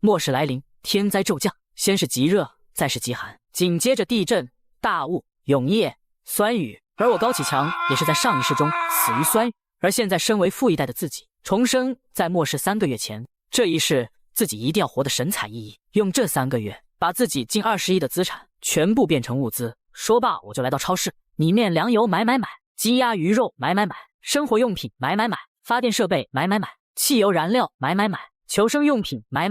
末世来临，天灾骤降，先是极热，再是极寒，紧接着地震、大雾、永夜、酸雨。而我高启强也是在上一世中死于酸雨，而现在身为富一代的自己，重生在末世3个月前，这一世自己一定要活得神采奕奕，用这3个月把自己近20亿的资产全部变成物资。说罢，我就来到超市，米面粮油买，鸡鸭鱼肉买，生活用品买，发电设备买，汽油燃料买，求生用品买，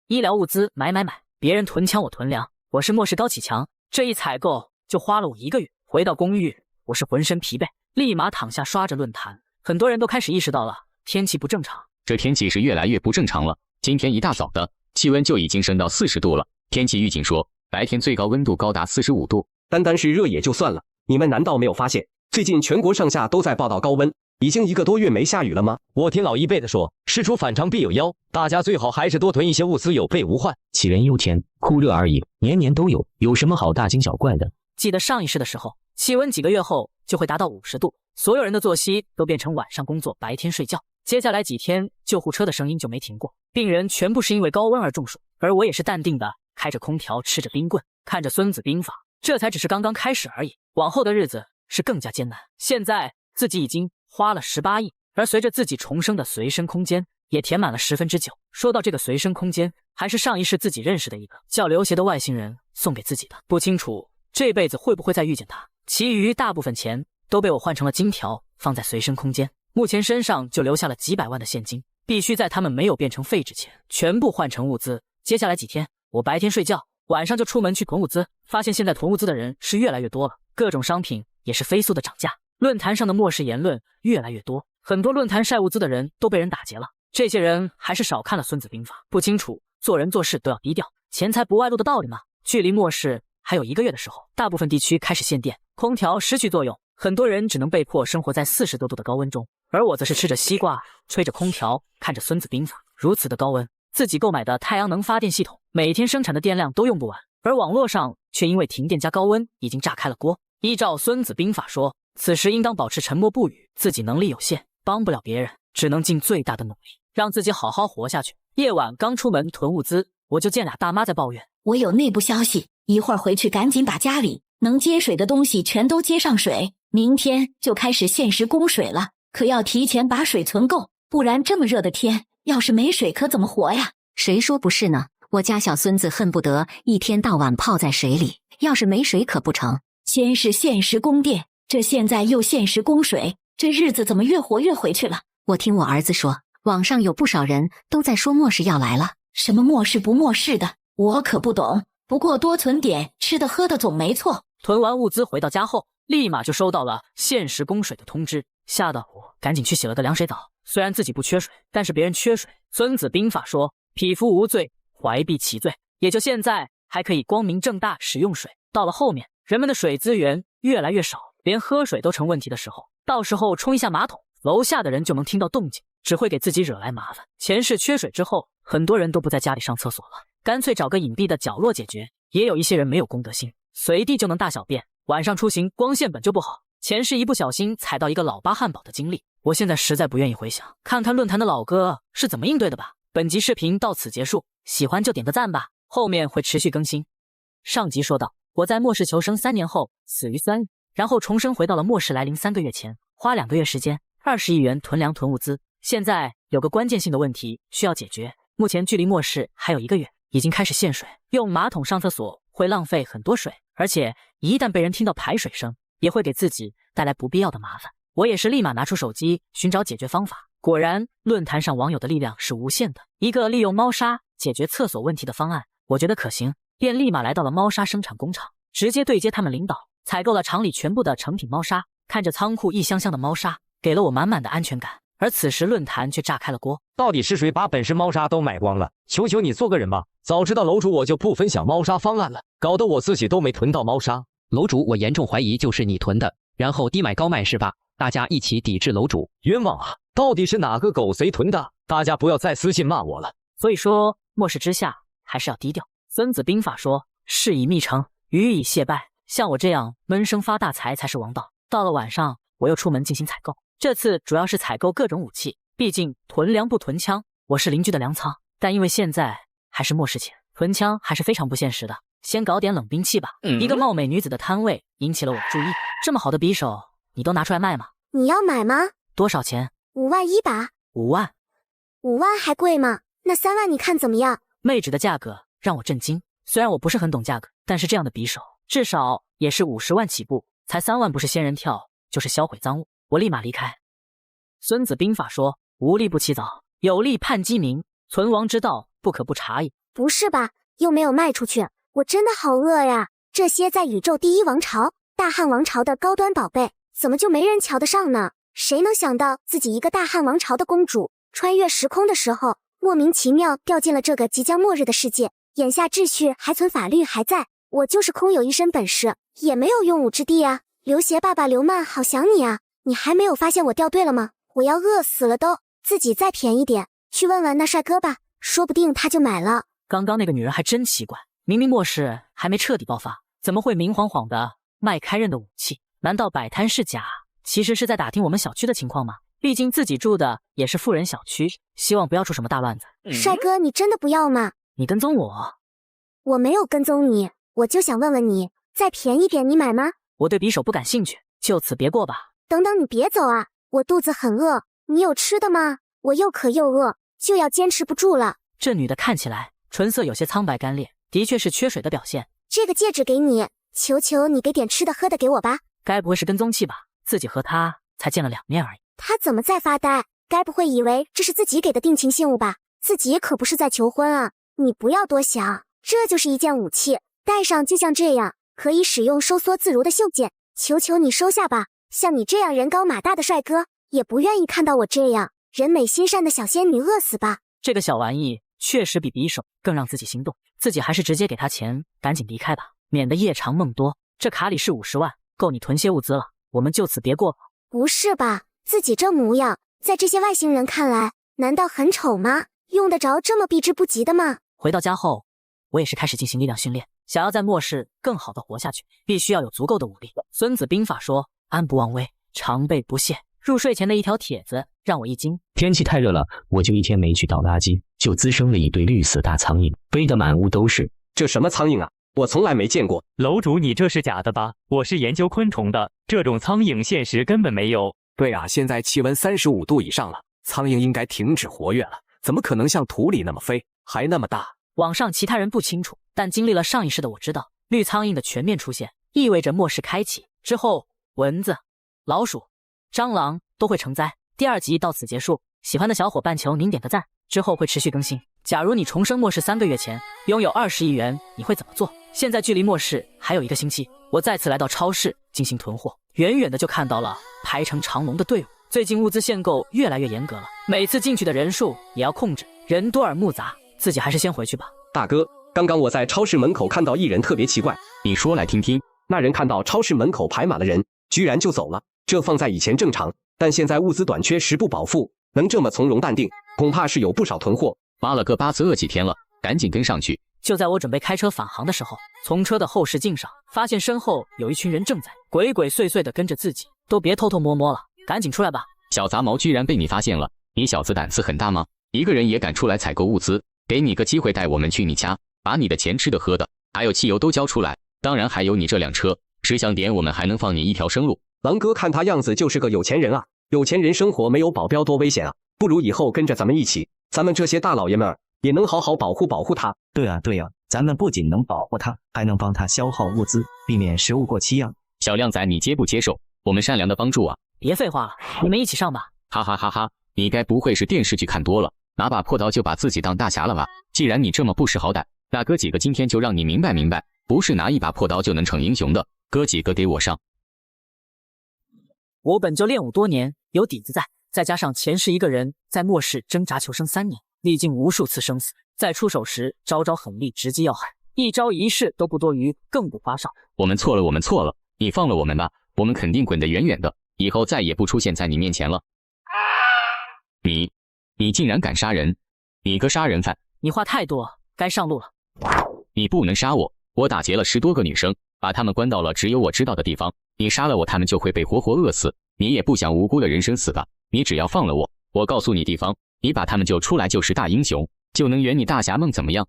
医疗物资买，别人囤枪我囤粮，我是末世高启强，这一采购就花了我1个月。回到公寓，我是浑身疲惫，立马躺下刷着论坛。很多人都开始意识到了天气不正常，这天气是越来越不正常了。今天一大早的气温就已经升到40度了，天气预警说白天最高温度高达45度。单是热也就算了，你们难道没有发现最近全国上下都在报道高温，已经1个多月没下雨了吗？我听老一辈的说，事出反常必有妖，大家最好还是多囤一些物资，有备无患。杞人忧天，酷热而已，年年都有什么好大惊小怪的？记得上一世的时候，气温几个月后就会达到50度，所有人的作息都变成晚上工作，白天睡觉。接下来几天，救护车的声音就没停过，病人全部是因为高温而中暑，而我也是淡定的开着空调，吃着冰棍，看着《孙子兵法》。这才只是刚刚开始而已，往后的日子是更加艰难。现在自己已经花了18亿，而随着自己重生的随身空间也填满了9%。说到这个随身空间，还是上一世自己认识的一个叫刘协的外星人送给自己的，不清楚这辈子会不会再遇见他。其余大部分钱都被我换成了金条，放在随身空间，目前身上就留下了几百万的现金，必须在他们没有变成废纸前全部换成物资。接下来几天，我白天睡觉，晚上就出门去囤物资，发现现在囤物资的人是越来越多了，各种商品也是飞速的涨价，论坛上的末世言论越来越多，很多论坛晒物资的人都被人打劫了。这些人还是少看了《孙子兵法》，不清楚做人做事都要低调，钱财不外露的道理吗？距离末世还有1个月的时候，大部分地区开始限电，空调失去作用，很多人只能被迫生活在40多度的高温中，而我则是吃着西瓜，吹着空调，看着《孙子兵法》。如此的高温，自己购买的太阳能发电系统每天生产的电量都用不完，而网络上却因为停电加高温已经炸开了锅。依照《孙子兵法》说，此时应当保持沉默不语，自己能力有限，帮不了别人，只能尽最大的努力，让自己好好活下去。夜晚刚出门囤物资，我就见俩大妈在抱怨，我有内部消息，一会儿回去赶紧把家里能接水的东西全都接上水，明天就开始限时供水了，可要提前把水存够，不然这么热的天，要是没水可怎么活呀？谁说不是呢？我家小孙子恨不得一天到晚泡在水里，要是没水可不成。先是限时供电，这现在又限时供水，这日子怎么越活越回去了？我听我儿子说，网上有不少人都在说末世要来了。什么末世不末世的，我可不懂，不过多存点吃的喝的总没错。囤完物资回到家后，立马就收到了限时供水的通知，吓得我赶紧去洗了个凉水澡。虽然自己不缺水，但是别人缺水。孙子兵法说，匹夫无罪，怀璧其罪，也就现在还可以光明正大使用水。到了后面，人们的水资源越来越少，连喝水都成问题的时候，到时候冲一下马桶，楼下的人就能听到动静，只会给自己惹来麻烦。前世缺水之后，很多人都不在家里上厕所了，干脆找个隐蔽的角落解决。也有一些人没有公德心，随地就能大小便，晚上出行光线本就不好，前世一不小心踩到一个老八汉堡的经历，我现在实在不愿意回想，看看论坛的老哥是怎么应对的吧。本集视频到此结束，喜欢就点个赞吧，后面会持续更新。上集说到，我在末世求生3年后死于酸雨，然后重生回到了末世来临3个月前，花2个月时间，20亿元囤粮囤物资。现在有个关键性的问题需要解决，目前距离末世还有1个月，已经开始限水，用马桶上厕所会浪费很多水，而且一旦被人听到排水声，也会给自己带来不必要的麻烦。我也是立马拿出手机寻找解决方法，果然论坛上网友的力量是无限的，一个利用猫砂解决厕所问题的方案，我觉得可行，便立马来到了猫砂生产工厂，直接对接他们领导，采购了厂里全部的成品猫砂。看着仓库一箱箱的猫砂，给了我满满的安全感。而此时论坛却炸开了锅，到底是谁把本市猫砂都买光了？求求你做个人吧！早知道楼主我就不分享猫砂方案了，搞得我自己都没囤到猫砂。楼主，我严重怀疑就是你囤的，然后低买高卖是吧？大家一起抵制楼主。冤枉啊！到底是哪个狗贼囤的？大家不要再私信骂我了。所以说末世之下还是要低调。孙子兵法说，事以密成，予以谢拜，像我这样闷声发大财才是王道。到了晚上，我又出门进行采购，这次主要是采购各种武器，毕竟囤粮不囤枪。我是邻居的粮仓，但因为现在还还是末世前，囤枪还是非常不现实的。先搞点冷兵器吧。一个貌美女子的摊位引起了我的注意。这么好的匕首，你都拿出来卖吗？你要买吗？多少钱？5万一把。5万？5万还贵吗？那3万你看怎么样？妹纸的价格让我震惊。虽然我不是很懂价格，但是这样的匕首至少也是50万起步，才3万不是仙人跳，就是销毁赃物。我立马离开。孙子兵法说：无利不起早，有利判机明，存亡之道不可不察也。不是吧？又没有卖出去，我真的好饿呀！这些在宇宙第一王朝大汉王朝的高端宝贝，怎么就没人瞧得上呢？谁能想到自己一个大汉王朝的公主，穿越时空的时候，莫名其妙掉进了这个即将末日的世界。眼下秩序还存，法律还在，我就是空有一身本事，也没有用武之地啊！刘协爸爸刘曼好想你啊！你还没有发现我掉队了吗？我要饿死了都！自己再便宜点，去问问那帅哥吧，说不定他就买了。刚刚那个女人还真奇怪，明明末世还没彻底爆发，怎么会明晃晃的卖开刃的武器？难道摆摊是假？其实是在打听我们小区的情况吗？毕竟自己住的也是富人小区，希望不要出什么大乱子。帅哥，你真的不要吗？你跟踪我？我没有跟踪你，我就想问问你，再便宜点你买吗？我对匕首不感兴趣，就此别过吧。等等，你别走啊，我肚子很饿，你有吃的吗？我又渴又饿，就要坚持不住了。这女的看起来唇色有些苍白干裂，的确是缺水的表现。这个戒指给你，求求你给点吃的喝的给我吧。该不会是跟踪器吧？自己和他才见了2面而已。他怎么在发呆？该不会以为这是自己给的定情信物吧？自己可不是在求婚啊！你不要多想，这就是一件武器，戴上就像这样，可以使用收缩自如的袖剑。求求你收下吧，像你这样人高马大的帅哥，也不愿意看到我这样人美心善的小仙女饿死吧。这个小玩意确实比匕首更让自己心动，自己还是直接给他钱，赶紧离开吧，免得夜长梦多。这卡里是50万，够你囤些物资了，我们就此别过吧。不是吧，自己这模样，在这些外星人看来，难道很丑吗？用得着这么避之不及的吗？回到家后，我也是开始进行力量训练，想要在末世更好的活下去，必须要有足够的武力。孙子兵法说：安不忘危，常备不懈。入睡前的一条帖子让我一惊。天气太热了，我就一天没去倒垃圾，就滋生了一堆绿色大苍蝇，飞得满屋都是。这什么苍蝇啊？我从来没见过。楼主，你这是假的吧？我是研究昆虫的，这种苍蝇现实根本没有。对啊，现在气温35度以上了，苍蝇应该停止活跃了，怎么可能像土里那么飞，还那么大？网上其他人不清楚，但经历了上一世的我知道，绿苍蝇的全面出现意味着末世开启之后，蚊子、老鼠、蟑螂都会成灾。第2集到此结束，喜欢的小伙伴求您点个赞，之后会持续更新。假如你重生末世3个月前拥有20亿元，你会怎么做？现在距离末世还有1个星期，我再次来到超市进行囤货，远远的就看到了排成长龙的队伍。最近物资限购越来越严格了，每次进去的人数也要控制，人多耳目杂，自己还是先回去吧。大哥，刚刚我在超市门口看到一人特别奇怪，你说来听听。那人看到超市门口排满了人，居然就走了。这放在以前正常，但现在物资短缺，食不饱腹，能这么从容淡定，恐怕是有不少囤货。妈了个巴子，饿几天了，赶紧跟上去。就在我准备开车返航的时候，从车的后视镜上发现身后有一群人正在鬼鬼祟祟的跟着自己，都别偷偷摸摸了，赶紧出来吧。小杂毛居然被你发现了，你小子胆子很大吗？一个人也敢出来采购物资？给你个机会带我们去你家，把你的钱吃的喝的还有汽油都交出来，当然还有你这辆车，识相点我们还能放你一条生路。狼哥看他样子就是个有钱人啊，有钱人生活没有保镖多危险啊，不如以后跟着咱们一起，咱们这些大老爷们儿也能好好保护他。对啊，咱们不仅能保护他，还能帮他消耗物资，避免食物过期啊。小靓仔，你接不接受我们善良的帮助啊？别废话了，你们一起上吧。哈哈哈哈，你该不会是电视剧看多了，拿把破刀就把自己当大侠了吧？既然你这么不识好歹，大哥几个今天就让你明白明白，不是拿一把破刀就能成英雄的。哥几个给我上！我本就练武多年，有底子在，再加上前世一个人在末世挣扎求生3年，历经无数次生死，在出手时招招狠厉，直击要害，一招一式都不多余，更不花哨。我们错了，你放了我们吧，我们肯定滚得远远的，以后再也不出现在你面前了。你竟然敢杀人，你个杀人犯！你话太多，该上路了。你不能杀我，我打劫了10多个女生，把她们关到了只有我知道的地方，你杀了我，她们就会被活活饿死。你也不想无辜的人生死吧？你只要放了我，我告诉你地方，你把她们救出来就是大英雄。就能圆你大侠梦，怎么样？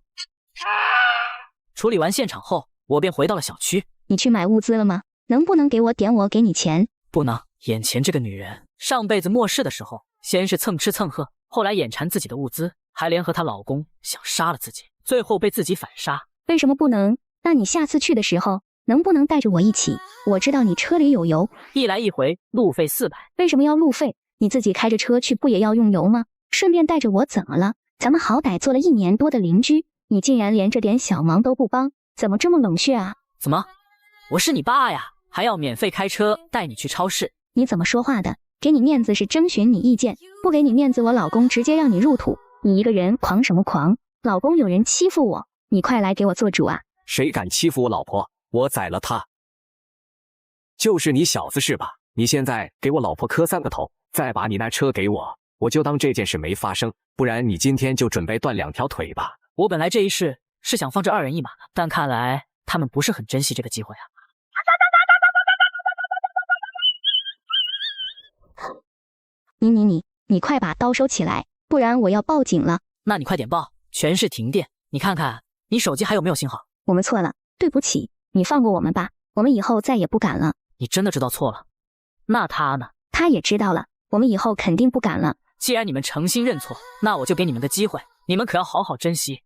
处理完现场后，我便回到了小区。你去买物资了吗？能不能给我点，我给你钱？不能，眼前这个女人，上辈子末世的时候，先是蹭吃蹭喝，后来眼馋自己的物资，还联合她老公想杀了自己，最后被自己反杀。为什么不能？那你下次去的时候，能不能带着我一起？我知道你车里有油，一来一回路费400。为什么要路费？你自己开着车去不也要用油吗？顺便带着我怎么了？咱们好歹做了1年多的邻居，你竟然连这点小忙都不帮，怎么这么冷血啊？怎么？我是你爸呀，还要免费开车带你去超市？你怎么说话的？给你面子是征询你意见，不给你面子，我老公直接让你入土。你一个人狂什么狂？老公有人欺负我，你快来给我做主啊！谁敢欺负我老婆，我宰了他！就是你小子是吧？你现在给我老婆磕3个头，再把你那车给我，我就当这件事没发生，不然你今天就准备断2条腿吧。我本来这一世是想放这2人一马的，但看来他们不是很珍惜这个机会啊。你快把刀收起来，不然我要报警了。那你快点报，全市停电，你看看你手机还有没有信号？我们错了，对不起，你放过我们吧，我们以后再也不敢了。你真的知道错了？那他呢？他也知道了，我们以后肯定不敢了。既然你们诚心认错，那我就给你们个机会，你们可要好好珍惜。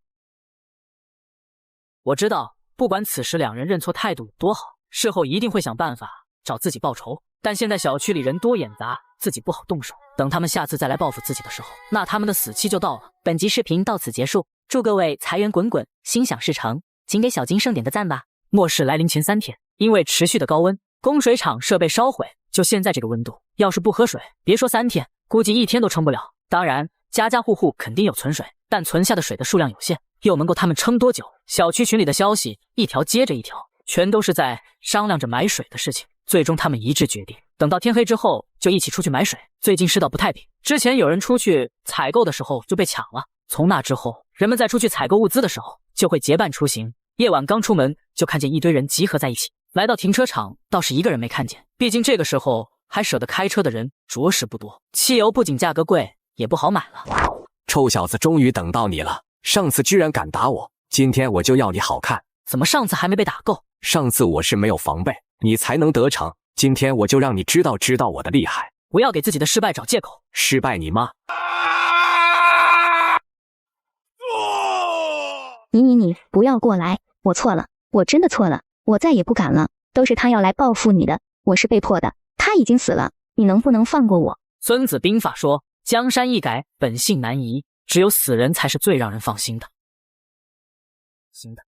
我知道，不管此时2人认错态度有多好，事后一定会想办法找自己报仇。但现在小区里人多眼杂，自己不好动手。等他们下次再来报复自己的时候，那他们的死期就到了。本集视频到此结束，祝各位财源滚滚，心想事成，请给小金盛点个赞吧。末世来临前3天，因为持续的高温，供水厂设备烧毁。就现在这个温度，要是不喝水，别说3天，估计1天都撑不了。当然，家家户户肯定有存水，但存下的水的数量有限，又能够他们撑多久？小区群里的消息一条接着一条，全都是在商量着买水的事情。最终他们一致决定，等到天黑之后就一起出去买水。最近世道不太平，之前有人出去采购的时候就被抢了，从那之后，人们在出去采购物资的时候就会结伴出行。夜晚刚出门就看见一堆人集合在一起，来到停车场倒是一个人没看见，毕竟这个时候还舍得开车的人着实不多。汽油不仅价格贵，也不好买了。臭小子，终于等到你了！上次居然敢打我，今天我就要你好看！怎么上次还没被打够？上次我是没有防备，你才能得逞。今天我就让你知道我的厉害！不要给自己的失败找借口。失败你妈！你不要过来！我错了，我真的错了，我再也不敢了。都是他要来报复你的，我是被迫的。他已经死了，你能不能放过我？孙子兵法说，江山易改，本性难移，只有死人才是最让人放心的。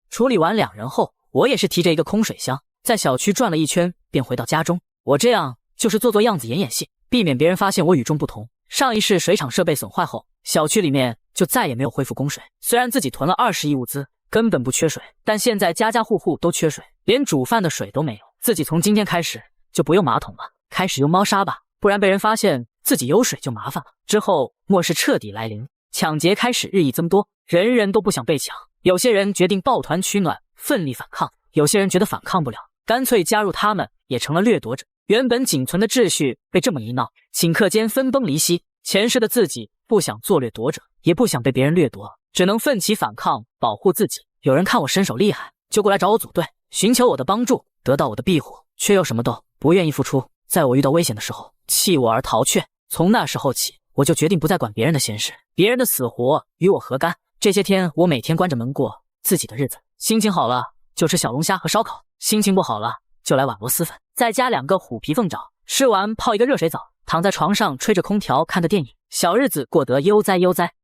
处理完2人后，我也是提着一个空水箱，在小区转了一圈，便回到家中。我这样就是做样子，演戏，避免别人发现我与众不同。上一世水厂设备损坏后，小区里面就再也没有恢复供水。虽然自己囤了20亿物资，根本不缺水，但现在家家户户都缺水，连煮饭的水都没有。自己从今天开始就不用马桶了，开始用猫砂吧，不然被人发现自己有水就麻烦了。之后末世彻底来临，抢劫开始日益增多，人人都不想被抢。有些人决定抱团取暖，奋力反抗，有些人觉得反抗不了，干脆加入他们，也成了掠夺者。原本仅存的秩序被这么一闹，顷刻间分崩离析。前世的自己不想做掠夺者，也不想被别人掠夺，只能奋起反抗，保护自己。有人看我身手厉害，就过来找我组队，寻求我的帮助，得到我的庇护，却又什么都不愿意付出。在我遇到危险的时候，弃我而逃却。从那时候起，我就决定不再管别人的闲事，别人的死活与我何干。这些天，我每天关着门过自己的日子，心情好了就吃小龙虾和烧烤，心情不好了就来碗螺蛳粉，再加2个虎皮凤爪，吃完泡一个热水澡，躺在床上吹着空调看个电影，小日子过得悠哉悠哉。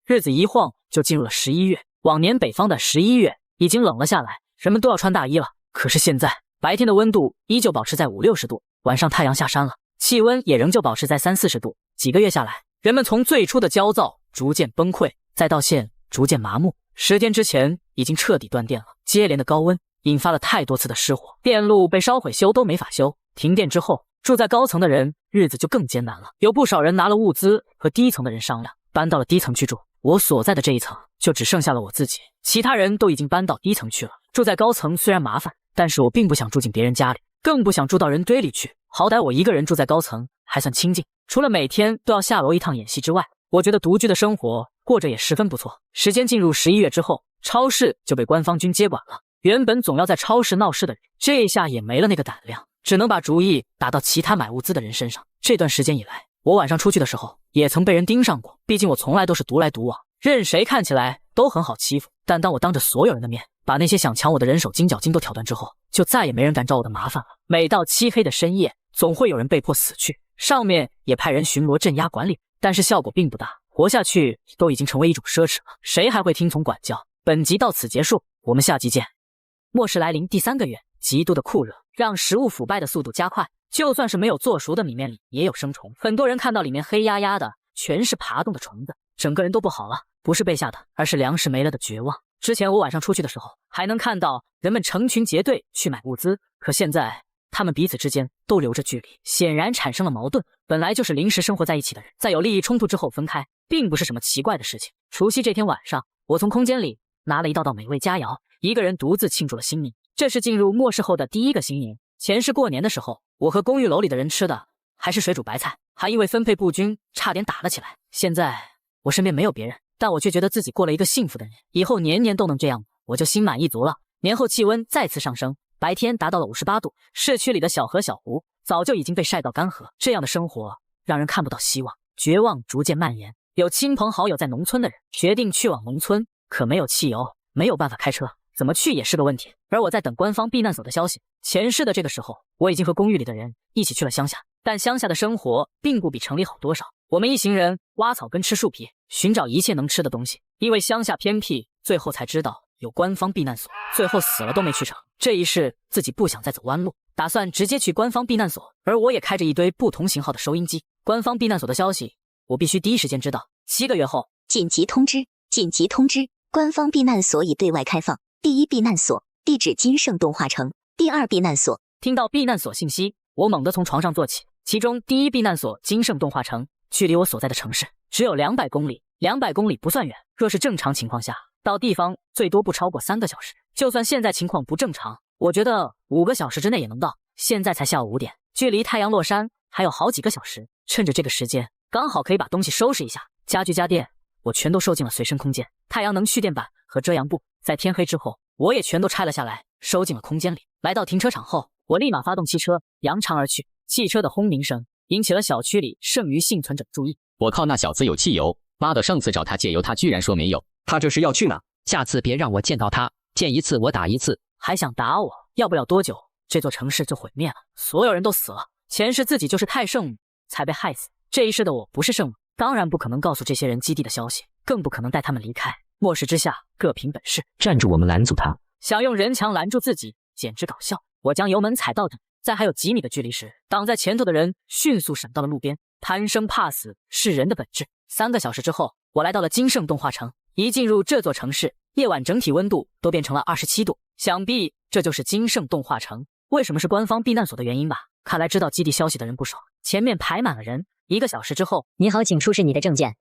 日子一晃就进入了11月，往年北方的11月已经冷了下来，人们都要穿大衣了。可是现在白天的温度依旧保持在50-60度，晚上太阳下山了，气温也仍旧保持在30-40度。几个月下来，人们从最初的焦躁逐渐崩溃，再到现逐渐麻木。10天之前已经彻底断电了，接连的高温引发了太多次的失火，电路被烧毁，修都没法修。停电之后，住在高层的人日子就更艰难了，有不少人拿了物资和低层的人商量，搬到了低层居住。我所在的这一层就只剩下了我自己，其他人都已经搬到低层去了。住在高层虽然麻烦，但是我并不想住进别人家里，更不想住到人堆里去。好歹我一个人住在高层还算清静，除了每天都要下楼一趟演戏之外，我觉得独居的生活过着也十分不错。时间进入11月之后，超市就被官方军接管了。原本总要在超市闹事的人，这下也没了那个胆量，只能把主意打到其他买物资的人身上。这段时间以来，我晚上出去的时候也曾被人盯上过，毕竟我从来都是独来独往，任谁看起来都很好欺负。但当我当着所有人的面把那些想抢我的人手筋脚筋都挑断之后，就再也没人敢找我的麻烦了。每到漆黑的深夜，总会有人被迫死去，上面也派人巡逻镇压管理，但是效果并不大，活下去都已经成为一种奢侈了，谁还会听从管教？本集到此结束，我们下集见。末世来临第3个月，极度的酷热让食物腐败的速度加快，就算是没有做熟的米面里也有生虫。很多人看到里面黑压压的全是爬动的虫子，整个人都不好了，不是被吓的，而是粮食没了的绝望。之前我晚上出去的时候，还能看到人们成群结队去买物资，可现在他们彼此之间都留着距离，显然产生了矛盾。本来就是临时生活在一起的人，在有利益冲突之后分开，并不是什么奇怪的事情。除夕这天晚上，我从空间里拿了一道美味佳肴，一个人独自庆祝了新年。这是进入末世后的第1个新年。前世过年的时候，我和公寓楼里的人吃的还是水煮白菜，还因为分配不均差点打了起来。现在我身边没有别人，但我却觉得自己过了一个幸福的年，以后年年都能这样，我就心满意足了。年后气温再次上升，白天达到了58度，市区里的小河小湖早就已经被晒到干涸。这样的生活让人看不到希望，绝望逐渐蔓延。有亲朋好友在农村的人决定去往农村，可没有汽油，没有办法开车，怎么去也是个问题。而我在等官方避难所的消息。前世的这个时候，我已经和公寓里的人一起去了乡下，但乡下的生活并不比城里好多少。我们一行人挖草根吃树皮，寻找一切能吃的东西。因为乡下偏僻，最后才知道有官方避难所，最后死了都没去成。这一世自己不想再走弯路，打算直接去官方避难所。而我也开着一堆不同型号的收音机，官方避难所的消息我必须第一时间知道。7个月后，紧急通知！紧急通知！官方避难所已对外开放。第1避难所地址金盛动画城，第2避难所。听到避难所信息，我猛地从床上坐起。其中第1避难所金盛动画城距离我所在的城市只有200公里，200公里不算远。若是正常情况下，到地方最多不超过3个小时。就算现在情况不正常，我觉得5个小时之内也能到。现在才下午5点，距离太阳落山还有好几个小时。趁着这个时间，刚好可以把东西收拾一下，家具家电我全都收进了随身空间。太阳能蓄电板和遮阳布在天黑之后我也全都拆了下来，收进了空间里。来到停车场后，我立马发动汽车扬长而去。汽车的轰鸣声引起了小区里剩余幸存者的注意。我靠，那小子有汽油！妈的，上次找他借油，他居然说没有。他这是要去哪？下次别让我见到他，见一次我打一次。还想打我？要不了多久，这座城市就毁灭了，所有人都死了。前世自己就是太圣母才被害死，这一世的我不是圣母，当然不可能告诉这些人基地的消息，更不可能带他们离开。末世之下，各凭本事。站住，我们拦阻他！想用人墙拦住自己，简直搞笑。我将油门踩到底，在还有几米的距离时，挡在前头的人迅速闪到了路边。贪生怕死是人的本质。3个小时之后，我来到了金盛动画城。一进入这座城市，夜晚整体温度都变成了27度，想必这就是金盛动画城为什么是官方避难所的原因吧。看来知道基地消息的人不少，前面排满了人。1个小时之后，你好，请出示你的证件。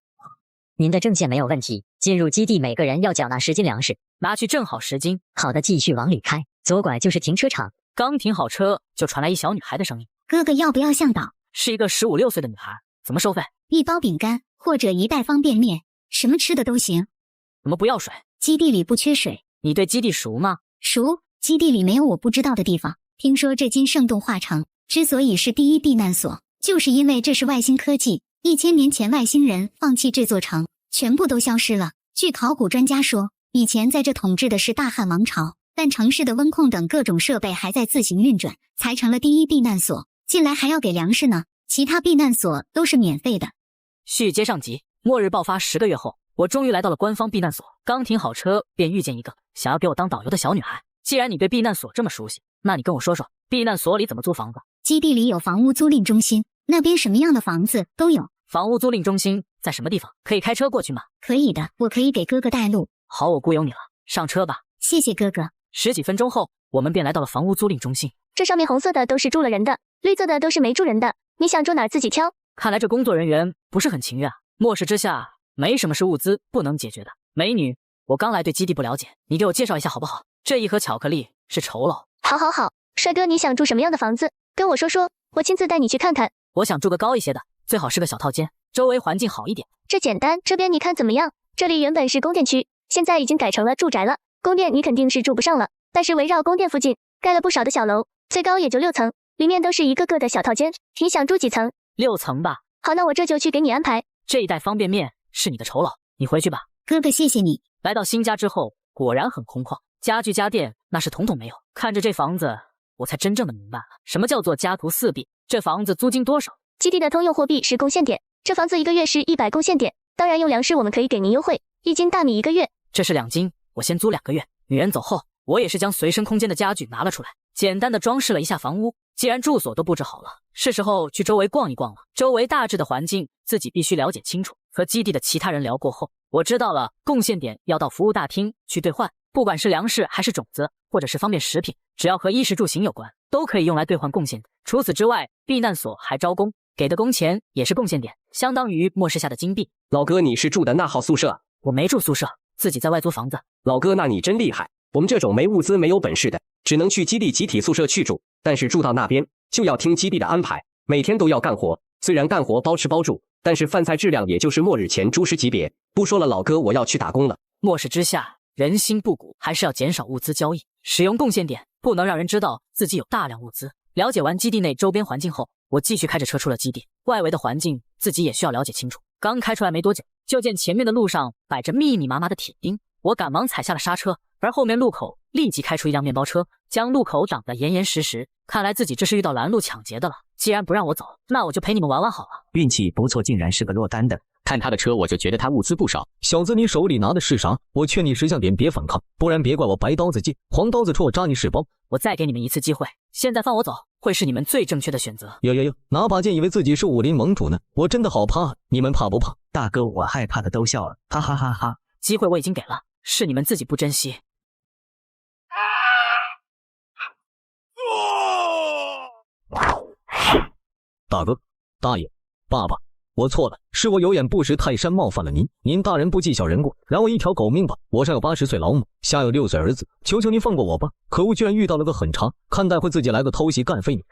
您的证件没有问题，进入基地每个人要缴纳10斤粮食。拿去正好10斤。好的，继续往里开，左拐就是停车场。刚停好车，就传来一小女孩的声音：哥哥要不要向导？是一个15、16岁的女孩。怎么收费？1包饼干或者1袋方便面，什么吃的都行。怎么不要水？基地里不缺水。你对基地熟吗？熟，基地里没有我不知道的地方。听说这金盛动画城之所以是第1避难所，就是因为这是外星科技。1000年前外星人放弃这座城，全部都消失了。据考古专家说，以前在这统治的是大汉王朝，但城市的温控等各种设备还在自行运转，才成了第1避难所。进来还要给粮食呢，其他避难所都是免费的。续接上集，末日爆发10个月后，我终于来到了官方避难所。刚停好车，便遇见一个想要给我当导游的小女孩。既然你对避难所这么熟悉，那你跟我说说，避难所里怎么租房子？基地里有房屋租赁中心，那边什么样的房子都有。房屋租赁中心在什么地方？可以开车过去吗？可以的，我可以给哥哥带路。好，我雇佣你了，上车吧。谢谢哥哥。10几分钟后，我们便来到了房屋租赁中心。这上面红色的都是住了人的，绿色的都是没住人的，你想住哪儿自己挑。看来这工作人员不是很情愿啊。末世之下，没什么是物资不能解决的。美女，我刚来，对基地不了解，你给我介绍一下好不好？这一盒巧克力是酬劳。好好好，帅哥，你想住什么样的房子？跟我说说，我亲自带你去看看。我想住个高一些的，最好是个小套间，周围环境好一点。这简单，这边你看怎么样？这里原本是宫殿区，现在已经改成了住宅了。宫殿你肯定是住不上了，但是围绕宫殿附近盖了不少的小楼，最高也就6层，里面都是一个个的小套间。你想住几层？6层吧。好，那我这就去给你安排。这一袋方便面是你的酬劳，你回去吧。哥哥，谢谢你。来到新家之后，果然很空旷，家具家电那是统统没有。看着这房子，我才真正的明白了什么叫做家徒四壁。这房子租金多少？基地的通用货币是贡献点，这房子1个月是100贡献点。当然用粮食我们可以给您优惠，1斤大米1个月。这是2斤，我先租2个月。女人走后，我也是将随身空间的家具拿了出来，简单的装饰了一下房屋。既然住所都布置好了，是时候去周围逛一逛了。周围大致的环境自己必须了解清楚。和基地的其他人聊过后，我知道了贡献点要到服务大厅去兑换，不管是粮食还是种子，或者是方便食品，只要和衣食住行有关，都可以用来兑换贡献。除此之外，避难所还招工，给的工钱也是贡献点，相当于末世下的金币。老哥，你是住的那号宿舍？我没住宿舍，自己在外租房子。老哥，那你真厉害。我们这种没物资没有本事的，只能去基地集体宿舍去住，但是住到那边就要听基地的安排，每天都要干活。虽然干活包吃包住，但是饭菜质量也就是末日前猪食级别。不说了，老哥，我要去打工了。末世之下，人心不古，还是要减少物资交易，使用贡献点，不能让人知道自己有大量物资。了解完基地内周边环境后，我继续开着车出了基地。外围的环境自己也需要了解清楚。刚开出来没多久，就见前面的路上摆着密密麻麻的铁钉，我赶忙踩下了刹车，而后面路口立即开出一辆面包车，将路口挡得严严实实。看来自己这是遇到拦路抢劫的了。既然不让我走，那我就陪你们玩玩好了。运气不错，竟然是个落单的。看他的车，我就觉得他物资不少。小子，你手里拿的是啥？我劝你识相点，别反抗，不然别怪我白刀子进黄刀子出，我扎你屎包。我再给你们一次机会，现在放我走，会是你们最正确的选择。哟，拿把剑以为自己是武林盟主呢，我真的好怕，你们怕不怕？大哥，我害怕的都笑了，哈哈哈哈。机会我已经给了，是你们自己不珍惜。大哥、大爷、爸爸，我错了，是我有眼不识泰山，冒犯了您。您大人不计小人过，饶我一条狗命吧。我上有80岁老母，下有6岁儿子，求求您放过我吧。可恶，居然遇到了个狠茬，看待会自己来个偷袭干飞你。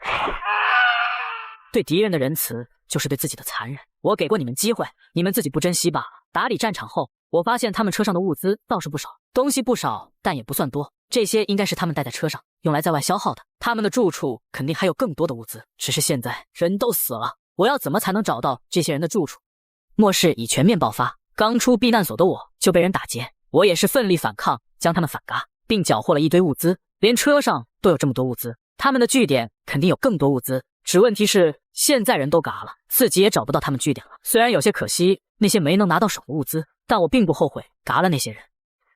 对敌人的仁慈就是对自己的残忍。我给过你们机会，你们自己不珍惜罢了。打理战场后，我发现他们车上的物资倒是不少，东西不少，但也不算多。这些应该是他们带在车上，用来在外消耗的。他们的住处肯定还有更多的物资，只是现在人都死了，我要怎么才能找到这些人的住处？末世已全面爆发，刚出避难所的我就被人打劫，我也是奋力反抗，将他们反嘎，并缴获了一堆物资，连车上都有这么多物资，他们的据点肯定有更多物资，只问题是现在人都嘎了，自己也找不到他们据点了。虽然有些可惜那些没能拿到手的物资，但我并不后悔嘎了那些人。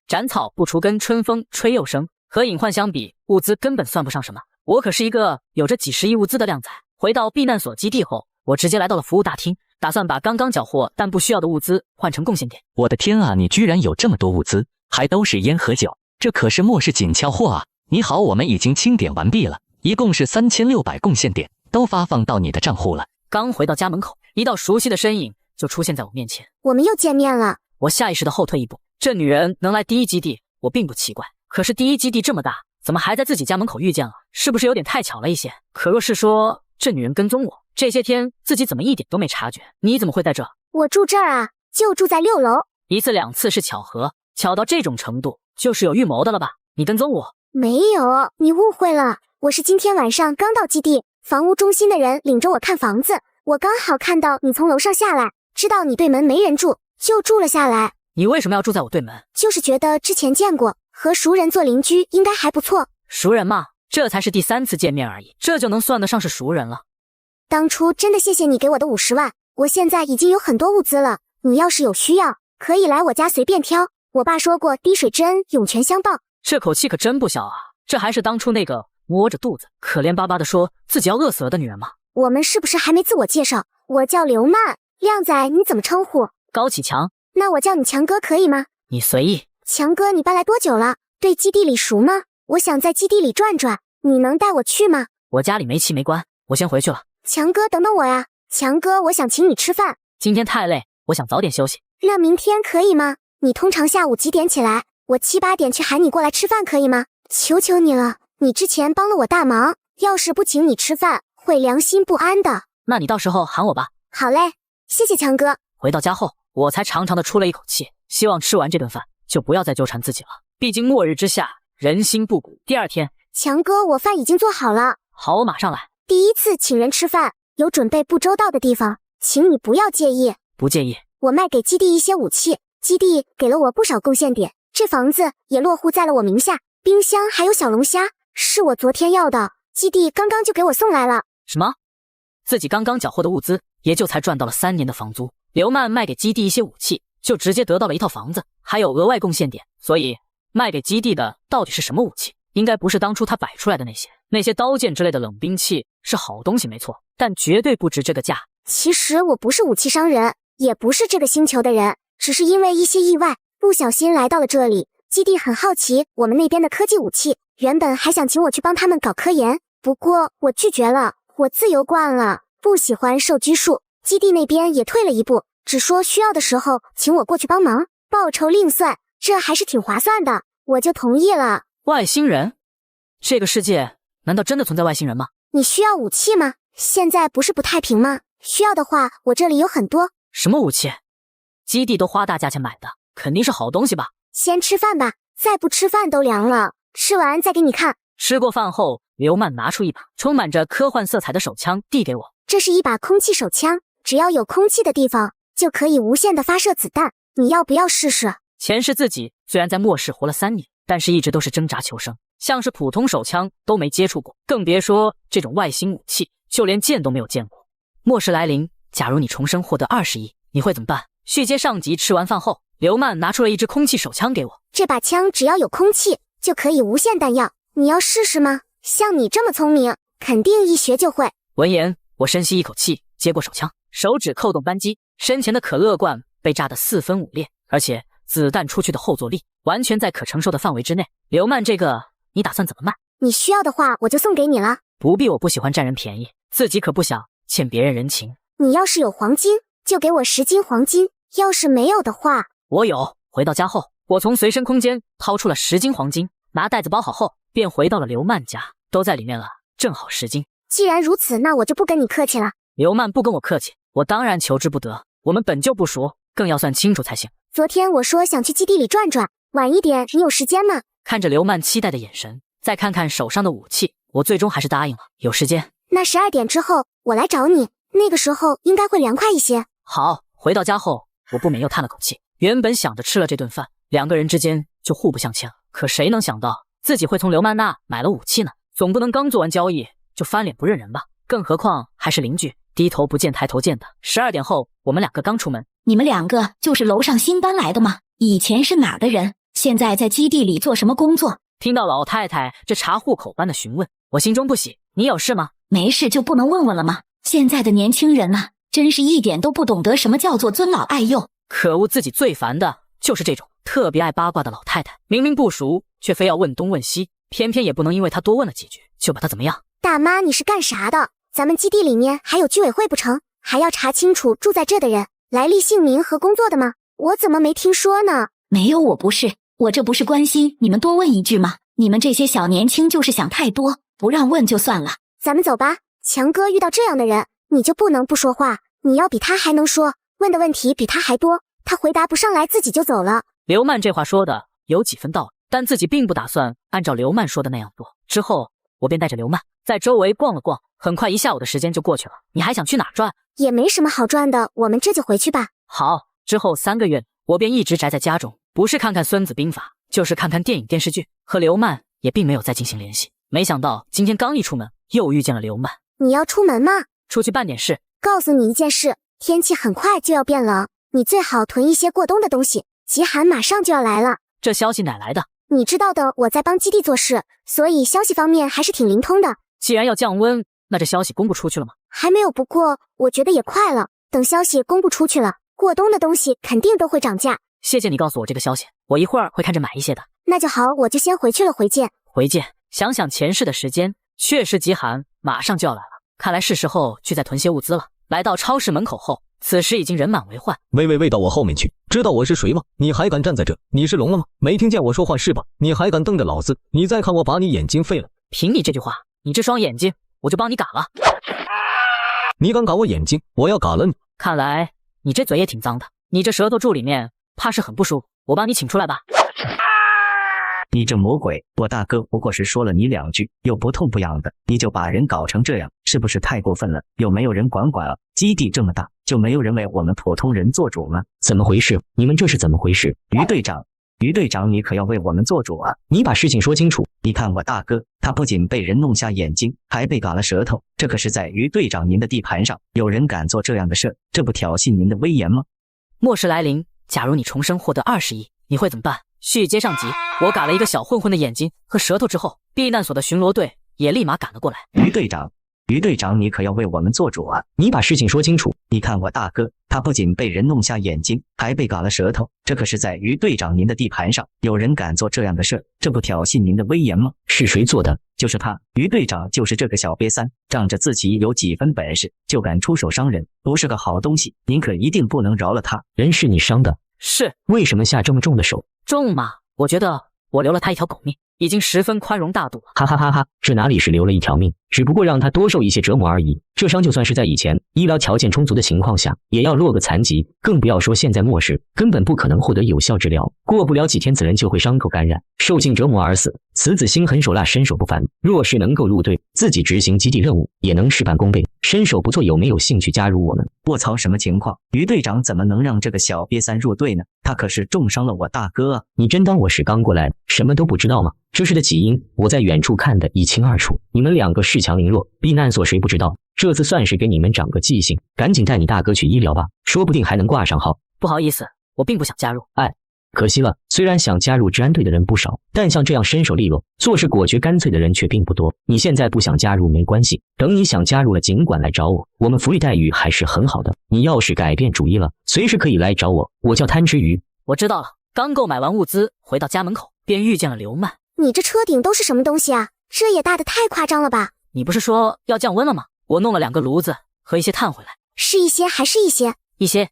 斩草不除根，春风吹又生。和隐患相比，物资根本算不上什么。我可是一个有着几十亿物资的靓仔。回到避难所基地后，我直接来到了服务大厅，打算把刚刚缴获但不需要的物资换成贡献点。我的天啊，你居然有这么多物资，还都是烟和酒，这可是末世紧俏货啊！你好，我们已经清点完毕了，一共是3600贡献点，都发放到你的账户了。刚回到家门口，一道熟悉的身影就出现在我面前。我们又见面了。我下意识的后退一步，这女人能来第一基地，我并不奇怪。可是第一基地这么大，怎么还在自己家门口遇见了？是不是有点太巧了一些？可若是说这女人跟踪我，这些天自己怎么一点都没察觉？你怎么会在这？我住这儿啊，就住在6楼。一次两次是巧合，巧到这种程度，就是有预谋的了吧？你跟踪我？没有，你误会了。我是今天晚上刚到基地，房屋中心的人领着我看房子，我刚好看到你从楼上下来，知道你对门没人住，就住了下来。你为什么要住在我对门？就是觉得之前见过，和熟人做邻居应该还不错。熟人嘛，这才是第3次见面而已，这就能算得上是熟人了。当初真的谢谢你给我的50万，我现在已经有很多物资了，你要是有需要，可以来我家随便挑。我爸说过滴水之恩，涌泉相报。这口气可真不小啊，这还是当初那个摸着肚子可怜巴巴的说自己要饿死了的女人吗？我们是不是还没自我介绍？我叫刘曼，靓仔你怎么称呼？高启强。那我叫你强哥可以吗？你随意。强哥，你搬来多久了？对基地里熟吗？我想在基地里转转，你能带我去吗？我家里煤气没关，我先回去了。强哥，等等我呀。强哥，我想请你吃饭。今天太累，我想早点休息。那明天可以吗？你通常下午几点起来？我7、8点去喊你过来吃饭可以吗？求求你了，你之前帮了我大忙，要是不请你吃饭，会良心不安的。那你到时候喊我吧。好嘞，谢谢强哥。回到家后，我才长长的出了一口气。希望吃完这顿饭就不要再纠缠自己了，毕竟末日之下人心不古。第二天，强哥，我饭已经做好了。好，我马上来。第一次请人吃饭，有准备不周到的地方，请你不要介意。不介意。我卖给基地一些武器，基地给了我不少贡献点，这房子也落户在了我名下，冰箱还有小龙虾是我昨天要的，基地刚刚就给我送来了。什么？自己刚刚缴获的物资，也就才赚到了3年的房租。刘曼卖给基地一些武器，就直接得到了一套房子，还有额外贡献点。所以卖给基地的到底是什么武器？应该不是当初他摆出来的那些刀剑之类的冷兵器，是好东西没错，但绝对不值这个价。其实我不是武器商人，也不是这个星球的人，只是因为一些意外，不小心来到了这里。基地很好奇我们那边的科技武器，原本还想请我去帮他们搞科研，不过我拒绝了，我自由惯了，不喜欢受拘束。基地那边也退了一步，只说需要的时候请我过去帮忙，报酬另算，这还是挺划算的，我就同意了。外星人？这个世界难道真的存在外星人吗？你需要武器吗？现在不是不太平吗？需要的话我这里有很多。什么武器？基地都花大价钱买的，肯定是好东西吧。先吃饭吧，再不吃饭都凉了，吃完再给你看。吃过饭后，刘曼拿出一把充满着科幻色彩的手枪递给我。这是一把空气手枪，只要有空气的地方就可以无限的发射子弹，你要不要试试？前世自己虽然在末世活了3年，但是一直都是挣扎求生，像是普通手枪都没接触过，更别说这种外星武器，就连见都没有见过。末世来临，假如你重生获得20亿，你会怎么办？续接上集。吃完饭后，刘曼拿出了一支空气手枪给我。这把枪只要有空气就可以无限弹药，你要试试吗？像你这么聪明，肯定一学就会。闻言，我深吸一口气，接过手枪，手指扣动扳机，身前的可乐罐被炸得4分5裂，而且子弹出去的后坐力完全在可承受的范围之内。刘曼，这个你打算怎么卖？你需要的话我就送给你了。不必，我不喜欢占人便宜，自己可不想欠别人人情。你要是有黄金，就给我10斤黄金，要是没有的话，我有。回到家后，我从随身空间掏出了10斤黄金，拿袋子包好后，便回到了刘曼家，都在里面了，正好10斤。既然如此，那我就不跟你客气了。刘曼不跟我客气，我当然求之不得。我们本就不熟，更要算清楚才行。昨天我说想去基地里转转，晚一点你有时间吗？看着刘曼期待的眼神，再看看手上的武器，我最终还是答应了。有时间。那12点之后我来找你，那个时候应该会凉快一些。好。回到家后，我不免又叹了口气。原本想着吃了这顿饭，两个人之间就互不相欠了，可谁能想到自己会从刘曼那买了武器呢？总不能刚做完交易就翻脸不认人吧？更何况还是邻居，低头不见抬头见的。12点后，我们2个刚出门。你们2个就是楼上新搬来的吗？以前是哪的人？现在在基地里做什么工作？听到老太太这查户口般的询问，我心中不喜。你有事吗？没事就不能问问了吗？现在的年轻人啊，真是一点都不懂得什么叫做尊老爱幼。可恶，自己最烦的就是这种特别爱八卦的老太太，明明不熟，却非要问东问西，偏偏也不能因为她多问了几句就把她怎么样。大妈，你是干啥的？咱们基地里面还有居委会不成？还要查清楚住在这的人来历、姓名和工作的吗？我怎么没听说呢？没有，我不是，我这不是关心你们多问一句吗？你们这些小年轻就是想太多，不让问就算了。咱们走吧。强哥遇到这样的人，你就不能不说话，你要比他还能说，问的问题比他还多，他回答不上来自己就走了。刘曼这话说的有几分道理，但自己并不打算按照刘曼说的那样做。之后我便带着刘曼在周围逛了逛，很快1下午的时间就过去了。你还想去哪转？也没什么好转的，我们这就回去吧。好。之后3个月我便一直宅在家中，不是看看孙子兵法，就是看看电影电视剧，和刘曼也并没有再进行联系。没想到今天刚一出门又遇见了刘曼。你要出门吗？出去办点事。告诉你一件事，天气很快就要变冷，你最好囤一些过冬的东西，极寒马上就要来了。这消息哪来的？你知道的，我在帮基地做事，所以消息方面还是挺灵通的。既然要降温，那这消息公布出去了吗？还没有，不过我觉得也快了，等消息公布出去了，过冬的东西肯定都会涨价。谢谢你告诉我这个消息，我一会儿会看着买一些的。那就好，我就先回去了，回见。回见。想想前世的时间，确实极寒马上就要来了，看来是时候去再囤些物资了。来到超市门口后，此时已经人满为患。喂，到我后面去！知道我是谁吗？你还敢站在这？你是聋了吗？没听见我说话是吧？你还敢瞪着老子？你再看我把你眼睛废了！凭你这句话，你这双眼睛我就帮你嘎了。你敢嘎我眼睛，我要嘎了你！看来你这嘴也挺脏的，你这舌头柱里面怕是很不舒服。我帮你请出来吧。你这魔鬼，我大哥不过是说了你2句，又不痛不痒的，你就把人搞成这样，是不是太过分了？有没有人管啊？基地这么大，就没有人为我们普通人做主吗？怎么回事？你们这是怎么回事？于队长，你可要为我们做主啊！你把事情说清楚。你看我大哥，他不仅被人弄瞎眼睛，还被割了舌头，这可是在于队长您的地盘上，有人敢做这样的事，这不挑衅您的威严吗？末世来临，假如你重生获得20亿，你会怎么办？续接上集，我嘎了一个小混混的眼睛和舌头之后，避难所的巡逻队也立马赶了过来。于队长，你可要为我们做主啊！你把事情说清楚。你看我大哥，他不仅被人弄瞎眼睛，还被割了舌头，这可是在于队长您的地盘上，有人敢做这样的事，这不挑衅您的威严吗？是谁做的？就是他，于队长就是这个小瘪三，仗着自己有几分本事，就敢出手伤人，不是个好东西，您可一定不能饶了他。人是你伤的，是？为什么下这么重的手？重吗？我觉得我留了他一条狗命，已经十分宽容大度了。哈哈哈哈，这哪里是留了一条命，只不过让他多受一些折磨而已。这伤就算是在以前医疗条件充足的情况下，也要落个残疾，更不要说现在末世，根本不可能获得有效治疗。过不了几天，此人就会伤口感染，受尽折磨而死。此子心狠手辣，身手不凡。若是能够入队，自己执行基地任务，也能事半功倍。身手不错，有没有兴趣加入我们？卧槽，什么情况？于队长怎么能让这个小瘪三入队呢？他可是重伤了我大哥啊！你真当我是刚过来什么都不知道吗？这事的起因，我在远处看得一清二楚。你们2个恃强凌弱，避难所谁不知道？这次算是给你们长个记性，赶紧带你大哥去医疗吧，说不定还能挂上号。不好意思，我并不想加入。可惜了，虽然想加入治安队的人不少，但像这样身手利落、做事果决干脆的人却并不多。你现在不想加入没关系，等你想加入了尽管来找我，我们福利待遇还是很好的。你要是改变主意了，随时可以来找我，我叫贪吃鱼。我知道了。刚购买完物资，回到家门口便遇见了刘曼。你这车顶都是什么东西啊？这也大得太夸张了吧？你不是说要降温了吗？我弄了2个炉子和一些炭回来。是一些还是一些？一些。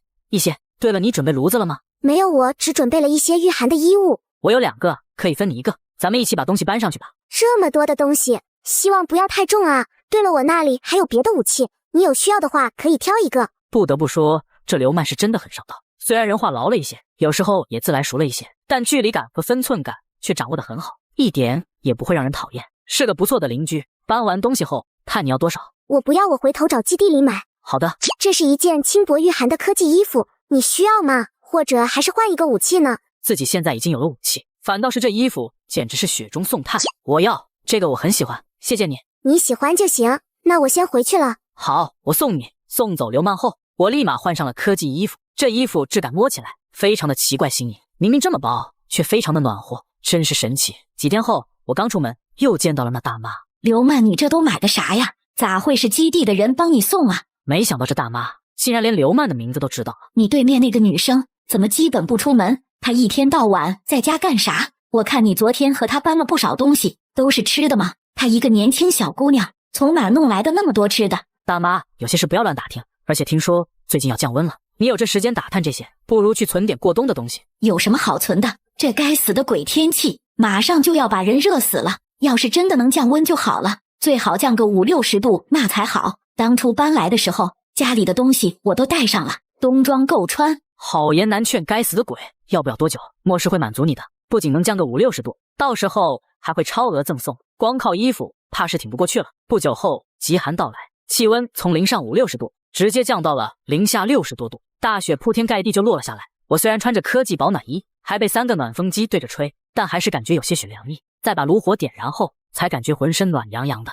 对了，你准备炉子了吗？没有，我只准备了一些御寒的衣物。我有2个，可以分你1个，咱们一起把东西搬上去吧。这么多的东西，希望不要太重啊。对了，我那里还有别的武器，你有需要的话可以挑一个。不得不说，这刘曼是真的很上道。虽然人话痨了一些，有时候也自来熟了一些，但距离感和分寸感却掌握得很好，一点也不会让人讨厌，是个不错的邻居。搬完东西后，看你要多少？我不要，我回头找基地里买。好的。这是一件轻薄御寒的科技衣服，你需要吗？或者还是换一个武器呢？自己现在已经有了武器，反倒是这衣服简直是雪中送炭。我要这个，我很喜欢，谢谢你。你喜欢就行，那我先回去了。好，我送你。送走刘曼后，我立马换上了科技衣服。这衣服质感摸起来非常的奇怪新颖，明明这么薄，却非常的暖和，真是神奇。几天后，我刚出门又见到了那大妈。刘曼，你这都买的啥呀？咋会是基地的人帮你送啊？没想到这大妈竟然连刘曼的名字都知道了。你对面那个女生怎么基本不出门？她一天到晚在家干啥？我看你昨天和她搬了不少东西，都是吃的吗？她一个年轻小姑娘，从哪弄来的那么多吃的？大妈，有些事不要乱打听，而且听说最近要降温了，你有这时间打探这些，不如去存点过冬的东西。有什么好存的？这该死的鬼天气，马上就要把人热死了。要是真的能降温就好了，最好降个50-60度，那才好。当初搬来的时候，家里的东西我都带上了，冬装够穿。好言难劝，该死的鬼！要不要多久？末世会满足你的，不仅能降个50-60度，到时候还会超额赠送。光靠衣服怕是挺不过去了。不久后，极寒到来，气温从0上50-60度，直接降到了0下60多度，大雪铺天盖地就落了下来。我虽然穿着科技保暖衣，还被3个暖风机对着吹，但还是感觉有些许凉意。在把炉火点燃后，才感觉浑身暖洋洋的。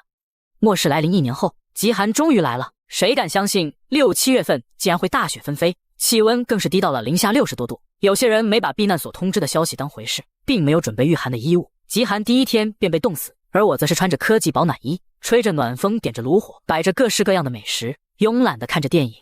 末世来临1年后，极寒终于来了。谁敢相信6、7月份竟然会大雪纷飞，气温更是低到了0下60多度。有些人没把避难所通知的消息当回事，并没有准备御寒的衣物，极寒第1天便被冻死。而我则是穿着科技保暖衣，吹着暖风，点着炉火，摆着各式各样的美食，慵懒地看着电影。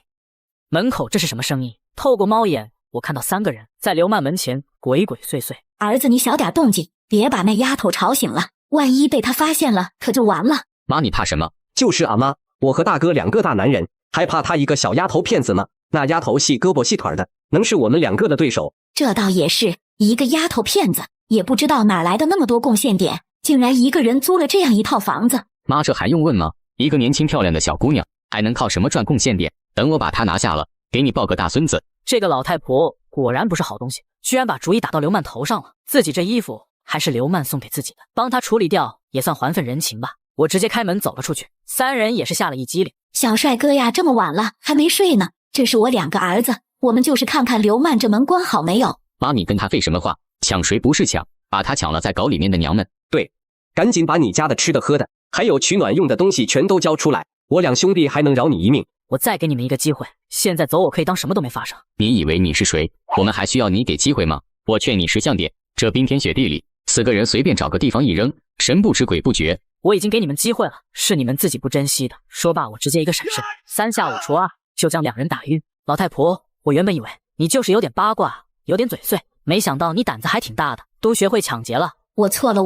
门口这是什么声音？透过猫眼，我看到3个人在刘曼门前鬼鬼祟祟。儿子，你小点动静，别把那丫头吵醒了，万一被她发现了，可就完了。妈，你怕什么？就是啊妈，我和大哥2个大男人，还怕她一个小丫头骗子吗？那丫头细胳膊细腿的，能是我们2个的对手？这倒也是，一个丫头骗子，也不知道哪来的那么多贡献点，竟然一个人租了这样一套房子。妈，这还用问吗？一个年轻漂亮的小姑娘，还能靠什么赚贡献点？等我把她拿下了，给你抱个大孙子，这个老太婆果然不是好东西，居然把主意打到刘曼头上了。自己这衣服还是刘曼送给自己的，帮她处理掉也算还份人情吧。我直接开门走了出去，三人也是吓了一激灵。小帅哥呀，这么晚了还没睡呢？这是我2个儿子，我们就是看看刘曼这门关好没有。妈，你跟他废什么话？抢谁不是抢，把他抢了再搞里面的娘们。对，赶紧把你家的吃的喝的，还有取暖用的东西全都交出来，我2兄弟还能饶你一命。我再给你们一个机会，现在走我可以当什么都没发生。你以为你是谁？我们还需要你给机会吗？我劝你识相点，这冰天雪地里，4个人随便找个地方一扔，神不知鬼不觉。我已经给你们机会了，是你们自己不珍惜的。说罢，我直接一个闪身，3下5除2就将2人打晕。老太婆，我原本以为你就是有点八卦，有点嘴碎，没想到你胆子还挺大的，都学会抢劫了。我错了，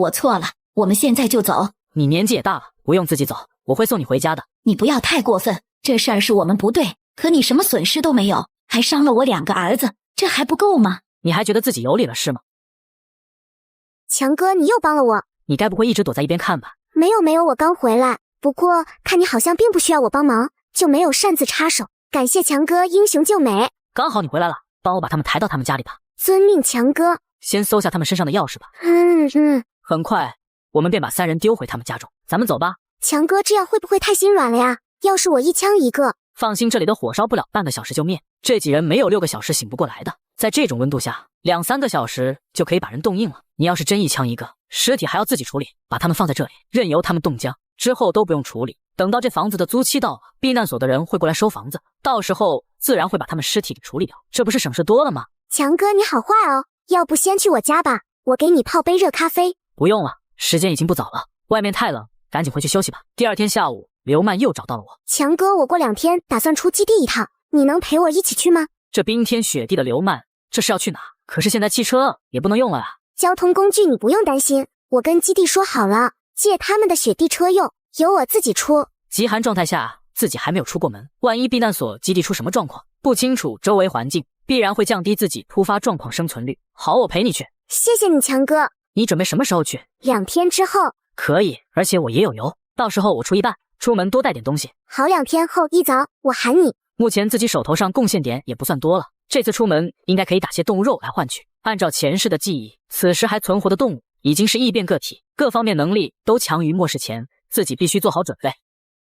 我们现在就走。你年纪也大了，不用自己走，我会送你回家的。你不要太过分，这事儿是我们不对，可你什么损失都没有，还伤了我2个儿子，这还不够吗？你还觉得自己有理了是吗？强哥，你又帮了我。你该不会一直躲在一边看吧？没有，我刚回来。不过看你好像并不需要我帮忙，就没有擅自插手。感谢强哥英雄救美。刚好你回来了，帮我把他们抬到他们家里吧。遵命，强哥。先搜下他们身上的钥匙吧。很快我们便把3人丢回他们家中。咱们走吧。强哥，这样会不会太心软了呀？要是我一枪一个。放心，这里的火烧不了半个小时就灭，这几人没有6个小时醒不过来的。在这种温度下，2、3个小时就可以把人冻硬了。你要是真一枪一个，尸体还要自己处理，把他们放在这里，任由他们冻僵，之后都不用处理。等到这房子的租期到了，避难所的人会过来收房子，到时候自然会把他们尸体给处理掉，这不是省事多了吗？强哥，你好坏哦，要不先去我家吧，我给你泡杯热咖啡。不用了，时间已经不早了，外面太冷，赶紧回去休息吧。第2天下午，刘曼又找到了我。强哥，我过2天打算出基地一趟，你能陪我一起去吗？这冰天雪地的刘曼，这是要去哪？可是现在汽车也不能用了啊。交通工具你不用担心，我跟基地说好了，借他们的雪地车用，由我自己出。极寒状态下，自己还没有出过门，万一避难所基地出什么状况，不清楚周围环境，必然会降低自己突发状况生存率。好，我陪你去。谢谢你，强哥。你准备什么时候去？2天之后。可以，而且我也有油，到时候我出一半，出门多带点东西。好，2天后一早我喊你。目前自己手头上贡献点也不算多了，这次出门应该可以打些动物肉来换取。按照前世的记忆，此时还存活的动物已经是异变个体，各方面能力都强于末世前，自己必须做好准备。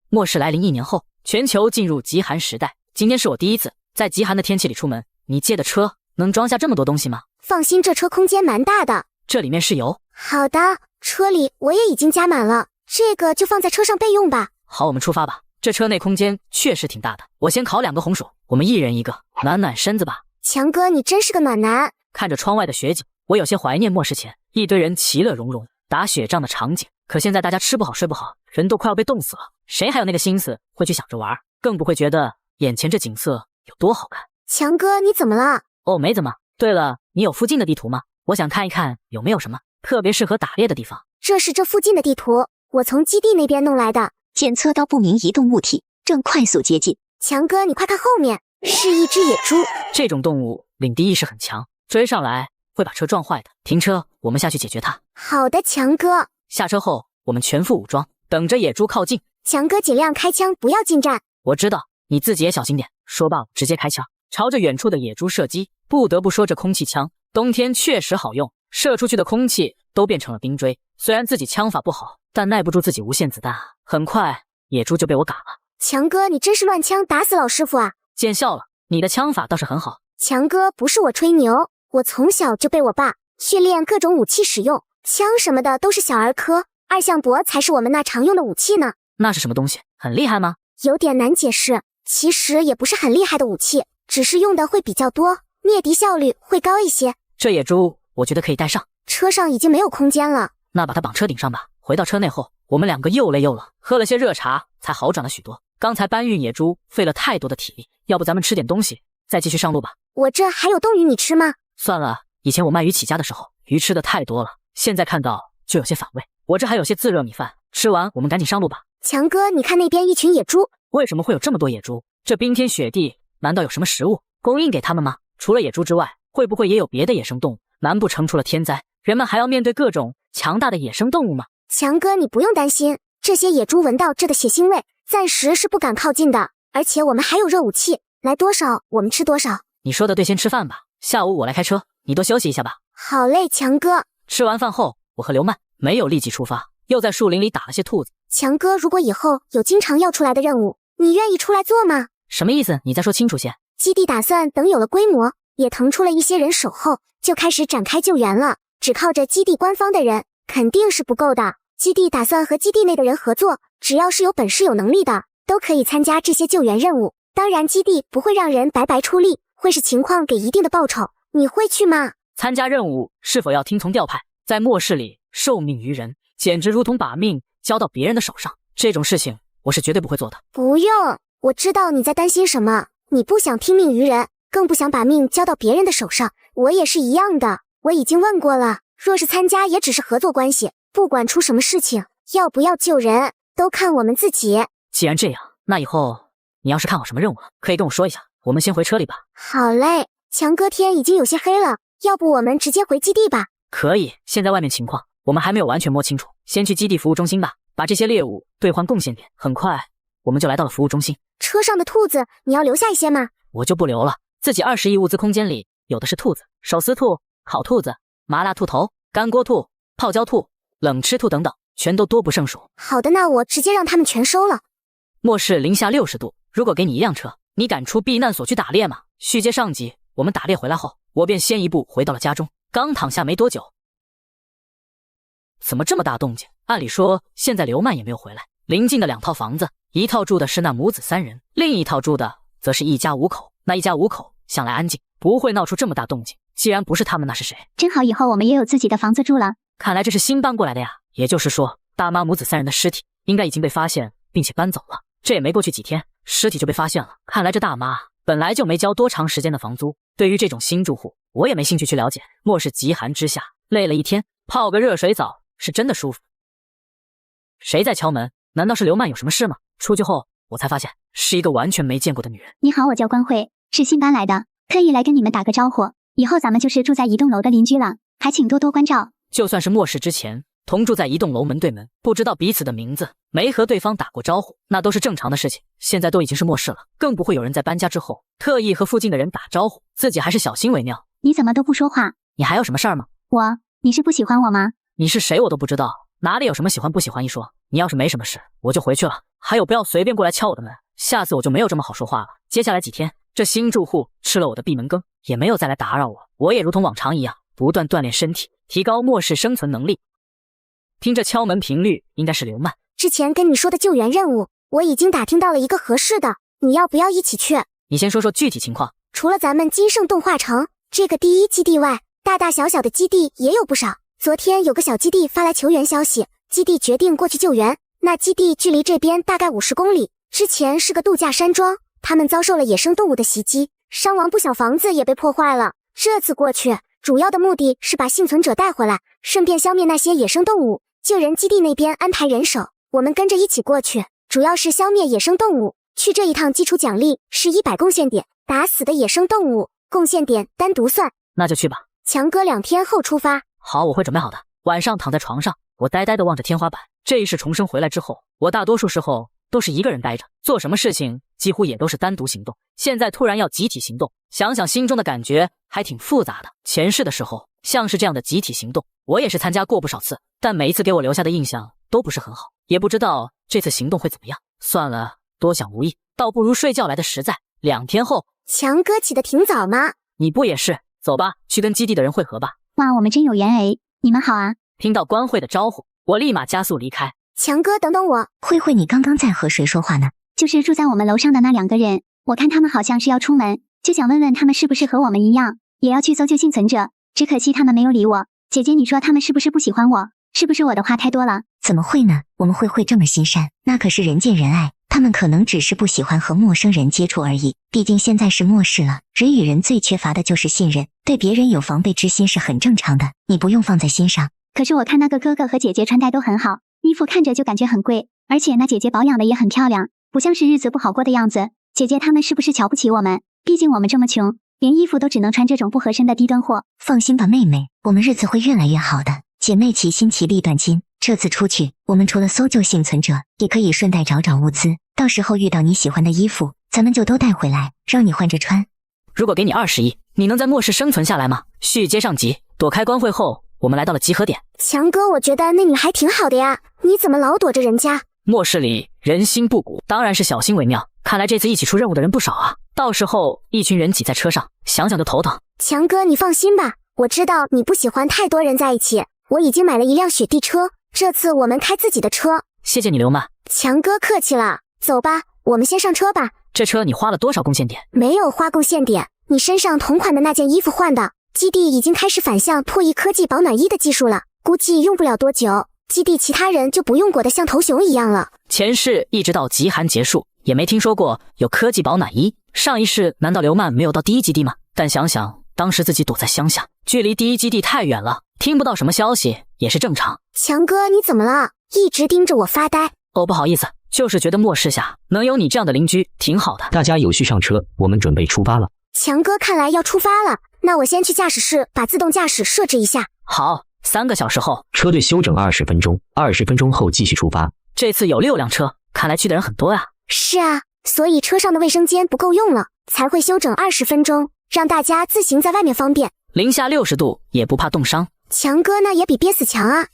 末世来临1年后，全球进入极寒时代。今天是我第一次在极寒的天气里出门。你借的车能装下这么多东西吗？放心，这车空间蛮大的。这里面是油。好的，车里我也已经加满了，这个就放在车上备用吧。好，我们出发吧。这车内空间确实挺大的，我先烤2个红薯，我们1人1个，暖暖身子吧。强哥，你真是个暖男。看着窗外的雪景，我有些怀念末世前一堆人其乐融融打雪仗的场景。可现在大家吃不好睡不好，人都快要被冻死了，谁还有那个心思会去想着玩，更不会觉得眼前这景色有多好看。强哥，你怎么了？哦，没怎么。对了，你有附近的地图吗？我想看一看有没有什么特别适合打猎的地方。这是这附近的地图，我从基地那边弄来的。检测到不明移动物体，正快速接近。强哥，你快看后面，是一只野猪。这种动物领地意识很强，追上来会把车撞坏的。停车，我们下去解决它。好的，强哥。下车后，我们全副武装，等着野猪靠近。强哥，尽量开枪，不要近战。我知道，你自己也小心点。说罢，我直接开枪，朝着远处的野猪射击。不得不说，这空气枪冬天确实好用，射出去的空气都变成了冰锥。虽然自己枪法不好，但耐不住自己无限子弹啊！很快，野猪就被我嘎了。强哥，你真是乱枪打死老师傅啊！见笑了，你的枪法倒是很好。强哥，不是我吹牛，我从小就被我爸训练各种武器使用，枪什么的都是小儿科，2向箔才是我们那常用的武器呢。那是什么东西？很厉害吗？有点难解释，其实也不是很厉害的武器，只是用的会比较多，灭敌效率会高一些。这野猪我觉得可以带上。车上已经没有空间了，那把它绑车顶上吧。回到车内后，我们2个又累又冷，喝了些热茶才好转了许多。刚才搬运野猪费了太多的体力，要不咱们吃点东西再继续上路吧。我这还有冻鱼你吃吗？算了，以前我卖鱼起家的时候，鱼吃的太多了，现在看到就有些反胃。我这还有些自热米饭，吃完我们赶紧上路吧。强哥，你看那边一群野猪。为什么会有这么多野猪？这冰天雪地，难道有什么食物供应给他们吗？除了野猪之外，会不会也有别的野生动物？难不成出了天灾，人们还要面对各种强大的野生动物吗？强哥，你不用担心，这些野猪闻到这的血腥味，暂时是不敢靠近的。而且我们还有热武器，来多少我们吃多少。你说的对，先吃饭吧，下午我来开车，你多休息一下吧。好嘞，强哥。吃完饭后，我和刘曼没有立即出发，又在树林里打了些兔子。强哥，如果以后有经常要出来的任务，你愿意出来做吗？什么意思？你再说清楚些。基地打算等有了规模，也腾出了一些人手后，就开始展开救援了。只靠着基地官方的人肯定是不够的，基地打算和基地内的人合作，只要是有本事有能力的，都可以参加这些救援任务。当然，基地不会让人白白出力，会视情况给一定的报酬。你会去吗？参加任务是否要听从调派？在末世里受命于人，简直如同把命交到别人的手上。这种事情我是绝对不会做的。不用，我知道你在担心什么，你不想听命于人，更不想把命交到别人的手上。我也是一样的，我已经问过了，若是参加也只是合作关系，不管出什么事情，要不要救人，都看我们自己。既然这样，那以后你要是看好什么任务了，可以跟我说一下，我们先回车里吧。好嘞，强哥，天已经有些黑了，要不我们直接回基地吧？可以，现在外面情况我们还没有完全摸清楚，先去基地服务中心吧，把这些猎物兑换贡献点。很快我们就来到了服务中心。车上的兔子你要留下一些吗？我就不留了，自己20亿物资空间里有的是兔子，手撕兔、烤兔子、麻辣兔头、干锅兔、泡椒兔、冷吃兔等等，全都多不胜数。好的，那我直接让他们全收了。末世零下60度，如果给你一辆车，你敢出避难所去打猎吗？续接上集，我们打猎回来后，我便先一步回到了家中。刚躺下没多久，怎么这么大动静？按理说现在刘曼也没有回来。邻近的2套房子，一套住的是那母子3人，另一套住的则是一家5口。那一家5口向来安静，不会闹出这么大动静。既然不是他们，那是谁？真好，以后我们也有自己的房子住了。看来这是新搬过来的呀。也就是说，大妈母子3人的尸体应该已经被发现并且搬走了。这也没过去几天，尸体就被发现了。看来这大妈本来就没交多长时间的房租。对于这种新住户，我也没兴趣去了解。末世极寒之下，累了一天，泡个热水澡是真的舒服。谁在敲门？难道是刘曼有什么事吗？出去后，我才发现是一个完全没见过的女人。你好，我叫关慧，是新搬来的，特意来跟你们打个招呼。以后咱们就是住在一栋楼的邻居了，还请多多关照。就算是末世之前，同住在一栋楼门对门，不知道彼此的名字，没和对方打过招呼，那都是正常的事情。现在都已经是末世了，更不会有人在搬家之后特意和附近的人打招呼，自己还是小心为妙。你怎么都不说话？你还有什么事儿吗？你是不喜欢我吗？你是谁我都不知道，哪里有什么喜欢不喜欢一说。你要是没什么事，我就回去了。还有，不要随便过来敲我的门，下次我就没有这么好说话了。接下来几天，这新住户吃了我的闭门羹，也没有再来打扰我。我也如同往常一样，不断锻炼身体，提高末世生存能力。听着敲门频率，应该是刘曼。之前跟你说的救援任务，我已经打听到了一个合适的，你要不要一起去？你先说说具体情况。除了咱们金盛动画城这个第一基地外，大大小小的基地也有不少。昨天有个小基地发来求援消息，基地决定过去救援。那基地距离这边大概50公里，之前是个度假山庄，他们遭受了野生动物的袭击，伤亡不小，房子也被破坏了。这次过去，主要的目的是把幸存者带回来，顺便消灭那些野生动物。救人基地那边安排人手，我们跟着一起过去，主要是消灭野生动物。去这一趟基础奖励是100贡献点，打死的野生动物贡献点单独算。那就去吧。强哥2天后出发。好，我会准备好的。晚上躺在床上，我呆呆地望着天花板。这一世重生回来之后，我大多数时候都是一个人待着，做什么事情几乎也都是单独行动。现在突然要集体行动，想想心中的感觉还挺复杂的。前世的时候，像是这样的集体行动，我也是参加过不少次，但每一次给我留下的印象都不是很好，也不知道这次行动会怎么样。算了，多想无益，倒不如睡觉来的实在。2天后，强哥起得挺早吗？你不也是？走吧，去跟基地的人会合吧。哇，我们真有缘哎！你们好啊！听到关慧的招呼，我立马加速离开。强哥，等等我。慧慧，你刚刚在和谁说话呢？就是住在我们楼上的那2个人，我看他们好像是要出门，就想问问他们是不是和我们一样，也要去搜救幸存者。只可惜他们没有理我。姐姐，你说他们是不是不喜欢我？是不是我的话太多了？怎么会呢？我们慧慧这么心善，那可是人见人爱。他们可能只是不喜欢和陌生人接触而已，毕竟现在是末世了，人与人最缺乏的就是信任，对别人有防备之心是很正常的，你不用放在心上。可是我看那个哥哥和姐姐穿戴都很好，衣服看着就感觉很贵，而且那姐姐保养的也很漂亮，不像是日子不好过的样子。姐姐他们是不是瞧不起我们？毕竟我们这么穷，连衣服都只能穿这种不合身的低端货。放心吧妹妹，我们日子会越来越好的，姐妹齐心其利断金。这次出去，我们除了搜救幸存者，也可以顺带找找物资，到时候遇到你喜欢的衣服，咱们就都带回来，让你换着穿。如果给你20亿，你能在末世生存下来吗？续接上集，躲开光会后，我们来到了集合点。强哥，我觉得那女孩挺好的呀，你怎么老躲着人家？末世里人心不古，当然是小心为妙。看来这次一起出任务的人不少啊，到时候一群人挤在车上，想想就头疼。强哥，你放心吧，我知道你不喜欢太多人在一起，我已经买了一辆雪地车，这次我们开自己的车。谢谢你，刘曼。强哥客气了，走吧，我们先上车吧。这车你花了多少贡献点？没有花贡献点，你身上同款的那件衣服换的。基地已经开始反向破译科技保暖衣的技术了，估计用不了多久，基地其他人就不用裹得像头熊一样了。前世一直到极寒结束，也没听说过有科技保暖衣。上一世难道刘曼没有到第一基地吗？但想想当时自己躲在乡下，距离第一基地太远了，听不到什么消息也是正常。强哥，你怎么了？一直盯着我发呆。哦，不好意思，就是觉得末世下能有你这样的邻居挺好的。大家有序上车，我们准备出发了。强哥，看来要出发了，那我先去驾驶室把自动驾驶设置一下。好，3个小时后，车队休整20分钟，20分钟后继续出发。这次有6辆车，看来去的人很多啊。是啊，所以车上的卫生间不够用了，才会休整20分钟，让大家自行在外面方便。零下60度也不怕冻伤。强哥那也比憋死强啊。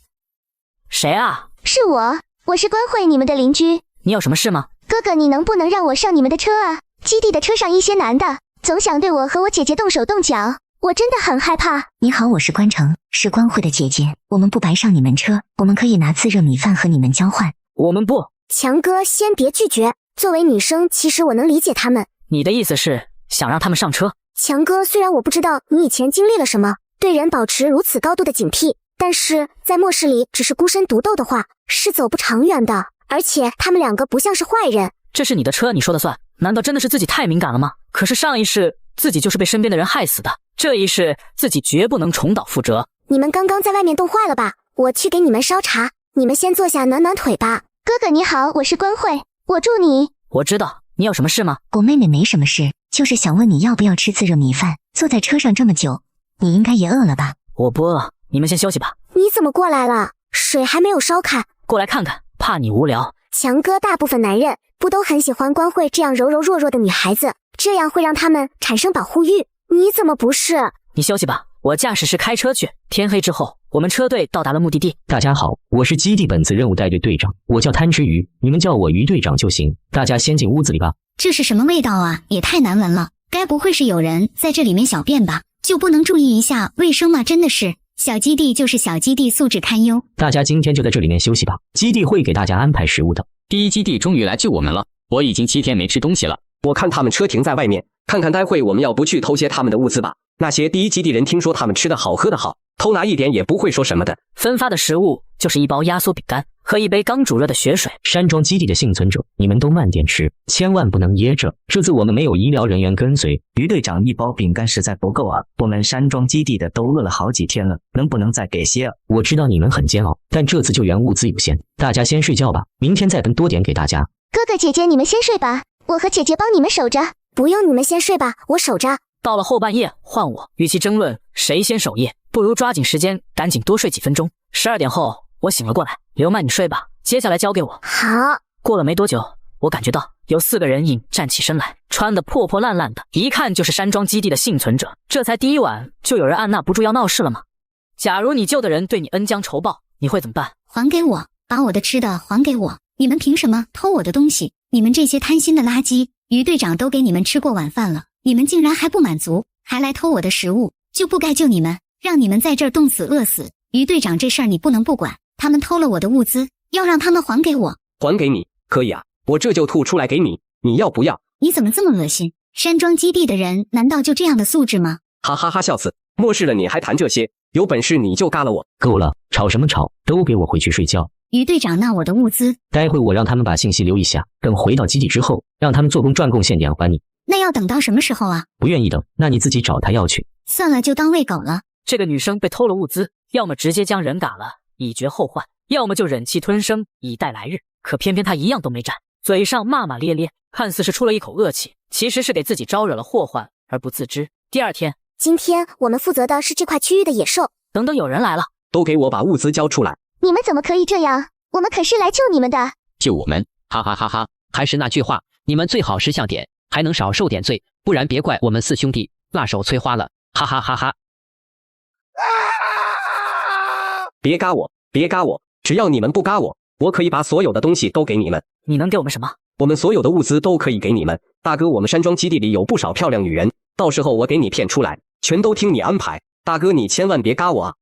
谁啊？是我是关慧，你们的邻居。你有什么事吗？哥哥，你能不能让我上你们的车啊？基地的车上一些男的总想对我和我姐姐动手动脚，我真的很害怕。你好，我是关城，是关慧的姐姐，我们不白上你们车，我们可以拿自热米饭和你们交换。我们不。强哥，先别拒绝，作为女生，其实我能理解他们。你的意思是想让他们上车？强哥，虽然我不知道你以前经历了什么，对人保持如此高度的警惕，但是在末世里只是孤身独斗的话，是走不长远的。而且他们2个不像是坏人。这是你的车，你说了算。难道真的是自己太敏感了吗？可是上一世自己就是被身边的人害死的，这一世自己绝不能重蹈覆辙。你们刚刚在外面冻坏了吧？我去给你们烧茶，你们先坐下暖暖腿吧。哥哥你好，我是关慧，我助你。我知道，你有什么事吗？我妹妹没什么事，就是想问你要不要吃自热米饭。坐在车上这么久，你应该也饿了吧？我不饿，你们先休息吧。你怎么过来了？水还没有烧开。过来看看，怕你无聊。强哥，大部分男人不都很喜欢关慧这样柔柔弱弱的女孩子，这样会让他们产生保护欲。你怎么不是？你休息吧，我驾驶室开车去。天黑之后，我们车队到达了目的地。大家好，我是基地本次任务带队队长，我叫贪吃鱼，你们叫我鱼队长就行。大家先进屋子里吧。这是什么味道啊？也太难闻了，该不会是有人在这里面小便吧？就不能注意一下卫生吗？真的是。小基地就是小基地，素质堪忧。大家今天就在这里面休息吧，基地会给大家安排食物的。第一基地终于来救我们了，我已经7天没吃东西了。我看他们车停在外面，看看待会我们要不去偷些他们的物资吧。那些第一基地人听说他们吃的好喝的好，偷拿一点也不会说什么的。分发的食物就是一包压缩饼干和一杯刚煮热的血水。山庄基地的幸存者，你们都慢点吃，千万不能噎着。这次我们没有医疗人员跟随。于队长，一包饼干实在不够啊，我们山庄基地的都饿了好几天了，能不能再给些啊？我知道你们很煎熬，但这次救援物资有限，大家先睡觉吧，明天再分多点给大家。哥哥姐姐，你们先睡吧，我和姐姐帮你们守着。不用你们先睡吧，我守着。到了后半夜换我，与其争论谁先守夜，不如抓紧时间赶紧多睡几分钟。12点后我醒了过来，刘曼你睡吧，接下来交给我。好。过了没多久，我感觉到有4个人影站起身来，穿得破破烂烂的，一看就是山庄基地的幸存者。这才第1晚就有人按捺不住要闹事了吗？假如你救的人对你恩将仇报，你会怎么办？还给我，把我的吃的还给我。你们凭什么偷我的东西？你们这些贪心的垃圾，于队长都给你们吃过晚饭了，你们竟然还不满足，还来偷我的食物，就不该救你们，让你们在这儿冻死饿死。于队长，这事儿你不能不管，他们偷了我的物资，要让他们还给我。还给你？可以啊，我这就吐出来给你，你要不要？你怎么这么恶心？山庄基地的人难道就这样的素质吗？哈哈哈，笑死！末世了你还谈这些？有本事你就嘎了我！够了，吵什么吵？都给我回去睡觉。于队长，那我的物资？待会我让他们把信息留一下，等回到基地之后，让他们做工赚贡献点还你。那要等到什么时候啊？不愿意等，那你自己找他要去。算了，就当喂狗了。这个女生被偷了物资，要么直接将人嘎了，以绝后患，要么就忍气吞声，以待来日。可偏偏她一样都没占，嘴上骂骂咧咧，看似是出了一口恶气，其实是给自己招惹了祸患而不自知。第2天，今天我们负责的是这块区域的野兽。等等，有人来了，都给我把物资交出来！你们怎么可以这样？我们可是来救你们的。救我们？哈哈哈哈！还是那句话，你们最好识相点，还能少受点罪。不然别怪我们4兄弟辣手摧花了，哈哈哈哈！别嘎我，别嘎我，只要你们不嘎我，我可以把所有的东西都给你们。你能给我们什么？我们所有的物资都可以给你们。大哥，我们山庄基地里有不少漂亮女人，到时候我给你骗出来，全都听你安排。大哥，你千万别嘎我啊！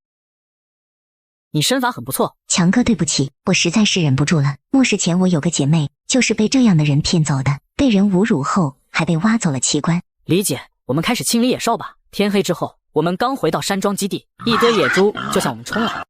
你身法很不错。强哥，对不起，我实在是忍不住了。末世前我有个姐妹，就是被这样的人骗走的，被人侮辱后还被挖走了器官。理解，我们开始清理野兽吧。天黑之后，我们刚回到山庄基地，一堆野猪就向我们冲来。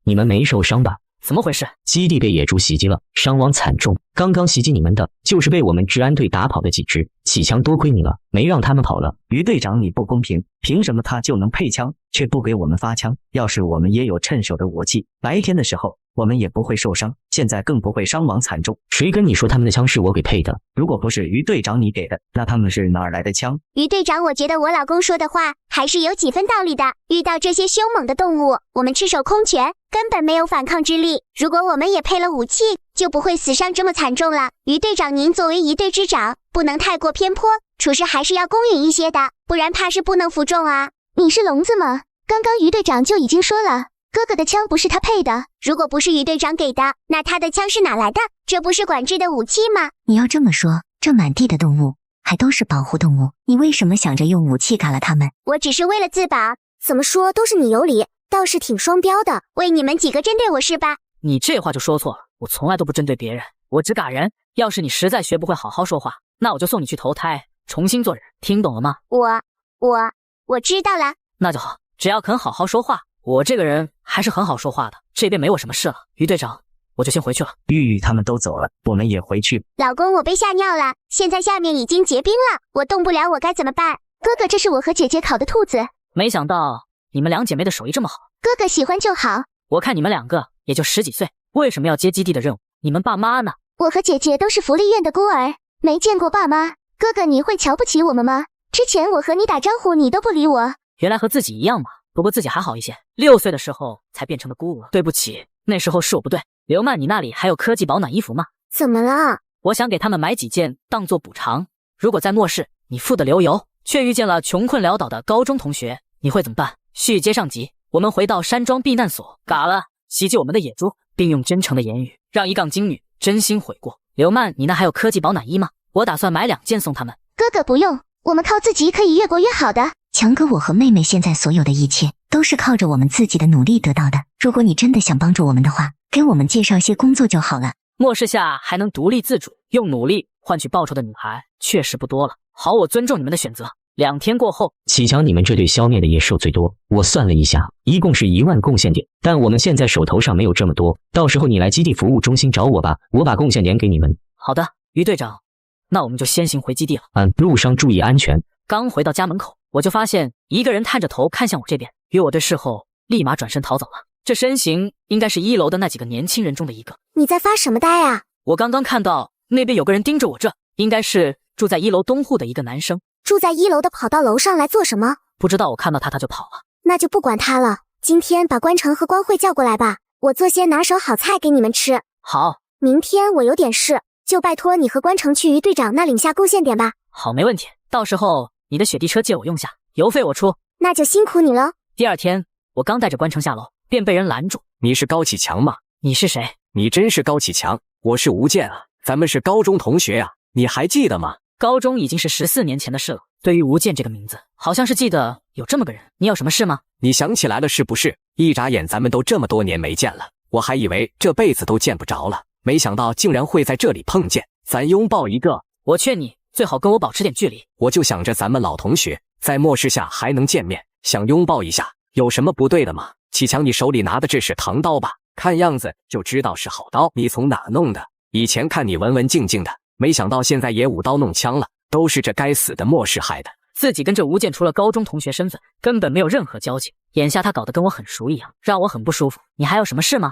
你们没受伤吧？怎么回事？基地被野猪袭击了，伤亡惨重。刚刚袭击你们的就是被我们治安队打跑的几只。启强，多亏你了，没让他们跑了。于队长，你不公平，凭什么他就能配枪，却不给我们发枪？要是我们也有趁手的武器，白天的时候我们也不会受伤，现在更不会伤亡惨重。谁跟你说他们的枪是我给配的？如果不是于队长你给的，那他们是哪儿来的枪？于队长，我觉得我老公说的话还是有几分道理的。遇到这些凶猛的动物，我们赤手空拳，根本没有反抗之力。如果我们也配了武器，就不会死伤这么惨重了。于队长，您作为一队之长，不能太过偏颇，处事还是要公允一些的，不然怕是不能服众啊。你是聋子吗？刚刚于队长就已经说了，哥哥的枪不是他配的。如果不是于队长给的，那他的枪是哪来的？这不是管制的武器吗？你要这么说，这满地的动物还都是保护动物，你为什么想着用武器赶了他们？我只是为了自保。怎么说都是你有理，倒是挺双标的，为你们几个针对我是吧？你这话就说错了，我从来都不针对别人，我只嘎人。要是你实在学不会好好说话，那我就送你去投胎，重新做人，听懂了吗？我知道了。那就好，只要肯好好说话，我这个人还是很好说话的。这边没我什么事了，于队长，我就先回去了。玉玉他们都走了，我们也回去。老公，我被吓尿了，现在下面已经结冰了，我动不了，我该怎么办？哥哥，这是我和姐姐烤的兔子。没想到你们两姐妹的手艺这么好。哥哥喜欢就好。我看你们两个也就10几岁，为什么要接基地的任务？你们爸妈呢？我和姐姐都是福利院的孤儿，没见过爸妈。哥哥，你会瞧不起我们吗？之前我和你打招呼，你都不理我。原来和自己一样嘛，不过自己还好一些。6岁的时候才变成了孤儿，对不起，那时候是我不对。刘曼，你那里还有科技保暖衣服吗？怎么了？我想给他们买几件当做补偿。如果在末世你富得流油，却遇见了穷困潦倒的高中同学，你会怎么办？续接上集，我们回到山庄避难所，嘎了袭击我们的野猪，并用真诚的言语让一杠精女真心悔过。刘曼，你那还有科技保暖衣吗？我打算买2件送他们。哥哥不用，我们靠自己可以越过越好的。强哥，我和妹妹现在所有的一切都是靠着我们自己的努力得到的。如果你真的想帮助我们的话，给我们介绍一些工作就好了。末世下还能独立自主，用努力换取报酬的女孩确实不多了。好，我尊重你们的选择。2天过后，启强，你们这队消灭的野兽最多，我算了一下，一共是1万贡献点，但我们现在手头上没有这么多，到时候你来基地服务中心找我吧，我把贡献点给你们。好的，于队长，那我们就先行回基地了。路上注意安全。刚回到家门口，我就发现一个人探着头看向我这边，与我对视后，立马转身逃走了。这身形应该是1楼的那几个年轻人中的一个。你在发什么呆啊？我刚刚看到那边有个人盯着我，这应该是住在1楼东户的一个男生。住在1楼的跑到楼上来做什么？不知道，我看到他就跑了。那就不管他了，今天把关城和关慧叫过来吧，我做些拿手好菜给你们吃。好。明天我有点事，就拜托你和关城去于队长那领下贡献点吧。好，没问题，到时候你的雪地车借我用下，油费我出。那就辛苦你了。第2天，我刚带着关城下楼，便被人拦住。你是高启强吗？你是谁？你真是高启强，我是吴健啊，咱们是高中同学啊，你还记得吗？高中已经是14年前的事了。对于吴健这个名字，好像是记得有这么个人。你有什么事吗？你想起来了是不是？一眨眼咱们都这么多年没见了，我还以为这辈子都见不着了，没想到竟然会在这里碰见，咱拥抱一个。我劝你最好跟我保持点距离。我就想着咱们老同学在末世下还能见面，想拥抱一下，有什么不对的吗？启强，你手里拿的这是唐刀吧？看样子就知道是好刀，你从哪弄的？以前看你文文静静的，没想到现在也舞刀弄枪了，都是这该死的末世害的。自己跟这吴健除了高中同学身份，根本没有任何交情，眼下他搞得跟我很熟一样，让我很不舒服。你还有什么事吗？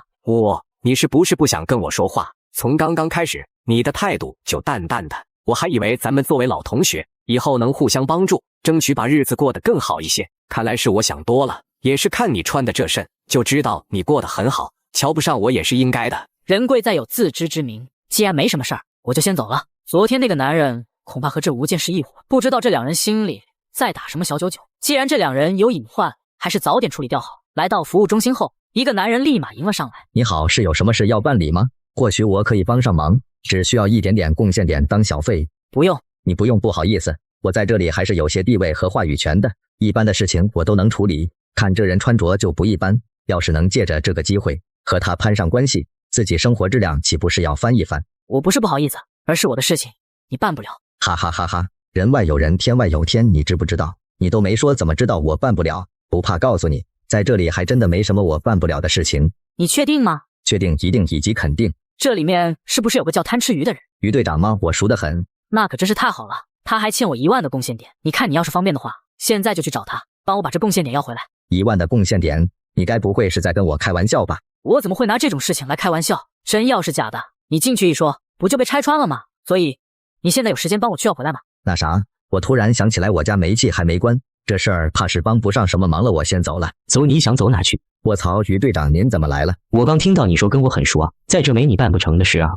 你是不是不想跟我说话？从刚刚开始你的态度就淡淡的，我还以为咱们作为老同学以后能互相帮助，争取把日子过得更好一些，看来是我想多了。也是看你穿的这身就知道你过得很好，瞧不上我也是应该的。人贵在有自知之明，既然没什么事儿，我就先走了。昨天那个男人恐怕和这吴健是一伙。不知道这两人心里在打什么小九九。既然这两人有隐患，还是早点处理掉好。来到服务中心后，一个男人立马迎了上来。你好，是有什么事要办理吗？或许我可以帮上忙，只需要一点点贡献点当小费。不用，你不用，不好意思，我在这里还是有些地位和话语权的，一般的事情我都能处理。看这人穿着就不一般，要是能借着这个机会和他攀上关系，自己生活质量岂不是要翻一番？我不是不好意思，而是我的事情你办不了。哈哈哈哈，人外有人，天外有天，你知不知道？你都没说，怎么知道我办不了？不怕告诉你，在这里还真的没什么我办不了的事情。你确定吗？确定，一定以及肯定。这里面是不是有个叫贪吃鱼的人？于队长吗？我熟得很。那可真是太好了，他还欠我1万的贡献点。你看你要是方便的话，现在就去找他，帮我把这贡献点要回来。1万的贡献点？你该不会是在跟我开玩笑吧？我怎么会拿这种事情来开玩笑？真要是假的，你进去一说，不就被拆穿了吗？所以你现在有时间帮我去要回来吗？那啥，我突然想起来我家煤气还没关，这事儿怕是帮不上什么忙了，我先走了。走，你想走哪去？我操，于队长您怎么来了？我刚听到你说跟我很熟啊，在这没你办不成的事啊。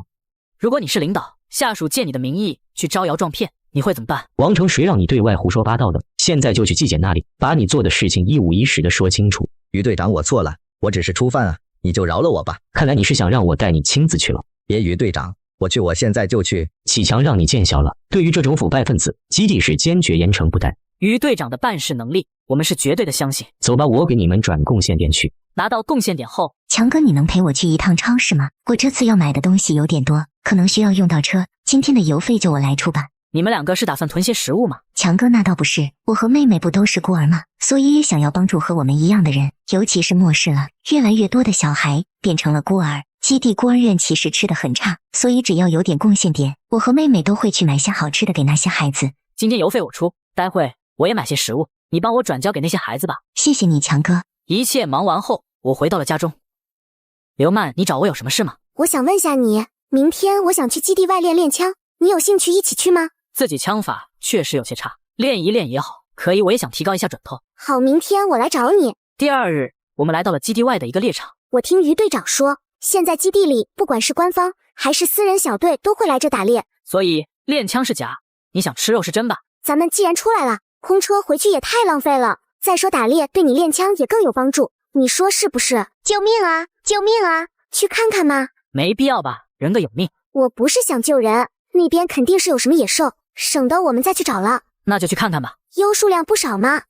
如果你是领导，下属借你的名义去招摇撞骗，你会怎么办？王成谁让你对外胡说八道的？现在就去纪检那里，把你做的事情一五一十的说清楚。于队长，我错了，我只是初犯啊，你就饶了我吧。看来你是想让我带你亲自去了。别，于队长，我去，我现在就去。启强让你见笑了，对于这种腐败分子，基地是坚决严惩不贷。于队长的办事能力，我们是绝对的相信。走吧，我给你们转贡献点去。拿到贡献点后，强哥，你能陪我去一趟超市吗？我这次要买的东西有点多，可能需要用到车，今天的邮费就我来出吧。你们两个是打算囤些食物吗？强哥，那倒不是，我和妹妹不都是孤儿吗？所以也想要帮助和我们一样的人，尤其是末世了，越来越多的小孩变成了孤儿。基地孤儿院其实吃得很差，所以只要有点贡献点，我和妹妹都会去买些好吃的给那些孩子。今天邮费我出，待会我也买些食物，你帮我转交给那些孩子吧。谢谢你，强哥。一切忙完后，我回到了家中。刘曼，你找我有什么事吗？我想问下你，明天我想去基地外练枪，你有兴趣一起去吗？自己枪法确实有些差，练一练也好，可以，我也想提高一下准头。好，明天我来找你。第2日，我们来到了基地外的一个猎场。我听于队长说，现在基地里不管是官方还是私人小队都会来这打猎，所以练枪是假，你想吃肉是真吧？咱们既然出来了，空车回去也太浪费了。再说打猎对你练枪也更有帮助，你说是不是？救命啊！救命啊！去看看吗？没必要吧，人各有命。我不是想救人，那边肯定是有什么野兽，省得我们再去找了。那就去看看吧。优数量不少嘛。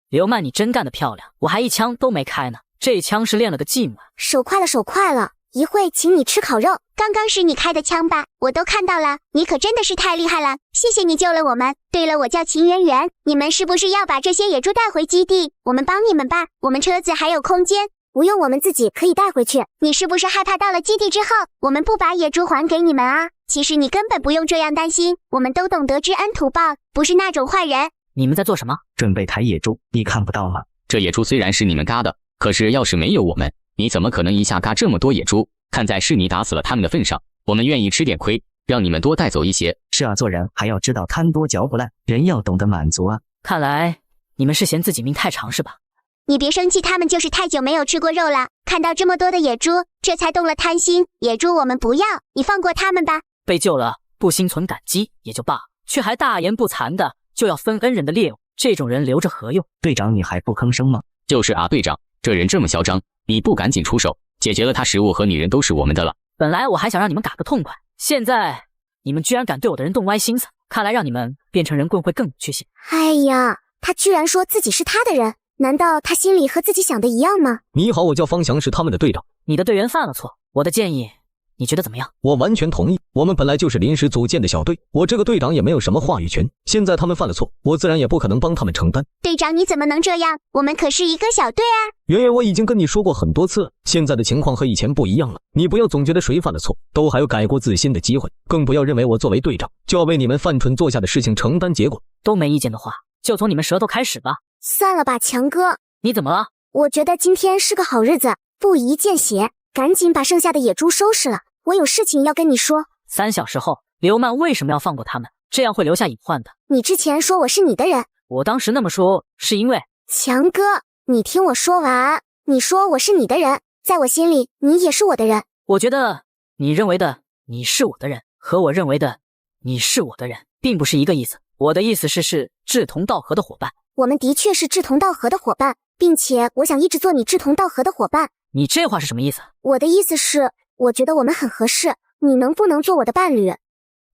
刘曼，你真干得漂亮，我还一枪都没开呢，这枪是练了个寂寞。手快了，手快了，一会请你吃烤肉。刚刚是你开的枪吧？我都看到了，你可真的是太厉害了，谢谢你救了我们。对了，我叫秦圆圆，你们是不是要把这些野猪带回基地？我们帮你们吧，我们车子还有空间。不用，我们自己可以带回去。你是不是害怕到了基地之后，我们不把野猪还给你们啊？其实你根本不用这样担心，我们都懂得知恩图报，不是那种坏人。你们在做什么？准备抬野猪，你看不到吗？这野猪虽然是你们嘎的，可是要是没有我们，你怎么可能一下嘎这么多野猪？看在是你打死了他们的份上，我们愿意吃点亏，让你们多带走一些。是啊，做人还要知道贪多嚼不烂，人要懂得满足啊。看来你们是嫌自己命太长是吧？你别生气，他们就是太久没有吃过肉了，看到这么多的野猪，这才动了贪心。野猪我们不要，你放过他们吧。被救了不心存感激也就罢了，却还大言不惭的就要分恩人的猎物，这种人留着何用？队长，你还不吭声吗？就是啊，队长，这人这么嚣张，你不赶紧出手，解决了他，食物和女人都是我们的了。本来我还想让你们嘎个痛快，现在你们居然敢对我的人动歪心思，看来让你们变成人棍会更有趣些。哎呀，他居然说自己是他的人，难道他心里和自己想的一样吗？你好，我叫方翔，是他们的队长。你的队员犯了错，我的建议你觉得怎么样？我完全同意，我们本来就是临时组建的小队，我这个队长也没有什么话语权，现在他们犯了错，我自然也不可能帮他们承担。队长，你怎么能这样？我们可是一个小队啊。圆圆，我已经跟你说过很多次了，现在的情况和以前不一样了，你不要总觉得谁犯了错都还有改过自新的机会，更不要认为我作为队长就要为你们犯蠢做下的事情承担结果。都没意见的话，就从你们舌头开始吧。算了吧，强哥。你怎么了？我觉得今天是个好日子，不宜见血，赶紧把剩下的野猪收拾了，我有事情要跟你说。3小时后，刘曼为什么要放过他们？这样会留下隐患的。你之前说我是你的人，我当时那么说是因为……强哥，你听我说完。你说我是你的人，在我心里你也是我的人。我觉得你认为的你是我的人和我认为的你是我的人，并不是一个意思。我的意思是志同道合的伙伴。我们的确是志同道合的伙伴，并且我想一直做你志同道合的伙伴。你这话是什么意思？我的意思是，我觉得我们很合适，你能不能做我的伴侣？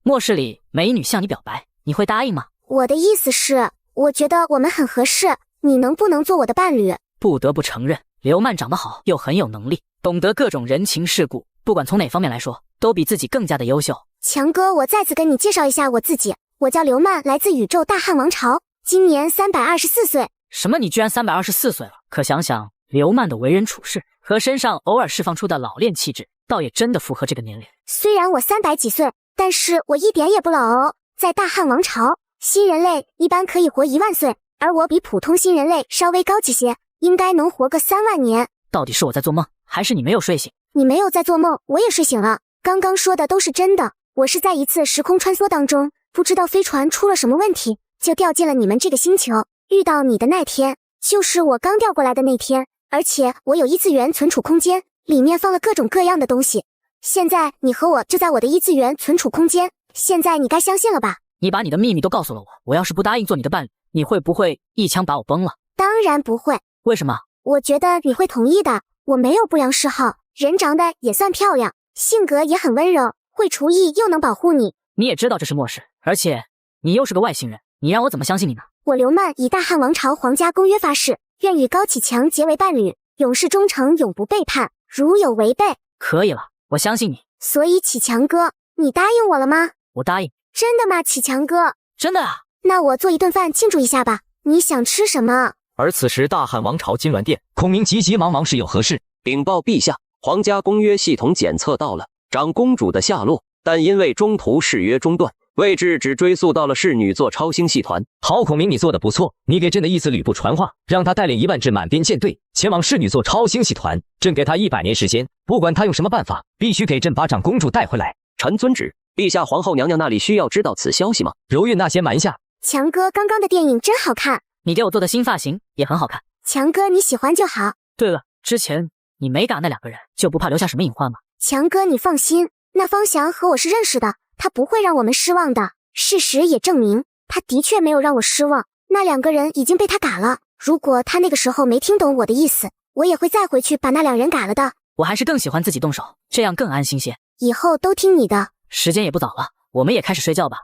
末世里美女向你表白，你会答应吗？我的意思是，我觉得我们很合适，你能不能做我的伴侣？不得不承认，刘曼长得好，又很有能力，懂得各种人情世故，不管从哪方面来说，都比自己更加的优秀。强哥，我再次跟你介绍一下我自己，我叫刘曼，来自宇宙大汉王朝，今年324岁。什么？你居然324岁了？可想想刘曼的为人处事和身上偶尔释放出的老练气质，倒也真的符合这个年龄。虽然我300几岁，但是我一点也不老哦。在大汉王朝，新人类一般可以活1万岁，而我比普通新人类稍微高级些，应该能活个3万年。到底是我在做梦，还是你没有睡醒？你没有在做梦，我也睡醒了。刚刚说的都是真的，我是在一次时空穿梭当中，不知道飞船出了什么问题，就掉进了你们这个星球。遇到你的那天，就是我刚调过来的那天，而且我有异次元存储空间，里面放了各种各样的东西。现在你和我就在我的异次元存储空间，现在你该相信了吧？你把你的秘密都告诉了我，我要是不答应做你的伴侣，你会不会一枪把我崩了？当然不会。为什么？我觉得你会同意的。我没有不良嗜好，人长得也算漂亮，性格也很温柔，会厨艺又能保护你。你也知道这是末世，而且你又是个外星人，你让我怎么相信你呢？我刘曼以大汉王朝皇家公约发誓，愿与高启强结为伴侣，永世忠诚，永不背叛。如有违背，可以了，我相信你。所以启强哥，你答应我了吗？我答应。真的吗，启强哥？真的啊。那我做一顿饭庆祝一下吧。你想吃什么？而此时，大汉王朝金銮殿，孔明急急忙忙是有何事？禀报陛下，皇家公约系统检测到了长公主的下落，但因为中途誓约中断，位置只追溯到了侍女座超星系团。好，孔明，你做的不错。你给朕的意思吕布传话，让他带领1万支满编舰队前往侍女座超星系团。朕给他100年时间，不管他用什么办法，必须给朕把长公主带回来。臣遵旨。陛下，皇后娘娘那里需要知道此消息吗？柔韵那些瞒下。强哥，刚刚的电影真好看，你给我做的新发型也很好看。强哥，你喜欢就好。对了，之前你没嘎那2个人，就不怕留下什么隐患吗？强哥，你放心，那方翔和我是认识的，他不会让我们失望的。事实也证明，他的确没有让我失望。那2个人已经被他嘎了，如果他那个时候没听懂我的意思，我也会再回去把那2人嘎了的。我还是更喜欢自己动手，这样更安心些。以后都听你的。时间也不早了，我们也开始睡觉吧。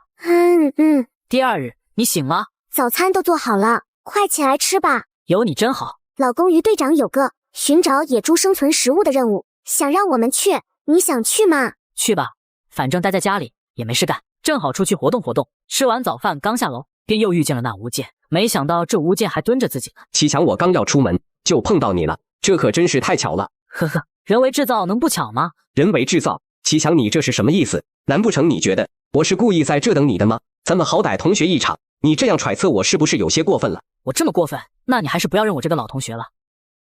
第2日，你醒了？早餐都做好了，快起来吃吧。有你真好。老公，于队长有个寻找野猪生存食物的任务，想让我们去，你想去吗？去吧，反正待在家里也没事干，正好出去活动活动。吃完早饭刚下楼，便又遇见了那吴健，没想到这吴健还蹲着自己呢。启强，我刚要出门就碰到你了，这可真是太巧了。呵呵，人为制造能不巧吗？人为制造？启强，你这是什么意思？难不成你觉得我是故意在这等你的吗？咱们好歹同学一场，你这样揣测我是不是有些过分了？我这么过分，那你还是不要认我这个老同学了。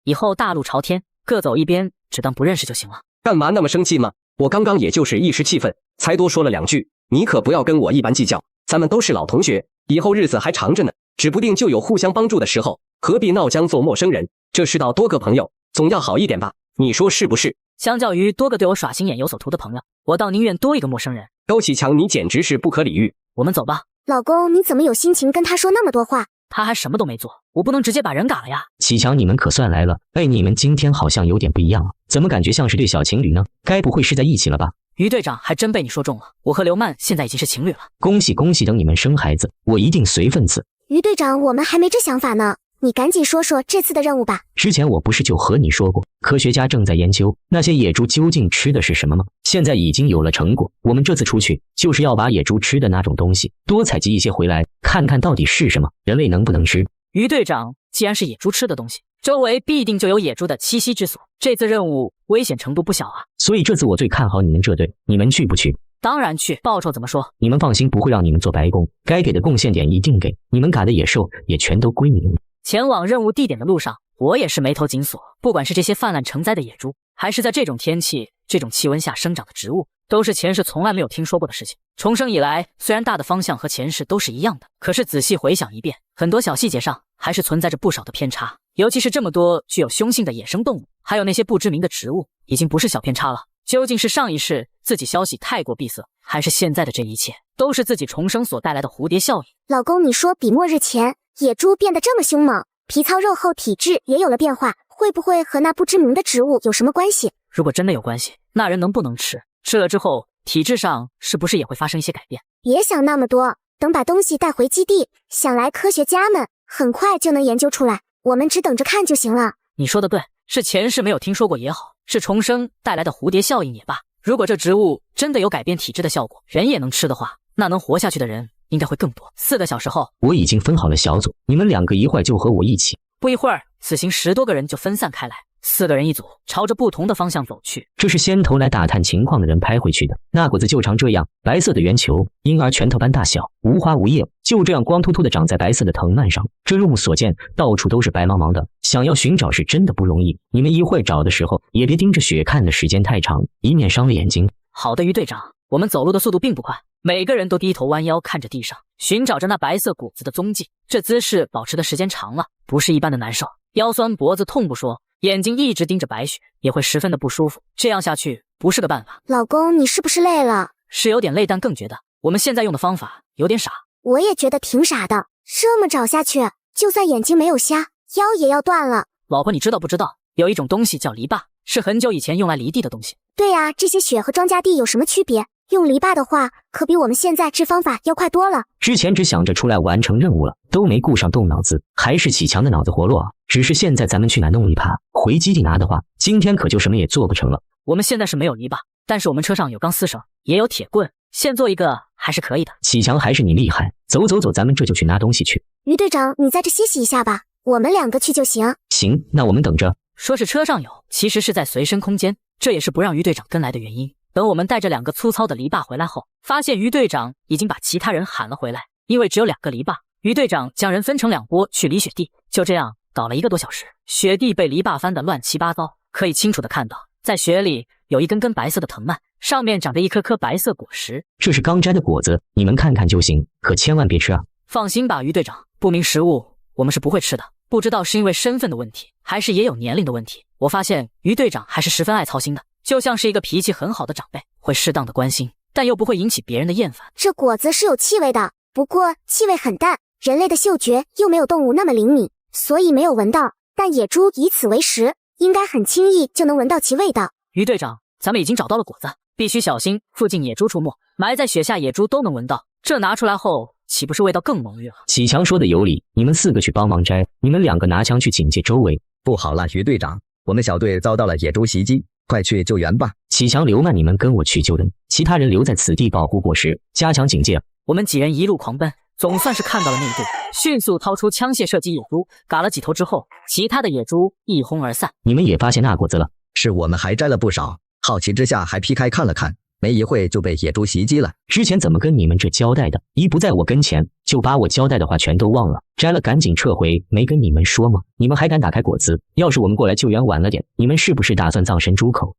以后大路朝天，各走一边，只当不认识就行了。干嘛那么生气吗？我刚刚也就是一时气愤，才多说了2句，你可不要跟我一般计较。咱们都是老同学，以后日子还长着呢，指不定就有互相帮助的时候，何必闹僵做陌生人？这世道多个朋友，总要好一点吧？你说是不是？相较于多个对我耍心眼有所图的朋友，我倒宁愿多一个陌生人。高启强，你简直是不可理喻。我们走吧。老公，你怎么有心情跟他说那么多话？他还什么都没做，我不能直接把人嘎了呀。启强，你们可算来了。哎，你们今天好像有点不一样啊，怎么感觉像是对小情侣呢？该不会是在一起了吧？于队长还真被你说中了，我和刘曼现在已经是情侣了。恭喜恭喜，等你们生孩子，我一定随份子。于队长，我们还没这想法呢，你赶紧说说这次的任务吧。之前我不是就和你说过，科学家正在研究那些野猪究竟吃的是什么吗？现在已经有了成果，我们这次出去就是要把野猪吃的那种东西多采集一些回来，看看到底是什么，人类能不能吃。于队长，既然是野猪吃的东西，周围必定就有野猪的栖息之所，这次任务危险程度不小啊。所以这次我最看好你们这队，你们去不去？当然去，报酬怎么说？你们放心，不会让你们做白工，该给的贡献点一定给，你们嘎的野兽也全都归你们。前往任务地点的路上，我也是眉头紧锁，不管是这些泛滥成灾的野猪，还是在这种天气、这种气温下生长的植物，都是前世从来没有听说过的事情。重生以来，虽然大的方向和前世都是一样的，可是仔细回想一遍，很多小细节上还是存在着不少的偏差。尤其是这么多具有凶性的野生动物，还有那些不知名的植物，已经不是小偏差了。究竟是上一世自己消息太过闭塞，还是现在的这一切都是自己重生所带来的蝴蝶效应？老公，你说比末日前野猪变得这么凶猛，皮糙肉厚，体质也有了变化，会不会和那不知名的植物有什么关系？如果真的有关系，那人能不能吃？吃了之后，体质上是不是也会发生一些改变？别想那么多，等把东西带回基地，想来科学家们很快就能研究出来，我们只等着看就行了。你说的对，是前世没有听说过也好，是重生带来的蝴蝶效应也罢，如果这植物真的有改变体质的效果，人也能吃的话，那能活下去的人应该会更多。4个小时后，我已经分好了小组，你们2个一会儿就和我一起。不一会儿，此行10多个人就分散开来，4个人一组，朝着不同的方向走去。这是先头来打探情况的人拍回去的。那果子就长这样，白色的圆球，婴儿拳头般大小，无花无叶，就这样光秃秃的长在白色的藤蔓上。这入目所见，到处都是白茫茫的，想要寻找是真的不容易。你们一会儿找的时候，也别盯着雪看的时间太长，以免伤了眼睛。好的，于队长，我们走路的速度并不快，每个人都低头弯腰看着地上，寻找着那白色谷子的踪迹。这姿势保持的时间长了，不是一般的难受，腰酸脖子痛不说，眼睛一直盯着白雪也会十分的不舒服，这样下去不是个办法。老公，你是不是累了？是有点累，但更觉得我们现在用的方法有点傻。我也觉得挺傻的，这么找下去，就算眼睛没有瞎，腰也要断了。老婆，你知道不知道，有一种东西叫篱笆，是很久以前用来犁地的东西。对啊，这些雪和庄稼地有什么区别？用篱笆的话，可比我们现在这方法要快多了。之前只想着出来完成任务了，都没顾上动脑子，还是启强的脑子活络啊。只是现在咱们去哪弄篱笆？回基地拿的话，今天可就什么也做不成了。我们现在是没有篱笆，但是我们车上有钢丝绳，也有铁棍，现做一个还是可以的。启强，还是你厉害。走走走，咱们这就去拿东西去。于队长，你在这歇息一下吧，我们2个去就行。行，那我们等着。说是车上有，其实是在随身空间，这也是不让于队长跟来的原因。等我们带着2个粗糙的篱笆回来后，发现于队长已经把其他人喊了回来。因为只有2个篱笆，于队长将人分成2波去犁雪地。就这样搞了1个多小时，雪地被篱笆翻得乱七八糟，可以清楚地看到，在雪里有一根根白色的藤蔓，上面长着一颗颗白色果实。这是刚摘的果子，你们看看就行，可千万别吃啊！放心吧，于队长，不明食物我们是不会吃的。不知道是因为身份的问题，还是也有年龄的问题，我发现于队长还是十分爱操心的。就像是一个脾气很好的长辈，会适当的关心，但又不会引起别人的厌烦。这果子是有气味的，不过气味很淡，人类的嗅觉又没有动物那么灵敏，所以没有闻到。但野猪以此为食，应该很轻易就能闻到其味道。于队长，咱们已经找到了果子，必须小心附近野猪出没，埋在雪下野猪都能闻到。这拿出来后，岂不是味道更浓郁了？启强说的有理，你们4个去帮忙摘，你们2个拿枪去警戒周围。不好了，于队长，我们小队遭到了野猪袭击。快去救援吧！启强、刘曼，你们跟我去救人，其他人留在此地保护果实，加强警戒。我们几人一路狂奔，总算是看到了那一队，迅速掏出枪械射击野猪，嘎了几头之后，其他的野猪一哄而散。你们也发现那果子了？是，我们还摘了不少，好奇之下还劈开看了看，没一会就被野猪袭击了。之前怎么跟你们这交代的？一不在我跟前，就把我交代的话全都忘了。摘了赶紧撤回，没跟你们说吗？你们还敢打开果子？要是我们过来救援晚了点，你们是不是打算葬身猪口？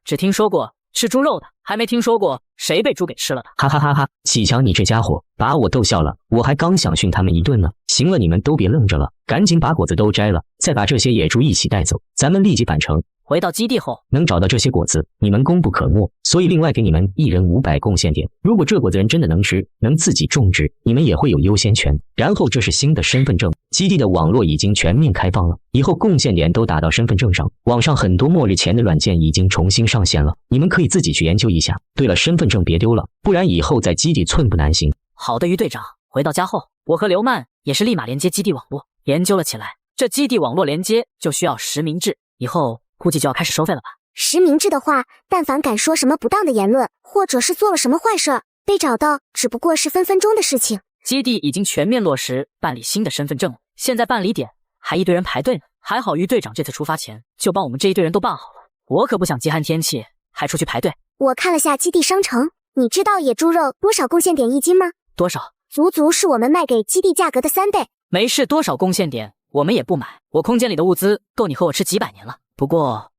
只听说过吃猪肉的，还没听说过谁被猪给吃了的。哈哈哈哈！启强，你这家伙把我逗笑了，我还刚想训他们一顿呢。行了，你们都别愣着了，赶紧把果子都摘了，再把这些野猪一起带走，咱们立即返程。回到基地后，能找到这些果子，你们功不可没，所以另外给你们1人500贡献点。如果这果子人真的能吃，能自己种植，你们也会有优先权。然后这是新的身份证，基地的网络已经全面开放了，以后贡献点都打到身份证上。网上很多末日前的软件已经重新上线了，你们可以自己去研究一下。对了，身份证别丢了，不然以后在基地寸步难行。好的，于队长。回到家后，我和刘曼也是立马连接基地网络，研究了起来。这基地网络连接就需要实名制，以后估计就要开始收费了吧？实名制的话，但凡敢说什么不当的言论，或者是做了什么坏事，被找到只不过是分分钟的事情。基地已经全面落实办理新的身份证了，现在办理点还一堆人排队呢。还好于队长这次出发前就帮我们这一堆人都办好了，我可不想极寒天气还出去排队。我看了下基地商城，你知道野猪肉多少贡献点1斤吗？多少？足足是我们卖给基地价格的3倍。没事，多少贡献点我们也不买，我空间里的物资够你和我吃几百年了。不过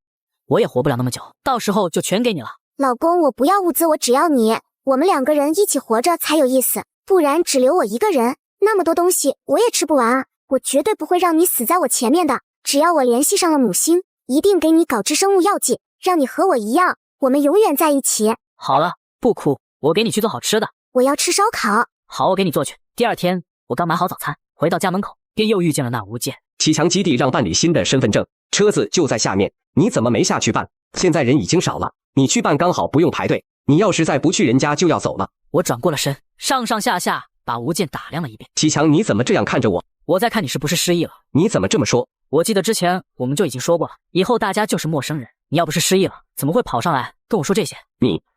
我也活不了那么久，到时候就全给你了。老公，我不要物资，我只要你。我们2个人一起活着才有意思，不然只留我一个人，那么多东西我也吃不完啊！我绝对不会让你死在我前面的。只要我联系上了母星，一定给你搞只生物药剂，让你和我一样，我们永远在一起。好了，不哭，我给你去做好吃的。我要吃烧烤。好，我给你做去。第二天，我刚买好早餐，回到家门口，便又遇见了那吴健。启强基地让办理新的身份证，车子就在下面，你怎么没下去办？现在人已经少了，你去办刚好不用排队。你要是再不去，人家就要走了。我转过了身，上上下下把吴健打量了一遍。启强，你怎么这样看着我？我在看你是不是失忆了？你怎么这么说？我记得之前我们就已经说过了，以后大家就是陌生人。你要不是失忆了，怎么会跑上来跟我说这些？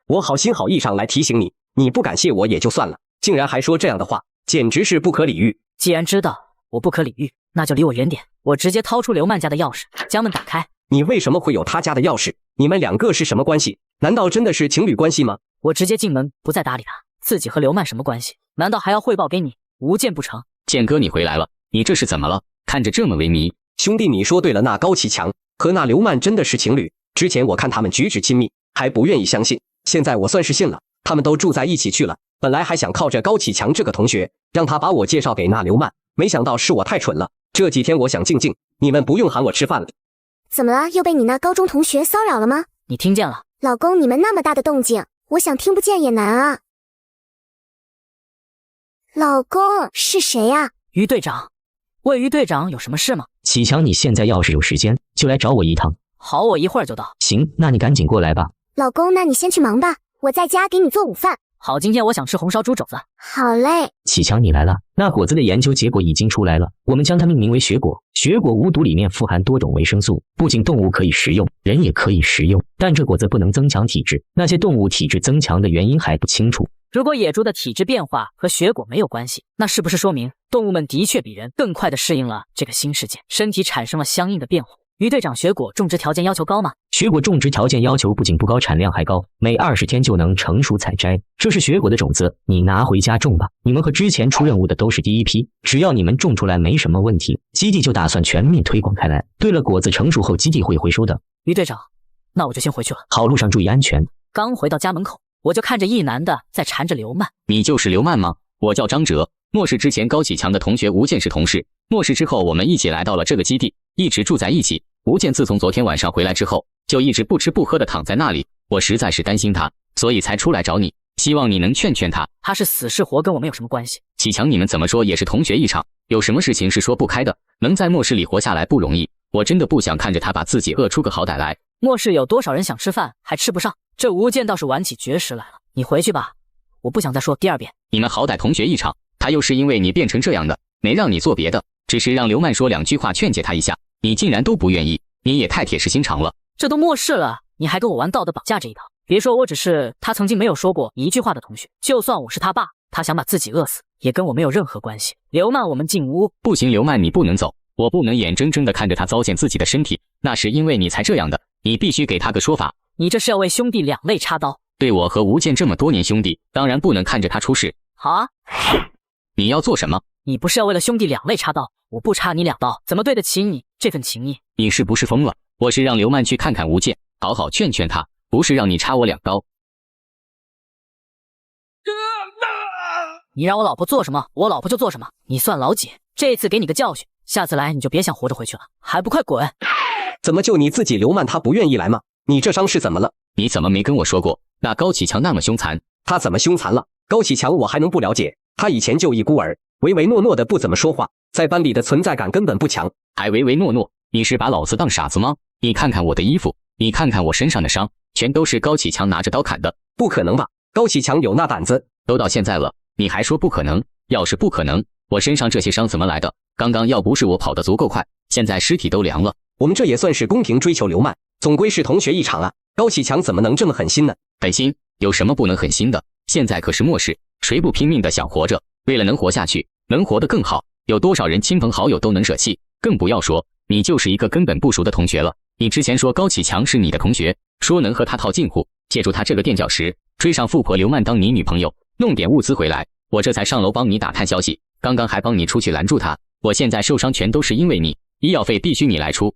我好心好意上来提醒你，你不感谢我也就算了，竟然还说这样的话，简直是不可理喻。既然知道我不可理喻，那就离我远点。我直接掏出刘曼家的钥匙，将门打开。你为什么会有他家的钥匙？你们两个是什么关系？难道真的是情侣关系吗？我直接进门，不再搭理他。自己和刘曼什么关系？难道还要汇报给你吴健不成？健哥，你回来了，你这是怎么了？看着这么萎靡。兄弟，你说对了，那高启强和那刘曼真的是情侣。之前我看他们举止亲密，还不愿意相信，现在我算是信了，他们都住在一起去了。本来还想靠着高启强这个同学，让他把我介绍给那刘曼，没想到是我太蠢了。这几天我想静静，你们不用喊我吃饭了。怎么了？又被你那高中同学骚扰了吗？你听见了？老公，你们那么大的动静，我想听不见也难啊。老公，是谁呀？于队长。问于队长有什么事吗？启强，你现在要是有时间，就来找我一趟。好，我一会儿就到。行，那你赶紧过来吧。老公，那你先去忙吧，我在家给你做午饭。好，今天我想吃红烧猪肘子。好嘞。启强，你来了。那果子的研究结果已经出来了，我们将它命名为雪果。雪果无毒，里面富含多种维生素，不仅动物可以食用，人也可以食用。但这果子不能增强体质，那些动物体质增强的原因还不清楚。如果野猪的体质变化和雪果没有关系，那是不是说明动物们的确比人更快地适应了这个新世界，身体产生了相应的变化？于队长，雪果种植条件要求高吗？雪果种植条件要求不仅不高，产量还高，每20天就能成熟采摘。这是雪果的种子，你拿回家种吧。你们和之前出任务的都是第一批，只要你们种出来没什么问题，基地就打算全面推广开来。对了，果子成熟后基地会回收的。于队长，那我就先回去了。好，路上注意安全。刚回到家门口，我就看着一男的在缠着刘曼。你就是刘曼吗？我叫张哲，末世之前高启强的同学，吴健是同事。末世之后，我们一起来到了这个基地，一直住在一起。吴健自从昨天晚上回来之后，就一直不吃不喝的躺在那里，我实在是担心他，所以才出来找你，希望你能劝劝他。他是死是活跟我们有什么关系？启强，你们怎么说也是同学一场，有什么事情是说不开的？能在末世里活下来不容易，我真的不想看着他把自己饿出个好歹来。末世有多少人想吃饭还吃不上？这吴健倒是玩起绝食来了。你回去吧，我不想再说第二遍。你们好歹同学一场，他又是因为你变成这样的，没让你做别的，只是让刘曼说2句话劝解他一下，你竟然都不愿意，你也太铁石心肠了。这都末世了，你还跟我玩道德绑架这一套？别说我只是他曾经没有说过一句话的同学，就算我是他爸，他想把自己饿死，也跟我没有任何关系。刘曼，我们进屋。不行，刘曼，你不能走，我不能眼睁睁地看着他糟践自己的身体，那是因为你才这样的，你必须给他个说法。你这是要为兄弟两肋插刀？对我和吴健这么多年兄弟，当然不能看着他出事。好啊。你要做什么？你不是要为了兄弟两肋插刀，我不插你2刀，怎么对得起你这份情谊？你是不是疯了？我是让刘曼去看看吴健，好好劝劝他，不是让你插我2刀。你让我老婆做什么，我老婆就做什么。你算老几？这次给你个教训，下次来你就别想活着回去了，还不快滚！怎么就你自己刘曼他不愿意来吗？你这伤是怎么了？你怎么没跟我说过？那高启强那么凶残，他怎么凶残了？高启强我还能不了解？他以前就一孤儿，唯唯诺诺的不怎么说话，在班里的存在感根本不强，还唯唯诺诺。你是把老子当傻子吗？你看看我的衣服，你看看我身上的伤，全都是高启强拿着刀砍的。不可能吧？高启强有那胆子？都到现在了，你还说不可能？要是不可能，我身上这些伤怎么来的？刚刚要不是我跑得足够快，现在尸体都凉了。我们这也算是公平追求刘曼，总归是同学一场啊。高启强怎么能这么狠心呢？狠心？有什么不能狠心的？现在可是末世，谁不拼命的想活着？为了能活下去，能活得更好，有多少人亲朋好友都能舍弃？更不要说你就是一个根本不熟的同学了。你之前说高启强是你的同学，说能和他套近乎，借助他这个垫脚石，追上富婆刘曼当你女朋友，弄点物资回来，我这才上楼帮你打探消息，刚刚还帮你出去拦住他。我现在受伤全都是因为你，医药费必须你来出。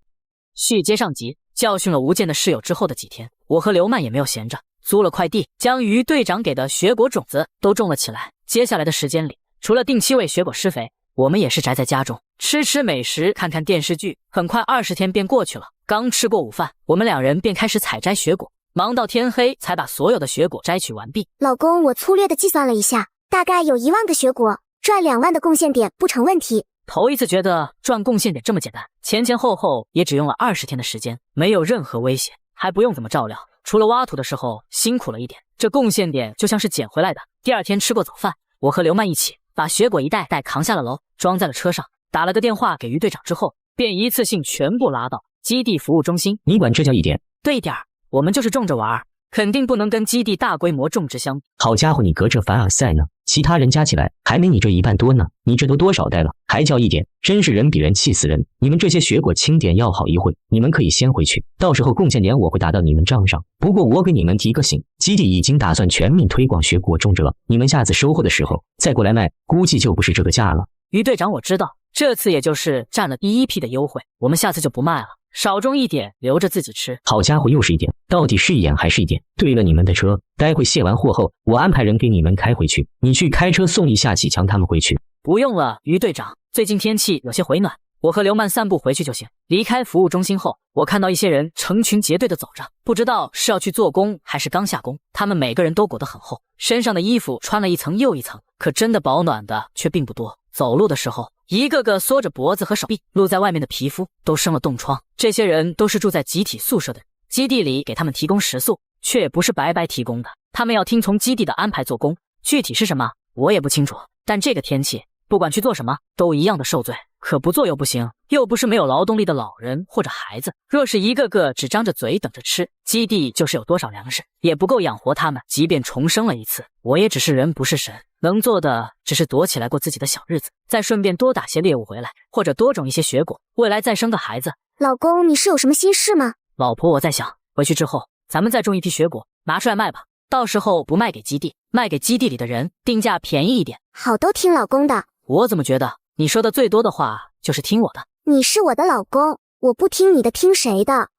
续接上集，教训了吴健的室友之后的几天，我和刘曼也没有闲着，租了块地，将于队长给的雪果种子都种了起来。接下来的时间里，除了定期为雪果施肥，我们也是宅在家中，吃美食，看看电视剧。很快20天便过去了，刚吃过午饭，我们2人便开始采摘雪果。忙到天黑才把所有的雪果摘取完毕。老公，我粗略的计算了一下，大概有1万个雪果，赚2万的贡献点不成问题。头一次觉得赚贡献点这么简单，前后也只用了20天的时间，没有任何危险，还不用怎么照料，除了挖土的时候辛苦了一点，这贡献点就像是捡回来的。第二天吃过早饭，我和刘曼一起把雪果一袋袋扛下了楼，装在了车上，打了个电话给于队长之后，便一次性全部拉到基地服务中心。你管这叫一点？对一点儿，我们就是种着玩，肯定不能跟基地大规模种植相比。好家伙，你隔着凡尔赛呢，其他人加起来还没你这1半多呢，你这都多少代了，还叫一点？真是人比人气死人！你们这些雪果清点要好一会，你们可以先回去，到时候贡献点我会打到你们账上。不过我给你们提个醒，基地已经打算全面推广雪果种植了，你们下次收获的时候再过来卖，估计就不是这个价了。于队长，我知道，这次也就是占了第一批的优惠，我们下次就不卖了。少种一点，留着自己吃。好家伙，又是一点，到底是一点还是一点？对了，你们的车，待会卸完货后，我安排人给你们开回去，你去开车送一下启强他们回去。不用了，于队长，最近天气有些回暖，我和刘曼散步回去就行。离开服务中心后，我看到一些人成群结队的走着，不知道是要去做工还是刚下工。他们每个人都裹得很厚，身上的衣服穿了一层又一层，可真的保暖的却并不多。走路的时候，一个个缩着脖子和手臂，露在外面的皮肤都生了冻疮。这些人都是住在集体宿舍的人，基地里给他们提供食宿，却也不是白白提供的，他们要听从基地的安排做工，具体是什么我也不清楚。但这个天气，不管去做什么都一样的受罪，可不做又不行，又不是没有劳动力的老人或者孩子，若是一个个只张着嘴等着吃，基地就是有多少粮食也不够养活他们。即便重生了一次，我也只是人不是神，能做的只是躲起来过自己的小日子，再顺便多打些猎物回来，或者多种一些雪果，未来再生个孩子。老公，你是有什么心事吗？老婆，我在想，回去之后咱们再种一批雪果拿出来卖吧，到时候不卖给基地，卖给基地里的人，定价便宜一点。好，都听老公的。我怎么觉得你说的最多的话就是听我的？你是我的老公，我不听你的听谁的？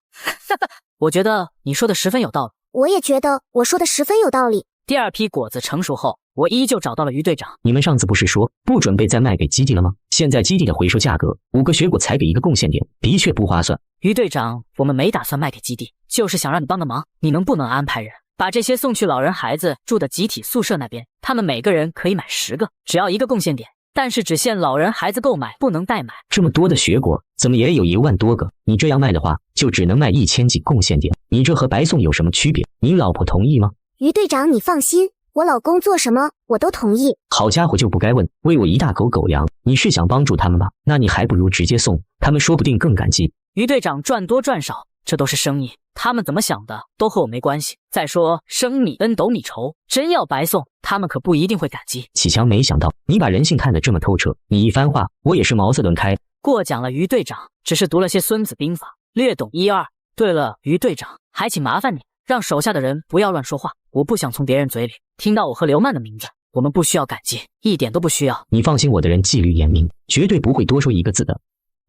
我觉得你说的十分有道理。我也觉得我说的十分有道理。第二批果子成熟后，我依旧找到了于队长。你们上次不是说不准备再卖给基地了吗？现在基地的回收价格，5个雪果才给1个贡献点，的确不划算。于队长，我们没打算卖给基地，就是想让你帮个忙，你能不能安排人把这些送去老人孩子住的集体宿舍那边？他们每个人可以买10个，只要1个贡献点，但是只限老人孩子购买，不能代买。这么多的雪果，怎么也有1万多个？你这样卖的话，就只能卖1000几贡献点，你这和白送有什么区别？你老婆同意吗？于队长，你放心，我老公做什么我都同意。好家伙，就不该问，喂我一大口狗粮，你是想帮助他们吧？那你还不如直接送，他们说不定更感激。于队长，赚多赚少，这都是生意，他们怎么想的都和我没关系。再说生米恩，斗米仇，真要白送，他们可不一定会感激。启强，没想到你把人性看得这么透彻，你一番话，我也是茅塞顿开。过奖了，于队长，只是读了些《孙子兵法》，略懂1、2。对了，于队长，还请麻烦你让手下的人不要乱说话，我不想从别人嘴里听到我和刘曼的名字。我们不需要感激，一点都不需要。你放心，我的人纪律严明，绝对不会多说1个字的。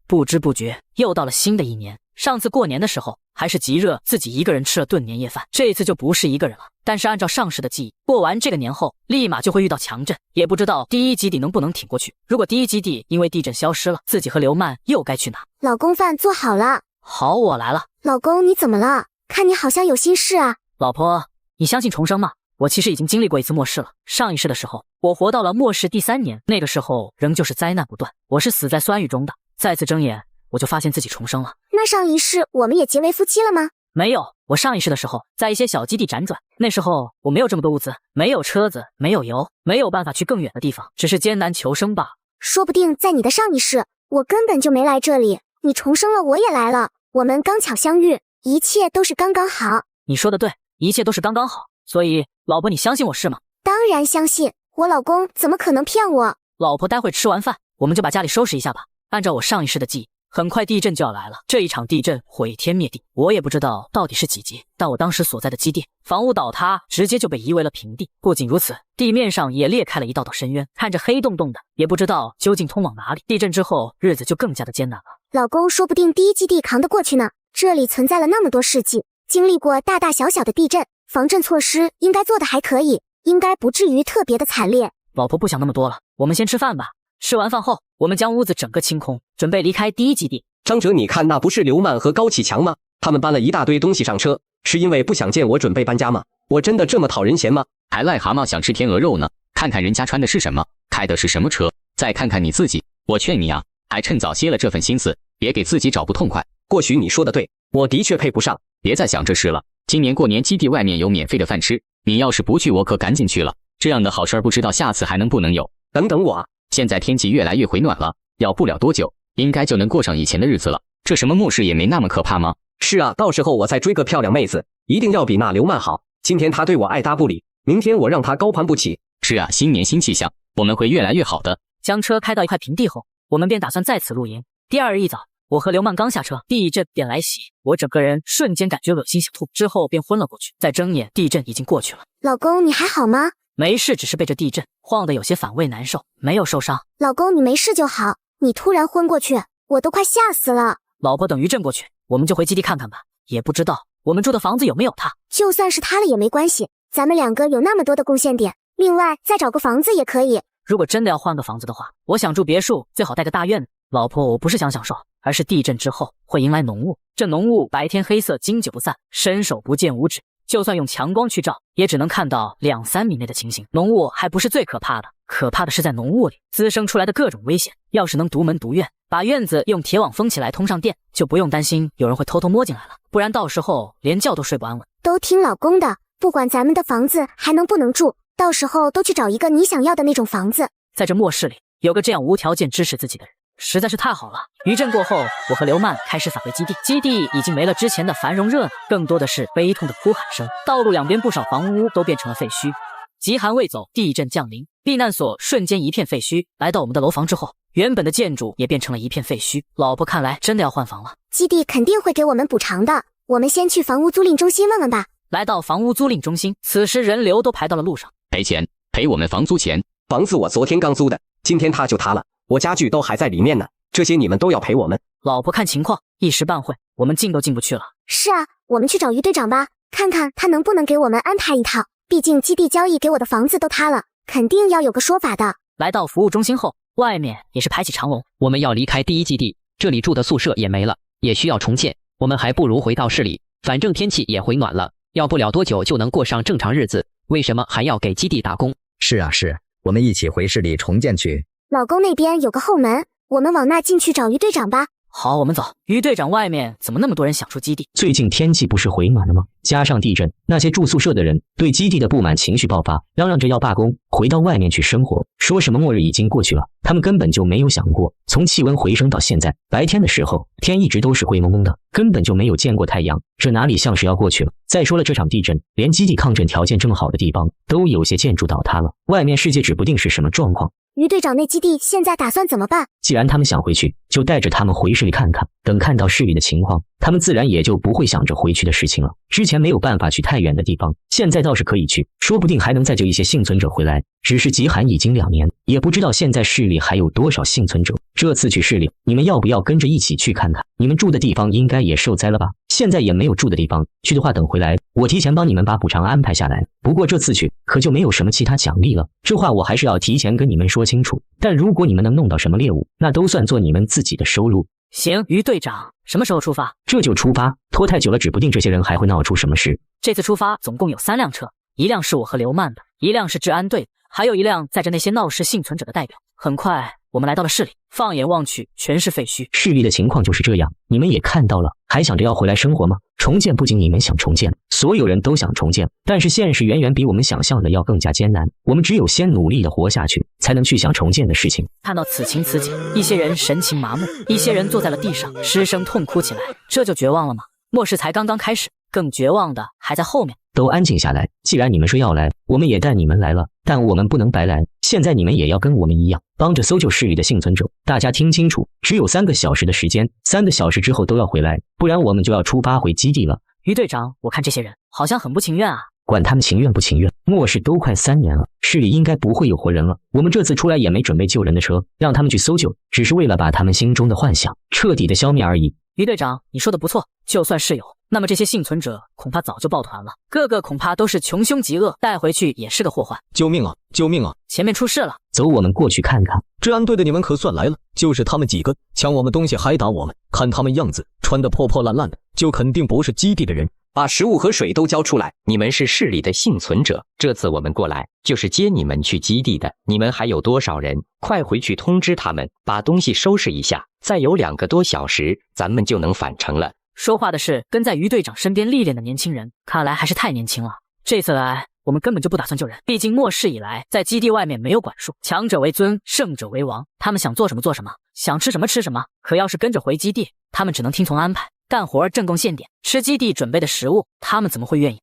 不知不觉又到了新的一年，上次过年的时候还是极热，自己一个人吃了顿年夜饭，这一次就不是一个人了。但是按照上士的记忆，过完这个年后立马就会遇到强震，也不知道第1基地能不能挺过去。如果第1基地因为地震消失了，自己和刘曼又该去哪？老公，饭做好了。好，我来了。老公，你怎么了？看你好像有心事啊。老婆，你相信重生吗？我其实已经经历过一次末世了。上一世的时候，我活到了末世第3年，那个时候仍旧是灾难不断，我是死在酸雨中的。再次睁眼，我就发现自己重生了。那上一世我们也结为夫妻了吗？没有，我上一世的时候在一些小基地辗转，那时候我没有这么多物资，没有车子，没有油，没有办法去更远的地方，只是艰难求生罢了。说不定在你的上一世，我根本就没来这里，你重生了，我也来了，我们刚巧相遇，一切都是刚刚好。你说的对，一切都是刚刚好。所以老婆，你相信我是吗？当然相信，我老公怎么可能骗我？老婆，待会吃完饭我们就把家里收拾一下吧。按照我上一世的记忆，很快地震就要来了，这一场地震毁天灭地，我也不知道到底是几级，但我当时所在的基地房屋倒塌，直接就被夷为了平地。不仅如此，地面上也裂开了一道道深渊，看着黑洞洞的，也不知道究竟通往哪里。地震之后日子就更加的艰难了。老公，说不定第1基地扛得过去呢，这里存在了那么多世纪，经历过大大小小的地震，防震措施应该做得还可以，应该不至于特别的惨烈。老婆，不想那么多了，我们先吃饭吧。吃完饭后，我们将屋子整个清空，准备离开第1基地。张哲，你看那不是刘曼和高启强吗？他们搬了一大堆东西上车，是因为不想见我准备搬家吗？我真的这么讨人嫌吗？还癞蛤蟆想吃天鹅肉呢？看看人家穿的是什么，开的是什么车，再看看你自己，我劝你啊，还趁早歇了这份心思，别给自己找不痛快。或许你说的对，我的确配不上。别再想这事了，今年过年基地外面有免费的饭吃，你要是不去，我可赶紧去了。这样的好事儿不知道下次还能不能有。等等我啊，现在天气越来越回暖了，要不了多久，应该就能过上以前的日子了。这什么末世也没那么可怕吗？是啊，到时候我再追个漂亮妹子，一定要比那刘曼好。今天她对我爱答不理，明天我让她高攀不起。是啊，新年新气象，我们会越来越好的。将车开到一块平地后，我们便打算在此露营。第二日一早，我和刘曼刚下车，地震便来袭，我整个人瞬间感觉恶心想吐，之后便昏了过去。再睁眼，地震已经过去了。老公，你还好吗？没事，只是被这地震晃得有些反胃难受，没有受伤。老公，你没事就好，你突然昏过去，我都快吓死了。老婆，等余震过去，我们就回基地看看吧。也不知道我们住的房子有没有塌。就算是塌了也没关系，咱们两个有那么多的贡献点，另外再找个房子也可以。如果真的要换个房子的话，我想住别墅，最好带个大院子。老婆，我不是想享受，而是地震之后会迎来浓雾。这浓雾白天黑色，经久不散，伸手不见五指，就算用强光去照，也只能看到2-3米内的情形。浓雾还不是最可怕的，可怕的是在浓雾里滋生出来的各种危险。要是能独门独院，把院子用铁网封起来，通上电，就不用担心有人会偷偷摸进来了，不然到时候连觉都睡不安稳。都听老公的，不管咱们的房子还能不能住，到时候都去找一个你想要的那种房子。在这末世里，有个这样无条件支持自己的人，实在是太好了。余震过后，我和刘曼开始返回基地。基地已经没了之前的繁荣热闹，更多的是悲痛的哭喊声。道路两边不少房屋都变成了废墟。极寒未走，地震降临，避难所瞬间一片废墟。来到我们的楼房之后，原本的建筑也变成了一片废墟。老婆，看来真的要换房了。基地肯定会给我们补偿的，我们先去房屋租赁中心问问吧。来到房屋租赁中心，此时人流都排到了路上。赔钱，赔我们房租钱。房子我昨天刚租的，今天它就塌了，我家具都还在里面呢，这些你们都要赔我们。老婆，看情况，一时半会我们进都进不去了。是啊，我们去找于队长吧，看看他能不能给我们安排一套。毕竟基地交易给我的房子都塌了，肯定要有个说法的。来到服务中心后，外面也是排起长龙。我们要离开第一基地，这里住的宿舍也没了，也需要重建。我们还不如回到市里，反正天气也回暖了，要不了多久就能过上正常日子。为什么还要给基地打工？是啊是，我们一起回市里重建去。老公，那边有个后门，我们往那进去找于队长吧。好，我们走。于队长，外面怎么那么多人想出基地？最近天气不是回暖了吗？加上地震，那些住宿舍的人对基地的不满情绪爆发，嚷嚷着要罢工，回到外面去生活，说什么末日已经过去了。他们根本就没有想过，从气温回升到现在，白天的时候天一直都是灰蒙蒙的，根本就没有见过太阳，这哪里像是要过去了？再说了，这场地震连基地抗震条件这么好的地方都有些建筑倒塌了，外面世界指不定是什么状况。于队长，那基地现在打算怎么办？既然他们想回去，就带着他们回市里看看，等看到市里的情况，他们自然也就不会想着回去的事情了。之前没有办法去太远的地方，现在倒是可以去，说不定还能再救一些幸存者回来。只是极寒已经2年，也不知道现在市里还有多少幸存者。这次去市里，你们要不要跟着一起去看看？你们住的地方应该也受灾了吧？现在也没有住的地方，去的话等回来，我提前帮你们把补偿安排下来。不过这次去可就没有什么其他奖励了，这话我还是要提前跟你们说清楚。但如果你们能弄到什么猎物，那都算作你们自己的收入。行，于队长，什么时候出发？这就出发，拖太久了，指不定这些人还会闹出什么事。这次出发总共有3辆车，一辆是我和刘曼的，一辆是治安队的，还有一辆载着那些闹事幸存者的代表。很快我们来到了市里，放眼望去全是废墟。市里的情况就是这样，你们也看到了，还想着要回来生活吗？重建不仅你们想重建，所有人都想重建，但是现实远远比我们想象的要更加艰难。我们只有先努力的活下去，才能去想重建的事情。看到此情此景，一些人神情麻木，一些人坐在了地上失声痛哭起来。这就绝望了吗？末世才刚刚开始，更绝望的还在后面。都安静下来，既然你们说要来，我们也带你们来了，但我们不能白来。现在你们也要跟我们一样，帮着搜救市里的幸存者。大家听清楚，只有3个小时的时间，3个小时之后都要回来，不然我们就要出发回基地了。于队长，我看这些人好像很不情愿啊。管他们情愿不情愿，末世都快3年了，市里应该不会有活人了。我们这次出来也没准备救人的车，让他们去搜救，只是为了把他们心中的幻想彻底的消灭而已。于队长，你说的不错，就算是有，那么这些幸存者恐怕早就抱团了，个个恐怕都是穷凶极恶，带回去也是个祸患。救命啊！救命啊！前面出事了，走，我们过去看看。治安队的你们可算来了，就是他们几个抢我们东西还打我们，看他们样子穿得破破烂烂的，就肯定不是基地的人。把食物和水都交出来。你们是市里的幸存者，这次我们过来就是接你们去基地的。你们还有多少人？快回去通知他们，把东西收拾一下。再有2个多小时，咱们就能返程了。说话的是跟在于队长身边历练的年轻人，看来还是太年轻了。这次来，我们根本就不打算救人。毕竟末世以来，在基地外面没有管束，强者为尊，胜者为王。他们想做什么做什么，想吃什么吃什么。可要是跟着回基地，他们只能听从安排，干活挣贡献点，吃基地准备的食物，他们怎么会愿意？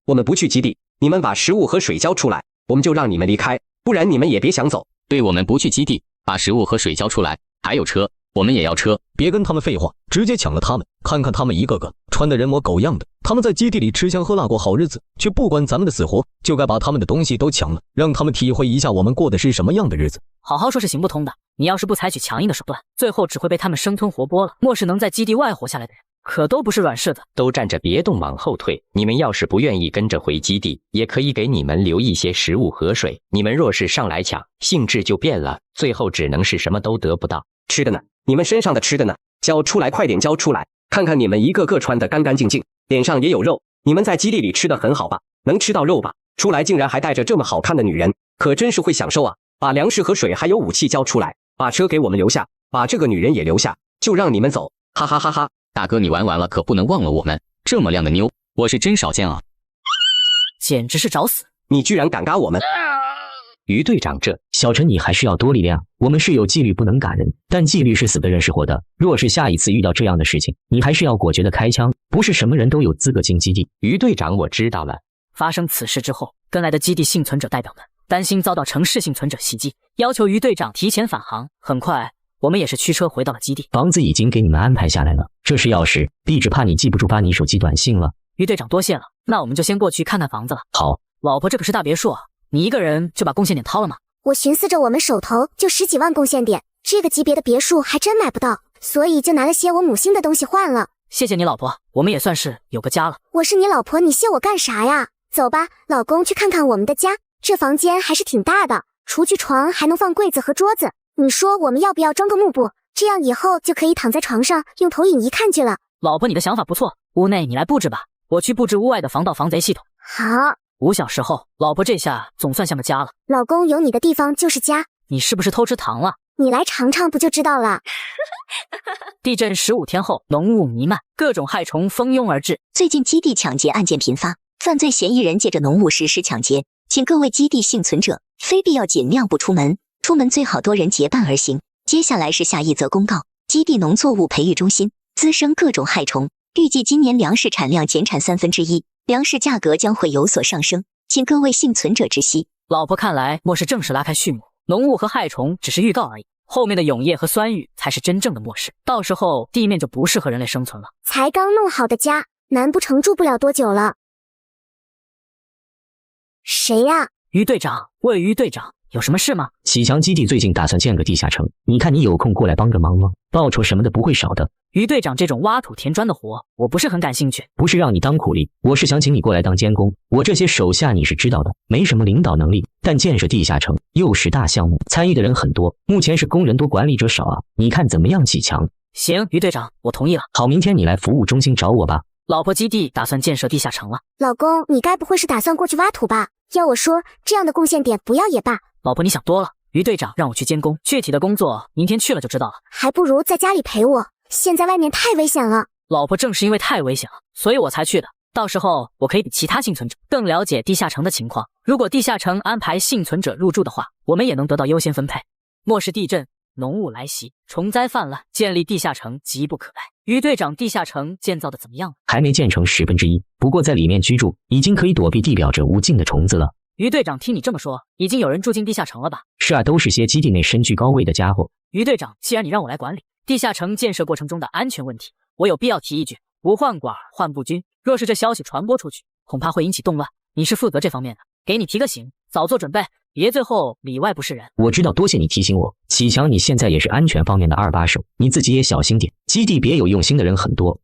我们不去基地，你们把食物和水交出来，我们就让你们离开，不然你们也别想走。对，我们不去基地，把食物和水交出来，还有车，我们也要车。别跟他们废话，直接抢了他们！看看他们一个个穿的人模狗样的，他们在基地里吃香喝辣过好日子，却不管咱们的死活，就该把他们的东西都抢了，让他们体会一下我们过的是什么样的日子。好好说是行不通的，你要是不采取强硬的手段，最后只会被他们生吞活剥了。末世能在基地外活下来的人，可都不是软柿子。都站着别动，往后退。你们要是不愿意跟着回基地，也可以给你们留一些食物和水。你们若是上来抢，性质就变了，最后只能是什么都得不到。吃的呢？你们身上的吃的呢？交出来，快点交出来！看看你们一个个穿得干干净净，脸上也有肉。你们在基地里吃得很好吧？能吃到肉吧？出来竟然还带着这么好看的女人，可真是会享受啊！把粮食和水还有武器交出来，把车给我们留下，把这个女人也留下，就让你们走！哈哈哈哈！大哥，你玩完了可不能忘了我们，这么靓的妞，我是真少见啊！简直是找死！你居然敢嘎我们！于队长，这小陈你还是要多力量。我们是有纪律不能赶人，但纪律是死的人是活的。若是下一次遇到这样的事情，你还是要果决的开枪，不是什么人都有资格进基地。于队长，我知道了。发生此事之后，跟来的基地幸存者代表们担心遭到城市幸存者袭击，要求于队长提前返航。很快，我们也是驱车回到了基地。房子已经给你们安排下来了，这是钥匙，地址怕你记不住，把你手机短信了。于队长多谢了，那我们就先过去看看房子了。好，老婆，这可是大别墅啊，你一个人就把贡献点掏了吗？我寻思着我们手头就10几万贡献点，这个级别的别墅还真买不到，所以就拿了些我母星的东西换了。谢谢你老婆，我们也算是有个家了。我是你老婆，你谢我干啥呀？走吧，老公，去看看我们的家。这房间还是挺大的，除去床还能放柜子和桌子。你说我们要不要装个幕布，这样以后就可以躺在床上用投影仪看剧了。老婆，你的想法不错，屋内你来布置吧，我去布置屋外的防盗防贼系统。好。5小时后，老婆这下总算像个家了。老公，有你的地方就是家。你是不是偷吃糖了？你来尝尝不就知道了。地震15天后，浓雾弥漫，各种害虫蜂拥而至。最近基地抢劫案件频发，犯罪嫌疑人借着浓雾实施抢劫，请各位基地幸存者非必要尽量不出门，出门最好多人结伴而行。接下来是下一则公告：基地农作物培育中心滋生各种害虫，预计今年粮食产量减产1/3，粮食价格将会有所上升，请各位幸存者知悉。老婆，看来末世正式拉开序幕，浓雾和害虫只是预告而已，后面的永夜和酸雨才是真正的末世，到时候地面就不适合人类生存了。才刚弄好的家，难不成住不了多久了？谁呀？于队长，问于队长，有什么事吗？启强基地最近打算建个地下城，你看你有空过来帮个忙吗？报酬什么的不会少的。于队长这种挖土填砖的活，我不是很感兴趣。不是让你当苦力，我是想请你过来当监工。我这些手下你是知道的，没什么领导能力，但建设地下城又是大项目，参与的人很多，目前是工人多管理者少啊，你看怎么样？启强，行，于队长，我同意了。好，明天你来服务中心找我吧。老婆，基地打算建设地下城了。老公，你该不会是打算过去挖土吧？要我说，这样的贡献点不要也罢。老婆，你想多了。于队长让我去监工，具体的工作明天去了就知道了。还不如在家里陪我，现在外面太危险了。老婆，正是因为太危险了，所以我才去的。到时候我可以比其他幸存者更了解地下城的情况。如果地下城安排幸存者入住的话，我们也能得到优先分配。末世地震，浓雾来袭，虫灾泛滥，建立地下城急不可待。于队长，地下城建造的怎么样了？还没建成1/10，不过在里面居住已经可以躲避地表这无尽的虫子了。于队长，听你这么说，已经有人住进地下城了吧？是啊，都是些基地内身居高位的家伙。于队长，既然你让我来管理地下城建设过程中的安全问题，我有必要提一句：不患寡而患不均。若是这消息传播出去，恐怕会引起动乱。你是负责这方面的，给你提个醒，早做准备，别最后里外不是人。我知道，多谢你提醒我。启强，你现在也是安全方面的2把手，你自己也小心点，基地别有用心的人很多。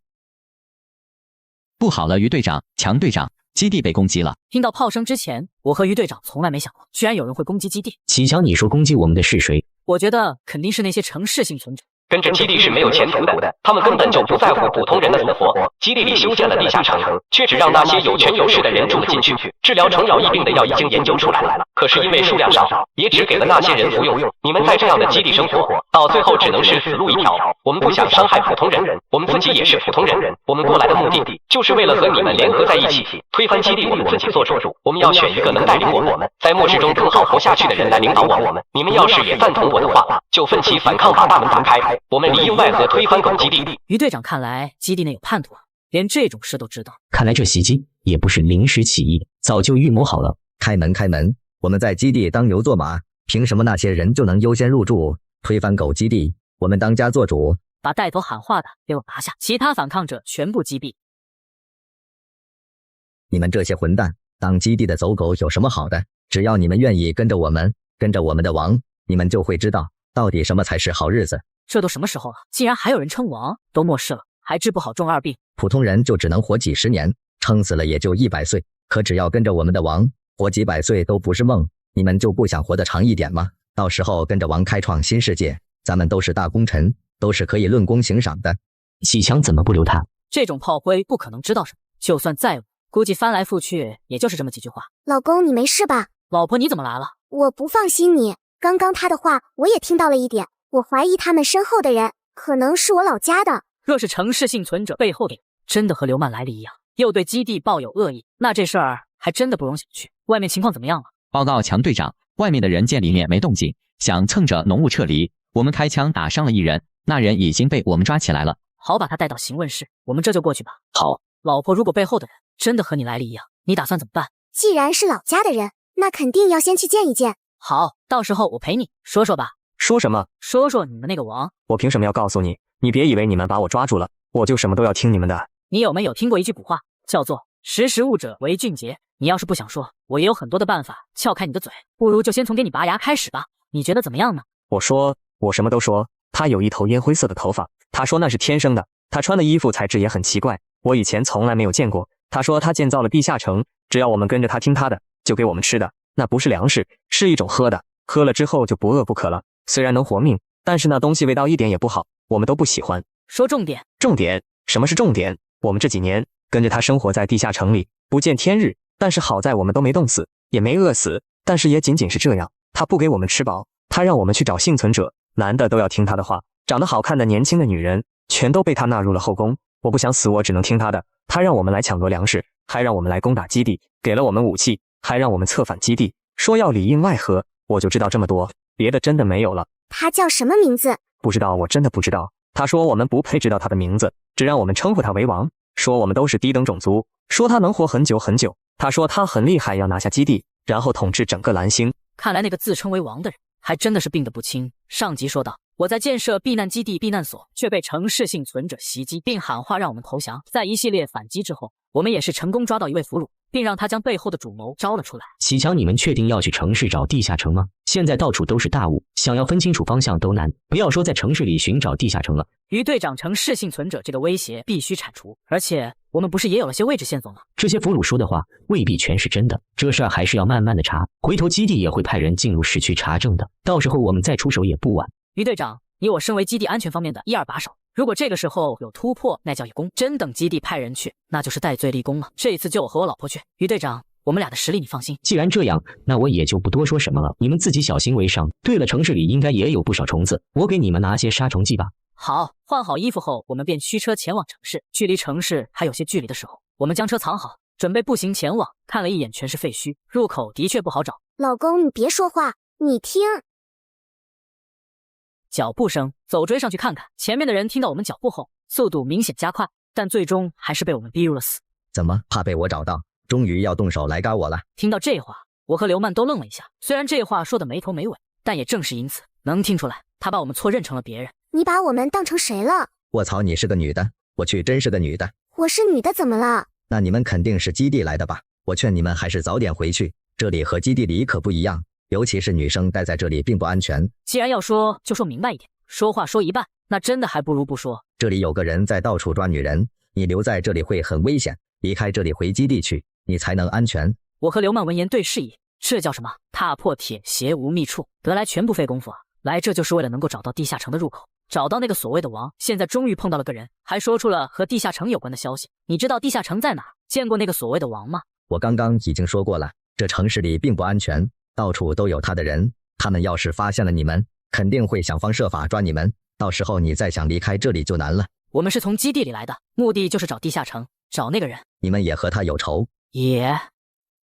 不好了，于队长，强队长，基地被攻击了。听到炮声之前，我和于队长从来没想过，居然有人会攻击基地。启强，你说攻击我们的是谁？我觉得肯定是那些城市幸存者。跟着基地是没有前途的，他们根本就不在乎普通人的死活。基地里修建了地下城，却只让那些有权有势的人住了进去。治疗程咬疫病的药已经研究出来了，可是因为数量少，也只给了那些人服用。你们在这样的基地生活，到最后只能是死路一条。我们不想伤害普通人，我们自己也是普通人。我们过来的目的，就是为了和你们联合在一起，推翻基地我们自己做主。我们要选一个能带领我们在末世中更好活下去的人来领导我们。你们要是也赞同我的话，就奋起反抗，把大门打开，我们里应外合推翻狗基地。于队长看来基地内有叛徒啊，连这种事都知道。看来这袭击也不是临时起意，早就预谋好了。开门开门，我们在基地当牛做马，凭什么那些人就能优先入住？推翻狗基地，我们当家做主。把带头喊话的给我拿下，其他反抗者全部击毙。你们这些混蛋，当基地的走狗有什么好的？只要你们愿意跟着我们，跟着我们的王，你们就会知道到底什么才是好日子。这都什么时候了，竟然还有人称王？都末世了，还治不好中二病？普通人就只能活几十年，撑死了也就100岁。可只要跟着我们的王，活几百岁都不是梦。你们就不想活得长一点吗？到时候跟着王开创新世界，咱们都是大功臣，都是可以论功行赏的。喜强怎么不留他？这种炮灰不可能知道什么，就算在乎，估计翻来覆去也就是这么几句话。老公，你没事吧？老婆，你怎么来了？我不放心你，刚刚他的话我也听到了一点，我怀疑他们身后的人可能是我老家的。若是城市幸存者背后的真的和刘曼来的一样，又对基地抱有恶意，那这事儿还真的不容小觑。外面情况怎么样了？报告强队长，外面的人见里面没动静，想蹭着浓雾撤离。我们开枪打伤了一人，那人已经被我们抓起来了。好，把他带到询问室，我们这就过去吧。好。老婆，如果背后的人真的和你来历一样，你打算怎么办？既然是老家的人，那肯定要先去见一见。好，到时候我陪你说说吧。说什么？说说你们那个王。我凭什么要告诉你？你别以为你们把我抓住了，我就什么都要听你们的。你有没有听过一句古话，叫做识时务者为俊杰？你要是不想说，我也有很多的办法撬开你的嘴，不如就先从给你拔牙开始吧。你觉得怎么样呢？我说，我什么都说。他有一头烟灰色的头发，他说那是天生的。他穿的衣服材质也很奇怪，我以前从来没有见过。他说他建造了地下城，只要我们跟着他听他的，就给我们吃的。那不是粮食，是一种喝的，喝了之后就不饿不渴了。虽然能活命，但是那东西味道一点也不好，我们都不喜欢。说重点。重点？什么是重点？我们这几年跟着他生活在地下城里，不见天日，但是好在我们都没冻死，也没饿死，但是也仅仅是这样。他不给我们吃饱，他让我们去找幸存者，男的都要听他的话，长得好看的年轻的女人全都被他纳入了后宫。我不想死，我只能听他的。他让我们来抢夺粮食，还让我们来攻打基地，给了我们武器，还让我们策反基地，说要里应外合。我就知道这么多，别的真的没有了。他叫什么名字？不知道，我真的不知道。他说我们不配知道他的名字，只让我们称呼他为王，说我们都是低等种族，说他能活很久很久。他说他很厉害，要拿下基地，然后统治整个蓝星。看来那个自称为王的人还真的是病得不轻。上集说到，我在建设避难基地避难所，却被城市幸存者袭击，并喊话让我们投降。在一系列反击之后，我们也是成功抓到一位俘虏，并让他将背后的主谋招了出来。喜强，你们确定要去城市找地下城吗？现在到处都是大雾，想要分清楚方向都难，不要说在城市里寻找地下城了。于队长，城市幸存者这个威胁必须铲除，而且我们不是也有了些位置线索吗？这些俘虏说的话未必全是真的，这事儿还是要慢慢的查。回头基地也会派人进入市区查证的，到时候我们再出手也不晚。于队长，以我身为基地安全方面的一二把手，如果这个时候有突破，那叫一功；真等基地派人去，那就是戴罪立功了。这一次就我和我老婆去。于队长，我们俩的实力你放心。既然这样，那我也就不多说什么了，你们自己小心为上。对了，城市里应该也有不少虫子，我给你们拿些杀虫剂吧。好，换好衣服后，我们便驱车前往城市。距离城市还有些距离的时候，我们将车藏好，准备步行前往。看了一眼，全是废墟，入口的确不好找。老公，你别说话，你听。脚步声，走追上去看看。前面的人听到我们脚步后，速度明显加快，但最终还是被我们逼入了死。怎么怕被我找到？终于要动手来嘎我了？听到这话，我和刘曼都愣了一下。虽然这话说的没头没尾，但也正是因此，能听出来他把我们错认成了别人。你把我们当成谁了？卧槽，你是个女的，我去真是个女的。我是女的怎么了？那你们肯定是基地来的吧？我劝你们还是早点回去，这里和基地里可不一样，尤其是女生待在这里并不安全。既然要说，就说明白一点。说话说一半，那真的还不如不说。这里有个人在到处抓女人，你留在这里会很危险，离开这里回基地去，你才能安全。我和刘曼闻言对视一，这叫什么？踏破铁鞋无觅处，得来全不费功夫啊！来这就是为了能够找到地下城的入口。找到那个所谓的王，现在终于碰到了个人，还说出了和地下城有关的消息。你知道地下城在哪？见过那个所谓的王吗？我刚刚已经说过了，这城市里并不安全，到处都有他的人，他们要是发现了你们，肯定会想方设法抓你们，到时候你再想离开这里就难了。我们是从基地里来的，目的就是找地下城，找那个人。你们也和他有仇？也，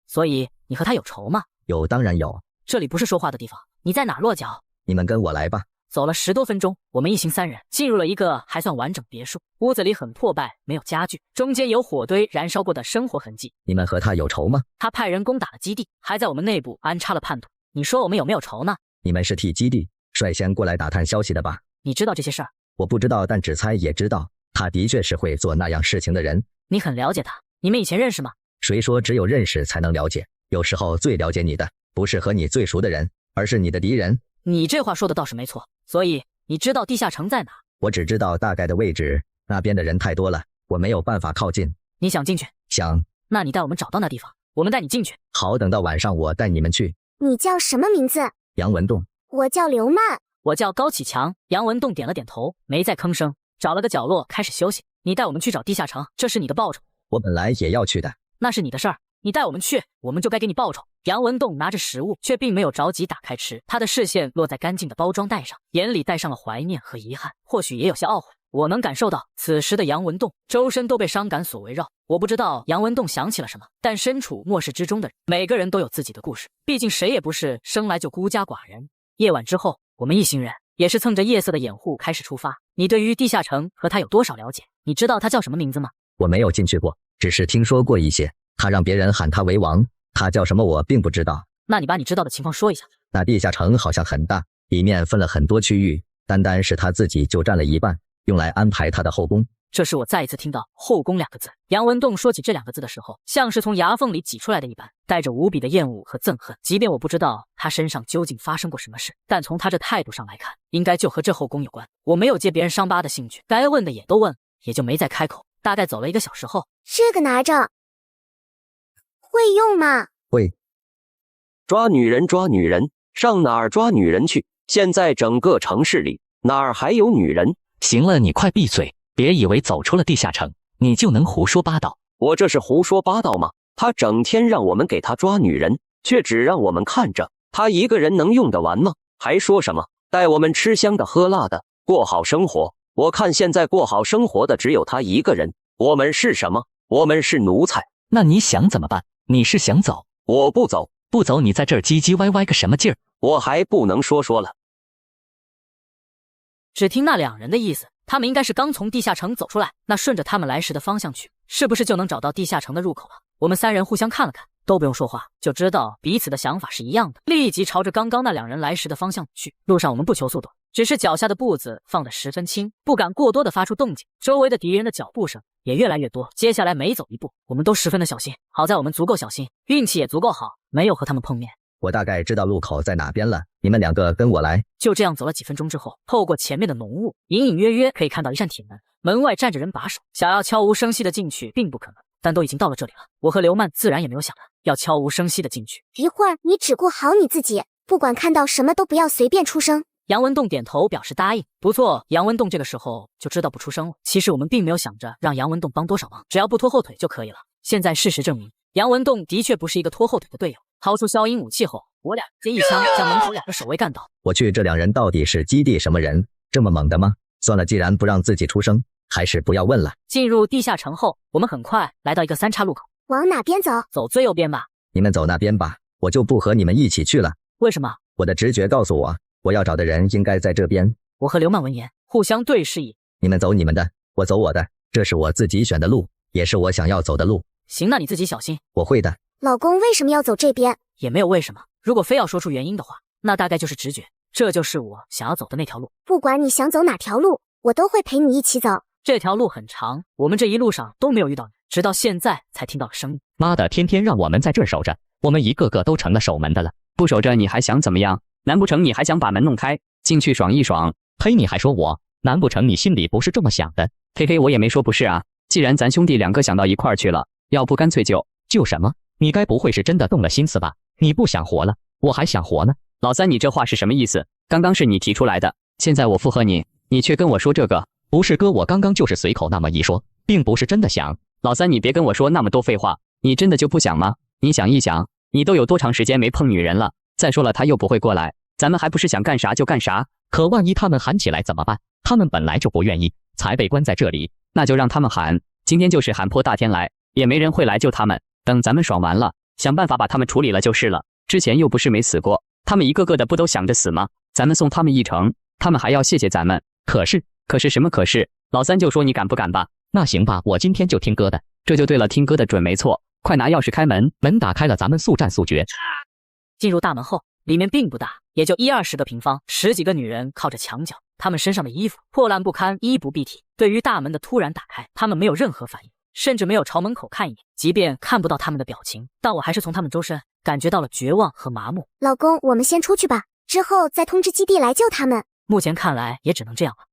所以你和他有仇吗？有，当然有。这里不是说话的地方，你在哪落脚？你们跟我来吧。走了10多分钟，我们一行3人进入了一个还算完整别墅。屋子里很破败，没有家具，中间有火堆燃烧过的生活痕迹。你们和他有仇吗？他派人攻打了基地，还在我们内部安插了叛徒。你说我们有没有仇呢？你们是替基地率先过来打探消息的吧？你知道这些事儿？我不知道，但只猜也知道，他的确是会做那样事情的人。你很了解他，你们以前认识吗？谁说只有认识才能了解？有时候最了解你的，不是和你最熟的人，而是你的敌人。你这话说的倒是没错，所以你知道地下城在哪？我只知道大概的位置，那边的人太多了，我没有办法靠近。你想进去？想。那你带我们找到那地方，我们带你进去。好，等到晚上我带你们去。你叫什么名字？杨文栋。我叫刘曼。我叫高启强。杨文栋点了点头，没再吭声，找了个角落开始休息。你带我们去找地下城，这是你的报酬。我本来也要去的。那是你的事儿，你带我们去，我们就该给你报酬。杨文栋拿着食物，却并没有着急打开吃，他的视线落在干净的包装袋上，眼里带上了怀念和遗憾，或许也有些懊悔。我能感受到此时的杨文栋周身都被伤感所围绕。我不知道杨文栋想起了什么，但身处末世之中的人，每个人都有自己的故事，毕竟谁也不是生来就孤家寡人。夜晚之后，我们一行人也是蹭着夜色的掩护开始出发。你对于地下城和他有多少了解？你知道他叫什么名字吗？我没有进去过，只是听说过一些。他让别人喊他为王，他叫什么我并不知道。那你把你知道的情况说一下。那地下城好像很大，里面分了很多区域，单是他自己就占了一半，用来安排他的后宫。这是我再一次听到后宫2个字。杨文栋说起这2个字的时候，像是从牙缝里挤出来的一般，带着无比的厌恶和憎恨。即便我不知道他身上究竟发生过什么事，但从他这态度上来看，应该就和这后宫有关。我没有揭别人伤疤的兴趣，该问的也都问，也就没再开口。大概走了1个小时后，这个拿着会用吗？会。抓女人抓女人，上哪儿抓女人去？现在整个城市里哪儿还有女人？行了，你快闭嘴！别以为走出了地下城，你就能胡说八道。我这是胡说八道吗？他整天让我们给他抓女人，却只让我们看着，他一个人能用得完吗？还说什么带我们吃香的喝辣的，过好生活。我看现在过好生活的只有他一个人。我们是什么？我们是奴才。那你想怎么办？你是想走？我不走。不走，你在这儿唧唧歪歪个什么劲儿？我还不能说了。只听那2人的意思，他们应该是刚从地下城走出来，那顺着他们来时的方向去，是不是就能找到地下城的入口了？我们3人互相看了看，都不用说话，就知道彼此的想法是一样的，立即朝着刚刚那2人来时的方向去。路上我们不求速度，只是脚下的步子放得十分轻，不敢过多的发出动静，周围的敌人的脚步声也越来越多。接下来每走一步，我们都十分的小心。好在我们足够小心，运气也足够好，没有和他们碰面。我大概知道路口在哪边了，你们2个跟我来。就这样走了几分钟之后，透过前面的浓雾，隐隐约约可以看到一扇铁门，门外站着人把守，想要悄无声息的进去并不可能，但都已经到了这里了，我和刘曼自然也没有想着要悄无声息的进去。一会儿你只顾好你自己，不管看到什么都不要随便出声。杨文栋点头表示答应。不错，杨文栋这个时候就知道不出声了。其实我们并没有想着让杨文栋帮多少忙，只要不拖后腿就可以了。现在事实证明，杨文栋的确不是一个拖后腿的队友。掏出消音武器后，我俩直接一枪将门口2个守卫干倒。我去，这2人到底是基地什么人？这么猛的吗？算了，既然不让自己出声，还是不要问了。进入地下城后，我们很快来到一个3岔路口。往哪边走？走最右边吧。你们走那边吧，我就不和你们一起去了。为什么？我的直觉告诉我，我要找的人应该在这边。我和刘曼闻言互相对视一。你们走你们的，我走我的，这是我自己选的路，也是我想要走的路。行，那你自己小心。我会的。老公为什么要走这边？也没有为什么，如果非要说出原因的话，那大概就是直觉，这就是我想要走的那条路。不管你想走哪条路，我都会陪你一起走。这条路很长，我们这一路上都没有遇到你，直到现在才听到了声音。妈的，天天让我们在这儿守着，我们一个个都成了守门的了。不守着你还想怎么样？难不成你还想把门弄开，进去爽一爽？呸，你还说我？难不成你心里不是这么想的？嘿嘿，我也没说不是啊。既然咱兄弟2个想到一块儿去了，要不干脆就什么？你该不会是真的动了心思吧？你不想活了，我还想活呢。老三，你这话是什么意思？刚刚是你提出来的，现在我附和你，你却跟我说这个。不是哥，我刚刚就是随口那么一说，并不是真的想。老三，你别跟我说那么多废话，你真的就不想吗？你想一想，你都有多长时间没碰女人了？再说了，他又不会过来，咱们还不是想干啥就干啥？可万一他们喊起来怎么办？他们本来就不愿意，才被关在这里，那就让他们喊。今天就是喊破大天来，也没人会来救他们。等咱们爽完了，想办法把他们处理了就是了。之前又不是没死过，他们一个个的不都想着死吗？咱们送他们一程，他们还要谢谢咱们。可是什么可是？老三就说你敢不敢吧？那行吧，我今天就听哥的。这就对了，听哥的准没错。快拿钥匙开门，门打开了，咱们速战速决。进入大门后，里面并不大，也就10-20个平方，10几个女人靠着墙角，她们身上的衣服破烂不堪，衣不蔽体。对于大门的突然打开，她们没有任何反应，甚至没有朝门口看一眼。即便看不到她们的表情，但我还是从她们周身感觉到了绝望和麻木。老公，我们先出去吧，之后再通知基地来救他们。目前看来也只能这样了。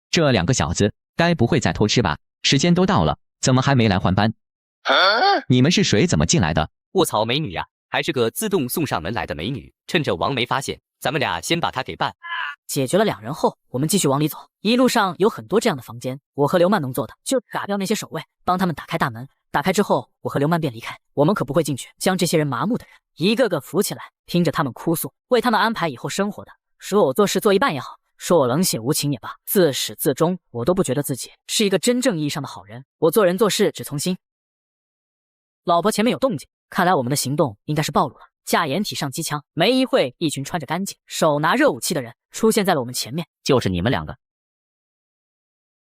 这两个小子该不会在偷吃吧？时间都到了，怎么还没来换班？你们是谁？怎么进来的？卧槽，美女呀，还是个自动送上门来的美女。趁着王没发现，咱们俩先把她给办。解决了2人后，我们继续往里走。一路上有很多这样的房间，我和刘曼能做的就打掉那些守卫，帮他们打开大门。打开之后，我和刘曼便离开。我们可不会进去将这些人麻木的人一个个扶起来，听着他们哭诉，为他们安排以后生活的。说我做事做一半也好，说我冷血无情也罢，自始至终我都不觉得自己是一个真正意义上的好人。我做人做事只从心。老婆前面有动静，看来我们的行动应该是暴露了。架掩体上机枪，没一会，一群穿着干净、手拿热武器的人出现在了我们前面。就是你们2个。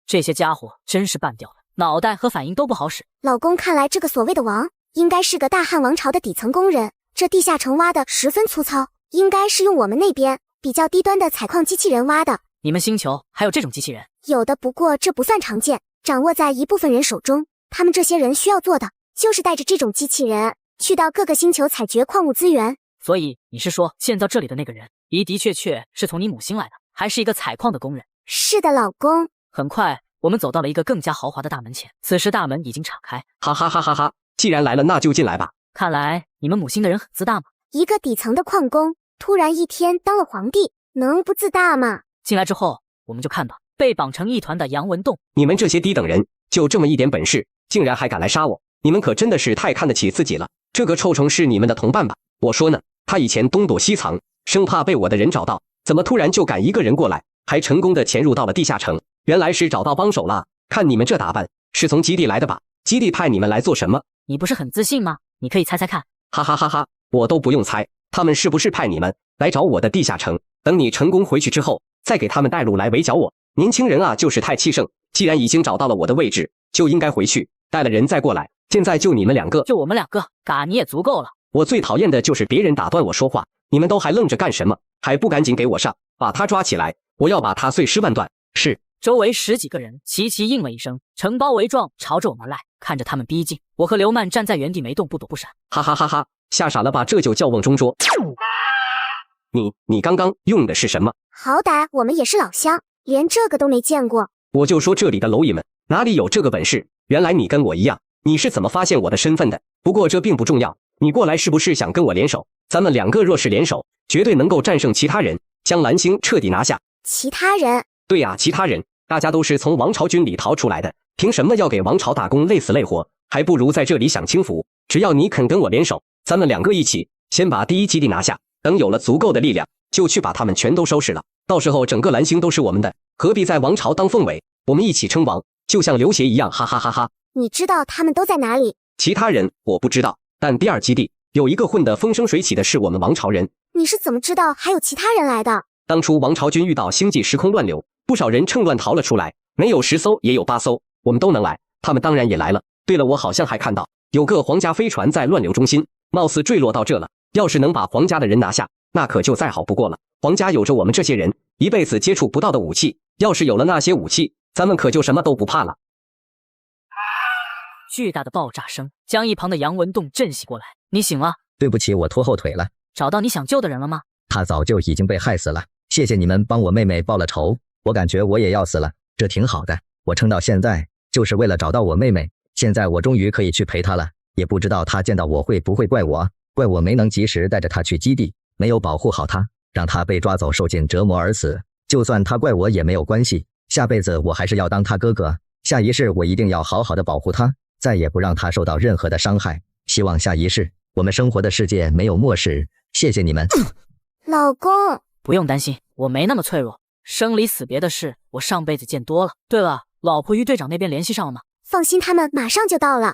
这些家伙真是半吊的，脑袋和反应都不好使。老公，看来这个所谓的王应该是个大汉王朝的底层工人，这地下城挖的十分粗糙，应该是用我们那边比较低端的采矿机器人挖的。你们星球还有这种机器人？有的，不过这不算常见，掌握在一部分人手中。他们这些人需要做的就是带着这种机器人去到各个星球采掘矿物资源。所以你是说建造这里的那个人的确是从你母星来的，还是一个采矿的工人？是的，老公。很快我们走到了一个更加豪华的大门前，此时大门已经敞开。哈哈哈哈哈！既然来了，那就进来吧。看来你们母星的人很自大吗？一个底层的矿工突然一天当了皇帝，能不自大吗？进来之后，我们就看到被绑成一团的杨文栋。你们这些低等人，就这么一点本事，竟然还敢来杀我！你们可真的是太看得起自己了。这个臭虫是你们的同伴吧？我说呢，他以前东躲西藏，生怕被我的人找到，怎么突然就敢一个人过来，还成功的潜入到了地下城？原来是找到帮手了。看你们这打扮，是从基地来的吧？基地派你们来做什么？你不是很自信吗？你可以猜猜看。哈哈哈哈！我都不用猜，他们是不是派你们来找我的地下城？等你成功回去之后，再给他们带路来围剿我。年轻人啊，就是太气盛，既然已经找到了我的位置，就应该回去，带了人再过来。现在就你们2个，就我们2个，嘎你也足够了。我最讨厌的就是别人打断我说话，你们都还愣着干什么？还不赶紧给我上，把他抓起来，我要把他碎尸万段。是。周围10几个人齐齐应了一声，承包围状朝着我们而来。看着他们逼近，我和刘曼站在原地没动，不躲不闪。哈哈哈哈！吓傻了吧？这就叫瓮中捉。你刚刚用的是什么？好歹我们也是老乡，连这个都没见过。我就说这里的蝼蚁们哪里有这个本事？原来你跟我一样，你是怎么发现我的身份的？不过这并不重要，你过来是不是想跟我联手？咱们2个若是联手，绝对能够战胜其他人，将蓝星彻底拿下。其他人？对呀，其他人，大家都是从王朝军里逃出来的，凭什么要给王朝打工累死累活？还不如在这里享清福。只要你肯跟我联手，咱们2个一起先把第1基地拿下，等有了足够的力量，就去把他们全都收拾了。到时候整个蓝星都是我们的，何必在王朝当凤尾？我们一起称王，就像刘协一样，哈哈哈哈！你知道他们都在哪里？其他人我不知道，但第2基地有一个混得风生水起的是我们王朝人。你是怎么知道还有其他人来的？当初王朝军遇到星际时空乱流，不少人趁乱逃了出来，没有10艘也有8艘，我们都能来，他们当然也来了。对了，我好像还看到有个皇家飞船在乱流中心，貌似坠落到这了。要是能把皇家的人拿下，那可就再好不过了。皇家有着我们这些人一辈子接触不到的武器，要是有了那些武器，咱们可就什么都不怕了。巨大的爆炸声将一旁的杨文栋震醒过来。你醒了？对不起，我拖后腿了。找到你想救的人了吗？他早就已经被害死了。谢谢你们帮我妹妹报了仇，我感觉我也要死了，这挺好的。我撑到现在就是为了找到我妹妹，现在我终于可以去陪她了。也不知道她见到我会不会怪我没能及时带着她去基地，没有保护好她，让她被抓走受尽折磨而死。就算她怪我也没有关系，下辈子我还是要当他哥哥，下一世我一定要好好的保护他，再也不让他受到任何的伤害。希望下一世我们生活的世界没有末世。谢谢你们。老公，不用担心，我没那么脆弱，生离死别的事我上辈子见多了。对了，老婆与队长那边联系上了吗？放心，他们马上就到了。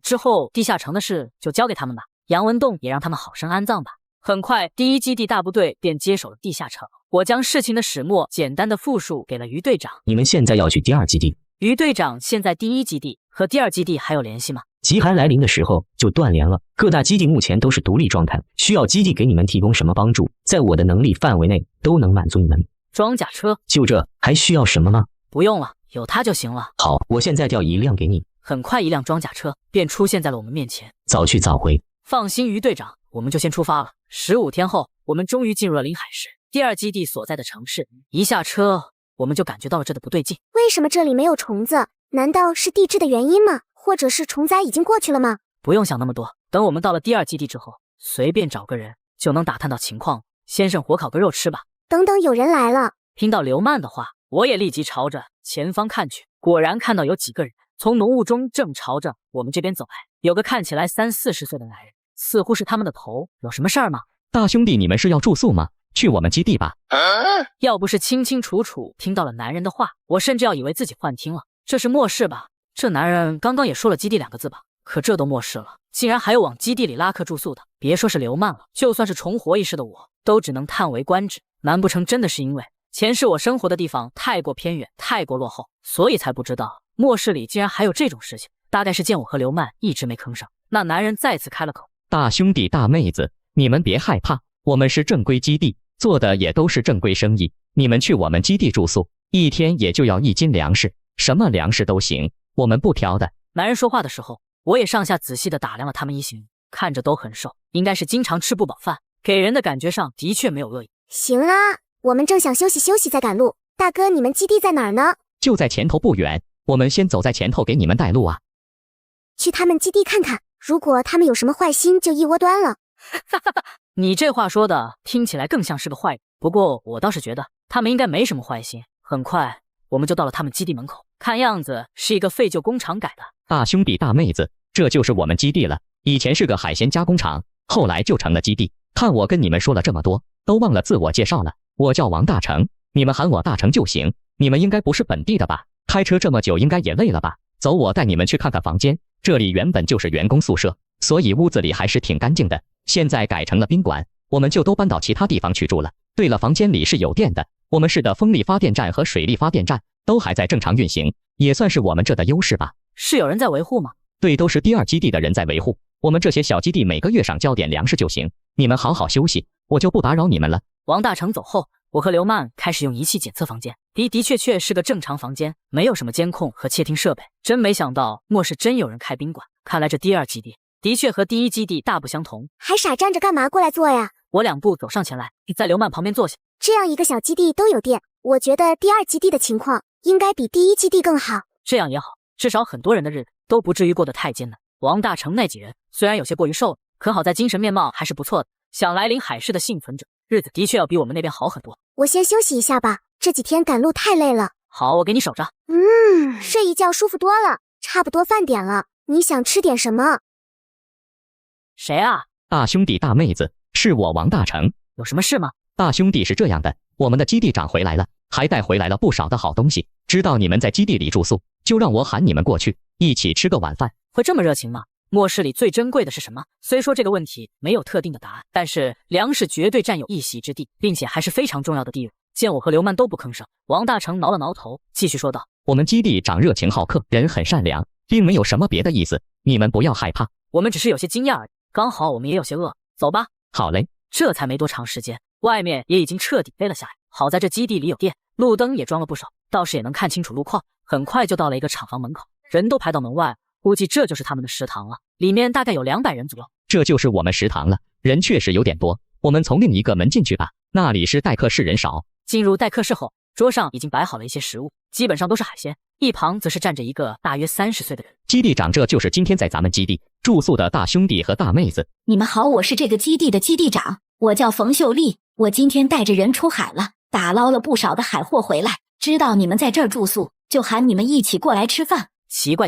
之后地下城的事就交给他们吧，杨文栋也让他们好生安葬吧。很快，第一基地大部队便接手了地下城。我将事情的始末简单的复述给了于队长。你们现在要去第2基地。于队长现在第1基地和第2基地还有联系吗？极寒来临的时候就断联了，各大基地目前都是独立状态，需要基地给你们提供什么帮助，在我的能力范围内都能满足你们。装甲车就这，还需要什么吗？不用了，有它就行了。好，我现在调1辆给你。很快一辆装甲车便出现在了我们面前。早去早回。放心，于队长，我们就先出发了。15天后，我们终于进入了临海市第2基地所在的城市。一下车，我们就感觉到了这的不对劲。为什么这里没有虫子？难道是地质的原因吗？或者是虫灾已经过去了吗？不用想那么多，等我们到了第2基地之后，随便找个人就能打探到情况。先生，火烤个肉吃吧。等等，有人来了。听到刘曼的话，我也立即朝着前方看去，果然看到有几个人从浓雾中正朝着我们这边走来。有个看起来30-40岁的男人，似乎是他们的头。有什么事儿吗？大兄弟，你们是要住宿吗？去我们基地吧。要不是清清楚楚听到了男人的话，我甚至要以为自己幻听了。这是末世吧？这男人刚刚也说了基地2个字吧？可这都末世了，竟然还有往基地里拉客住宿的。别说是刘曼了，就算是重活一世的我，都只能叹为观止。难不成真的是因为前世我生活的地方太过偏远，太过落后，所以才不知道末世里竟然还有这种事情？大概是见我和刘曼一直没吭上，那男人再次开了口：大兄弟大妹子，你们别害怕，我们是正规基地，做的也都是正规生意。你们去我们基地住宿，1天也就要1斤粮食，什么粮食都行，我们不挑的。男人说话的时候，我也上下仔细的打量了他们一行，看着都很瘦，应该是经常吃不饱饭，给人的感觉上的确没有恶意。行啊，我们正想休息休息再赶路。大哥，你们基地在哪儿呢？就在前头不远，我们先走在前头给你们带路啊。去他们基地看看，如果他们有什么坏心，就一窝端了。你这话说的听起来更像是个坏人，不过我倒是觉得他们应该没什么坏心。很快我们就到了他们基地门口，看样子是一个废旧工厂改的。大兄弟大妹子，这就是我们基地了，以前是个海鲜加工厂，后来就成了基地。看我跟你们说了这么多，都忘了自我介绍了，我叫王大成，你们喊我大成就行。你们应该不是本地的吧？开车这么久应该也累了吧？走，我带你们去看看房间。这里原本就是员工宿舍，所以屋子里还是挺干净的，现在改成了宾馆，我们就都搬到其他地方去住了。对了，房间里是有电的，我们市的风力发电站和水力发电站都还在正常运行，也算是我们这的优势吧。是有人在维护吗？对，都是第2基地的人在维护，我们这些小基地每个月上交点粮食就行。你们好好休息，我就不打扰你们了。王大成走后，我和刘曼开始用仪器检测房间，的确是个正常房间，没有什么监控和窃听设备。真没想到末世真有人开宾馆，看来这第2基地的确和第1基地大不相同。还傻站着干嘛？过来坐呀！我2步走上前来，在刘曼旁边坐下。这样一个小基地都有电，我觉得第2基地的情况应该比第1基地更好。这样也好，至少很多人的日子都不至于过得太艰难。王大成那几人虽然有些过于瘦了，可好在精神面貌还是不错的。想来临海市的幸存者，日子的确要比我们那边好很多。我先休息一下吧，这几天赶路太累了。好，我给你守着。睡一觉舒服多了。差不多饭点了，你想吃点什么？谁啊？大兄弟大妹子，是我王大成。有什么事吗？大兄弟是这样的，我们的基地长回来了，还带回来了不少的好东西。知道你们在基地里住宿，就让我喊你们过去，一起吃个晚饭。会这么热情吗？末世里最珍贵的是什么？虽说这个问题没有特定的答案，但是粮食绝对占有一席之地，并且还是非常重要的地位。见我和刘曼都不吭声，王大成挠了挠头，继续说道：我们基地长热情好客，人很善良，并没有什么别的意思，你们不要害怕。我们只是有些惊讶而已，刚好我们也有些饿，走吧。好嘞。这才没多长时间，外面也已经彻底黑了下来。好在这基地里有电，路灯也装了不少，倒是也能看清楚路况。很快就到了一个厂房门口，人都排到门外，估计这就是他们的食堂了，里面大概有200人左右。这就是我们食堂了，人确实有点多，我们从另一个门进去吧，那里是待客室，人少。进入待客室后，桌上已经摆好了一些食物，基本上都是海鲜，一旁则是站着一个大约30岁的人。基地长，这就是今天在咱们基地住宿的大兄弟和大妹子。你们好，我是这个基地的基地长，我叫冯秀丽，我今天带着人出海了，打捞了不少的海货回来，知道你们在这儿住宿，就喊你们一起过来吃饭。奇怪，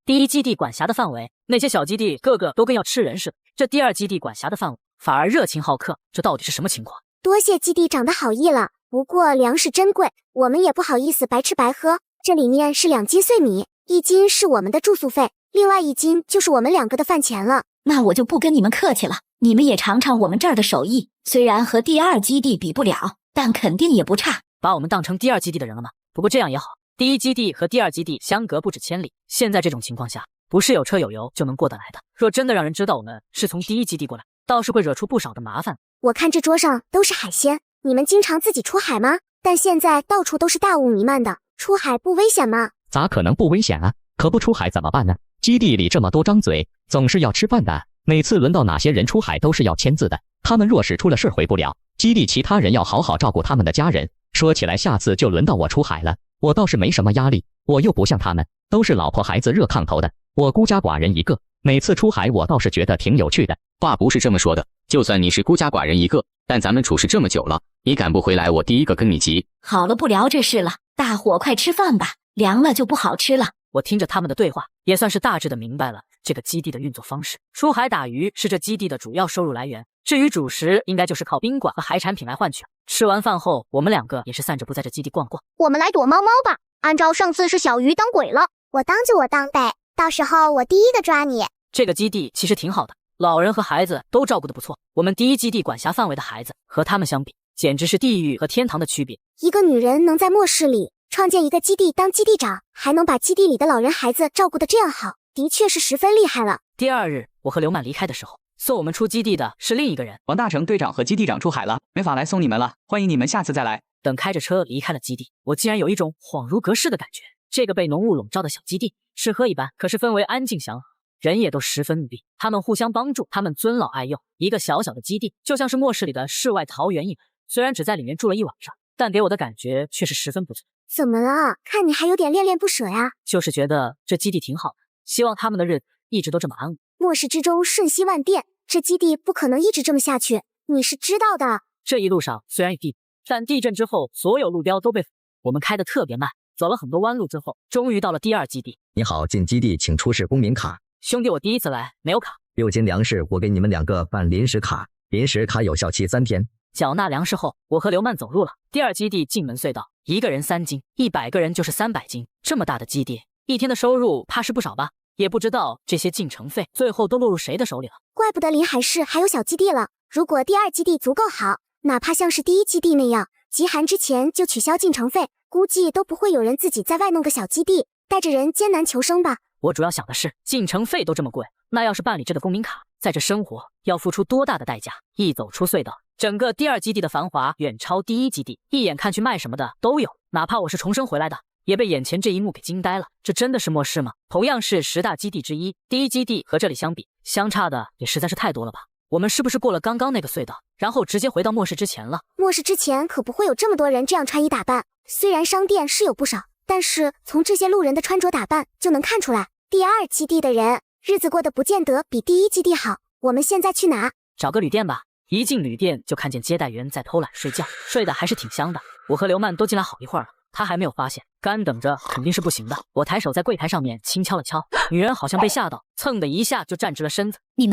第一基地管辖的范围，那些小基地个个都跟要吃人似的，这第二基地管辖的范围反而热情好客，这到底是什么情况？多谢基地长的好意了，不过粮食珍贵，我们也不好意思白吃白喝。这里面是2斤碎米，1斤是我们的住宿费，另外1斤就是我们2个的饭钱了。那我就不跟你们客气了，你们也尝尝我们这儿的手艺，虽然和第二基地比不了，但肯定也不差。把我们当成第二基地的人了吗？不过这样也好，第一基地和第二基地相隔不止千里，现在这种情况下，不是有车有油就能过得来的。若真的让人知道我们是从第一基地过来，倒是会惹出不少的麻烦。我看这桌上都是海鲜，你们经常自己出海吗？但现在到处都是大雾弥漫的，出海不危险吗？咋可能不危险啊？可不出海怎么办呢？基地里这么多张嘴，总是要吃饭的。每次轮到哪些人出海都是要签字的，他们若是出了事回不了，基地其他人要好好照顾他们的家人。说起来，下次就轮到我出海了，我倒是没什么压力，我又不像他们，都是老婆孩子热炕头的，我孤家寡人一个，每次出海我倒是觉得挺有趣的。话不是这么说的，就算你是孤家寡人一个，但咱们处事这么久了，你赶不回来，我第一个跟你急。好了，不聊这事了，大伙快吃饭吧，凉了就不好吃了。我听着他们的对话，也算是大致的明白了这个基地的运作方式。出海打鱼是这基地的主要收入来源，至于主食，应该就是靠宾馆和海产品来换取。吃完饭后，我们2个也是散着步在这基地逛逛。我们来躲猫猫吧，按照上次是小鱼当鬼了，我当就我当呗，到时候我第一个抓你。这个基地其实挺好的，老人和孩子都照顾得不错。我们第一基地管辖范围的孩子和他们相比，简直是地狱和天堂的区别。一个女人能在末世里创建一个基地当基地长，还能把基地里的老人孩子照顾得这样好，的确是十分厉害了。第2日，我和刘曼离开的时候，送我们出基地的是另一个人。王大成队长和基地长出海了，没法来送你们了，欢迎你们下次再来。等开着车离开了基地，我竟然有一种恍如隔世的感觉。这个被浓雾笼罩的小基地，适合一般，可是氛围安静祥和，人也都十分密闭，他们互相帮助，他们尊老爱幼。一个小小的基地，就像是末世里的世外桃源一般。虽然只在里面住了1晚上，但给我的感觉却是十分不错。怎么了？看你还有点恋恋不舍呀。就是觉得这基地挺好的，希望他们的日子一直都这么安稳。末世之中瞬息万变，这基地不可能一直这么下去，你是知道的。这一路上虽然有地震，但地震之后所有路标都被我们开得特别慢，走了很多弯路之后，终于到了第2基地。你好，进基地请出示公民卡。兄弟，我第一次来，没有卡。6斤粮食，我给你们2个办临时卡，临时卡有效期3天。缴纳粮食后，我和刘曼走入了第2基地进门隧道，一个人3斤，100个人就是300斤，这么大的基地，一天的收入怕是不少吧？也不知道这些进城费最后都落入谁的手里了。怪不得临海市还有小基地了，如果第2基地足够好，哪怕像是第1基地那样，极寒之前就取消进城费，估计都不会有人自己在外弄个小基地，带着人艰难求生吧。我主要想的是，进城费都这么贵，那要是办理这个公民卡，在这生活要付出多大的代价？一走出隧道，整个第2基地的繁华远超第1基地，一眼看去卖什么的都有，哪怕我是重生回来的，也被眼前这一幕给惊呆了。这真的是末世吗？同样是10大基地之一，第1基地和这里相比，相差的也实在是太多了吧？我们是不是过了刚刚那个隧道，然后直接回到末世之前了？末世之前可不会有这么多人这样穿衣打扮，虽然商店是有不少，但是从这些路人的穿着打扮就能看出来，第2基地的人日子过得不见得比第1基地好。我们现在去哪？找个旅店吧。一进旅店就看见接待员在偷懒睡觉，睡得还是挺香的。我和刘曼都进来好一会儿了，他还没有发现，干等着肯定是不行的。我抬手在柜台上面轻敲了敲，女人好像被吓到，蹭的一下就站直了身子。你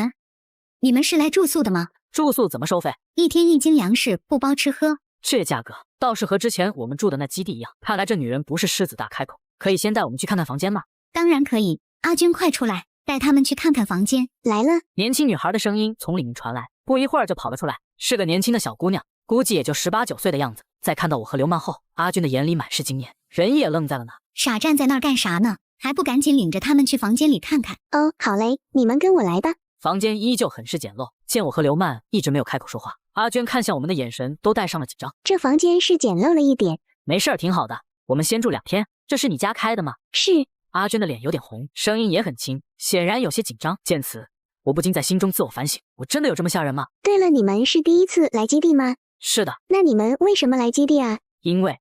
们是来住宿的吗？住宿怎么收费？1天1斤粮食，不包吃喝。这价格倒是和之前我们住的那基地一样。看来这女人不是狮子大开口，可以先带我们去看看房间吗？当然可以，阿军快出来，带他们去看看房间。来了。年轻女孩的声音从里面传来，不一会儿就跑了出来，是个年轻的小姑娘，估计也就18、19岁的样子。在看到我和刘曼后，阿军的眼里满是惊艳，人也愣在了那。傻站在那儿干啥呢？还不赶紧领着他们去房间里看看？哦，好嘞，你们跟我来吧。房间依旧很是简陋，见我和刘曼一直没有开口说话，阿娟看向我们的眼神都带上了紧张。这房间是简陋了一点，没事儿，挺好的。我们先住2天。这是你家开的吗？是。阿娟的脸有点红，声音也很轻，显然有些紧张。见此，我不禁在心中自我反省，我真的有这么吓人吗？对了，你们是第一次来基地吗？是的。那你们为什么来基地啊？因为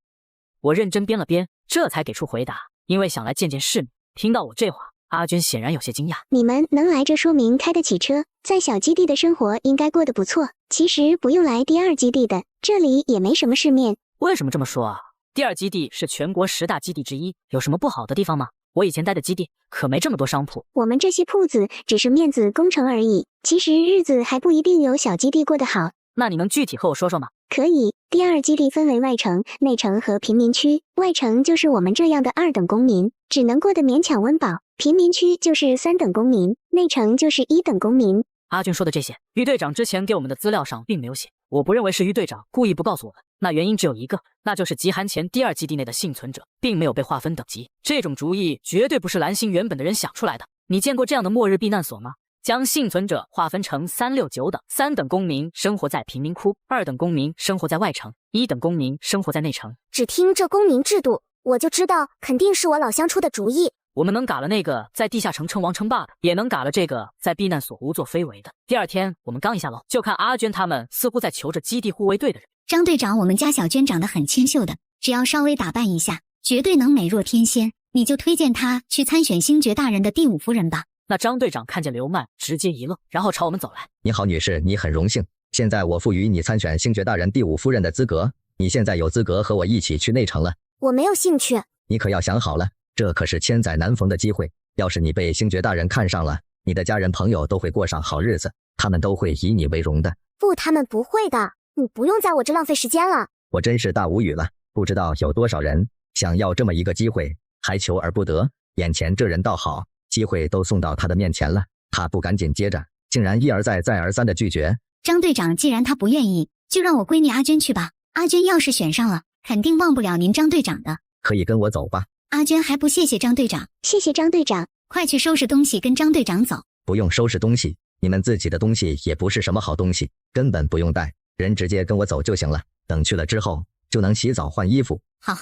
我认真编了编，这才给出回答。因为想来见见世面。听到我这话，阿娟显然有些惊讶。你们能来这说明开得起车，在小基地的生活应该过得不错。其实不用来第2基地的，这里也没什么世面。为什么这么说啊？第二基地是全国10大基地之一，有什么不好的地方吗？我以前待的基地可没这么多商铺。我们这些铺子只是面子工程而已，其实日子还不一定有小基地过得好。那你能具体和我说说吗？可以，第二基地分为外城、内城和贫民区。外城就是我们这样的2等公民，只能过得勉强温饱；贫民区就是3等公民，内城就是1等公民。阿军说的这些，于队长之前给我们的资料上并没有写。我不认为是于队长故意不告诉我们，那原因只有一个，那就是极寒前第二基地内的幸存者并没有被划分等级。这种主意绝对不是蓝星原本的人想出来的。你见过这样的末日避难所吗？将幸存者划分成369等，3等公民生活在贫民窟，2等公民生活在外城，1等公民生活在内城。只听这公民制度，我就知道肯定是我老乡出的主意。我们能嘎了那个在地下城称王称霸的，也能嘎了这个在避难所无作非为的。第二天我们刚一下楼，就看阿娟他们似乎在求着基地护卫队的人。张队长，我们家小娟长得很清秀的，只要稍微打扮一下，绝对能美若天仙。你就推荐她去参选星爵大人的第5夫人吧。那张队长看见刘曼，直接一愣，然后朝我们走来。你好，女士，你很荣幸。现在我赋予你参选星爵大人第5夫人的资格，你现在有资格和我一起去内城了。我没有兴趣。你可要想好了，这可是千载难逢的机会。要是你被星爵大人看上了，你的家人朋友都会过上好日子，他们都会以你为荣的。不，他们不会的，你不用在我这浪费时间了。我真是大无语了，不知道有多少人想要这么一个机会，还求而不得。眼前这人倒好，机会都送到他的面前了，他不赶紧接着，竟然一而再再而三的拒绝。张队长，既然他不愿意，就让我闺女阿娟去吧。阿娟要是选上了，肯定忘不了您张队长的。可以跟我走吧。阿娟还不谢谢张队长？谢谢张队长。快去收拾东西跟张队长走。不用收拾东西，你们自己的东西也不是什么好东西，根本不用带，人直接跟我走就行了。等去了之后，就能洗澡换衣服。好，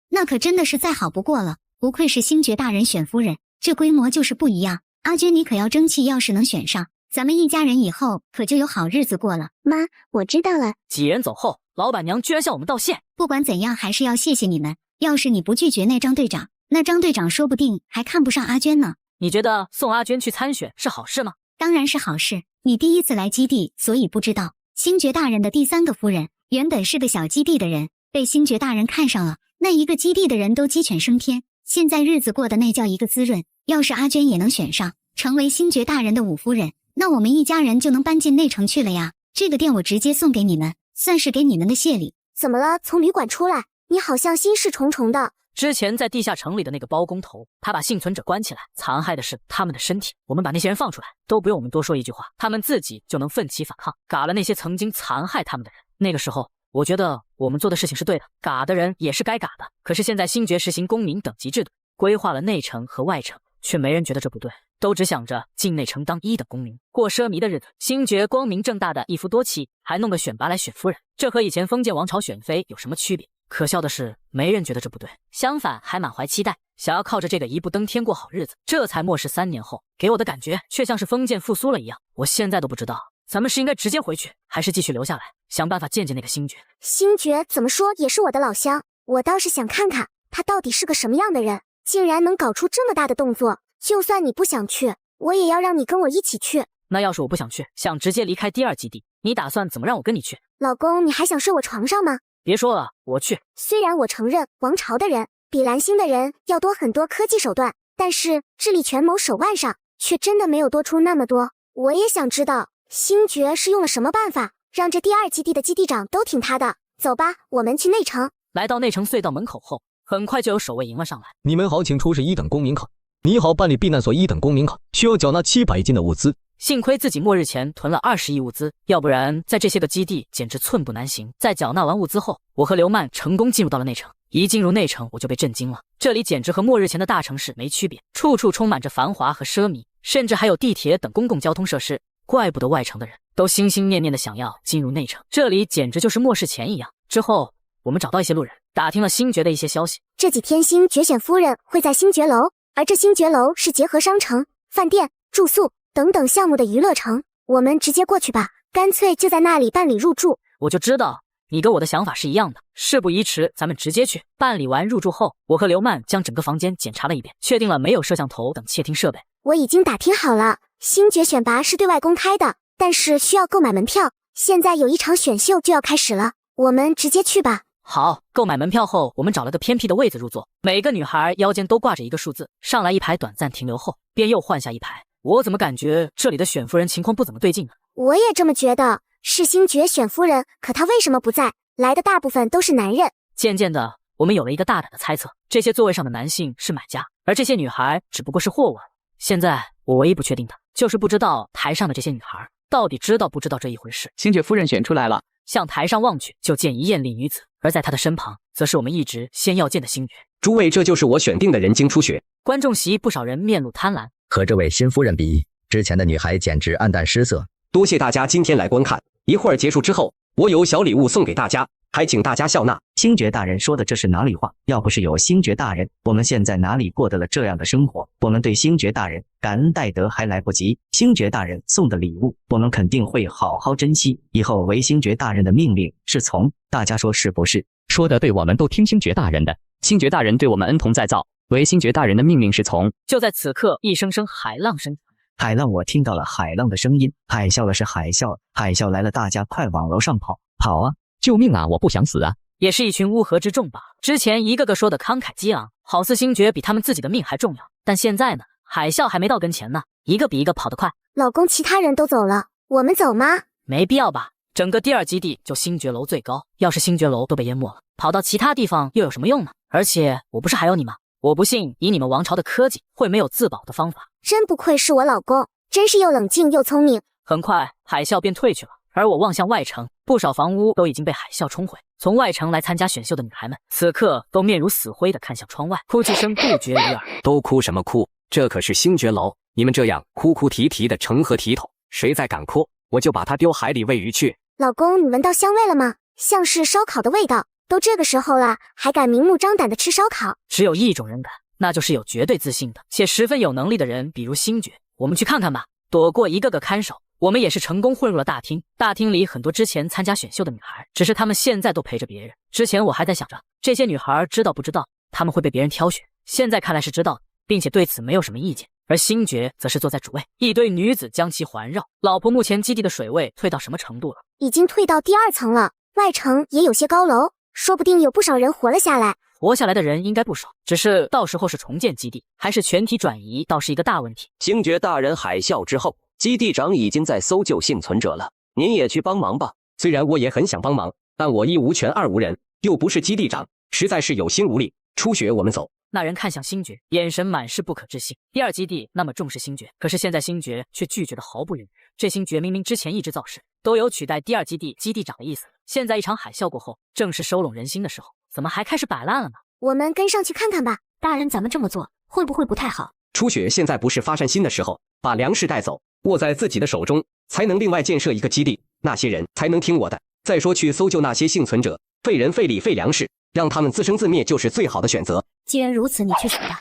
那可真的是再好不过了，不愧是星爵大人选夫人，这规模就是不一样。阿娟，你可要争气，要是能选上，咱们一家人以后可就有好日子过了。妈，我知道了。几人走后，老板娘居然向我们道谢。不管怎样，还是要谢谢你们。要是你不拒绝那张队长，那张队长说不定还看不上阿娟呢。你觉得送阿娟去参选是好事吗？当然是好事。你第一次来基地，所以不知道，星爵大人的第3个夫人原本是个小基地的人，被星爵大人看上了，那一个基地的人都鸡犬升天，现在日子过得那叫一个滋润。要是阿娟也能选上，成为星爵大人的5夫人，那我们一家人就能搬进内城去了呀。这个店我直接送给你们，算是给你们的谢礼。怎么了？从旅馆出来，你好像心事重重的。之前在地下城里的那个包工头，他把幸存者关起来，残害的是他们的身体。我们把那些人放出来，都不用我们多说一句话，他们自己就能奋起反抗，嘎了那些曾经残害他们的人。那个时候，我觉得我们做的事情是对的，嘎的人也是该嘎的。可是现在星爵实行公民等级制度，规划了内城和外城，却没人觉得这不对，都只想着进内城当1等公民，过奢靡的日子。星爵光明正大的一夫多妻，还弄个选拔来选夫人，这和以前封建王朝选妃有什么区别？可笑的是，没人觉得这不对，相反还满怀期待，想要靠着这个一步登天过好日子。这才末世3年后，给我的感觉却像是封建复苏了一样。我现在都不知道，咱们是应该直接回去，还是继续留下来，想办法见见那个星爵。星爵怎么说也是我的老乡，我倒是想看看他到底是个什么样的人，竟然能搞出这么大的动作。就算你不想去，我也要让你跟我一起去。那要是我不想去，想直接离开第2基地，你打算怎么让我跟你去？老公，你还想睡我床上吗？别说了，我去。虽然我承认王朝的人比蓝星的人要多很多科技手段，但是智力权谋手腕上却真的没有多出那么多。我也想知道星爵是用了什么办法，让这第2基地的基地长都听他的。走吧，我们去内城。来到内城隧道门口后，很快就有守卫迎了上来。你们好，请出示1等公民卡。你好，办理避难所1等公民卡需要缴纳700斤的物资。幸亏自己末日前囤了20亿物资，要不然在这些个基地简直寸步难行。在缴纳完物资后，我和刘曼成功进入到了内城。一进入内城，我就被震惊了，这里简直和末日前的大城市没区别，处处充满着繁华和奢靡，甚至还有地铁等公共交通设施。怪不得外城的人都心心念念的想要进入内城，这里简直就是末世前一样。之后我们找到一些路人，打听了星爵的一些消息。这几天星爵选夫人会在星爵楼，而这星爵楼是结合商城、饭店、住宿等等项目的娱乐城，我们直接过去吧，干脆就在那里办理入住。我就知道你跟我的想法是一样的，事不宜迟，咱们直接去。办理完入住后，我和刘曼将整个房间检查了一遍，确定了没有摄像头等窃听设备。我已经打听好了，星爵选拔是对外公开的，但是需要购买门票。现在有一场选秀就要开始了，我们直接去吧。好，购买门票后，我们找了个偏僻的位子入座，每个女孩腰间都挂着一个数字，上来一排短暂停留后，便又换下一排。我怎么感觉这里的选夫人情况不怎么对劲呢？我也这么觉得，是星爵选夫人，可他为什么不在？来的大部分都是男人。渐渐的，我们有了一个大胆的猜测，这些座位上的男性是买家，而这些女孩只不过是货物。现在我唯一不确定的就是不知道台上的这些女孩到底知道不知道这一回事。星爵夫人选出来了，向台上望去，就见一艳丽女子，而在她的身旁，则是我们一直先要见的星爵。诸位，这就是我选定的人精初雪。观众席不少人面露贪婪，和这位新夫人比，之前的女孩简直黯淡失色。多谢大家今天来观看，一会儿结束之后，我有小礼物送给大家，还请大家笑纳。星爵大人说的这是哪里话？要不是有星爵大人，我们现在哪里过得了这样的生活？我们对星爵大人感恩戴德还来不及，星爵大人送的礼物，我们肯定会好好珍惜。以后为星爵大人的命令是从，大家说是不是？说的对，我们都听星爵大人的。星爵大人对我们恩同再造，为星爵大人的命令是从。就在此刻，一声声海浪声。海浪，我听到了海浪的声音。海啸了是海啸，海啸来了，大家快往楼上跑！跑啊！救命啊！我不想死啊！也是一群乌合之众吧。之前一个个说的慷慨激昂，好似星爵比他们自己的命还重要。但现在呢，海啸还没到跟前呢，一个比一个跑得快。老公，其他人都走了，我们走吗？没必要吧。整个第二基地就星爵楼最高，要是星爵楼都被淹没了，跑到其他地方又有什么用呢？而且我不是还有你吗？我不信以你们王朝的科技会没有自保的方法。真不愧是我老公，真是又冷静又聪明。很快海啸便退去了，而我望向外城，不少房屋都已经被海啸冲毁。从外城来参加选秀的女孩们，此刻都面如死灰地看向窗外，哭泣声不绝于耳。都哭什么哭？这可是星爵楼，你们这样哭哭啼啼的成何体统？谁再敢哭，我就把他丢海里喂鱼去。老公，你闻到香味了吗？像是烧烤的味道。都这个时候了，还敢明目张胆地吃烧烤？只有一种人敢，那就是有绝对自信的且十分有能力的人，比如星爵。我们去看看吧。躲过一个个看守，我们也是成功混入了大厅。大厅里很多之前参加选秀的女孩，只是她们现在都陪着别人。之前我还在想着这些女孩知道不知道她们会被别人挑选，现在看来是知道的，并且对此没有什么意见。而星爵则是坐在主位，一堆女子将其环绕。老婆，目前基地的水位退到什么程度了？已经退到第2层了，外城也有些高楼，说不定有不少人活了下来。活下来的人应该不少，只是到时候是重建基地还是全体转移，倒是一个大问题。星爵大人，海啸之后，基地长已经在搜救幸存者了，您也去帮忙吧。虽然我也很想帮忙，但我一无权二无人，又不是基地长，实在是有心无力。初雪，我们走。那人看向星爵，眼神满是不可置信。第二基地那么重视星爵，可是现在星爵却拒绝得毫不犹豫。这星爵明明之前一直造势，都有取代第二基地基地长的意思，现在一场海啸过后，正是收拢人心的时候，怎么还开始摆烂了呢？我们跟上去看看吧。大人，咱们这么做会不会不太好？初雪，现在不是发善心的时候，把粮食带走，握在自己的手中，才能另外建设一个基地，那些人才能听我的。再说去搜救那些幸存者，费人费力费粮食，让他们自生自灭就是最好的选择。既然如此，你去死吧！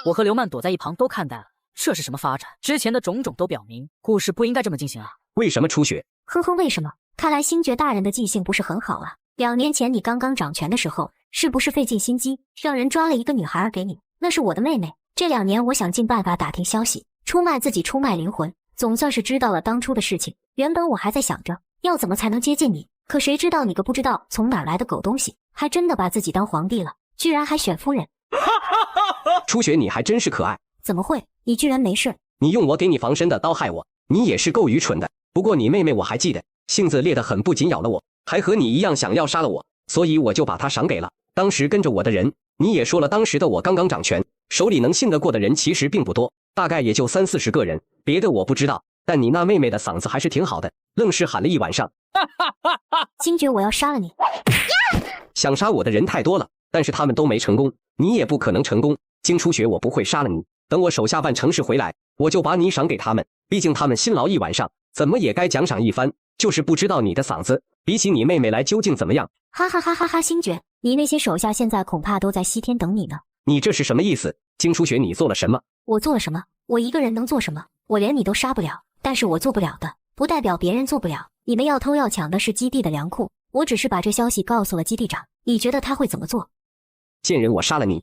我和刘曼躲在一旁都看呆了，这是什么发展？之前的种种都表明，故事不应该这么进行啊！为什么初雪？哼哼，为什么？看来星爵大人的记性不是很好啊。2年前你刚刚掌权的时候，是不是费尽心机，让人抓了一个女孩给你？那是我的妹妹。这2年，我想尽办法打听消息，出卖自己，出卖灵魂，总算是知道了当初的事情。原本我还在想着要怎么才能接近你，可谁知道你个不知道从哪来的狗东西，还真的把自己当皇帝了，居然还选夫人。初雪，你还真是可爱。怎么会？你居然没事？你用我给你防身的刀害我，你也是够愚蠢的。不过你妹妹我还记得，性子烈得很，不仅咬了我，还和你一样想要杀了我，所以我就把她赏给了当时跟着我的人。你也说了，当时的我刚刚掌权，手里能信得过的人其实并不多，大概也就30-40个人，别的我不知道。但你那妹妹的嗓子还是挺好的，愣是喊了一晚上。星爵，我要杀了你！想杀我的人太多了，但是他们都没成功，你也不可能成功。经初雪，我不会杀了你，等我手下办成事回来，我就把你赏给他们，毕竟他们辛劳一晚上，怎么也该奖赏一番。就是不知道你的嗓子比起你妹妹来究竟怎么样。哈哈哈哈哈！星爵，你那些手下现在恐怕都在西天等你呢。你这是什么意思？经初雪，你做了什么？我做了什么？我一个人能做什么？我连你都杀不了，但是我做不了的，不代表别人做不了。你们要偷要抢的是基地的粮库，我只是把这消息告诉了基地长，你觉得他会怎么做？贱人，我杀了你！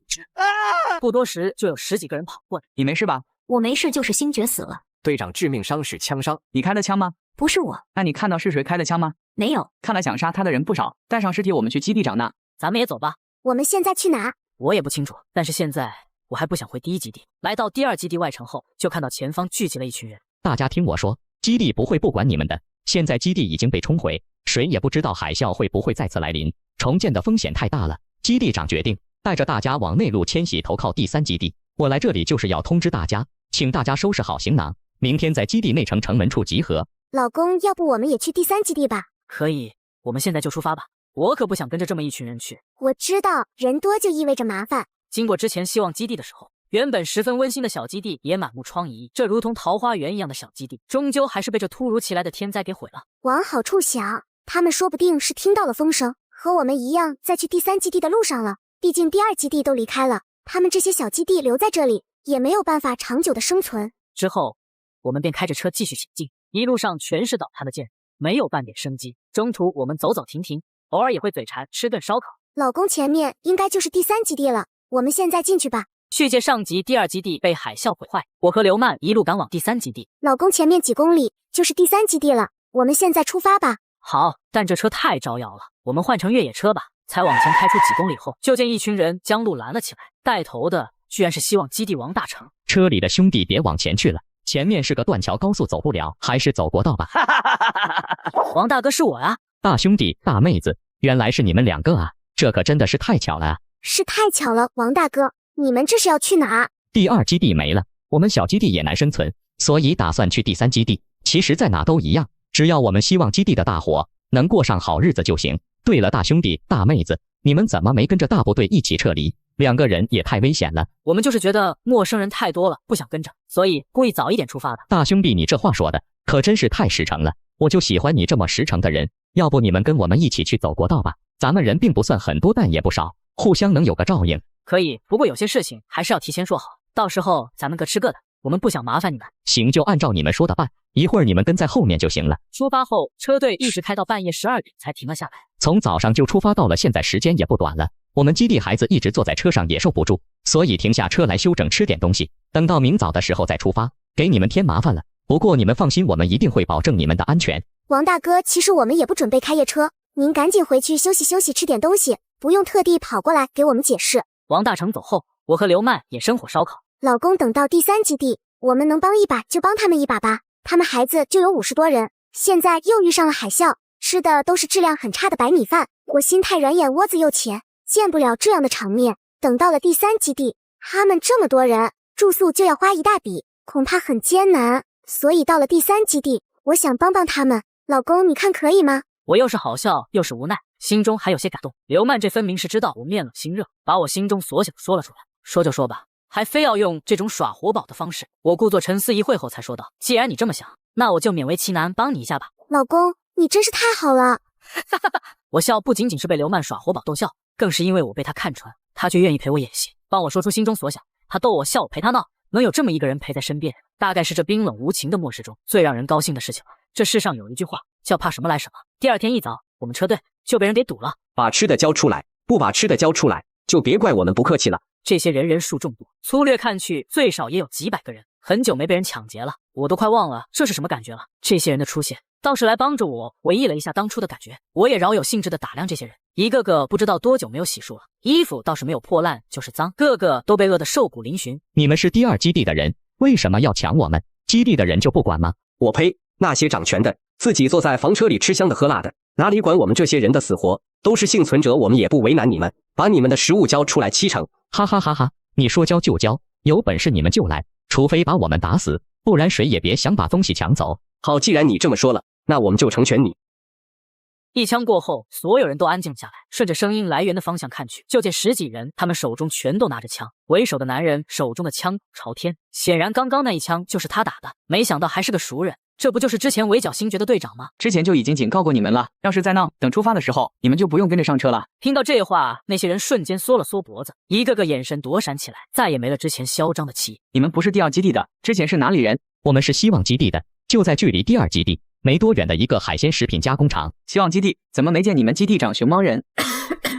不多时就有10几个人跑过来。你没事吧？我没事，就是星爵死了。队长致命伤是枪伤，你开的枪吗？不是我。那你看到是谁开的枪吗？没有。看来想杀他的人不少，带上尸体我们去基地找呢。咱们也走吧。我们现在去哪？我也不清楚，但是现在我还不想回第1基地。来到第2基地外城后，就看到前方聚集了一群人。大家听我说，基地不会不管你们的。现在基地已经被冲毁，谁也不知道海啸会不会再次来临，重建的风险太大了。基地长决定带着大家往内陆迁徙，投靠第3基地。我来这里就是要通知大家，请大家收拾好行囊，明天在基地内城城门处集合。老公，要不我们也去第3基地吧？可以，我们现在就出发吧。我可不想跟着这么一群人去。我知道，人多就意味着麻烦。经过之前希望基地的时候，原本十分温馨的小基地也满目疮痍。这如同桃花源一样的小基地，终究还是被这突如其来的天灾给毁了。往好处想，他们说不定是听到了风声，和我们一样在去第3基地的路上了。毕竟第2基地都离开了，他们这些小基地留在这里，也没有办法长久的生存。之后，我们便开着车继续行进，一路上全是倒塌的建筑，没有半点生机。中途我们走走停停，偶尔也会嘴馋吃顿烧烤。老公，前面应该就是第3基地了，我们现在进去吧。续接上集，第2基地被海啸毁坏，我和刘曼一路赶往第3基地。老公，前面几公里就是第3基地了，我们现在出发吧。好，但这车太招摇了，我们换成越野车吧。才往前开出几公里后，就见一群人将路拦了起来，带头的居然是希望基地王大成。车里的兄弟别往前去了，前面是个断桥，高速走不了，还是走国道吧。王大哥是我啊。大兄弟大妹子，原来是你们2个啊，这可真的是太巧了啊。是太巧了，王大哥，你们这是要去哪？第2基地没了，我们小基地也难生存，所以打算去第3基地。其实在哪都一样，只要我们希望基地的大伙能过上好日子就行。对了，大兄弟大妹子，你们怎么没跟着大部队一起撤离？2个人也太危险了。我们就是觉得陌生人太多了，不想跟着，所以故意早一点出发的。大兄弟，你这话说的可真是太实诚了，我就喜欢你这么实诚的人。要不你们跟我们一起去走国道吧，咱们人并不算很多，但也不少，互相能有个照应。可以，不过有些事情还是要提前说好，到时候咱们各吃各的，我们不想麻烦你们。行，就按照你们说的办，一会儿你们跟在后面就行了。出发后，车队一直开到半夜12点才停了下来。从早上就出发到了现在，时间也不短了。我们基地孩子一直坐在车上也受不住，所以停下车来休整，吃点东西，等到明早的时候再出发，给你们添麻烦了。不过你们放心，我们一定会保证你们的安全。王大哥，其实我们也不准备开夜车，您赶紧回去休息休息，吃点东西，不用特地跑过来给我们解释。王大成走后，我和刘曼也生火烧烤。老公，等到第3基地，我们能帮一把就帮他们一把吧。他们孩子就有50多人，现在又遇上了海啸，吃的都是质量很差的白米饭，我心太软，眼窝子又浅，见不了这样的场面。等到了第3基地，他们这么多人，住宿就要花一大笔，恐怕很艰难。所以到了第3基地，我想帮帮他们。老公，你看可以吗？我又是好笑又是无奈，心中还有些感动。刘曼这分明是知道我面冷心热，把我心中所想说了出来。说就说吧，还非要用这种耍活宝的方式。我故作沉思一会后才说道，既然你这么想，那我就勉为其难帮你一下吧。老公，你真是太好了。我笑不仅仅是被刘曼耍活宝逗笑，更是因为我被他看穿，他却愿意陪我演戏，帮我说出心中所想。他逗我笑，我陪他闹，能有这么一个人陪在身边，大概是这冰冷无情的末世中最让人高兴的事情了。这世上有一句话叫怕什么来什么。第2天一早，我们车队就被人给堵了。把吃的交出来，不把吃的交出来，就别怪我们不客气了。这些人人数众多，粗略看去最少也有几百个人，很久没被人抢劫了，我都快忘了这是什么感觉了。这些人的出现倒是来帮着我回忆了一下当初的感觉。我也饶有兴致地打量这些人，一个个不知道多久没有洗漱了，衣服倒是没有破烂就是脏，个个都被饿得瘦骨嶙峋。你们是第2基地的人，为什么要抢我们？基地的人就不管吗？我呸，那些掌权的自己坐在房车里吃香的喝辣的，哪里管我们这些人的死活？都是幸存者，我们也不为难你们，把你们的食物交出来7成。哈哈哈哈，你说交就交，有本事你们就来，除非把我们打死，不然谁也别想把东西抢走。好，既然你这么说了，那我们就成全你。一枪过后，所有人都安静下来，顺着声音来源的方向看去，就见10几人，他们手中全都拿着枪。为首的男人手中的枪朝天，显然刚刚那一枪就是他打的，没想到还是个熟人。这不就是之前围剿星爵的队长吗？之前就已经警告过你们了，要是再闹，等出发的时候，你们就不用跟着上车了。听到这话，那些人瞬间缩了缩脖子，一个个眼神躲闪起来，再也没了之前嚣张的气焰。你们不是第2基地的，之前是哪里人？我们是希望基地的，就在距离第2基地没多远的一个海鲜食品加工厂。希望基地怎么没见你们基地长熊猫人？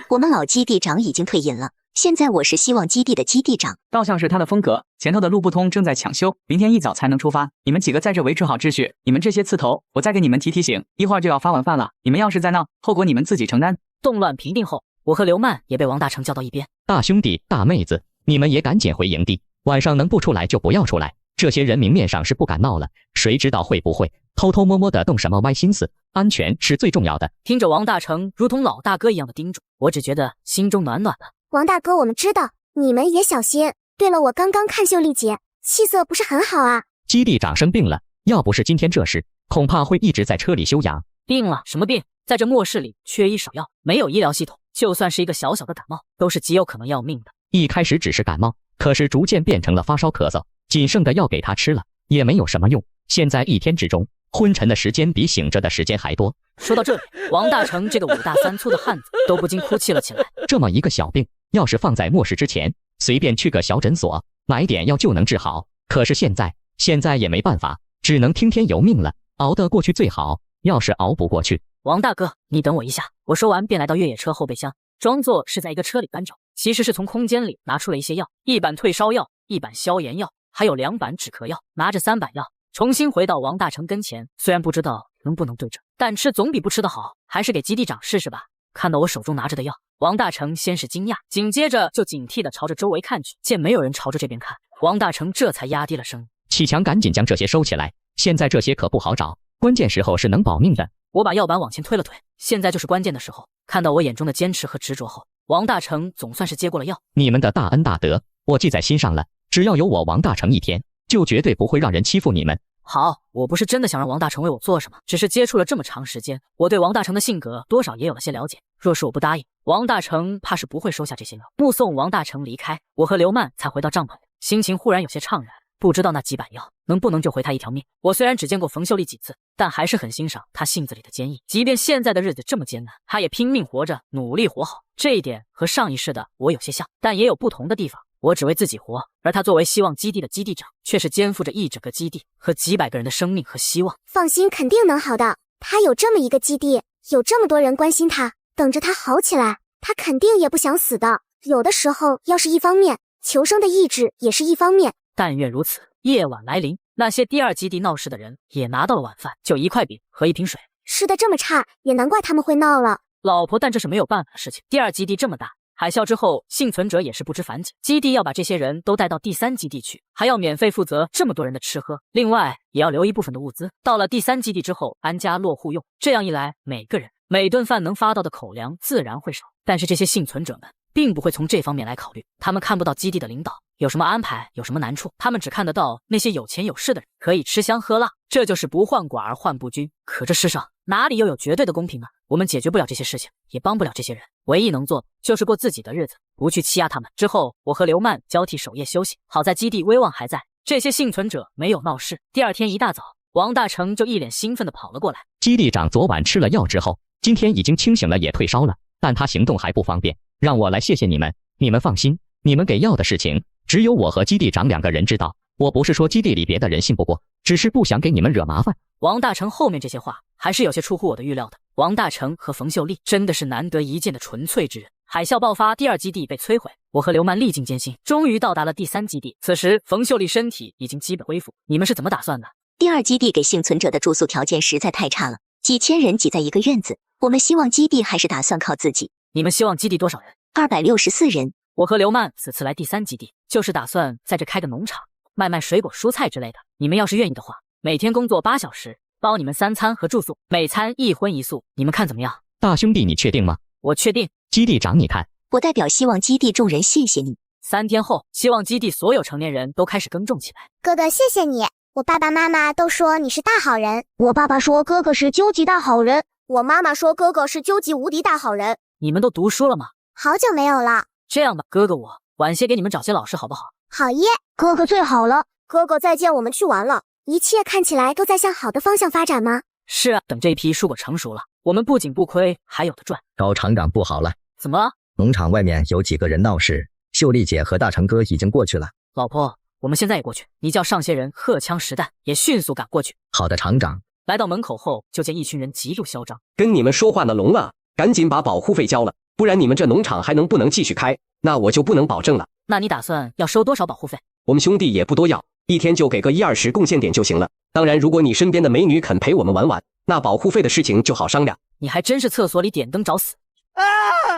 我们老基地长已经退隐了，现在我是希望基地的基地长，倒像是他的风格。前头的路不通，正在抢修，明天一早才能出发。你们几个在这维持好秩序。你们这些刺头，我再给你们提醒，一会儿就要发晚饭了。你们要是再闹，后果你们自己承担。动乱平定后，我和刘曼也被王大成叫到一边。大兄弟、大妹子，你们也赶紧回营地，晚上能不出来就不要出来。这些人明面上是不敢闹了，谁知道会不会偷偷摸摸的动什么歪心思？安全是最重要的。听着王大成如同老大哥一样的叮嘱，我只觉得心中暖暖的。王大哥，我们知道，你们也小心。对了，我刚刚看秀丽姐气色不是很好啊。基地长生病了，要不是今天这事，恐怕会一直在车里休养。病了？什么病？在这末世里缺医少药，没有医疗系统，就算是一个小小的感冒，都是极有可能要命的。一开始只是感冒，可是逐渐变成了发烧咳嗽，仅剩的药给他吃了，也没有什么用。现在一天之中，昏沉的时间比醒着的时间还多。说到这里，王大成这个5大3粗的汉子都不禁哭泣了起来。这么一个小病，要是放在末世之前，随便去个小诊所买点药就能治好。可是现在也没办法，只能听天由命了，熬得过去最好，要是熬不过去，王大哥，你等我一下。我说完便来到越野车后备箱，装作是在一个车里搬找，其实是从空间里拿出了一些药，1板退烧药，1板消炎药，还有2板止咳药。拿着3板药重新回到王大成跟前，虽然不知道能不能对症，但吃总比不吃的好，还是给基地长试试吧。看到我手中拿着的药，王大成先是惊讶，紧接着就警惕地朝着周围看去，见没有人朝着这边看，王大成这才压低了声。启强，赶紧将这些收起来，现在这些可不好找，关键时候是能保命的。我把药板往前推了推，现在就是关键的时候。看到我眼中的坚持和执着后，王大成总算是接过了药。你们的大恩大德，我记在心上了，只要有我王大成一天，就绝对不会让人欺负你们。好，我不是真的想让王大成为我做什么，只是接触了这么长时间，我对王大成的性格多少也有了些了解。若是我不答应，王大成怕是不会收下这些药。目送王大成离开，我和刘曼才回到帐篷里，心情忽然有些怅然。不知道那几板药能不能救回他一条命。我虽然只见过冯秀丽几次，但还是很欣赏她性子里的坚毅。即便现在的日子这么艰难，她也拼命活着，努力活好。这一点和上一世的我有些像，但也有不同的地方。我只为自己活，而他作为希望基地的基地长，却是肩负着一整个基地和几百个人的生命和希望。放心，肯定能好的。他有这么一个基地，有这么多人关心他，等着他好起来，他肯定也不想死的。有的时候，要是一方面，求生的意志也是一方面。但愿如此。夜晚来临，那些第2基地闹事的人也拿到了晚饭，就1块饼和1瓶水。吃的这么差，也难怪他们会闹了。老婆，但这是没有办法的事情。第2基地这么大，海啸之后，幸存者也是不知反省。基地要把这些人都带到第3基地去，还要免费负责这么多人的吃喝，另外也要留一部分的物资，到了第3基地之后安家落户用。这样一来，每个人每顿饭能发到的口粮自然会少。但是这些幸存者们并不会从这方面来考虑，他们看不到基地的领导有什么安排，有什么难处，他们只看得到那些有钱有势的人可以吃香喝辣，这就是不患寡而患不均。可这世上哪里又有绝对的公平呢？我们解决不了这些事情，也帮不了这些人，唯一能做的就是过自己的日子，不去欺压他们。之后我和刘曼交替守夜休息，好在基地威望还在，这些幸存者没有闹事。第2天一大早，王大成就一脸兴奋地跑了过来。基地长昨晚吃了药之后，今天已经清醒了，也退烧了，但他行动还不方便，让我来谢谢你们。你们放心，你们给药的事情只有我和基地长2个人知道。我不是说基地里别的人信不过，只是不想给你们惹麻烦。王大成后面这些话还是有些出乎我的预料的。王大成和冯秀丽真的是难得一见的纯粹之人。海啸爆发，第2基地被摧毁，我和刘曼历尽艰辛，终于到达了第3基地。此时冯秀丽身体已经基本恢复。你们是怎么打算的？第2基地给幸存者的住宿条件实在太差了，几千人挤在一个院子，我们希望基地还是打算靠自己。你们希望基地多少人？264人。我和刘曼此次来第3基地，就是打算在这开个农场，卖水果蔬菜之类的。你们要是愿意的话，每天工作8小时，包你们3餐和住宿，每餐1荤1素，你们看怎么样？大兄弟，你确定吗？我确定。基地长，你看，我代表希望基地众人谢谢你。3天后，希望基地所有成年人都开始耕种起来。哥哥，谢谢你，我爸爸妈妈都说你是大好人。我爸爸说哥哥是究极大好人，我妈妈说哥哥是究极无敌大好人。你们都读书了吗？好久没有了。这样吧，哥哥我晚些给你们找些老师好不好？好耶，哥哥最好了。哥哥再见，我们去玩了。一切看起来都在向好的方向发展吗？是啊，等这批蔬果成熟了，我们不仅不亏，还有的赚。高厂长不好了，怎么了？农场外面有几个人闹事，秀丽姐和大成哥已经过去了。老婆，我们现在也过去，你叫上些人荷枪实弹，也迅速赶过去。好的，厂长。来到门口后，就见一群人极度嚣张。跟你们说话呢，聋了，赶紧把保护费交了，不然你们这农场还能不能继续开？那我就不能保证了。那你打算要收多少保护费？我们兄弟也不多要，一天就给个10-20贡献点就行了。当然，如果你身边的美女肯陪我们玩玩，那保护费的事情就好商量。你还真是厕所里点灯找死！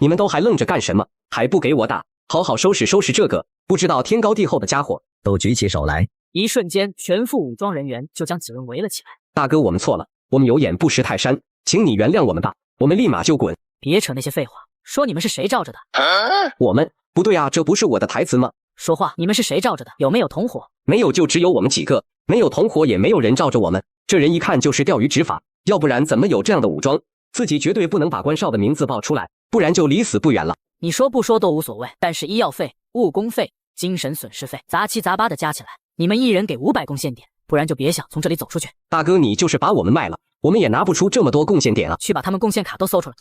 你们都还愣着干什么？还不给我打！好好收拾收拾这个不知道天高地厚的家伙！都举起手来！一瞬间，全副武装人员就将几人围了起来。大哥，我们错了，我们有眼不识泰山，请你原谅我们吧。我们立马就滚！别扯那些废话，说你们是谁罩着的？我们不对啊，这不是我的台词吗？说话，你们是谁罩着的？有没有同伙？没有，就只有我们几个，没有同伙，也没有人罩着我们。这人一看就是钓鱼执法，要不然怎么有这样的武装？自己绝对不能把关少的名字报出来，不然就离死不远了。你说不说都无所谓，但是医药费、误工费、精神损失费杂七杂八的加起来，你们一人给500贡献点，不然就别想从这里走出去。大哥，你就是把我们卖了，我们也拿不出这么多贡献点啊！去把他们贡献卡都搜出来。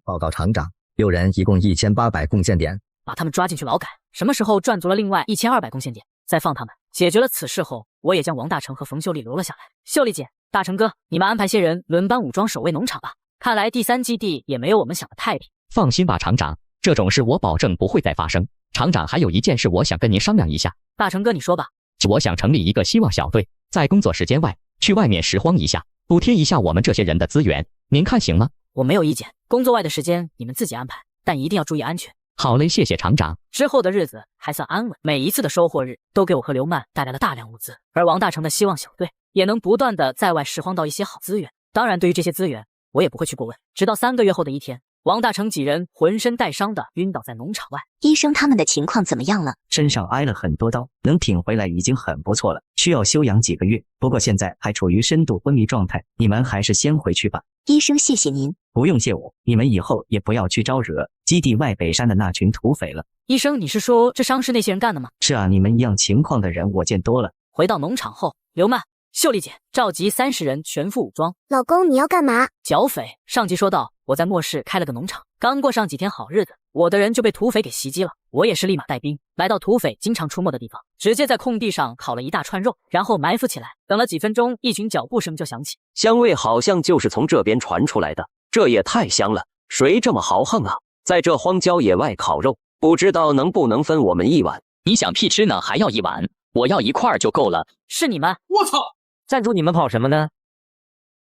报告厂长，6人一共1800贡献点，把他们抓进去劳改。什么时候赚足了另外1200贡献点，再放他们。解决了此事后，我也将王大成和冯秀丽留了下来。秀丽姐，大成哥，你们安排些人轮班武装守卫农场吧。看来第3基地也没有我们想的太平。放心吧，厂长，这种事我保证不会再发生。厂长，还有一件事我想跟您商量一下。大成哥，你说吧。我想成立一个希望小队，在工作时间外去外面拾荒一下，补贴一下我们这些人的资源，您看行吗？我没有意见，工作外的时间你们自己安排，但一定要注意安全。好嘞，谢谢厂长。之后的日子还算安稳，每一次的收获日都给我和刘曼带来了大量物资，而王大成的希望小队也能不断的在外拾荒到一些好资源。当然，对于这些资源，我也不会去过问。直到3个月后的一天，王大成几人浑身带伤的晕倒在农场外。医生他们的情况怎么样了？身上挨了很多刀，能挺回来已经很不错了，需要休养几个月。不过现在还处于深度昏迷状态，你们还是先回去吧。医生，谢谢您。不用谢我，你们以后也不要去招惹基地外北山的那群土匪了。医生，你是说这伤是那些人干的吗？是啊，你们一样情况的人我见多了。回到农场后，刘曼、秀丽姐召集30人全副武装。老公，你要干嘛？剿匪。上级说道，我在末世开了个农场，刚过上几天好日子，我的人就被土匪给袭击了。我也是立马带兵来到土匪经常出没的地方，直接在空地上烤了一大串肉，然后埋伏起来。等了几分钟，一群脚步声就响起，香味好像就是从这边传出来的，这也太香了！谁这么豪横啊，在这荒郊野外烤肉？不知道能不能分我们1碗？你想屁吃呢，还要1碗？我要1块就够了。是你们？我操！站住！你们跑什么呢？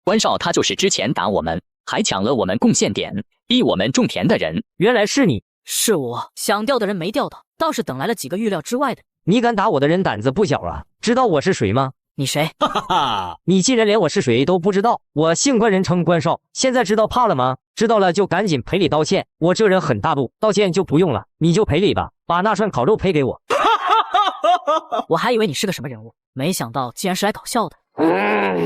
关少他就是之前打我们，还抢了我们贡献点，逼我们种田的人。原来是你！是我，想钓的人没钓到，倒是等来了几个预料之外的。你敢打我的人胆子不小啊！知道我是谁吗？你谁？哈哈哈！你竟然连我是谁都不知道！我姓关，人称关少，现在知道怕了吗？知道了就赶紧赔礼道歉。我这人很大度，道歉就不用了，你就赔礼吧，把那串烤肉赔给我。我还以为你是个什么人物，没想到竟然是来搞笑的。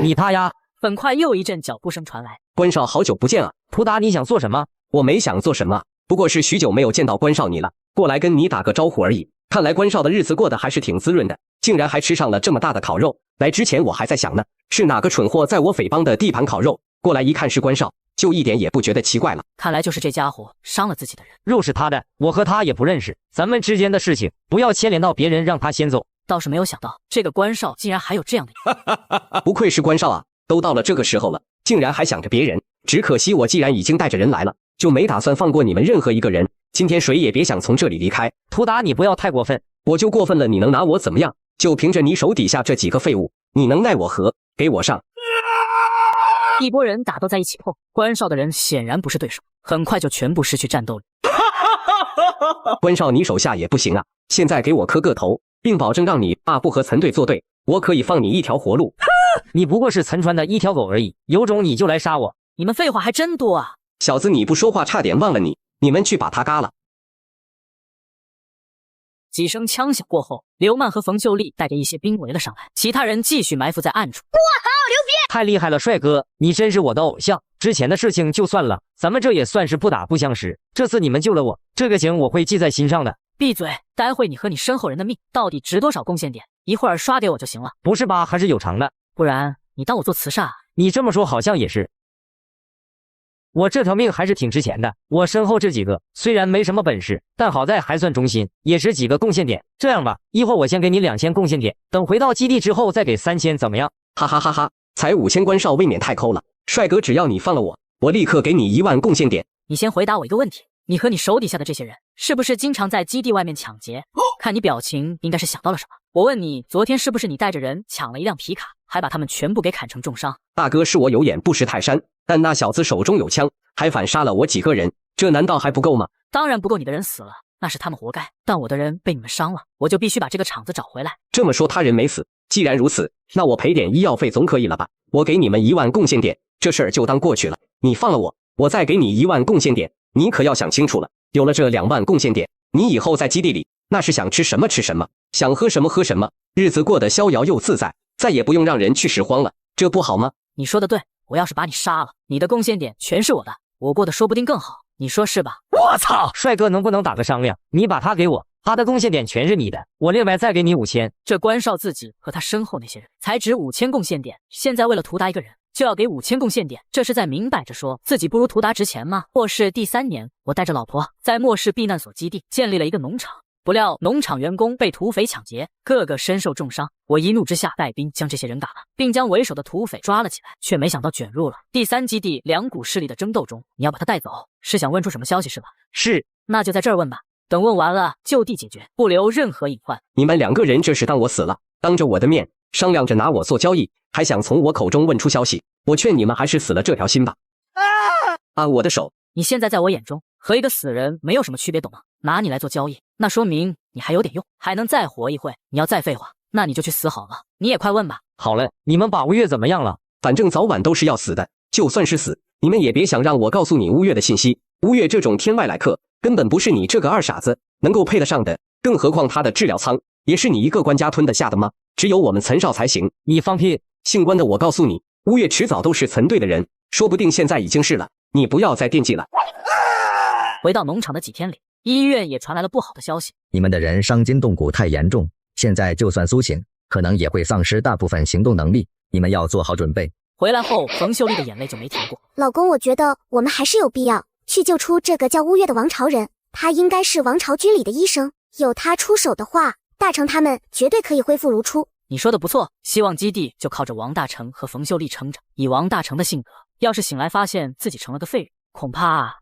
你他丫！很快又一阵脚步声传来。关少，好久不见啊！图达，你想做什么？我没想做什么，不过是许久没有见到关少你了，过来跟你打个招呼而已。看来关少的日子过得还是挺滋润的，竟然还吃上了这么大的烤肉。来之前我还在想呢，是哪个蠢货在我匪帮的地盘烤肉，过来一看是关少，就一点也不觉得奇怪了。看来就是这家伙伤了自己的人。肉是他的，我和他也不认识，咱们之间的事情不要牵连到别人，让他先走。倒是没有想到，这个关少竟然还有这样的人。不愧是关少啊，都到了这个时候了，竟然还想着别人。只可惜我既然已经带着人来了，就没打算放过你们任何一个人。今天谁也别想从这里离开。图达，你不要太过分。我就过分了，你能拿我怎么样？就凭着你手底下这几个废物，你能奈我何？给我上！一波人打斗在一起后，关少的人显然不是对手，很快就全部失去战斗力。关少，你手下也不行啊！现在给我磕个头，并保证让你爸不和岑队作对，我可以放你一条活路。你不过是岑川的一条狗而已，有种你就来杀我！你们废话还真多啊！小子，你不说话差点忘了你，你们去把他嘎了。几声枪响过后，刘曼和冯秀丽带着一些兵围了上来，其他人继续埋伏在暗处。我好牛逼！太厉害了，帅哥，你真是我的偶像。之前的事情就算了，咱们这也算是不打不相识。这次你们救了我，这个情我会记在心上的。闭嘴！待会你和你身后人的命到底值多少贡献点？一会儿刷给我就行了。不是吧？还是有偿的。不然你当我做慈善啊？你这么说好像也是。我这条命还是挺值钱的，我身后这几个虽然没什么本事，但好在还算忠心，也是几个贡献点。这样吧，一会儿我先给你2000贡献点，等回到基地之后再给3000，怎么样？哈哈哈哈，才5000，关少未免太抠了。帅哥，只要你放了我，我立刻给你1万贡献点。你先回答我一个问题，你和你手底下的这些人，是不是经常在基地外面抢劫？看你表情，应该是想到了什么。我问你，昨天是不是你带着人抢了一辆皮卡，还把他们全部给砍成重伤？大哥，是我有眼不识泰山，但那小子手中有枪，还反杀了我几个人，这难道还不够吗？当然不够，你的人死了，那是他们活该。但我的人被你们伤了，我就必须把这个厂子找回来。这么说他人没死，既然如此，那我赔点医药费总可以了吧？我给你们1万贡献点，这事儿就当过去了。你放了我，我再给你1万贡献点。你可要想清楚了，有了这2万贡献点，你以后在基地里那是想吃什么吃什么，想喝什么喝什么，日子过得逍遥又自在，再也不用让人去拾荒了，这不好吗？你说的对，我要是把你杀了，你的贡献点全是我的，我过得说不定更好，你说是吧？我操，帅哥能不能打个商量？你把他给我，他的贡献点全是你的，我另外再给你5000。这关少自己和他身后那些人才值5000贡献点，现在为了图达一个人就要给5000贡献点，这是在明摆着说自己不如图达值钱吗？末世第3年，我带着老婆在末世避难所基地建立了一个农场，不料农场员工被土匪抢劫，个个身受重伤。我一怒之下带兵将这些人打了，并将为首的土匪抓了起来，却没想到卷入了第3基地2股势力的争斗中。你要把他带走，是想问出什么消息是吧？是，那就在这儿问吧，等问完了就地解决，不留任何隐患。你们2个人这是当我死了，当着我的面商量着拿我做交易，还想从我口中问出消息，我劝你们还是死了这条心吧。啊，我的手！你现在在我眼中和一个死人没有什么区别，懂吗？拿你来做交易，那说明你还有点用，还能再活一会。你要再废话，那你就去死好了。你也快问吧。好了，你们把乌月怎么样了？反正早晚都是要死的，就算是死，你们也别想让我告诉你乌月的信息。乌月这种天外来客，根本不是你这个二傻子能够配得上的，更何况他的治疗舱也是你一个官家吞得下的吗？只有我们岑少才行。你放屁！姓关的，我告诉你，乌月迟早都是岑队的人，说不定现在已经是了，你不要再惦记了。回到农场的几天里，医院也传来了不好的消息，你们的人伤筋动骨太严重，现在就算苏醒，可能也会丧失大部分行动能力，你们要做好准备。回来后，冯秀丽的眼泪就没停过。老公，我觉得我们还是有必要去救出这个叫乌月的王朝人，他应该是王朝军里的医生，有他出手的话，大成他们绝对可以恢复如初。你说的不错，希望基地就靠着王大成和冯秀丽撑着。以王大成的性格，要是醒来发现自己成了个废人，恐怕……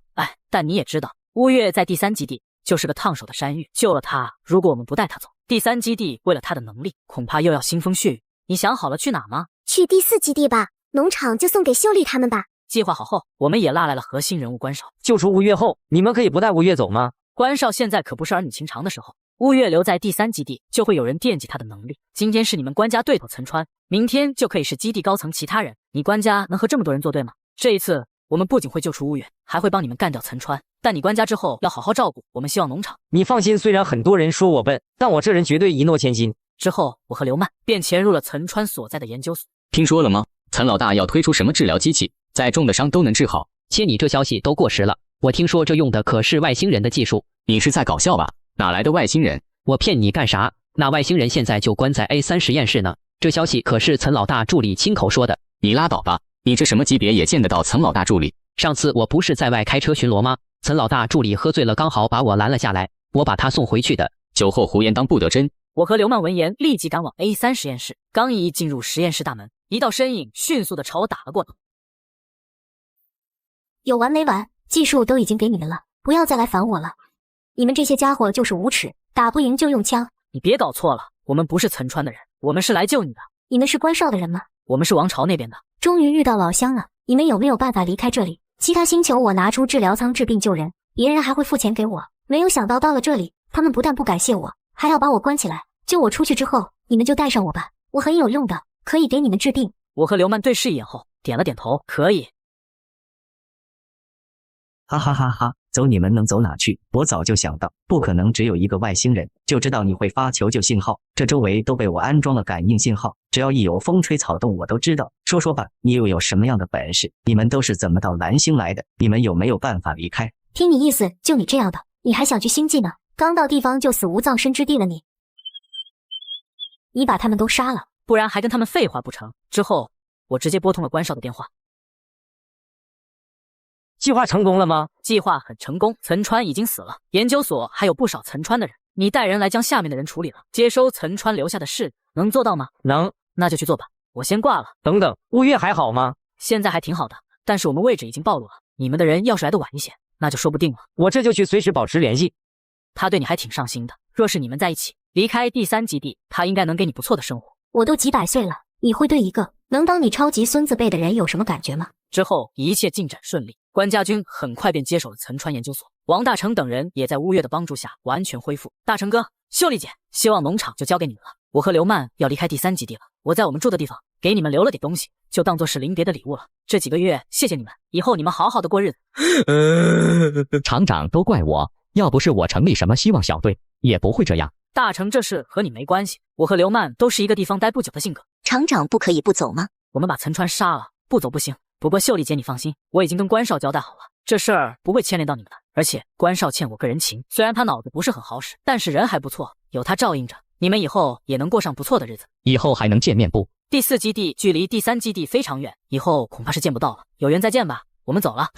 但你也知道，乌月在第3基地就是个烫手的山芋，救了他，如果我们不带他走，第3基地为了他的能力，恐怕又要腥风血雨。你想好了去哪吗？去第4基地吧，农场就送给秀丽他们吧。计划好后，我们也拉来了核心人物关少。救出乌月后，你们可以不带乌月走吗？关少现在可不是儿女情长的时候，乌月留在第3基地，就会有人惦记他的能力。今天是你们关家对头岑川，明天就可以是基地高层其他人。你关家能和这么多人作对吗？这一次，我们不仅会救出乌月，还会帮你们干掉岑川。但你关家之后要好好照顾我们希望农场。你放心，虽然很多人说我笨，但我这人绝对一诺千金。之后，我和刘曼便潜入了岑川所在的研究所。听说了吗？岑老大要推出什么治疗机器，再重的伤都能治好。切，你这消息都过时了。我听说这用的可是外星人的技术。你是在搞笑吧？哪来的外星人？我骗你干啥？那外星人现在就关在 A3实验室呢。这消息可是岑老大助理亲口说的。你拉倒吧，你这什么级别也见得到岑老大助理？上次我不是在外开车巡逻吗？岑老大助理喝醉了，刚好把我拦了下来，我把他送回去的。酒后胡言当不得真。我和刘曼闻言立即赶往 A3实验室，刚一进入实验室大门，一道身影迅速地朝我打了过来。有完没完？技术都已经给你们了，不要再来烦我了。你们这些家伙就是无耻，打不赢就用枪。你别搞错了，我们不是岑川的人，我们是来救你的。你们是关少的人吗？我们是王朝那边的。终于遇到老乡了，你们有没有办法离开这里？其他星球我拿出治疗舱治病救人，别人还会付钱给我。没有想到到了这里，他们不但不感谢我，还要把我关起来。救我出去之后，你们就带上我吧，我很有用的，可以给你们治病。我和刘曼对视一眼后，点了点头，可以。哈哈哈哈，走你们能走哪去？我早就想到，不可能只有一个外星人，就知道你会发求救信号，这周围都被我安装了感应信号，只要一有风吹草动我都知道。说说吧，你又有什么样的本事？你们都是怎么到蓝星来的？你们有没有办法离开？听你意思，就你这样的，你还想去星际呢？刚到地方就死无葬身之地了你。你把他们都杀了，不然还跟他们废话不成？之后，我直接拨通了关少的电话。计划成功了吗？计划很成功，岑川已经死了，研究所还有不少岑川的人，你带人来将下面的人处理了，接收岑川留下的事，能做到吗？能，那就去做吧，我先挂了。等等，乌月还好吗？现在还挺好的，但是我们位置已经暴露了，你们的人要是来得晚一些，那就说不定了。我这就去随时保持联系。他对你还挺上心的，若是你们在一起，离开第3基地，他应该能给你不错的生活。我都几百岁了，你会对一个能当你超级孙子辈的人有什么感觉吗？之后一切进展顺利，关家军很快便接手了岑川研究所，王大成等人也在乌月的帮助下完全恢复。大成哥，秀丽姐，希望农场就交给你们了。我和刘曼要离开第3基地了，我在我们住的地方给你们留了点东西，就当做是临别的礼物了。这几个月谢谢你们，以后你们好好的过日子。厂长都怪我，要不是我成立什么希望小队，也不会这样。大成，这事和你没关系，我和刘曼都是一个地方待不久的性格。厂长不可以不走吗？我们把岑川杀了，不走不行。不过秀丽姐你放心，我已经跟关少交代好了，这事儿不会牵连到你们的。而且关少欠我个人情，虽然他脑子不是很好使，但是人还不错，有他照应着，你们以后也能过上不错的日子。以后还能见面不？第4基地距离第3基地非常远，以后恐怕是见不到了。有缘再见吧，我们走了。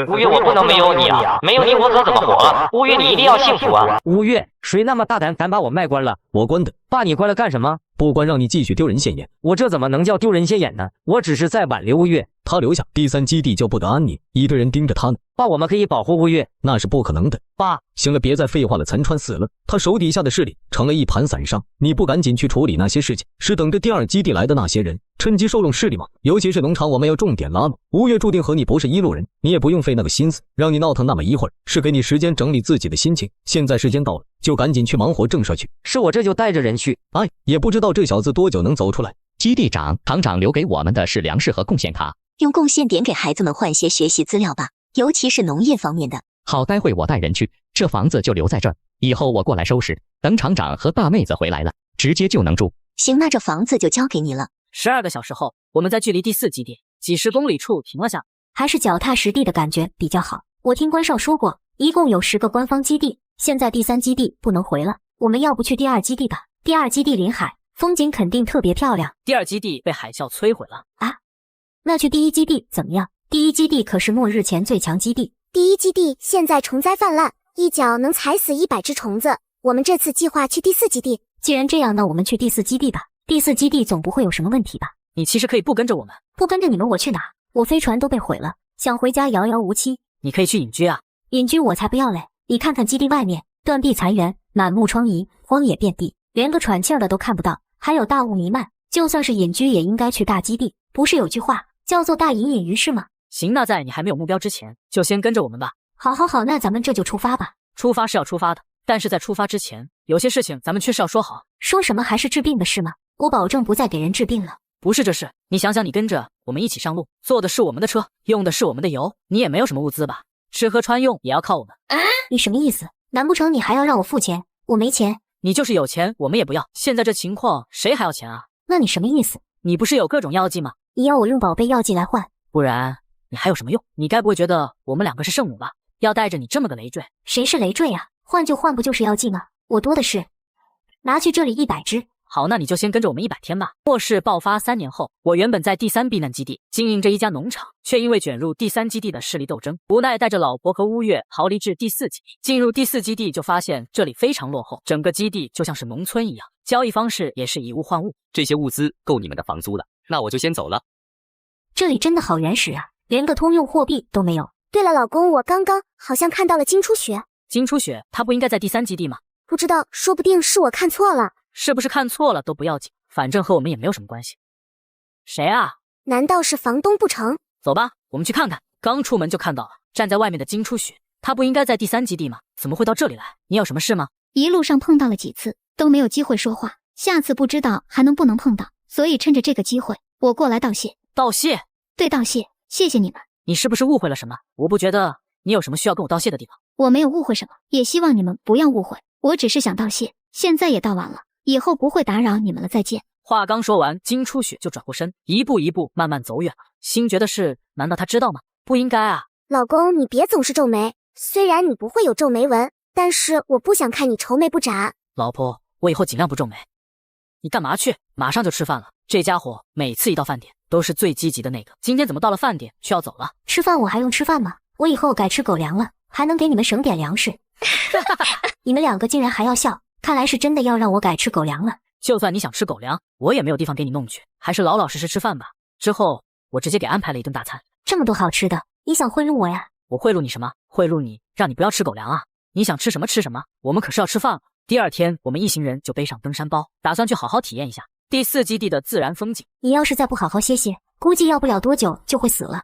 乌月，我不能没有你啊！没有你我可怎么活？乌月，你一定要幸福啊！乌月，谁那么大胆敢把我卖关了？我关的。爸，你关了干什么？不关让你继续丢人现眼。我这怎么能叫丢人现眼呢？我只是在挽留乌月。他留下，第3基地就不得安宁，一堆人盯着他呢。爸，我们可以保护乌月。那是不可能的。爸，行了，别再废话了。岑川死了，他手底下的势力成了一盘散沙。你不赶紧去处理那些事情，是等着第2基地来的那些人趁机收拢势力吗？尤其是农场，我们要重点拉拢。乌月注定和你不是一路人，你也不用费那个心思，让你闹腾那么一会儿，是给你时间整理自己的心情。现在时间到了，就赶紧去忙活正事去。是我这就带着人去。哎，也不知道这小子多久能走出来。基地长，厂长留给我们的是粮食和贡献卡，用贡献点给孩子们换些学习资料吧，尤其是农业方面的。好，待会我带人去，这房子就留在这儿，以后我过来收拾，等厂长和大妹子回来了，直接就能住。行，那这房子就交给你了。12个小时后，我们在距离第4基地几十公里处停了下，还是脚踏实地的感觉比较好。我听关少说过，一共有10个官方基地，现在第3基地不能回了，我们要不去第2基地吧？第2基地临海，风景肯定特别漂亮。第2基地被海啸摧毁了啊？那去第1基地怎么样？第1基地可是末日前最强基地。第1基地现在虫灾泛滥，一脚能踩死100只虫子。我们这次计划去第4基地。既然这样，那我们去第4基地吧。第4基地总不会有什么问题吧？你其实可以不跟着我们。不跟着你们我去哪？我飞船都被毁了，想回家遥遥无期。你可以去隐居啊。隐居我才不要嘞！你看看基地外面，断壁残垣，满目疮痍，荒野遍地，连个喘气儿的都看不到，还有大雾弥漫。就算是隐居，也应该去大基地。不是有句话叫做大隐隐于市吗？行，那在你还没有目标之前，就先跟着我们吧。好，那咱们这就出发吧。出发是要出发的，但是在出发之前，有些事情咱们却是要说好。说什么？还是治病的事吗？我保证不再给人治病了。不是这事，你想想，你跟着我们一起上路，坐的是我们的车，用的是我们的油，你也没有什么物资吧？吃喝穿用也要靠我们。你什么意思？难不成你还要让我付钱？我没钱。你就是有钱，我们也不要。现在这情况，谁还要钱啊？那你什么意思？你不是有各种药剂吗？你要我用宝贝药剂来换？不然你还有什么用？你该不会觉得我们2个是圣母吧？要带着你这么个累赘？谁是累赘啊？换就换，不就是药剂吗？我多的是，拿去这里100只。好，那你就先跟着我们100天吧。末世爆发3年后，我原本在第3避难基地经营着一家农场，却因为卷入第3基地的势力斗争，无奈带着老婆和乌月逃离至第4基地。进入第4基地就发现这里非常落后，整个基地就像是农村一样，交易方式也是以物换物。这些物资够你们的房租了，那我就先走了。这里真的好原始啊，连个通用货币都没有。对了，老公，我刚刚好像看到了金初雪。金初雪，他不应该在第3基地吗？不知道，说不定是我看错了。是不是看错了都不要紧，反正和我们也没有什么关系。谁啊？难道是房东不成？走吧，我们去看看。刚出门就看到了站在外面的金初雪，他不应该在第3基地吗？怎么会到这里来？你有什么事吗？一路上碰到了几次，都没有机会说话，下次不知道还能不能碰到，所以趁着这个机会，我过来道谢。道谢？对，道谢，谢谢你们。你是不是误会了什么？我不觉得你有什么需要跟我道谢的地方。我没有误会什么，也希望你们不要误会，我只是想道谢，现在也道完了，以后不会打扰你们了，再见。话刚说完，金初雪就转过身，一步一步慢慢走远了。星爵的事，难道他知道吗？不应该啊。老公，你别总是皱眉，虽然你不会有皱眉纹，但是我不想看你愁眉不展。老婆，我以后尽量不皱眉。你干嘛去？马上就吃饭了。这家伙每次一到饭点都是最积极的那个，今天怎么到了饭点却要走了？吃饭我还用吃饭吗？我以后改吃狗粮了，还能给你们省点粮食。你们2个竟然还要笑，看来是真的要让我改吃狗粮了。就算你想吃狗粮，我也没有地方给你弄去，还是老老实实吃饭吧。之后我直接给安排了一顿大餐，这么多好吃的，你想贿赂我呀？我贿赂你什么？贿赂你，让你不要吃狗粮啊！你想吃什么吃什么，我们可是要吃饭了。第二天，我们一行人就背上登山包，打算去好好体验一下第4基地的自然风景。你要是再不好好歇歇，估计要不了多久就会死了。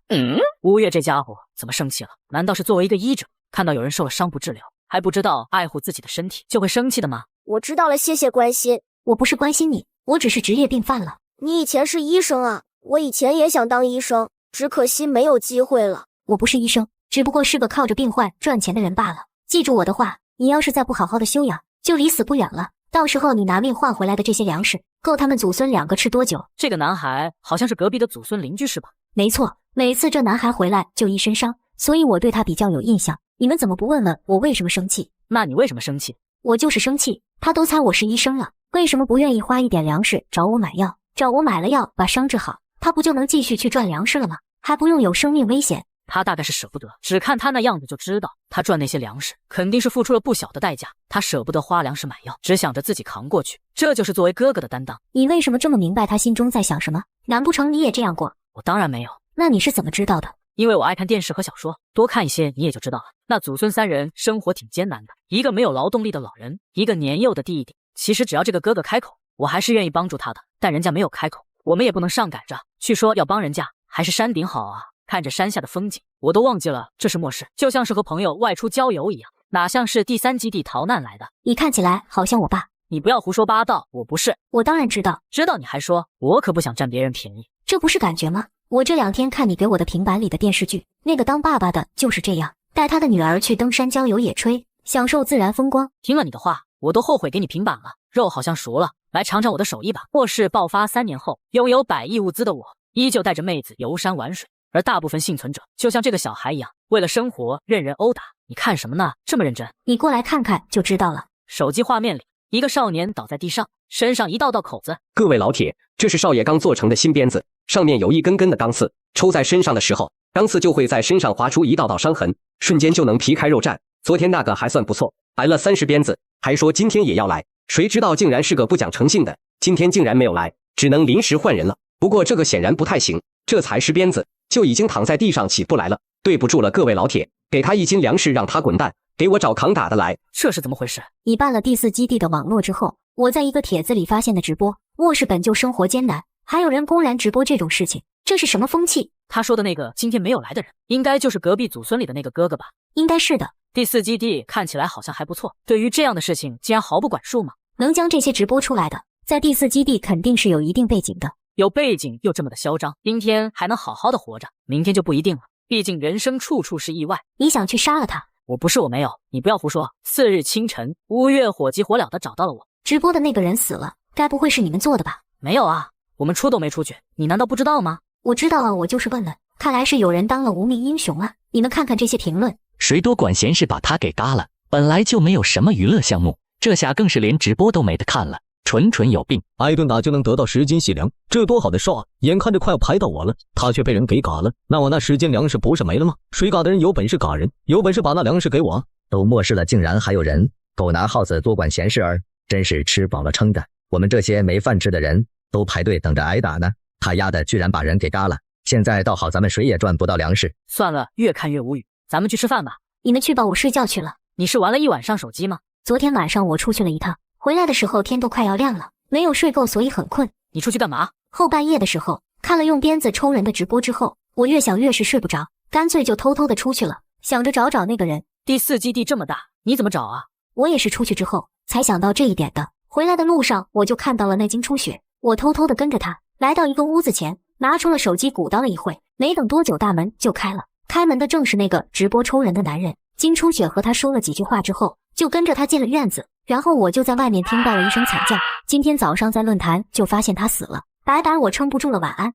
乌月这家伙怎么生气了？难道是作为一个医者，看到有人受了伤不治疗，还不知道爱护自己的身体，就会生气的吗？我知道了，谢谢关心。我不是关心你，我只是职业病犯了。你以前是医生啊？我以前也想当医生，只可惜没有机会了。我不是医生，只不过是个靠着病患赚钱的人罢了。记住我的话，你要是再不好好的休养，就离死不远了。到时候你拿命换回来的这些粮食，够他们祖孙2个吃多久？这个男孩好像是隔壁的祖孙邻居是吧？没错，每次这男孩回来就一身伤，所以我对他比较有印象。你们怎么不问问我为什么生气？那你为什么生气？我就是生气，他都猜我是医生了，为什么不愿意花一点粮食找我买药？找我买了药把伤治好，他不就能继续去赚粮食了吗？还不用有生命危险。他大概是舍不得，只看他那样子就知道，他赚那些粮食肯定是付出了不小的代价。他舍不得花粮食买药，只想着自己扛过去，这就是作为哥哥的担当。你为什么这么明白他心中在想什么？难不成你也这样过？我当然没有。那你是怎么知道的？因为我爱看电视和小说，多看一些你也就知道了。那祖孙3人生活挺艰难的，一个没有劳动力的老人，一个年幼的弟弟。其实只要这个哥哥开口，我还是愿意帮助他的，但人家没有开口，我们也不能上赶着去说要帮人家。还是山顶好啊，看着山下的风景，我都忘记了这是末世，就像是和朋友外出郊游一样，哪像是第3基地逃难来的。你看起来好像我爸。你不要胡说八道，我不是。我当然知道。知道你还说，我可不想占别人便宜。这不是感觉吗？我这2天看你给我的平板里的电视剧，那个当爸爸的就是这样，带他的女儿去登山郊游野炊，享受自然风光。听了你的话，我都后悔给你平板了。肉好像熟了，来尝尝我的手艺吧。末世爆发3年后，拥有100亿物资的我，依旧带着妹子游山玩水，而大部分幸存者就像这个小孩一样，为了生活任人殴打。你看什么呢？这么认真？你过来看看就知道了。手机画面里，一个少年倒在地上，身上一道道口子。各位老铁，这是少爷刚做成的新鞭子，上面有一根根的钢刺，抽在身上的时候，钢刺就会在身上划出一道道伤痕，瞬间就能皮开肉绽。昨天那个还算不错，挨了30鞭子，还说今天也要来，谁知道竟然是个不讲诚信的，今天竟然没有来，只能临时换人了。不过这个显然不太行，这才10鞭子就已经躺在地上起不来了。对不住了各位老铁，给他1斤粮食让他滚蛋，给我找扛打的来。这是怎么回事？你办了第4基地的网络之后，我在一个帖子里发现的直播，末世本就生活艰难，还有人公然直播这种事情，这是什么风气？他说的那个今天没有来的人，应该就是隔壁祖孙里的那个哥哥吧？应该是的。第4基地看起来好像还不错，对于这样的事情竟然毫不管束吗？能将这些直播出来的，在第4基地肯定是有一定背景的。有背景又这么的嚣张，今天还能好好的活着，明天就不一定了。毕竟人生处处是意外。你想去杀了他？我不是，我没有，你不要胡说。4日清晨，乌月火急火燎的找到了我。直播的那个人死了，该不会是你们做的吧？没有啊，我们出都没出去，你难道不知道吗？我知道啊，我就是问问。看来是有人当了无名英雄啊！你们看看这些评论，谁多管闲事把他给嘎了？本来就没有什么娱乐项目，这下更是连直播都没得看了，纯有病。挨顿打就能得到10斤细粮，这多好的事啊！眼看着快要排到我了，他却被人给嘎了，那我那10斤粮食不是没了吗？谁嘎的人有本事嘎人，有本事把那粮食给我。都末世了，竟然还有人狗拿耗子多管闲事儿，真是吃饱了撑的。我们这些没饭吃的人都排队等着挨打呢，他丫的居然把人给嘎了。现在倒好，咱们谁也赚不到粮食。算了，越看越无语，咱们去吃饭吧。你们去吧，我睡觉去了。你是玩了一晚上手机吗？昨天晚上我出去了一趟，回来的时候天都快要亮了，没有睡够，所以很困。你出去干嘛？后半夜的时候看了用鞭子抽人的直播之后，我越想越是睡不着，干脆就偷偷的出去了，想着找找那个人。第4基地这么大，你怎么找啊？我也是出去之后才想到这一点的。回来的路上我就看到了那金初雪，我偷偷的跟着他来到一个屋子前，拿出了手机鼓捣了一会，没等多久大门就开了，开门的正是那个直播抽人的男人。金初雪和他说了几句话之后，就跟着他进了院子，然后我就在外面听到了一声惨叫。今天早上在论坛就发现他死了，白白我撑不住了，晚安。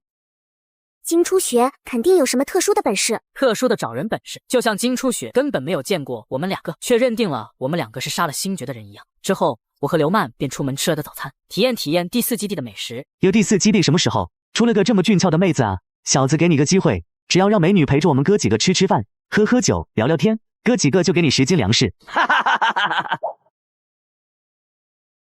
金初雪肯定有什么特殊的本事，特殊的找人本事，就像金初雪根本没有见过我们2个，却认定了我们2个是杀了星爵的人一样。之后我和刘曼便出门吃了的早餐，体验第4基地的美食。有第4基地什么时候出了个这么俊俏的妹子啊？小子给你个机会，只要让美女陪着我们哥几个吃饭，喝酒，聊聊天，哥几个就给你10斤粮食。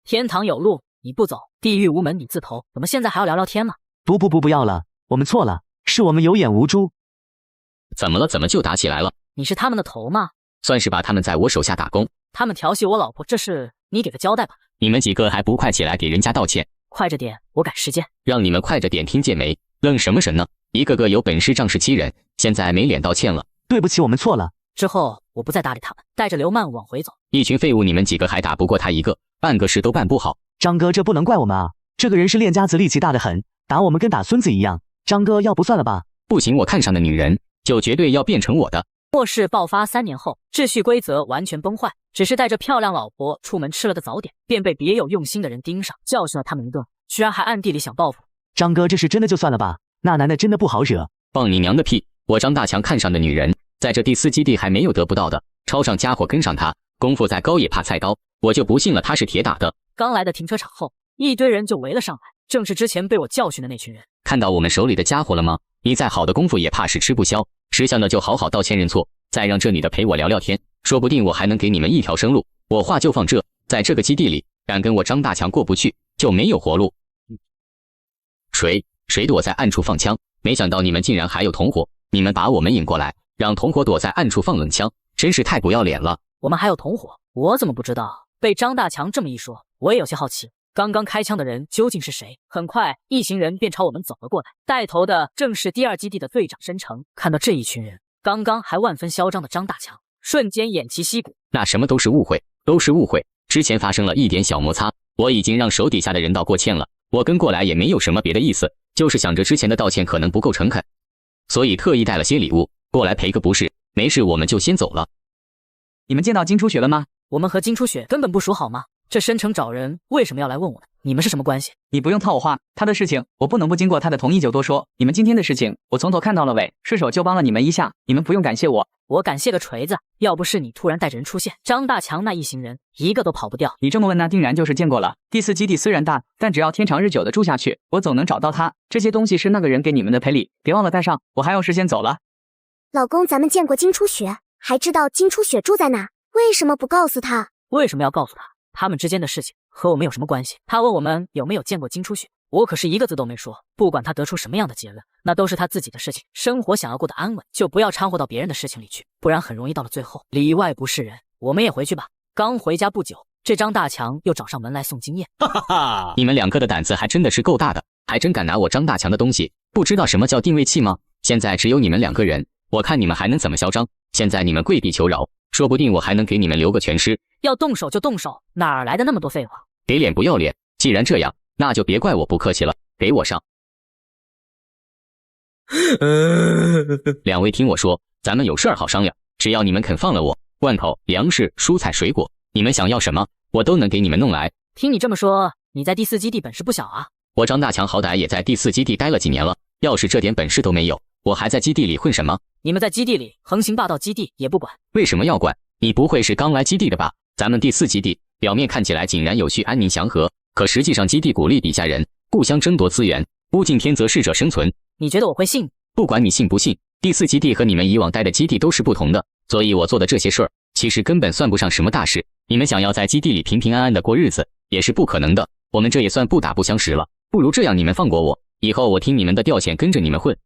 天堂有路你不走，地狱无门你自投，怎么现在还要聊聊天呢？不要了，我们错了，是我们有眼无珠。怎么了？怎么就打起来了？你是他们的头吗？算是把他们在我手下打工。他们调戏我老婆，这事你给个交代吧。你们几个还不快起来给人家道歉？快着点，我赶时间。让你们快着点，听见没？愣什么神呢？一个个有本事仗势欺人，现在没脸道歉了。对不起，我们错了。之后我不再搭理他们，带着刘曼往回走。一群废物，你们几个还打不过他一个，办个事都办不好。张哥，这不能怪我们啊，这个人是练家子力气大得很，打我们跟打孙子一样。张哥，要不算了吧？不行，我看上的女人就绝对要变成我的。末世爆发3年后，秩序规则完全崩坏，只是带着漂亮老婆出门吃了个早点，便被别有用心的人盯上，教训了他们一顿，居然还暗地里想报复。张哥，这事真的就算了吧，那男的真的不好惹。放你娘的屁！我张大强看上的女人，在这第4基地还没有得不到的，抄上家伙跟上他，功夫再高也怕菜刀，我就不信了他是铁打的。刚来的停车场后，一堆人就围了上来，正是之前被我教训的那群人。看到我们手里的家伙了吗？你再好的功夫也怕是吃不消，识相的就好好道歉认错，再让这女的陪我聊聊天，说不定我还能给你们一条生路。我话就放这，在这个基地里，敢跟我张大强过不去，就没有活路。谁躲在暗处放枪？没想到你们竟然还有同伙，你们把我们引过来，让同伙躲在暗处放冷枪，真是太不要脸了。我们还有同伙？我怎么不知道？被张大强这么一说，我也有些好奇，刚刚开枪的人究竟是谁？很快，一行人便朝我们走了过来，带头的正是第2基地的队长申成。看到这一群人，刚刚还万分嚣张的张大强瞬间偃旗息鼓。那什么都是误会，都是误会。之前发生了一点小摩擦，我已经让手底下的人道过歉了。我跟过来也没有什么别的意思，就是想着之前的道歉可能不够诚恳，所以特意带了些礼物过来赔个不是。没事，我们就先走了。你们见到金初雪了吗？我们和金初雪根本不熟好吗？这申成找人为什么要来问我们？你们是什么关系？你不用套我话，他的事情我不能不经过他的同意就多说。你们今天的事情我从头看到了尾，顺手就帮了你们一下，你们不用感谢我。我感谢个锤子！要不是你突然带着人出现，张大强那一行人一个都跑不掉。你这么问，那定然就是见过了。第4基地虽然大，但只要天长日久的住下去，我总能找到他。这些东西是那个人给你们的赔礼，别忘了带上。我还要事先走了。老公，咱们见过金初雪，还知道金初雪住在哪，为什么不告诉他？为什么要告诉他？他们之间的事情和我们有什么关系？他问我们有没有见过金初雪，我可是一个字都没说。不管他得出什么样的结论，那都是他自己的事情。生活想要过得安稳，就不要掺和到别人的事情里去，不然很容易到了最后里外不是人。我们也回去吧。刚回家不久，这张大强又找上门来送经验。哈哈哈！你们2个的胆子还真的是够大的，还真敢拿我张大强的东西。不知道什么叫定位器吗？现在只有你们2个人，我看你们还能怎么嚣张？现在你们跪地求饶，说不定我还能给你们留个全尸。要动手就动手，哪来的那么多废话？给脸不要脸！既然这样，那就别怪我不客气了，给我上！2位听我说，咱们有事儿好商量，只要你们肯放了我，罐头、粮食、蔬菜、水果，你们想要什么，我都能给你们弄来。听你这么说，你在第4基地本事不小啊？我张大强好歹也在第4基地待了几年了，要是这点本事都没有，我还在基地里混什么？你们在基地里横行霸道，基地也不管。为什么要管？你不会是刚来基地的吧？咱们第4基地表面看起来井然有序、安宁祥和，可实际上基地鼓励底下人互相争夺资源，物竞天择，适者生存。你觉得我会信？不管你信不信，第4基地和你们以往待的基地都是不同的，所以我做的这些事儿其实根本算不上什么大事。你们想要在基地里平平安安的过日子也是不可能的，我们这也算不打不相识了。不如这样，你们放过我，以后我听你们的调遣，跟着你们混。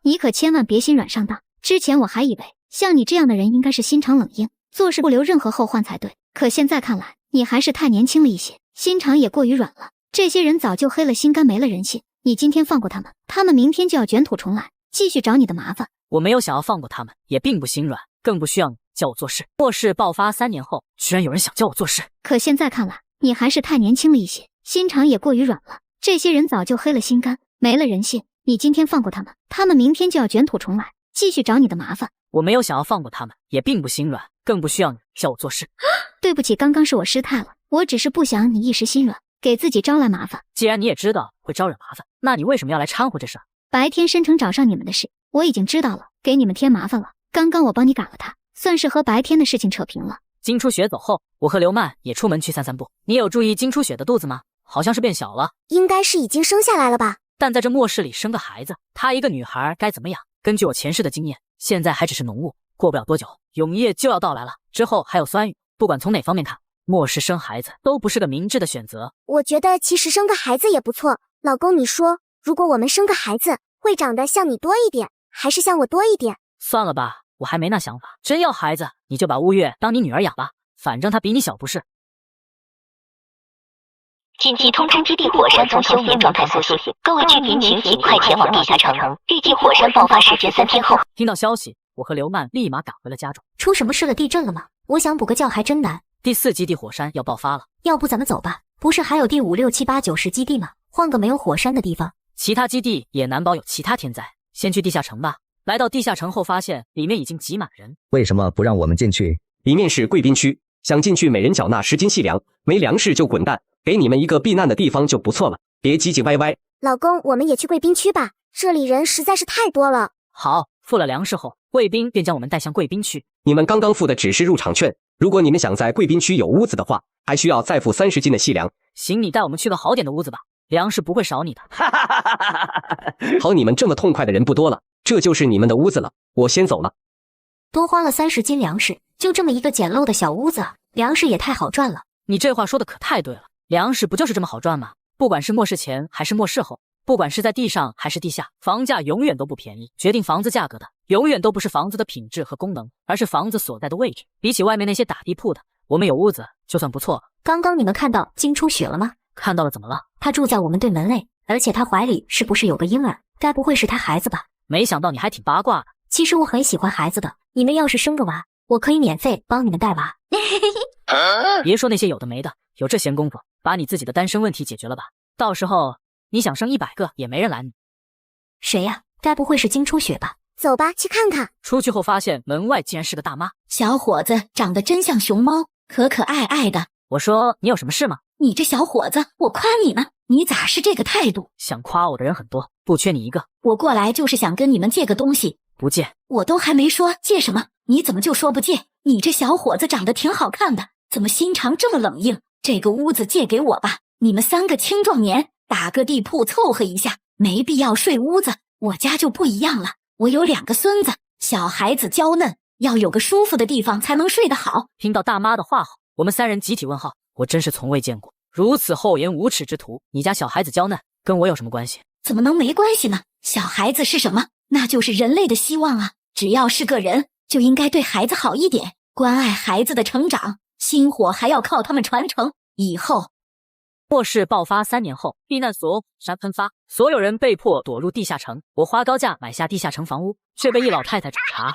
你可千万别心软上当。之前我还以为像你这样的人应该是心肠冷硬，做事不留任何后患才对，可现在看来你还是太年轻了一些，心肠也过于软了。这些人早就黑了心肝，没了人性，你今天放过他们，他们明天就要卷土重来，继续找你的麻烦。我没有想要放过他们，也并不心软，更不需要你叫我做事。末世爆发3年后，居然有人想叫我做事，可现在看来你还是太年轻了一些，心肠也过于软了。这些人早就黑了心肝，没了人性，你今天放过他们，他们明天就要卷土重来，继续找你的麻烦。我没有想要放过他们，也并不心软，更不需要你叫我做事。对不起，刚刚是我失态了，我只是不想你一时心软，给自己招来麻烦。既然你也知道会招惹麻烦，那你为什么要来掺和这事？白天申成找上你们的事，我已经知道了，给你们添麻烦了。刚刚我帮你赶了他，算是和白天的事情扯平了。金初雪走后，我和刘曼也出门去散散步。你有注意金初雪的肚子吗？好像是变小了，应该是已经生下来了吧。但在这末世里生个孩子，她一个女孩该怎么养？根据我前世的经验，现在还只是浓雾，过不了多久，永夜就要到来了，之后还有酸雨。不管从哪方面看，末世生孩子都不是个明智的选择。我觉得其实生个孩子也不错。老公，你说，如果我们生个孩子，会长得像你多一点，还是像我多一点。算了吧，我还没那想法。真要孩子，你就把乌月当你女儿养吧，反正她比你小不是？紧急通知基地火山从休眠状态苏醒，各位居民请尽快前往地下城，预计火山爆发时间3天后。听到消息，我和刘曼立马赶回了家中。出什么事了？地震了吗？我想补个觉还真难。第4基地火山要爆发了，要不咱们走吧？不是还有第5、6、7、8、9、10基地吗？换个没有火山的地方。其他基地也难保有其他天灾，先去地下城吧。来到地下城后，发现里面已经挤满人。为什么不让我们进去？里面是贵宾区，想进去每人缴纳10斤细粮，没粮食就滚蛋，给你们一个避难的地方就不错了，别唧唧歪歪。老公，我们也去贵宾区吧，这里人实在是太多了。好，付了粮食后，贵宾便将我们带向贵宾区。你们刚刚付的只是入场券，如果你们想在贵宾区有屋子的话，还需要再付30斤的细粮。行，你带我们去个好点的屋子吧，粮食不会少你的。好，你们这么痛快的人不多了，这就是你们的屋子了，我先走了。多花了30斤粮食，就这么一个简陋的小屋子，粮食也太好赚了。你这话说的可太对了，粮食不就是这么好赚吗？不管是末世前还是末世后，不管是在地上还是地下，房价永远都不便宜。决定房子价格的，永远都不是房子的品质和功能，而是房子所在的位置。比起外面那些打地铺的，我们有屋子就算不错了。刚刚你们看到金初雪了吗？看到了，怎么了？他住在我们对门内，而且他怀里是不是有个婴儿？该不会是他孩子吧？没想到你还挺八卦的。其实我很喜欢孩子的，你们要是生个娃，我可以免费帮你们带娃。别说那些有的没的，有这闲工夫，把你自己的单身问题解决了吧。到时候你想生100个也没人拦你。谁呀？该不会是金初雪吧？走吧，去看看。出去后发现门外竟然是个大妈。小伙子长得真像熊猫，可可爱爱的。我说你有什么事吗？你这小伙子，我夸你呢，你咋是这个态度？想夸我的人很多，不缺你一个。我过来就是想跟你们借个东西。不借。我都还没说借什么，你怎么就说不借？你这小伙子长得挺好看的，怎么心肠这么冷硬？这个屋子借给我吧，你们3个青壮年打个地铺凑合一下，没必要睡屋子。我家就不一样了，我有2个孙子，小孩子娇嫩，要有个舒服的地方才能睡得好。听到大妈的话后，我们3人集体问号，我真是从未见过如此厚颜无耻之徒。你家小孩子娇嫩，跟我有什么关系？怎么能没关系呢？小孩子是什么？那就是人类的希望啊！只要是个人，就应该对孩子好一点，关爱孩子的成长，薪火还要靠他们传承。以后末世爆发3年后，避难所山喷发，所有人被迫躲入地下城。我花高价买下地下城房屋，却被一老太太找茬。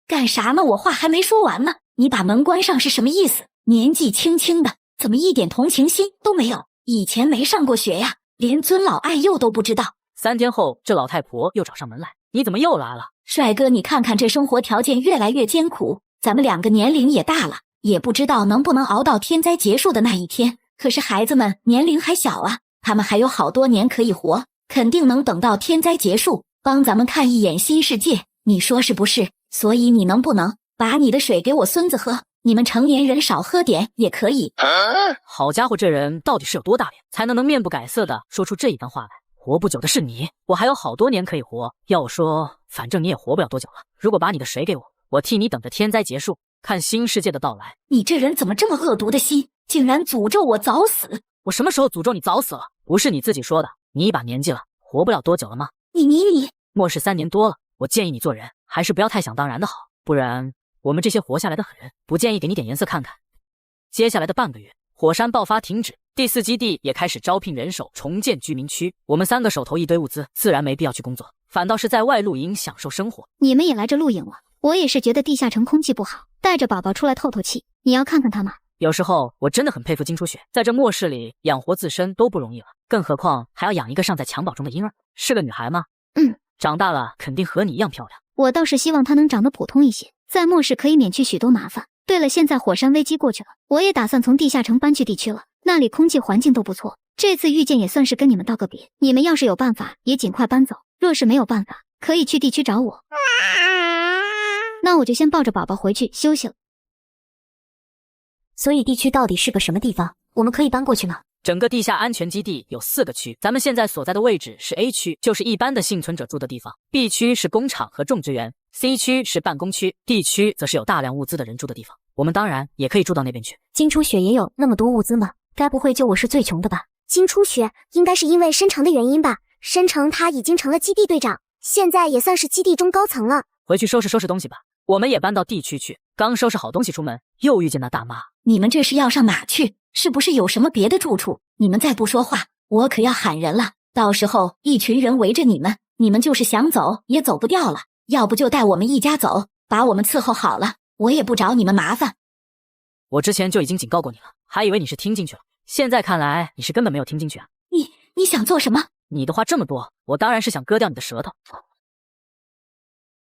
干啥呢？我话还没说完呢，你把门关上是什么意思？年纪轻轻的，怎么一点同情心都没有？以前没上过学呀，连尊老爱幼都不知道。3天后，这老太婆又找上门来，你怎么又来了？帅哥，你看看这生活条件越来越艰苦，咱们2个年龄也大了，也不知道能不能熬到天灾结束的那一天。可是孩子们年龄还小啊，他们还有好多年可以活，肯定能等到天灾结束，帮咱们看一眼新世界，你说是不是？所以你能不能把你的水给我孙子喝？你们成年人少喝点也可以。好家伙，这人到底是有多大脸，才能面不改色的说出这一番话来？活不久的是你，我还有好多年可以活。要我说，反正你也活不了多久了。如果把你的水给我，我替你等着天灾结束，看新世界的到来。你这人怎么这么恶毒的心，竟然诅咒我早死？我什么时候诅咒你早死了？不是你自己说的，你一把年纪了，活不了多久了吗？你末世3年多了，我建议你做人还是不要太想当然的好，不然我们这些活下来的狠人，不建议给你点颜色看看。接下来的半个月，火山爆发停止，第4基地也开始招聘人手，重建居民区。我们3个手头一堆物资，自然没必要去工作，反倒是在外露营享受生活。你们也来这露营了？我也是觉得地下城空气不好，带着宝宝出来透透气。你要看看他吗？有时候我真的很佩服金初雪，在这末世里养活自身都不容易了，更何况还要养一个尚在襁褓中的婴儿。是个女孩吗？长大了肯定和你一样漂亮。我倒是希望她能长得普通一些，在末世可以免去许多麻烦。对了，现在火山危机过去了，我也打算从地下城搬去地区了，那里空气环境都不错。这次遇见也算是跟你们道个别，你们要是有办法也尽快搬走，若是没有办法，可以去地区找我。那我就先抱着宝宝回去休息了。所以地区到底是个什么地方？我们可以搬过去吗？整个地下安全基地有4个区，咱们现在所在的位置是 A 区，就是一般的幸存者住的地方。B 区是工厂和种植园， C 区是办公区， D 区则是有大量物资的人住的地方。我们当然也可以住到那边去。金初雪也有那么多物资吗？该不会就我是最穷的吧？金初雪应该是因为申城的原因吧？申城他已经成了基地队长，现在也算是基地中高层了。回去收拾收拾东西吧，我们也搬到地区去。刚收拾好东西出门，又遇见那大妈。你们这是要上哪去？是不是有什么别的住处？你们再不说话，我可要喊人了。到时候一群人围着你们，你们就是想走也走不掉了。要不就带我们一家走，把我们伺候好了，我也不找你们麻烦。我之前就已经警告过你了，还以为你是听进去了，现在看来你是根本没有听进去啊！你想做什么？你的话这么多，我当然是想割掉你的舌头。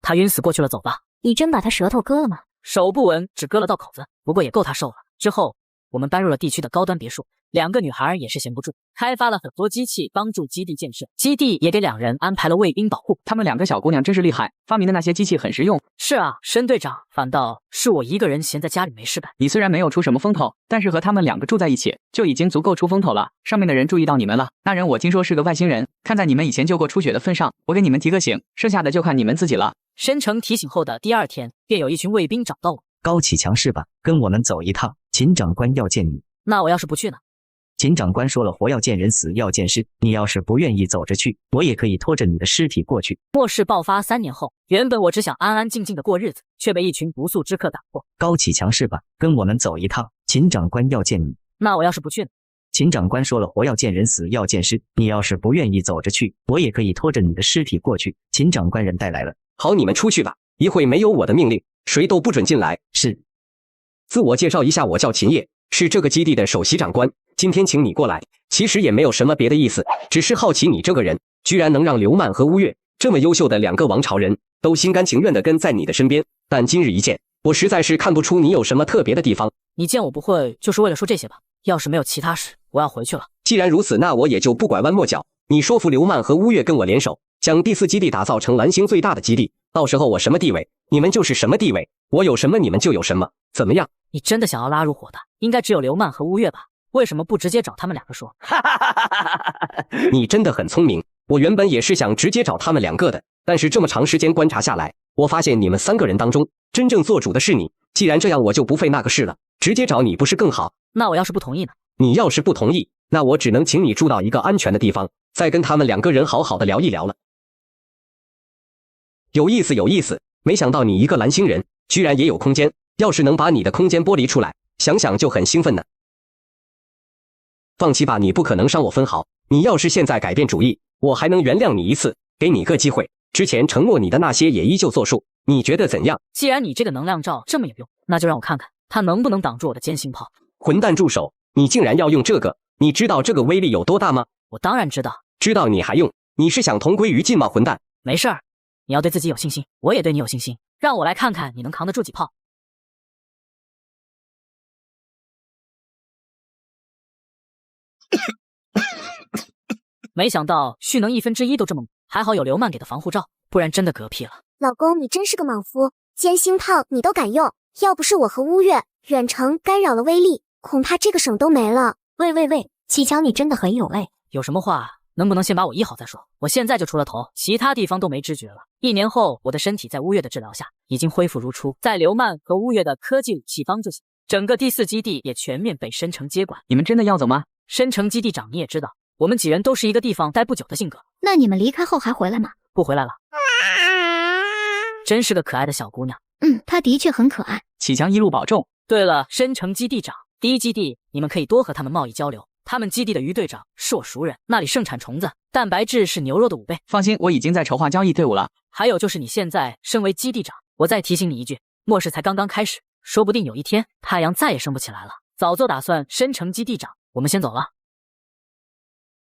他晕死过去了，走吧。你真把他舌头割了吗？手不稳，只割了到口子，不过也够他受了。之后我们搬入了地区的高端别墅，两个女孩也是闲不住，开发了很多机器帮助基地建设，基地也给两人安排了卫兵保护。她们两个小姑娘真是厉害，发明的那些机器很实用。是啊，申队长，反倒是我一个人闲在家里没事干。你虽然没有出什么风头，但是和他们两个住在一起，就已经足够出风头了。上面的人注意到你们了，那人我听说是个外星人，看在你们以前救过初雪的份上，我给你们提个醒，剩下的就看你们自己了。申城提醒后的第二天，便有一群卫兵找到我。高启强是吧？跟我们走一趟，秦长官要见你。那我要是不去呢？秦长官说了，活要见人，死要见尸。你要是不愿意走着去，我也可以拖着你的尸体过去。末世爆发3年后，原本我只想安安静静的过日子，却被一群不速之客打破。高启强是吧？跟我们走一趟，秦长官要见你。那我要是不去呢？秦长官说了，活要见人，死要见尸。你要是不愿意走着去，我也可以拖着你的尸体过去。秦长官人带来了。好，你们出去吧，一会没有我的命令，谁都不准进来。是。自我介绍一下，我叫秦业，是这个基地的首席长官。今天请你过来，其实也没有什么别的意思，只是好奇你这个人居然能让刘曼和乌月这么优秀的两个王朝人都心甘情愿地跟在你的身边。但今日一见，我实在是看不出你有什么特别的地方。你见我不会就是为了说这些吧？要是没有其他事，我要回去了。既然如此，那我也就不拐弯抹角，你说服刘曼和乌月跟我联手，将第4基地打造成蓝星最大的基地。到时候我什么地位，你们就是什么地位，我有什么你们就有什么，怎么样？你真的想要拉入伙的，应该只有刘曼和乌月吧？为什么不直接找他们两个说？你真的很聪明，我原本也是想直接找他们两个的，但是这么长时间观察下来，我发现你们3个人当中，真正做主的是你。既然这样，我就不费那个事了，直接找你不是更好？那我要是不同意呢？你要是不同意，那我只能请你住到一个安全的地方，再跟他们两个人好好的聊一聊了。有意思有意思，没想到你一个蓝星人居然也有空间，要是能把你的空间剥离出来，想想就很兴奋呢。放弃吧，你不可能伤我分毫。你要是现在改变主意，我还能原谅你一次，给你个机会。之前承诺你的那些也依旧作数，你觉得怎样？既然你这个能量罩这么有用，那就让我看看它能不能挡住我的坚信炮。混蛋住手！你竟然要用这个？你知道这个威力有多大吗？我当然知道。知道你还用？你是想同归于尽吗？混蛋！没事儿，你要对自己有信心，我也对你有信心。让我来看看你能扛得住几炮。没想到蓄能1/1都这么猛，还好有刘曼给的防护罩，不然真的嗝屁了。老公，你真是个莽夫，尖星炮你都敢用，要不是我和乌月远程干扰了威力，恐怕这个省都没了。喂，启强，你真的很有类。有什么话能不能先把我医好再说？我现在就出了头，其他地方都没知觉了。1年后，我的身体在乌月的治疗下已经恢复如初，在刘曼和乌月的科技武器帮助下，整个第4基地也全面被申城接管。你们真的要走吗？申城基地长你也知道，我们几人都是一个地方待不久的性格。那你们离开后还回来吗？不回来了。真是个可爱的小姑娘。她的确很可爱。启强一路保重。对了，申城基地长，第1基地你们可以多和他们贸易交流。他们基地的于队长是我熟人，那里盛产虫子，蛋白质是牛肉的5倍。放心，我已经在筹划交易队伍了。还有就是你现在身为基地长，我再提醒你一句，末世才刚刚开始，说不定有一天太阳再也升不起来了。早做打算，申城基地长，我们先走了。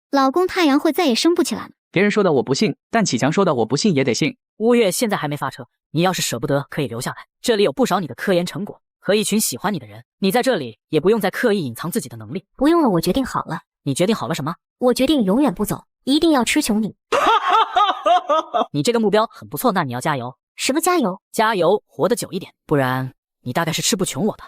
老公，太阳会再也升不起来吗？别人说的我不信，但启强说的我不信也得信。乌月现在还没发车，你要是舍不得，可以留下来，这里有不少你的科研成果和一群喜欢你的人，你在这里也不用再刻意隐藏自己的能力。不用了，我决定好了。你决定好了什么？我决定永远不走，一定要吃穷你。你这个目标很不错，那你要加油。什么加油？加油，活得久一点，不然你大概是吃不穷我的。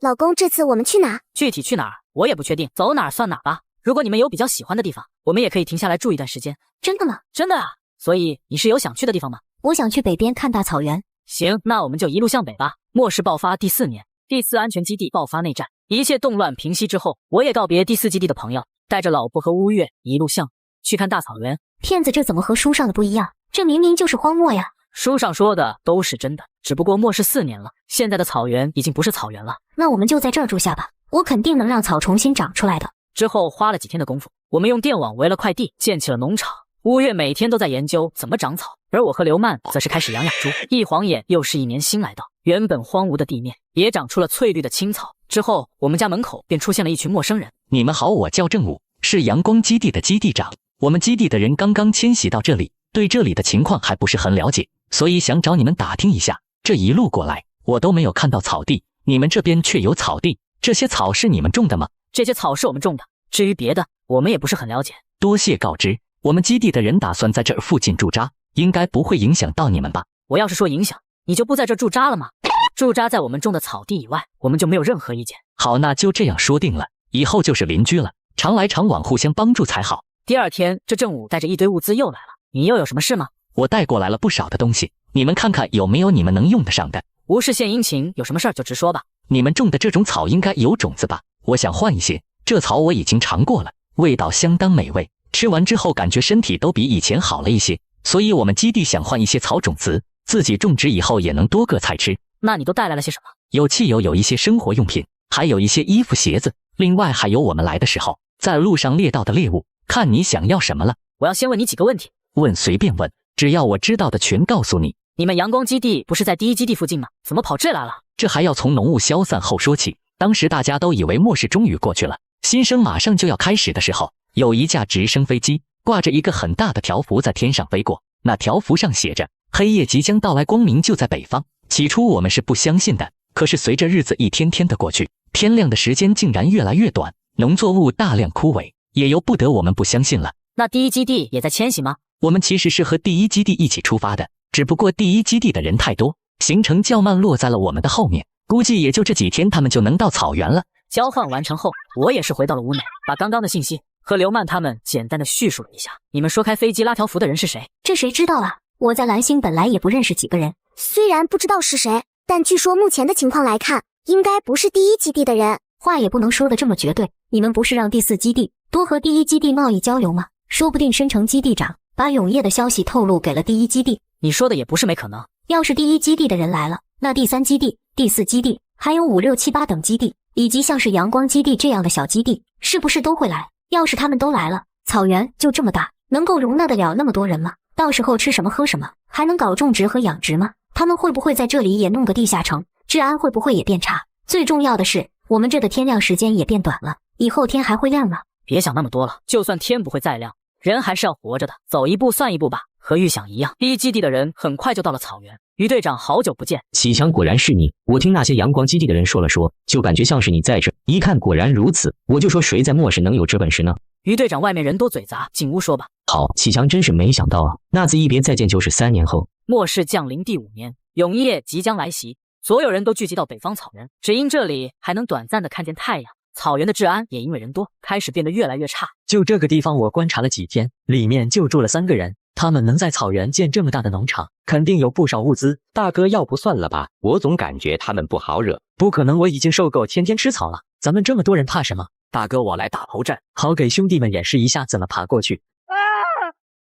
老公，这次我们去哪？具体去哪儿我也不确定，走哪儿算哪儿吧。如果你们有比较喜欢的地方，我们也可以停下来住一段时间。真的吗？真的啊。所以你是有想去的地方吗？我想去北边看大草原。行，那我们就一路向北吧。末世爆发第4年，第4安全基地爆发内战，一切动乱平息之后，我也告别第4基地的朋友，带着老婆和乌月一路向去看大草原。骗子，这怎么和书上的不一样？这明明就是荒漠呀！书上说的都是真的，只不过末世4年了，现在的草原已经不是草原了。那我们就在这儿住下吧，我肯定能让草重新长出来的。之后花了几天的功夫，我们用电网围了块地，建起了农场。乌月每天都在研究怎么长草，而我和刘曼则是开始养养猪。一晃眼又是1年新来到，原本荒芜的地面也长出了翠绿的青草。之后，我们家门口便出现了一群陌生人。你们好，我叫郑武，是阳光基地的基地长。我们基地的人刚刚迁徙到这里，对这里的情况还不是很了解，所以想找你们打听一下。这一路过来，我都没有看到草地，你们这边却有草地，这些草是你们种的吗？这些草是我们种的，至于别的，我们也不是很了解。多谢告知，我们基地的人打算在这儿附近驻扎，应该不会影响到你们吧？我要是说影响，你就不在这驻扎了吗？驻扎在我们种的草地以外，我们就没有任何意见。好，那就这样说定了，以后就是邻居了，常来常往，互相帮助才好。第2天，这郑武带着一堆物资又来了，你又有什么事吗？我带过来了不少的东西，你们看看有没有你们能用得上的。无事献殷勤，有什么事儿就直说吧。你们种的这种草应该有种子吧？我想换一些，这草我已经尝过了，味道相当美味，吃完之后感觉身体都比以前好了一些，所以我们基地想换一些草种子，自己种植以后也能多个菜吃。那你都带来了些什么？有汽油，有一些生活用品，还有一些衣服鞋子，另外还有我们来的时候在路上猎到的猎物，看你想要什么了。我要先问你几个问题。问，随便问，只要我知道的全告诉你。你们阳光基地不是在第1基地附近吗？怎么跑这来了？这还要从浓雾消散后说起。当时大家都以为末世终于过去了，新生马上就要开始的时候，有一架直升飞机挂着一个很大的条幅在天上飞过，那条幅上写着黑夜即将到来，光明就在北方。起初我们是不相信的，可是随着日子一天天的过去，天亮的时间竟然越来越短，农作物大量枯萎，也由不得我们不相信了。那第1基地也在迁徙吗？我们其实是和第1基地一起出发的，只不过第1基地的人太多，行程较慢，落在了我们的后面，估计也就这几天他们就能到草原了。交换完成后，我也是回到了屋内，把刚刚的信息和刘曼他们简单的叙述了一下。你们说开飞机拉条幅的人是谁？这谁知道啊？我在蓝星本来也不认识几个人，虽然不知道是谁，但据说目前的情况来看，应该不是第1基地的人。话也不能说的这么绝对，你们不是让第4基地多和第1基地贸易交流吗？说不定申城基地长把永夜的消息透露给了第1基地。你说的也不是没可能。要是第1基地的人来了，那第3基地、第4基地，还有5、6、7、8等基地，以及像是阳光基地这样的小基地，是不是都会来？要是他们都来了，草原就这么大，能够容纳得了那么多人吗？到时候吃什么喝什么，还能搞种植和养殖吗？他们会不会在这里也弄个地下城？治安会不会也变差？最重要的是，我们这的天亮时间也变短了，以后天还会亮吗？别想那么多了，就算天不会再亮，人还是要活着的，走一步算一步吧。和预想一样，第1基地的人很快就到了草原。于队长，好久不见。启强，果然是你。我听那些阳光基地的人说了说，就感觉像是你在这。一看果然如此，我就说谁在末世能有这本事呢？于队长，外面人多嘴杂，进屋说吧。好，启强真是没想到啊，那次一别再见就是3年后。末世降临第5年，永夜即将来袭，所有人都聚集到北方草原，只因这里还能短暂的看见太阳。草原的治安也因为人多，开始变得越来越差。就这个地方我观察了几天，里面就住了3个人，他们能在草原建这么大的农场，肯定有不少物资。大哥要不算了吧，我总感觉他们不好惹。不可能，我已经受够天天吃草了，咱们这么多人怕什么？大哥，我来打头阵，好给兄弟们演示一下怎么爬过去。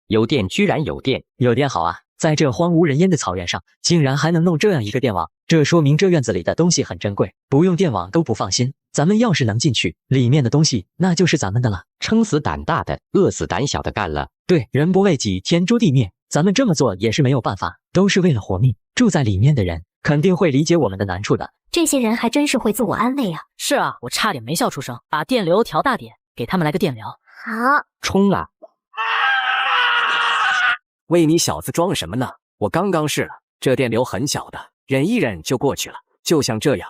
有电，居然有电！有电好啊，在这荒无人烟的草原上，竟然还能弄这样一个电网，这说明这院子里的东西很珍贵，不用电网都不放心。咱们要是能进去，里面的东西那就是咱们的了。撑死胆大的，饿死胆小的干了。对，人不为己，天诛地灭。咱们这么做也是没有办法，都是为了活命。住在里面的人肯定会理解我们的难处的。这些人还真是会自我安慰啊。是啊，我差点没笑出声。把电流调大点，给他们来个电疗。好，冲了！喂，你小子装什么呢？我刚刚试了，这电流很小的，忍一忍就过去了，就像这样。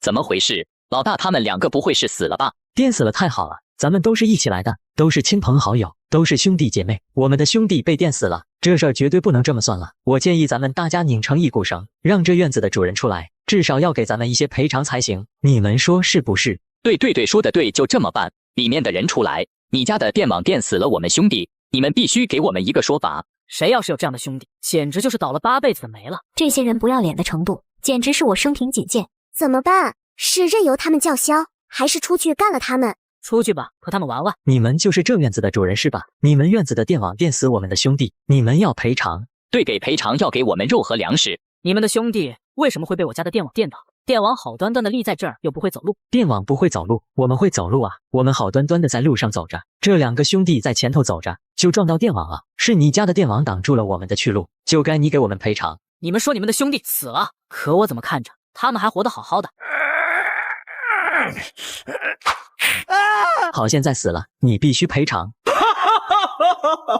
怎么回事？老大他们2个不会是死了吧？电死了太好了，咱们都是一起来的，都是亲朋好友，都是兄弟姐妹。我们的兄弟被电死了，这事儿绝对不能这么算了。我建议咱们大家拧成一股绳，让这院子的主人出来，至少要给咱们一些赔偿才行。你们说是不是？对，说得对，就这么办。里面的人出来，你家的电网电死了我们兄弟，你们必须给我们一个说法。谁要是有这样的兄弟，简直就是倒了8辈子的霉了。这些人不要脸的程度，简直是我生平仅见。怎么办？是任由他们叫嚣，还是出去干了他们？出去吧，和他们玩玩。你们就是这院子的主人是吧？你们院子的电网电死我们的兄弟，你们要赔偿。对，给赔偿，要给我们肉和粮食。你们的兄弟为什么会被我家的电网电到？电网好端端的立在这儿，又不会走路。电网不会走路，我们会走路啊！我们好端端的在路上走着，这2个兄弟在前头走着，就撞到电网了。是你家的电网挡住了我们的去路，就该你给我们赔偿。你们说你们的兄弟死了，可我怎么看着他们还活得好好的？好，现在死了，你必须赔偿。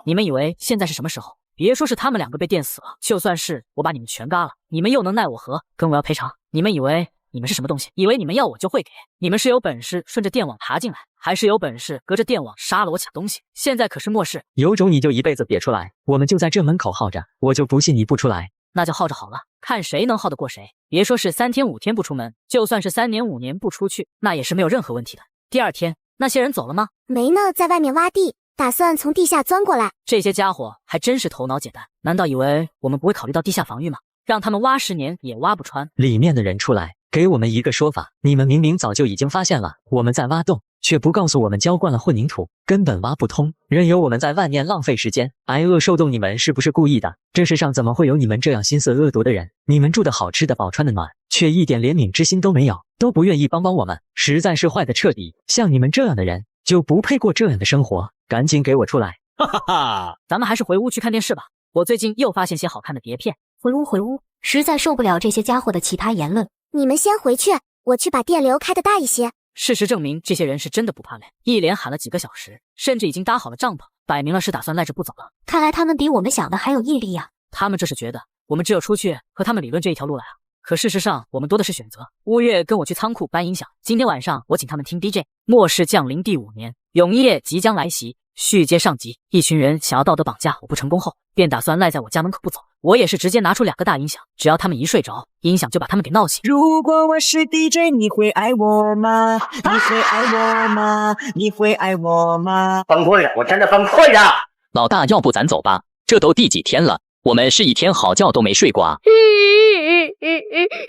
你们以为现在是什么时候？别说是他们2个被电死了，就算是我把你们全嘎了，你们又能奈我何？跟我要赔偿？你们以为你们是什么东西？以为你们要我就会给？你们是有本事顺着电网爬进来，还是有本事隔着电网杀了我抢东西？现在可是末世，有种你就一辈子别出来，我们就在这门口耗着，我就不信你不出来。那就耗着好了，看谁能耗得过谁。别说是3天5天不出门，就算是3年5年不出去，那也是没有任何问题的。第2天，那些人走了吗？没呢，在外面挖地，打算从地下钻过来。这些家伙还真是头脑简单，难道以为我们不会考虑到地下防御吗？让他们挖10年也挖不穿。里面的人出来，给我们一个说法。你们明明早就已经发现了我们在挖洞，却不告诉我们浇灌了混凝土，根本挖不通，任由我们在万年浪费时间，挨饿受冻。你们是不是故意的？这世上怎么会有你们这样心色恶毒的人？你们住的好，吃的饱，穿的暖，却一点怜悯之心都没有，都不愿意帮我们，实在是坏的彻底。像你们这样的人，就不配过这样的生活。赶紧给我出来！哈哈哈，咱们还是回屋去看电视吧。我最近又发现些好看的碟片。回屋，实在受不了这些家伙的奇葩言论。你们先回去，我去把电流开得大一些。事实证明，这些人是真的不怕累，一连喊了几个小时，甚至已经搭好了帐篷，摆明了是打算赖着不走了。看来他们比我们想的还有毅力呀。他们这是觉得我们只有出去和他们理论这一条路来啊。可事实上，我们多的是选择。乌月跟我去仓库搬音响，今天晚上我请他们听 DJ。末世降临第5年，永夜即将来袭。续接上集，一群人想要道德绑架我不成功后，便打算赖在我家门口不走。我也是直接拿出2个大音响，只要他们一睡着，音响就把他们给闹醒。如果我是 DJ， 你会爱我吗？你会爱我吗？你会爱我吗？崩溃了，我真的崩溃了！老大，要不咱走吧？这都第几天了，我们是一天好觉都没睡过啊！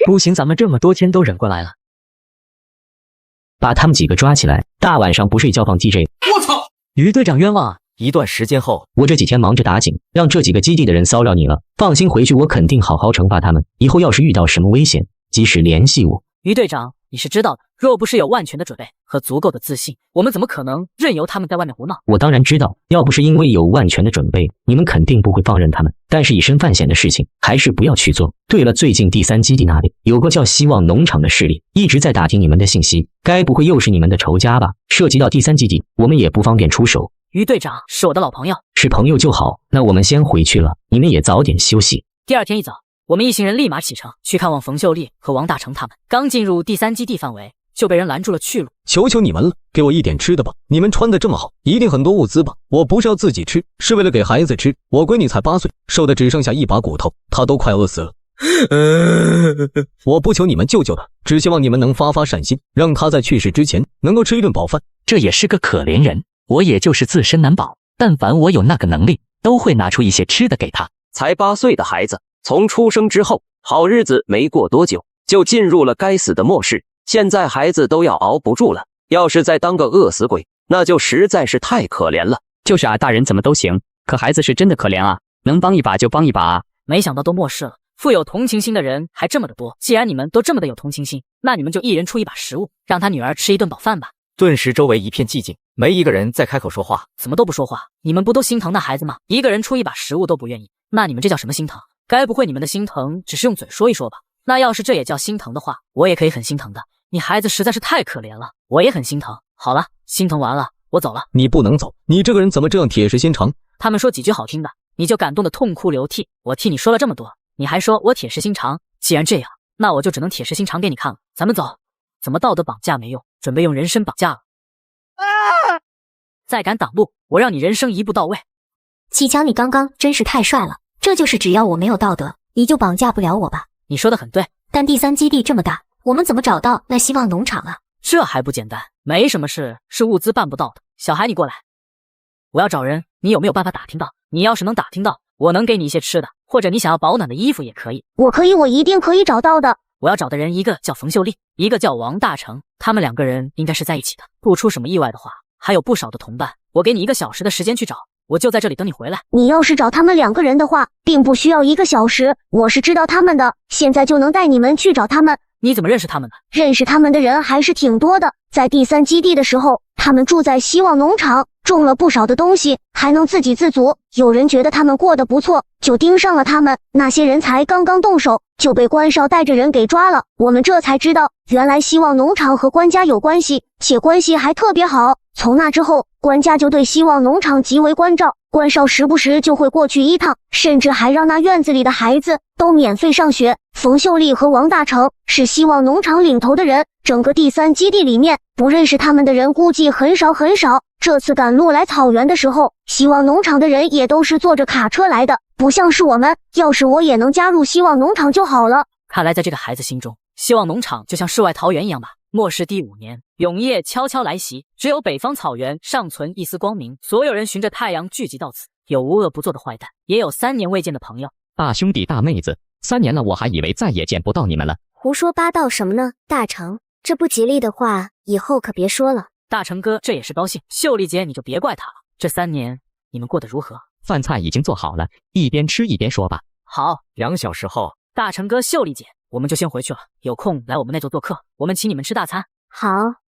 不行，咱们这么多天都忍过来了。把他们几个抓起来，大晚上不睡觉放 DJ。我操！于队长冤枉啊！一段时间后，我这几天忙着打井，让这几个基地的人骚扰你了。放心，回去我肯定好好惩罚他们。以后要是遇到什么危险，及时联系我。于队长，你是知道的，若不是有万全的准备和足够的自信，我们怎么可能任由他们在外面胡闹？我当然知道，要不是因为有万全的准备，你们肯定不会放任他们。但是以身犯险的事情，还是不要去做。对了，最近第3基地那里有个叫希望农场的势力，一直在打听你们的信息，该不会又是你们的仇家吧？涉及到第3基地，我们也不方便出手。于队长是我的老朋友，是朋友就好。那我们先回去了，你们也早点休息。第2天一早，我们一行人立马启程去看望冯秀丽和王大成他们。刚进入第3基地范围，就被人拦住了去路。求求你们了，给我一点吃的吧！你们穿的这么好，一定很多物资吧？我不是要自己吃，是为了给孩子吃。我闺女才8岁，瘦的只剩下一把骨头，她都快饿死了。我不求你们救救她，只希望你们能发善心，让她在去世之前能够吃一顿饱饭。这也是个可怜人，我也就是自身难保，但凡我有那个能力，都会拿出一些吃的给他。才8岁的孩子，从出生之后，好日子没过多久，就进入了该死的末世。现在孩子都要熬不住了，要是再当个饿死鬼，那就实在是太可怜了。就是啊，大人怎么都行，可孩子是真的可怜啊，能帮一把就帮一把啊。没想到都末世了，富有同情心的人还这么的多。既然你们都这么的有同情心，那你们就一人出一把食物，让他女儿吃一顿饱饭吧。顿时周围一片寂静，没一个人再开口说话。怎么都不说话？你们不都心疼那孩子吗？一个人出一把食物都不愿意，那你们这叫什么心疼？该不会你们的心疼只是用嘴说一说吧？那要是这也叫心疼的话，我也可以很心疼的。你孩子实在是太可怜了，我也很心疼。好了，心疼完了，我走了。你不能走，你这个人怎么这样铁石心肠？他们说几句好听的，你就感动的痛哭流涕。我替你说了这么多，你还说我铁石心肠。既然这样，那我就只能铁石心肠给你看了。咱们走。怎么道德绑架没用，准备用人身绑架了。再敢挡路，我让你人生一步到位。启强，你刚刚真是太帅了，这就是只要我没有道德，你就绑架不了我吧？你说的很对，但第3基地这么大，我们怎么找到那希望农场啊？这还不简单，没什么事是物资办不到的。小孩，你过来，我要找人，你有没有办法打听到？你要是能打听到，我能给你一些吃的，或者你想要保暖的衣服也可以。我可以，我一定可以找到的。我要找的人一个叫冯秀丽，一个叫王大成，他们2个人应该是在一起的，不出什么意外的话，还有不少的同伴。我给你1个小时的时间去找，我就在这里等你回来。你要是找他们2个人的话，并不需要1个小时，我是知道他们的，现在就能带你们去找他们。你怎么认识他们的？认识他们的人还是挺多的，在第3基地的时候，他们住在希望农场，种了不少的东西，还能自给自足。有人觉得他们过得不错，就盯上了他们。那些人才刚刚动手，就被关少带着人给抓了。我们这才知道，原来希望农场和官家有关系，且关系还特别好。从那之后，官家就对希望农场极为关照，关少时不时就会过去一趟，甚至还让那院子里的孩子都免费上学。冯秀丽和王大成是希望农场领头的人，整个第3基地里面不认识他们的人估计很少很少。这次赶路来草原的时候，希望农场的人也都是坐着卡车来的，不像是我们。要是我也能加入希望农场就好了。看来在这个孩子心中，希望农场就像世外桃源一样吧。末世第5年，永夜悄悄来袭，只有北方草原尚存一丝光明。所有人循着太阳聚集到此，有无恶不作的坏蛋，也有3年未见的朋友。大兄弟大妹子，3年了，我还以为再也见不到你们了。胡说八道什么呢？大成，这不吉利的话以后可别说了。大成哥这也是高兴，秀丽姐你就别怪他了。这3年你们过得如何？饭菜已经做好了，一边吃一边说吧。好，2小时后，大成哥、秀丽姐，我们就先回去了。有空来我们那座做客，我们请你们吃大餐。好。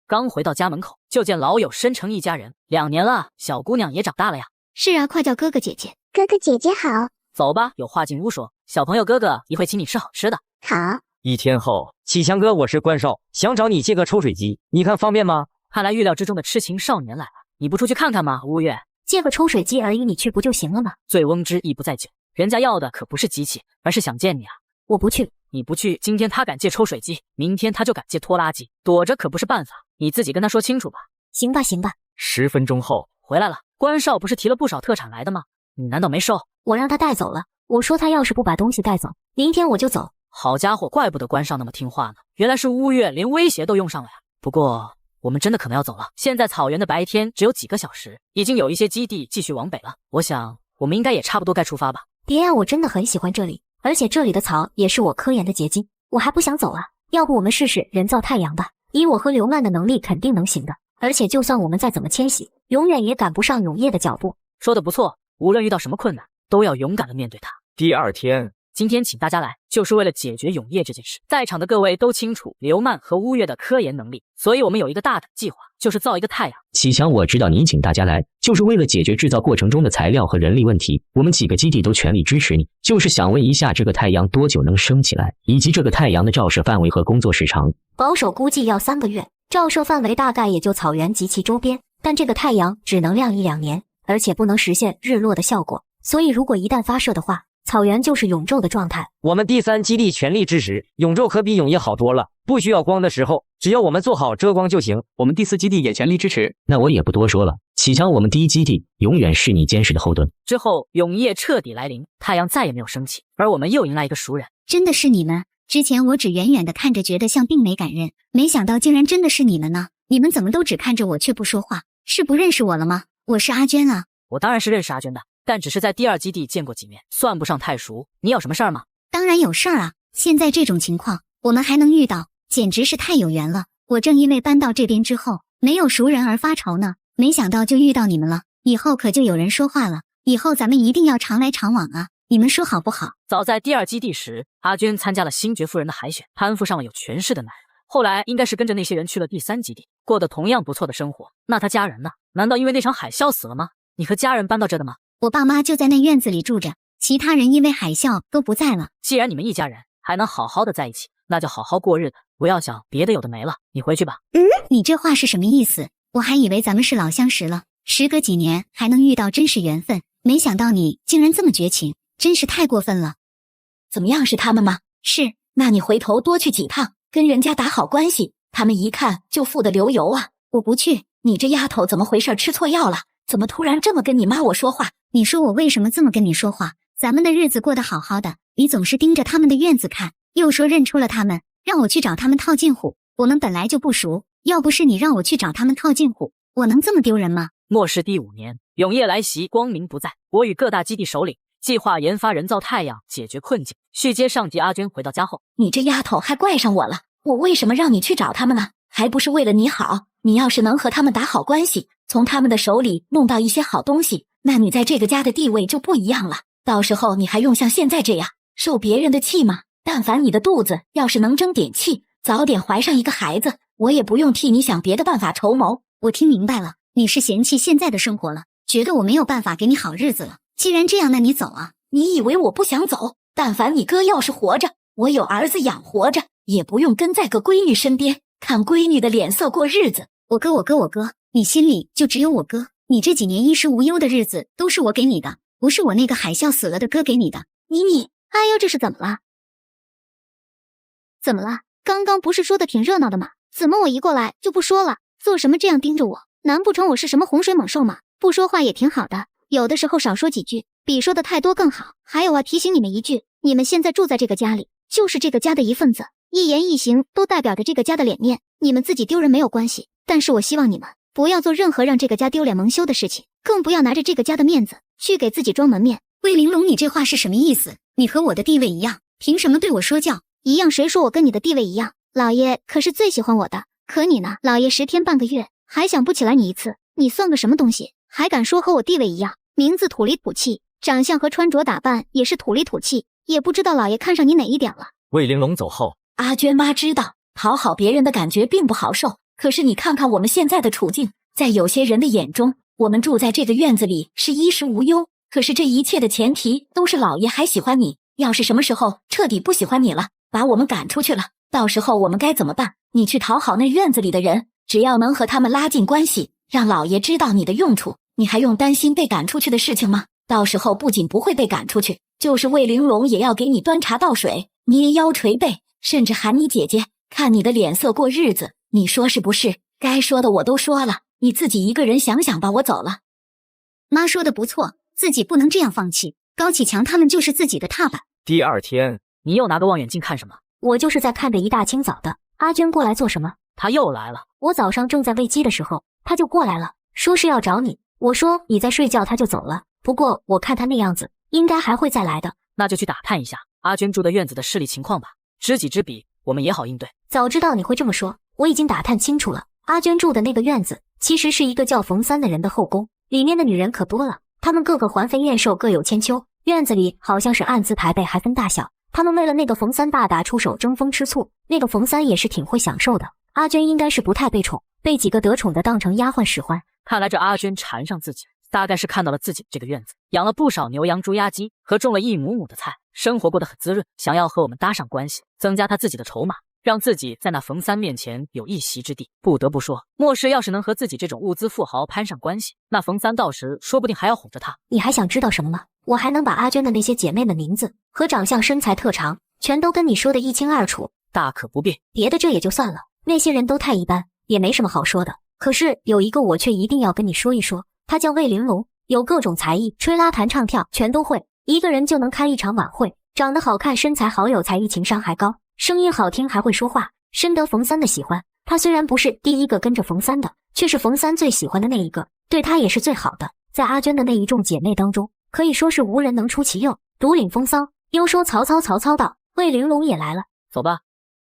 刚回到家门口，就见老友申成一家人。2年了，小姑娘也长大了呀。是啊，快叫哥哥姐姐。哥哥姐姐好。走吧，有话进屋说。小朋友哥哥一会请你吃好吃的。好。1天后，启强哥，我是关少，想找你借个抽水机，你看方便吗？看来预料之中的痴情少年来了，你不出去看看吗？乌月，借个抽水机而已，你去不就行了吗？醉翁之意不在酒，人家要的可不是机器，而是想见你啊。我不去。你不去，今天他敢借抽水机，明天他就敢借拖拉机，躲着可不是办法，你自己跟他说清楚吧。行吧行吧。10分钟后回来了，关少不是提了不少特产来的吗？你难道没收？我让他带走了，我说他要是不把东西带走，明天我就走。好家伙，怪不得关少那么听话呢，原来是乌月连威胁都用上了呀。不过我们真的可能要走了，现在草原的白天只有几个小时，已经有一些基地继续往北了，我想我们应该也差不多该出发吧。别啊，我真的很喜欢这里，而且这里的草也是我科研的结晶，我还不想走啊。要不我们试试人造太阳吧，以我和刘曼的能力肯定能行的，而且就算我们再怎么迁徙，永远也赶不上永夜的脚步。说得不错，无论遇到什么困难，都要勇敢的面对它。第2天，今天请大家来，就是为了解决永夜这件事。在场的各位都清楚刘曼和乌月的科研能力，所以我们有一个大的计划，就是造一个太阳。启强，我知道你请大家来，就是为了解决制造过程中的材料和人力问题。我们几个基地都全力支持你，就是想问一下，这个太阳多久能升起来，以及这个太阳的照射范围和工作时长。保守估计要3个月，照射范围大概也就草原及其周边，但这个太阳只能亮1-2年，而且不能实现日落的效果，所以如果一旦发射的话，草原就是永昼的状态。我们第3基地全力支持，永昼可比永夜好多了，不需要光的时候，只要我们做好遮光就行。我们第4基地也全力支持。那我也不多说了，启强，我们第1基地永远是你坚实的后盾。之后永夜彻底来临，太阳再也没有升起，而我们又迎来一个熟人。真的是你们？之前我只远远的看着觉得像，并没敢认，没想到竟然真的是你们呢。你们怎么都只看着我却不说话？是不认识我了吗？我是阿娟啊。我当然是认识阿娟的，但只是在第2基地见过几面，算不上太熟。你有什么事儿吗？当然有事儿啊，现在这种情况我们还能遇到，简直是太有缘了。我正因为搬到这边之后没有熟人而发愁呢，没想到就遇到你们了，以后可就有人说话了，以后咱们一定要常来常往啊，你们说好不好？早在第2基地时，阿娟参加了星爵夫人的海选，攀附上了有权势的男人，后来应该是跟着那些人去了第3基地，过得同样不错的生活。那他家人呢？难道因为那场海啸死了吗？你和家人搬到这的吗？我爸妈就在那院子里住着，其他人因为海啸都不在了。既然你们一家人还能好好的在一起，那就好好过日子，不要想别的有的没了。你回去吧。你这话是什么意思？我还以为咱们是老相识了，时隔几年还能遇到，真是缘分。没想到你竟然这么绝情，真是太过分了。怎么样，是他们吗？是。那你回头多去几趟，跟人家打好关系，他们一看就富得流油啊。我不去。你这丫头怎么回事？吃错药了？怎么突然这么跟你妈我说话？你说我为什么这么跟你说话？咱们的日子过得好好的，你总是盯着他们的院子看，又说认出了他们，让我去找他们套近乎。我们本来就不熟，要不是你让我去找他们套近乎，我能这么丢人吗？末世第5年，永夜来袭，光明不再。我与各大基地首领计划研发人造太阳解决困境。续接上集，阿娟回到家后，你这丫头还怪上我了，我为什么让你去找他们呢？还不是为了你好。你要是能和他们打好关系，从他们的手里弄到一些好东西，那你在这个家的地位就不一样了。到时候你还用像现在这样受别人的气吗？但凡你的肚子要是能争点气，早点怀上一个孩子，我也不用替你想别的办法筹谋。我听明白了，你是嫌弃现在的生活了，觉得我没有办法给你好日子了。既然这样，那你走啊。你以为我不想走？但凡你哥要是活着，我有儿子养活着，也不用跟在个闺女身边，看闺女的脸色过日子。我哥，你心里就只有我哥。你这几年衣食无忧的日子都是我给你的，不是我那个海啸死了的哥给你的。哎呦，这是怎么了？怎么了？刚刚不是说的挺热闹的吗？怎么我一过来就不说了？做什么这样盯着我？难不成我是什么洪水猛兽吗？不说话也挺好的，有的时候少说几句，比说的太多更好。还有啊，提醒你们一句，你们现在住在这个家里，就是这个家的一份子，一言一行都代表着这个家的脸面。你们自己丢人没有关系，但是我希望你们不要做任何让这个家丢脸蒙羞的事情，更不要拿着这个家的面子去给自己装门面。魏玲珑，你这话是什么意思？你和我的地位一样，凭什么对我说教？一样？谁说我跟你的地位一样？老爷可是最喜欢我的，可你呢？老爷10天半个月还想不起来你一次，你算个什么东西？还敢说和我地位一样？名字土里土气，长相和穿着打扮也是土里土气，也不知道老爷看上你哪一点了。魏玲珑走后，阿娟妈知道讨好别人的感觉并不好受，可是你看看我们现在的处境，在有些人的眼中，我们住在这个院子里是衣食无忧，可是这一切的前提都是老爷还喜欢你。要是什么时候彻底不喜欢你了，把我们赶出去了，到时候我们该怎么办？你去讨好那院子里的人，只要能和他们拉近关系，让老爷知道你的用处，你还用担心被赶出去的事情吗？到时候不仅不会被赶出去，就是魏玲珑也要给你端茶倒水，捏腰捶背，甚至喊你姐姐，看你的脸色过日子。你说是不是？该说的我都说了，你自己一个人想想吧。我走了。妈说的不错，自己不能这样放弃。高启强他们就是自己的踏板。第二天，你又拿个望远镜看什么？我就是在看着一大清早的。阿娟过来做什么？她又来了。我早上正在喂鸡的时候，她就过来了，说是要找你。我说你在睡觉，她就走了。不过我看她那样子，应该还会再来的。那就去打探一下阿娟住的院子的势力情况吧，知己知彼，我们也好应对。早知道你会这么说，我已经打探清楚了。阿娟住的那个院子，其实是一个叫冯三的人的后宫，里面的女人可多了，她们个个环肥燕瘦，各有千秋。院子里好像是按资排辈，还分大小。他们为了那个冯三大打出手，争风吃醋。那个冯三也是挺会享受的。阿娟应该是不太被宠，被几个得宠的当成丫鬟使唤。看来这阿娟缠上自己，大概是看到了自己这个院子养了不少牛羊猪鸭鸡和种了一亩亩的菜，生活过得很滋润，想要和我们搭上关系，增加他自己的筹码，让自己在那冯三面前有一席之地。不得不说，莫氏要是能和自己这种物资富豪攀上关系，那冯三到时说不定还要哄着他。你还想知道什么吗？我还能把阿娟的那些姐妹的名字和长相身材特长全都跟你说的一清二楚。大可不必。别的这也就算了，那些人都太一般，也没什么好说的。可是有一个我却一定要跟你说一说，他叫魏玲珑，有各种才艺，吹拉弹唱跳全都会，一个人就能开一场晚会。长得好看，身材好，有才艺，情商还高，声音好听，还会说话，深得冯三的喜欢。他虽然不是第一个跟着冯三的，却是冯三最喜欢的那一个，对他也是最好的。在阿娟的那一众姐妹当中，可以说是无人能出其右，独领风骚。又说曹操道，魏玲珑也来了。走吧，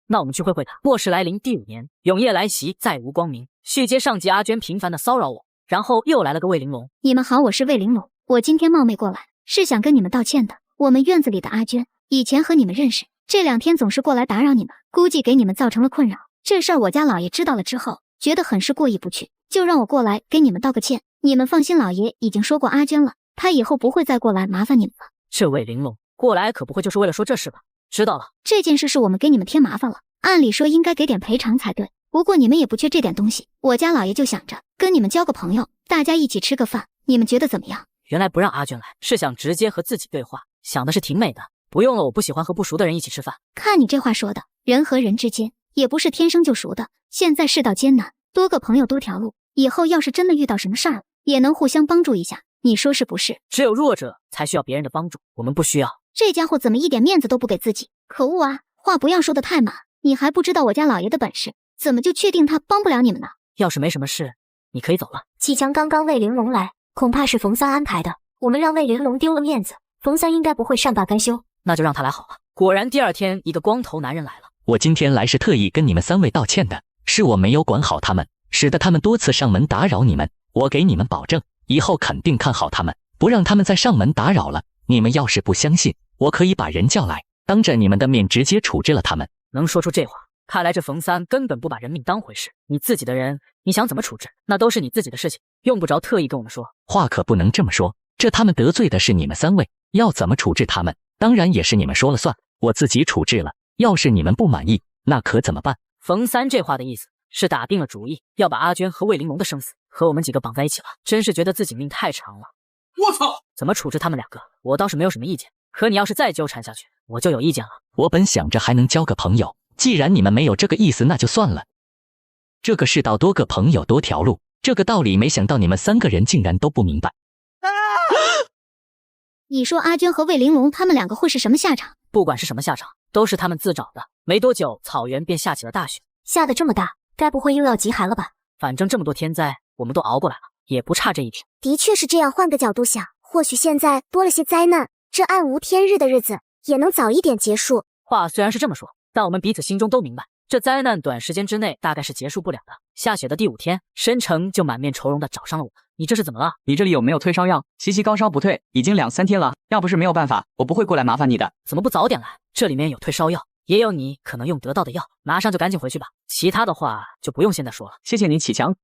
那我们去会会他。末世来临第5年，永夜来袭，再无光明。续接上集，阿娟频繁的骚扰我，然后又来了个魏玲珑。你们好，我是魏玲珑，我今天冒昧过来，是想跟你们道歉的。我们院子里的阿娟，以前和你们认识，这2天总是过来打扰你们，估计给你们造成了困扰。这事儿我家老爷知道了之后，觉得很是过意不去，就让我过来给你们道个歉。你们放心，老爷已经说过阿娟了，他以后不会再过来麻烦你们了。这魏玲珑过来可不会就是为了说这事吧？知道了，这件事是我们给你们添麻烦了，按理说应该给点赔偿才对。不过你们也不缺这点东西，我家老爷就想着跟你们交个朋友，大家一起吃个饭，你们觉得怎么样？原来不让阿娟来，是想直接和自己对话，想的是挺美的。不用了，我不喜欢和不熟的人一起吃饭。看你这话说的，人和人之间也不是天生就熟的，现在世道艰难，多个朋友多条路，以后要是真的遇到什么事儿，也能互相帮助一下，你说是不是？只有弱者才需要别人的帮助，我们不需要。这家伙怎么一点面子都不给自己？可恶啊！话不要说的太满，你还不知道我家老爷的本事，怎么就确定他帮不了你们呢？要是没什么事，你可以走了。启强刚刚魏玲珑来，恐怕是冯三安排的。我们让魏玲珑丢了面子，冯三应该不会善罢甘休，那就让他来好了。果然第二天，一个光头男人来了。我今天来是特意跟你们3位道歉的，是我没有管好他们，使得他们多次上门打扰你们。我给你们保证，以后肯定看好他们，不让他们再上门打扰了。你们要是不相信，我可以把人叫来，当着你们的面直接处置了他们。能说出这话，看来这冯三根本不把人命当回事。你自己的人，你想怎么处置，那都是你自己的事情，用不着特意跟我们说。话可不能这么说，这他们得罪的是你们3位，要怎么处置他们，当然也是你们说了算，我自己处置了。要是你们不满意，那可怎么办？冯三这话的意思是打定了主意，要把阿娟和魏玲珑的生死和我们几个绑在一起了。真是觉得自己命太长了。我操！怎么处置他们2个，我倒是没有什么意见，可你要是再纠缠下去，我就有意见了。我本想着还能交个朋友，既然你们没有这个意思，那就算了。这个世道多个朋友多条路，这个道理没想到你们3个人竟然都不明白。你说阿娟和魏玲珑他们2个会是什么下场？不管是什么下场，都是他们自找的。没多久，草原便下起了大雪，下得这么大，该不会又要极寒了吧？反正这么多天灾，我们都熬过来了，也不差这一点。的确是这样，换个角度想，或许现在多了些灾难，这暗无天日的日子也能早一点结束。话虽然是这么说，但我们彼此心中都明白，这灾难短时间之内大概是结束不了的。下雪的第5天，申成就满面愁容地找上了我。你这是怎么了？你这里有没有退烧药？西西高烧不退，已经2、3天了。要不是没有办法，我不会过来麻烦你的。怎么不早点来？这里面有退烧药，也有你可能用得到的药，马上就赶紧回去吧。其他的话就不用现在说了。谢谢你，启强。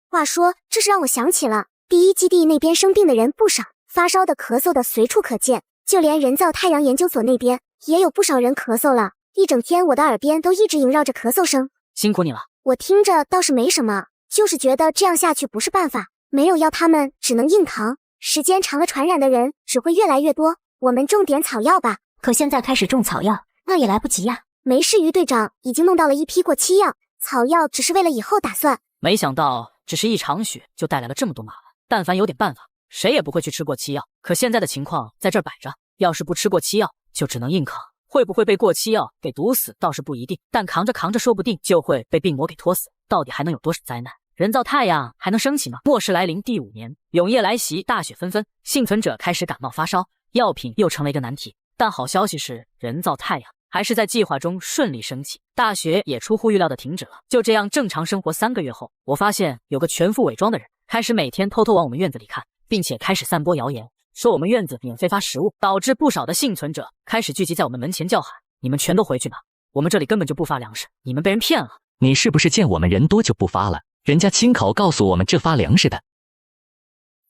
话说，这是让我想起了第1基地那边生病的人不少，发烧的、咳嗽的随处可见，就连人造太阳研究所那边也有不少人咳嗽了。一整天我的耳边都一直萦绕着咳嗽声。辛苦你了。我听着倒是没什么，就是觉得这样下去不是办法，没有药他们只能硬扛，时间长了传染的人只会越来越多。我们种点草药吧。可现在开始种草药，那也来不及呀。没事，于队长已经弄到了一批过期药，草药只是为了以后打算。没想到只是一场雪就带来了这么多麻烦，但凡有点办法，谁也不会去吃过期药。可现在的情况在这儿摆着，要是不吃过期药，就只能硬扛。会不会被过期药给毒死倒是不一定，但扛着扛着说不定就会被病魔给拖死，到底还能有多少灾难？人造太阳还能升起吗？末世来临第5年，永夜来袭，大雪纷纷，幸存者开始感冒发烧，药品又成了一个难题。但好消息是，人造太阳还是在计划中顺利升起，大雪也出乎预料的停止了。就这样正常生活3个月后，我发现有个全副伪装的人开始每天偷偷往我们院子里看，并且开始散播谣言，说我们院子免费发食物，导致不少的幸存者开始聚集在我们门前叫喊：你们全都回去吧，我们这里根本就不发粮食，你们被人骗了。你是不是见我们人多就不发了？人家亲口告诉我们这发粮食的。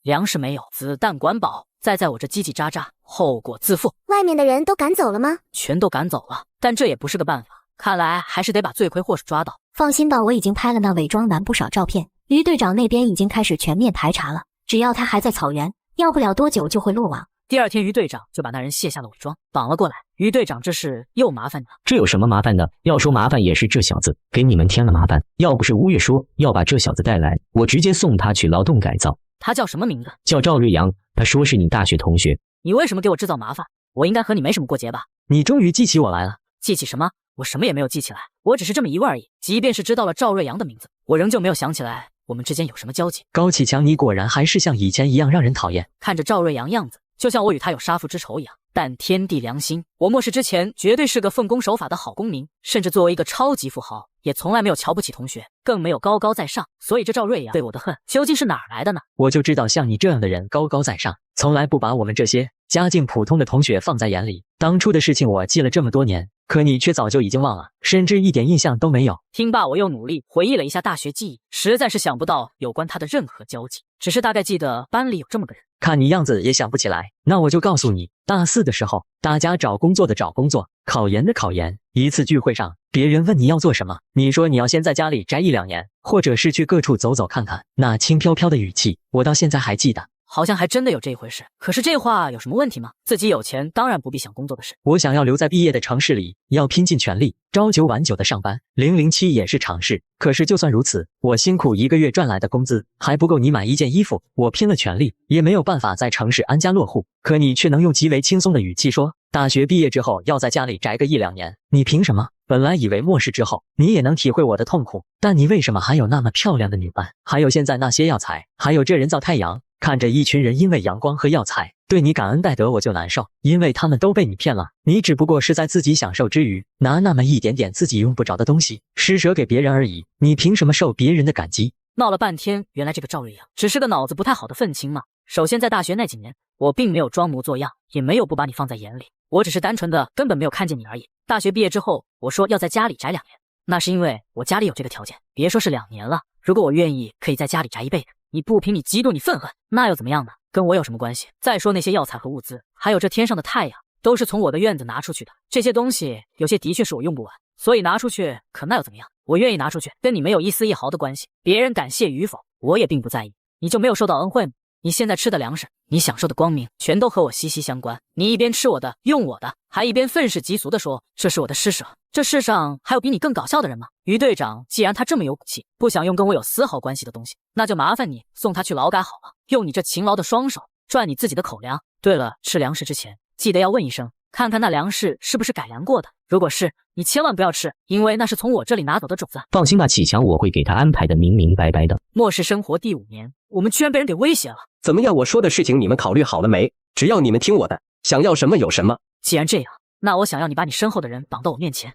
粮食没有，子弹管饱，再在我这叽叽喳喳，后果自负。外面的人都赶走了吗？全都赶走了，但这也不是个办法，看来还是得把罪魁祸首抓到。放心吧，我已经拍了那伪装男不少照片，于队长那边已经开始全面排查了，只要他还在草原，要不了多久就会落网。第2天，于队长就把那人卸下了伪装，绑了过来。于队长，这事又麻烦你了。这有什么麻烦的？要说麻烦也是这小子给你们添了麻烦。要不是吴越说要把这小子带来，我直接送他去劳动改造。他叫什么名字？叫赵瑞阳，他说是你大学同学。你为什么给我制造麻烦？我应该和你没什么过节吧？你终于记起我来了。记起什么？我什么也没有记起来，我只是这么疑问而已。即便是知道了赵瑞阳的名字，我仍旧没有想起来我们之间有什么交集。高启强，你果然还是像以前一样让人讨厌。看着赵瑞阳样子，就像我与他有杀父之仇一样。但天地良心，我末世之前绝对是个奉公守法的好公民，甚至作为一个超级富豪，也从来没有瞧不起同学，更没有高高在上。所以这赵瑞阳对我的恨究竟是哪儿来的呢？我就知道像你这样的人高高在上，从来不把我们这些家境普通的同学放在眼里。当初的事情我记了这么多年，可你却早就已经忘了，甚至一点印象都没有。听罢，我又努力回忆了一下大学记忆，实在是想不到有关他的任何交集，只是大概记得班里有这么个人。看你样子也想不起来，那我就告诉你，大4的时候，大家找工作的找工作，考研的考研。一次聚会上，别人问你要做什么，你说你要先在家里宅1、2年，或者是去各处走走看看。那轻飘飘的语气，我到现在还记得。好像还真的有这一回事，可是这话有什么问题吗？自己有钱，当然不必想工作的事。我想要留在毕业的城市里，要拼尽全力，朝9晚9的上班，007也是常事。可是就算如此，我辛苦1个月赚来的工资还不够你买1件衣服，我拼了全力也没有办法在城市安家落户。可你却能用极为轻松的语气说，大学毕业之后要在家里宅个1、2年，你凭什么？本来以为末世之后你也能体会我的痛苦，但你为什么还有那么漂亮的女伴？还有现在那些药材，还有这人造太阳，看着一群人因为阳光和药材对你感恩戴德，我就难受，因为他们都被你骗了。你只不过是在自己享受之余，拿那么一点点自己用不着的东西施舍给别人而已。你凭什么受别人的感激？闹了半天，原来这个赵瑞阳只是个脑子不太好的愤青嘛。首先，在大学那几年，我并没有装模作样，也没有不把你放在眼里，我只是单纯的根本没有看见你而已。大学毕业之后，我说要在家里宅2年，那是因为我家里有这个条件。别说是2年了，如果我愿意，可以在家里宅1辈子。你不平，你嫉妒，你愤恨，那又怎么样呢？跟我有什么关系？再说那些药材和物资，还有这天上的太阳，都是从我的院子拿出去的。这些东西有些的确是我用不完，所以拿出去，可那又怎么样？我愿意拿出去，跟你没有一丝一毫的关系。别人感谢与否，我也并不在意。你就没有受到恩惠吗？你现在吃的粮食，你享受的光明，全都和我息息相关。你一边吃我的，用我的，还一边愤世嫉俗地说这是我的施舍。这世上还有比你更搞笑的人吗？于队长，既然他这么有骨气，不想用跟我有丝毫关系的东西，那就麻烦你送他去劳改好了，用你这勤劳的双手赚你自己的口粮。对了，吃粮食之前记得要问一声，看看那粮食是不是改良过的。如果是，你千万不要吃，因为那是从我这里拿走的种子。放心吧，启强，我会给他安排的明明白白的。末世生活第5年，我们居然被人给威胁了。怎么样？我说的事情你们考虑好了没？只要你们听我的，想要什么有什么。既然这样，那我想要你把你身后的人绑到我面前。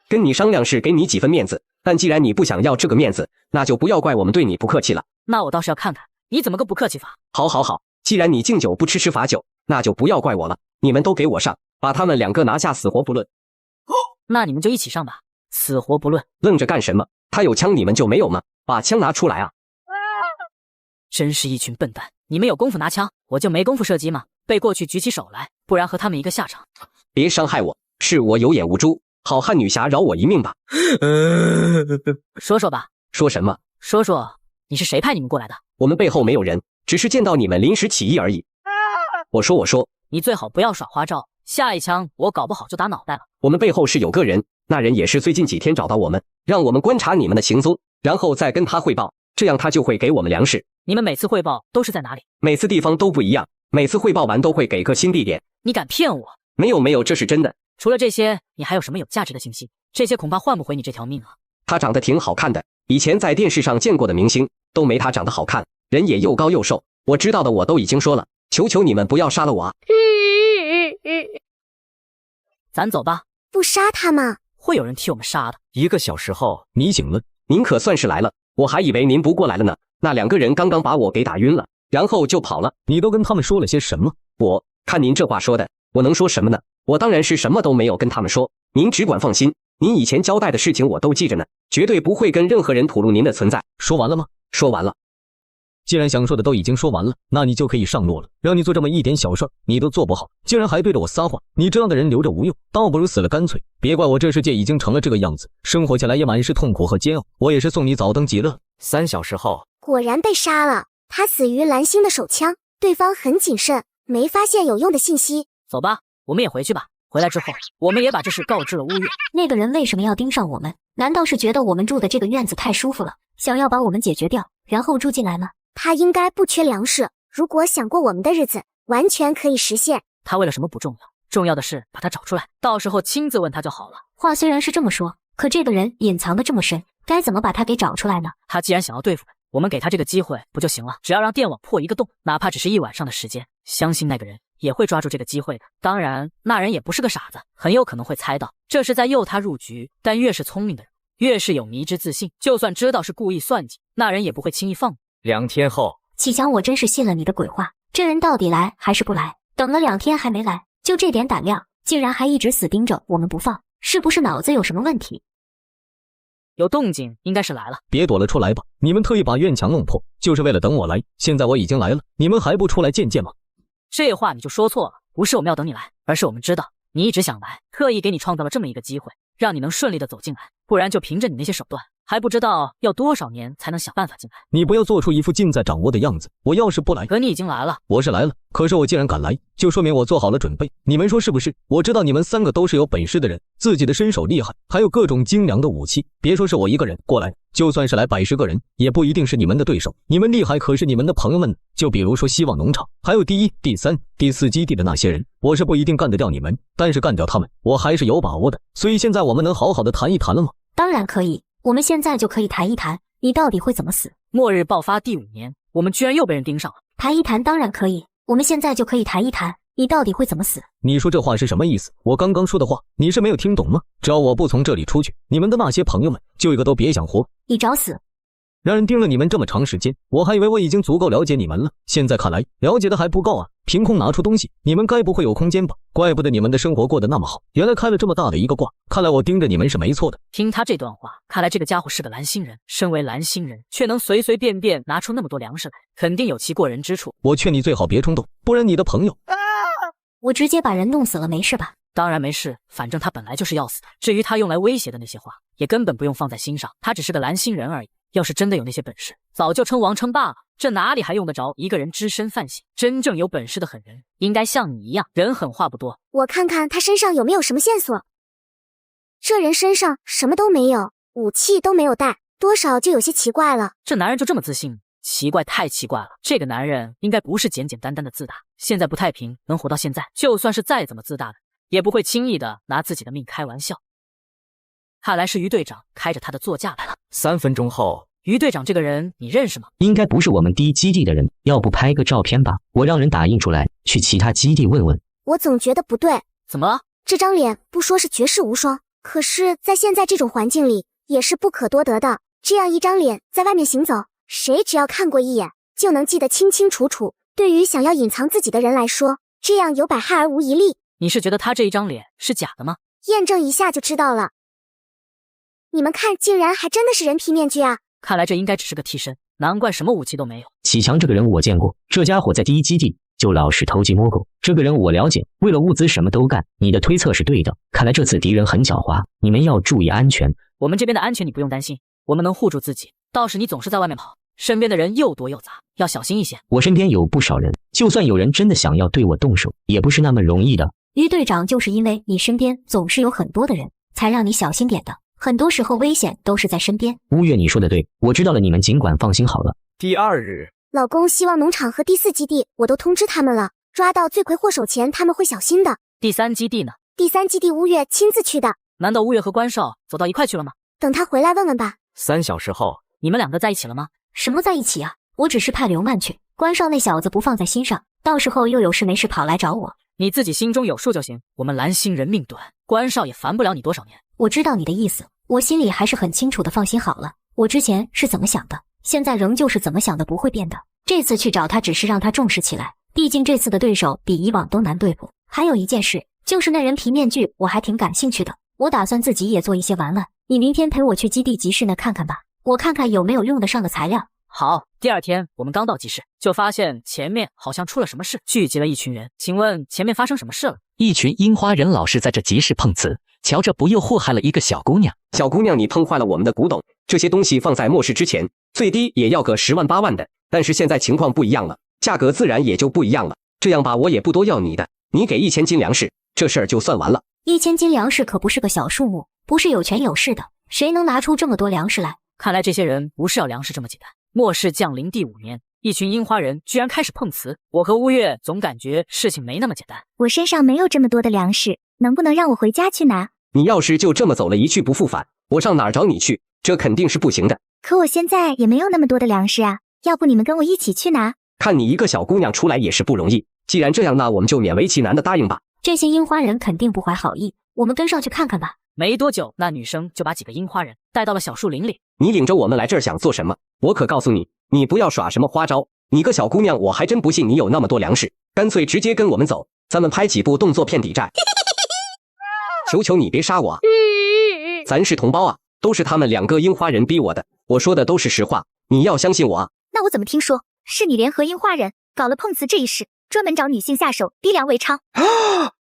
跟你商量是给你几分面子，但既然你不想要这个面子，那就不要怪我们对你不客气了。那我倒是要看看你怎么个不客气法。好好好，既然你敬酒不吃吃罚酒，那就不要怪我了。你们都给我上，把他们2个拿下，死活不论。那你们就一起上吧，死活不论。愣着干什么？他有枪，你们就没有吗？把枪拿出来啊！真是一群笨蛋！你们有功夫拿枪，我就没功夫射击吗？背过去举起手来，不然和他们一个下场。别伤害我，是我有眼无珠，好汉女侠饶我一命吧。说说吧。说什么？说说你是谁派你们过来的？我们背后没有人，只是见到你们临时起意而已。我说，你最好不要耍花招，下一枪我搞不好就打脑袋了。我们背后是有个人，那人也是最近几天找到我们，让我们观察你们的行踪，然后再跟他汇报，这样他就会给我们粮食。你们每次汇报都是在哪里？每次地方都不一样，每次汇报完都会给个新地点。你敢骗我？没有，这是真的。除了这些，你还有什么有价值的信息？这些恐怕换不回你这条命啊。他长得挺好看的，以前在电视上见过的明星都没他长得好看，人也又高又瘦。我知道的我都已经说了，求求你们不要杀了我啊！咱走吧。不杀他吗？会有人替我们杀的。1个小时后，你醒了。您可算是来了，我还以为您不过来了呢。那2个人刚刚把我给打晕了，然后就跑了。你都跟他们说了些什么？我看您这话说的，我能说什么呢？我当然是什么都没有跟他们说，您只管放心，您以前交代的事情我都记着呢，绝对不会跟任何人吐露您的存在。说完了吗？说完了。既然想说的都已经说完了，那你就可以上路了。让你做这么一点小事你都做不好，竟然还对着我撒谎，你这样的人留着无用，倒不如死了干脆。别怪我这世界已经成了这个样子，生活起来也满是痛苦和煎熬，我也是送你早登极乐。3小时后，果然被杀了，他死于蓝星的手枪，对方很谨慎，没发现有用的信息。走吧，我们也回去吧。回来之后，我们也把这事告知了乌月。那个人为什么要盯上我们？难道是觉得我们住的这个院子太舒服了，想要把我们解决掉，然后住进来吗？他应该不缺粮食，如果想过我们的日子，完全可以实现。他为了什么不重要，重要的是把他找出来，到时候亲自问他就好了。话虽然是这么说，可这个人隐藏的这么深，该怎么把他给找出来呢？他既然想要对付我们，给他这个机会不就行了？只要让电网破一个洞，哪怕只是1晚上的时间，相信那个人也会抓住这个机会的。当然，那人也不是个傻子，很有可能会猜到这是在诱他入局。但越是聪明的人，越是有迷之自信，就算知道是故意算计，那人也不会轻易放过。2天后，启强，我真是信了你的鬼话，这人到底来还是不来？等了2天还没来，就这点胆量，竟然还一直死盯着我们不放，是不是脑子有什么问题？有动静，应该是来了。别躲了出来吧，你们特意把院墙弄破，就是为了等我来。现在我已经来了，你们还不出来见见吗？这话你就说错了，不是我们要等你来，而是我们知道你一直想来，特意给你创造了这么一个机会，让你能顺利的走进来，不然就凭着你那些手段，还不知道要多少年才能想办法进来。你不要做出一副尽在掌握的样子，我要是不来，可你已经来了。我是来了，可是我既然敢来，就说明我做好了准备，你们说是不是？我知道你们3个都是有本事的人，自己的身手厉害，还有各种精良的武器，别说是我一个人过来，就算是来100个人，也不一定是你们的对手。你们厉害可是你们的朋友们，就比如说希望农场，还有第1、第3、第4基地的那些人，我是不一定干得掉你们，但是干掉他们，我还是有把握的。所以现在我们能好好的谈一谈了吗？当然可以，我们现在就可以谈一谈，你到底会怎么死？末日爆发第5年，我们居然又被人盯上了，谈一谈当然可以，我们现在就可以谈一谈，你到底会怎么死？你说这话是什么意思？我刚刚说的话你是没有听懂吗？只要我不从这里出去，你们的那些朋友们就一个都别想活。你找死！让人盯了你们这么长时间，我还以为我已经足够了解你们了，现在看来了解的还不够啊！凭空拿出东西，你们该不会有空间吧？怪不得你们的生活过得那么好，原来开了这么大的一个挂，看来我盯着你们是没错的。听他这段话，看来这个家伙是个蓝星人。身为蓝星人，却能随随便便拿出那么多粮食来，肯定有其过人之处。我劝你最好别冲动，不然你的朋友……我直接把人弄死了，没事吧？当然没事，反正他本来就是要死。至于他用来威胁的那些话，也根本不用放在心上，他只是个蓝星人而已。要是真的有那些本事，早就称王称霸了。这哪里还用得着一个人只身犯险？真正有本事的狠人，应该像你一样，人狠话不多。我看看他身上有没有什么线索。这人身上什么都没有，武器都没有带，多少就有些奇怪了。这男人就这么自信？奇怪，太奇怪了。这个男人应该不是简简单单的自大，现在不太平，能活到现在，就算是再怎么自大的，也不会轻易的拿自己的命开玩笑。看来是于队长开着他的座驾来了。3分钟后，于队长这个人你认识吗？应该不是我们第一基地的人，要不拍个照片吧？我让人打印出来，去其他基地问问。我总觉得不对。怎么了？这张脸不说是绝世无双，可是在现在这种环境里也是不可多得的。这样一张脸在外面行走，谁只要看过一眼就能记得清清楚楚。对于想要隐藏自己的人来说，这样有百害而无一利。你是觉得他这一张脸是假的吗？验证一下就知道了。你们看，竟然还真的是人皮面具啊！看来这应该只是个替身，难怪什么武器都没有。启强这个人我见过，这家伙在第一基地就老是偷鸡摸狗。这个人我了解，为了物资什么都干。你的推测是对的，看来这次敌人很狡猾，你们要注意安全。我们这边的安全你不用担心，我们能护住自己。倒是你总是在外面跑，身边的人又多又杂，要小心一些。我身边有不少人，就算有人真的想要对我动手，也不是那么容易的。于队长，就是因为你身边总是有很多的人，才让你小心点的。很多时候危险都是在身边。乌月，你说的对，我知道了，你们尽管放心好了。第2日，老公，希望农场和第4基地我都通知他们了，抓到罪魁祸首前他们会小心的。第3基地呢？第3基地乌月亲自去的。难道乌月和关少走到一块去了吗？等他回来问问吧。3小时后，你们两个在一起了吗？什么在一起啊？我只是派刘曼去，关少那小子不放在心上，到时候又有事没事跑来找我。你自己心中有数就行。我们蓝星人命短，关少也烦不了你多少年。我知道你的意思，我心里还是很清楚的，放心好了。我之前是怎么想的，现在仍旧是怎么想的，不会变的。这次去找他只是让他重视起来，毕竟这次的对手比以往都难对付。还有一件事，就是那人皮面具，我还挺感兴趣的，我打算自己也做一些玩玩。你明天陪我去基地集市那看看吧，我看看有没有用得上的材料。好，第2天我们刚到集市，就发现前面好像出了什么事，聚集了一群人。请问前面发生什么事了？一群樱花人老是在这集市碰瓷，瞧着不又祸害了一个小姑娘？小姑娘，你碰坏了我们的古董，这些东西放在末世之前，最低也要个10万8万的，但是现在情况不一样了，价格自然也就不一样了。这样吧，我也不多要你的，你给1000斤粮食，这事儿就算完了。1000斤粮食可不是个小数目，不是有权有势的，谁能拿出这么多粮食来？看来这些人不是要粮食这么简单。末世降临第5年，一群樱花人居然开始碰瓷，我和乌月总感觉事情没那么简单。我身上没有这么多的粮食，能不能让我回家去拿？你要是就这么走了一去不复返，我上哪儿找你去？这肯定是不行的。可我现在也没有那么多的粮食啊，要不你们跟我一起去拿？看你一个小姑娘出来也是不容易，既然这样，那我们就勉为其难的答应吧。这些樱花人肯定不怀好意，我们跟上去看看吧。没多久，那女生就把几个樱花人带到了小树林里。你领着我们来这儿想做什么？我可告诉你，你不要耍什么花招。你个小姑娘，我还真不信你有那么多粮食，干脆直接跟我们走，咱们拍几部动作片抵债。求求你别杀我啊！咱是同胞啊，都是他们2个樱花人逼我的，我说的都是实话，你要相信我啊。那我怎么听说是你联合樱花人搞了碰瓷这一事，专门找女性下手，逼良为娼？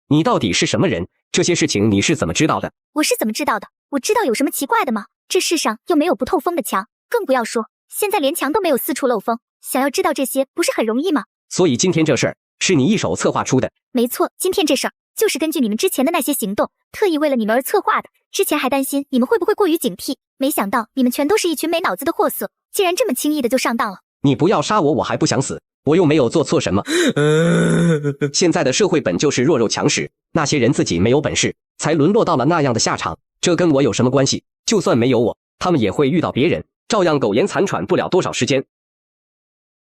你到底是什么人？这些事情你是怎么知道的？我是怎么知道的？我知道有什么奇怪的吗？这世上又没有不透风的墙，更不要说现在连墙都没有四处漏风，想要知道这些不是很容易吗？所以今天这事儿是你一手策划出的？没错，今天这事儿就是根据你们之前的那些行动，特意为了你们而策划的。之前还担心你们会不会过于警惕，没想到你们全都是一群没脑子的货色，竟然这么轻易的就上当了。你不要杀我，我还不想死，我又没有做错什么。现在的社会本就是弱肉强食，那些人自己没有本事，才沦落到了那样的下场，这跟我有什么关系？就算没有我，他们也会遇到别人，照样苟延残喘不了多少时间。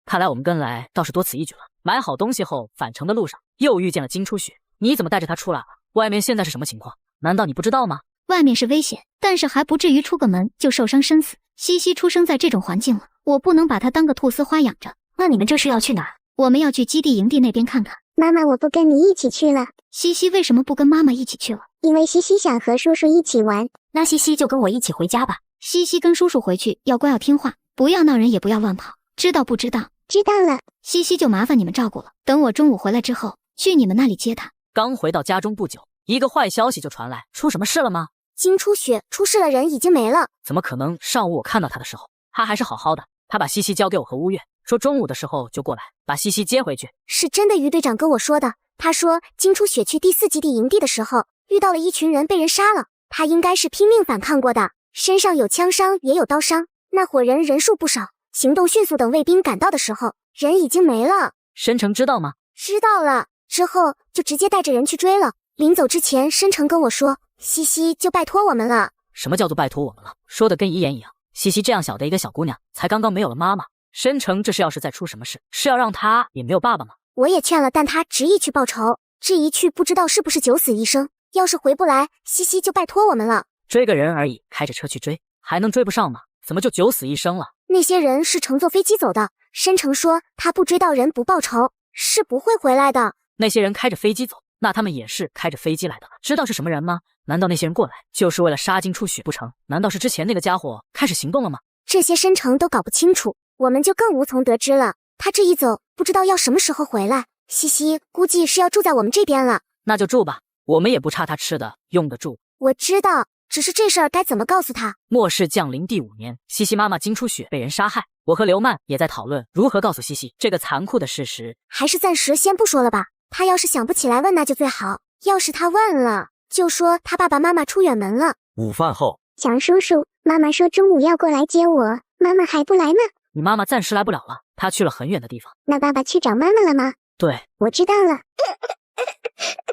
看来我们跟来倒是多此一举了。买好东西后，返程的路上又遇见了金初雪，你怎么带着她出来了？外面现在是什么情况？难道你不知道吗？外面是危险，但是还不至于出个门就受伤身死。西西出生在这种环境了，我不能把她当个菟丝花养着。那你们这是要去哪？我们要去基地营地那边看看。妈妈，我不跟你一起去了。西西为什么不跟妈妈一起去了？因为西西想和叔叔一起玩。那西西就跟我一起回家吧。西西跟叔叔回去要乖要听话，不要闹人也不要乱跑，知道不知道？知道了。西西就麻烦你们照顾了，等我中午回来之后去你们那里接她。刚回到家中不久，一个坏消息就传来，出什么事了吗？金初雪出事了，人已经没了。怎么可能？上午我看到他的时候，他还是好好的。他把西西交给我和乌月，说中午的时候就过来把西西接回去。是真的，于队长跟我说的。他说金初雪去第4基地营地的时候，遇到了一群人被人杀了，他应该是拼命反抗过的，身上有枪伤也有刀伤。那伙人人数不少，行动迅速，等卫兵赶到的时候，人已经没了。申成知道吗？知道了，之后就直接带着人去追了。临走之前，申成跟我说，西西就拜托我们了。什么叫做拜托我们了？说的跟遗言一样。西西这样小的一个小姑娘，才刚刚没有了妈妈。申成这是要是再出什么事，是要让她也没有爸爸吗？我也劝了，但他执意去报仇，这一去不知道是不是九死一生。要是回不来，西西就拜托我们了。追个人而已，开着车去追，还能追不上吗？怎么就九死一生了？那些人是乘坐飞机走的，申成说他不追到人不报仇，是不会回来的。那些人开着飞机走，那他们也是开着飞机来的，知道是什么人吗？难道那些人过来就是为了杀金初雪不成？难道是之前那个家伙开始行动了吗？这些申成都搞不清楚，我们就更无从得知了。他这一走，不知道要什么时候回来。西西估计是要住在我们这边了。那就住吧，我们也不差他吃的用得住。我知道，只是这事儿该怎么告诉他？末世降临第5年，西西妈妈金初雪被人杀害，我和刘曼也在讨论如何告诉西西这个残酷的事实。还是暂时先不说了吧，他要是想不起来问那就最好，要是他问了，就说他爸爸妈妈出远门了。午饭后，强叔叔，妈妈说中午要过来接我，妈妈还不来呢。你妈妈暂时来不了了，她去了很远的地方。那爸爸去找妈妈了吗？对，我知道了。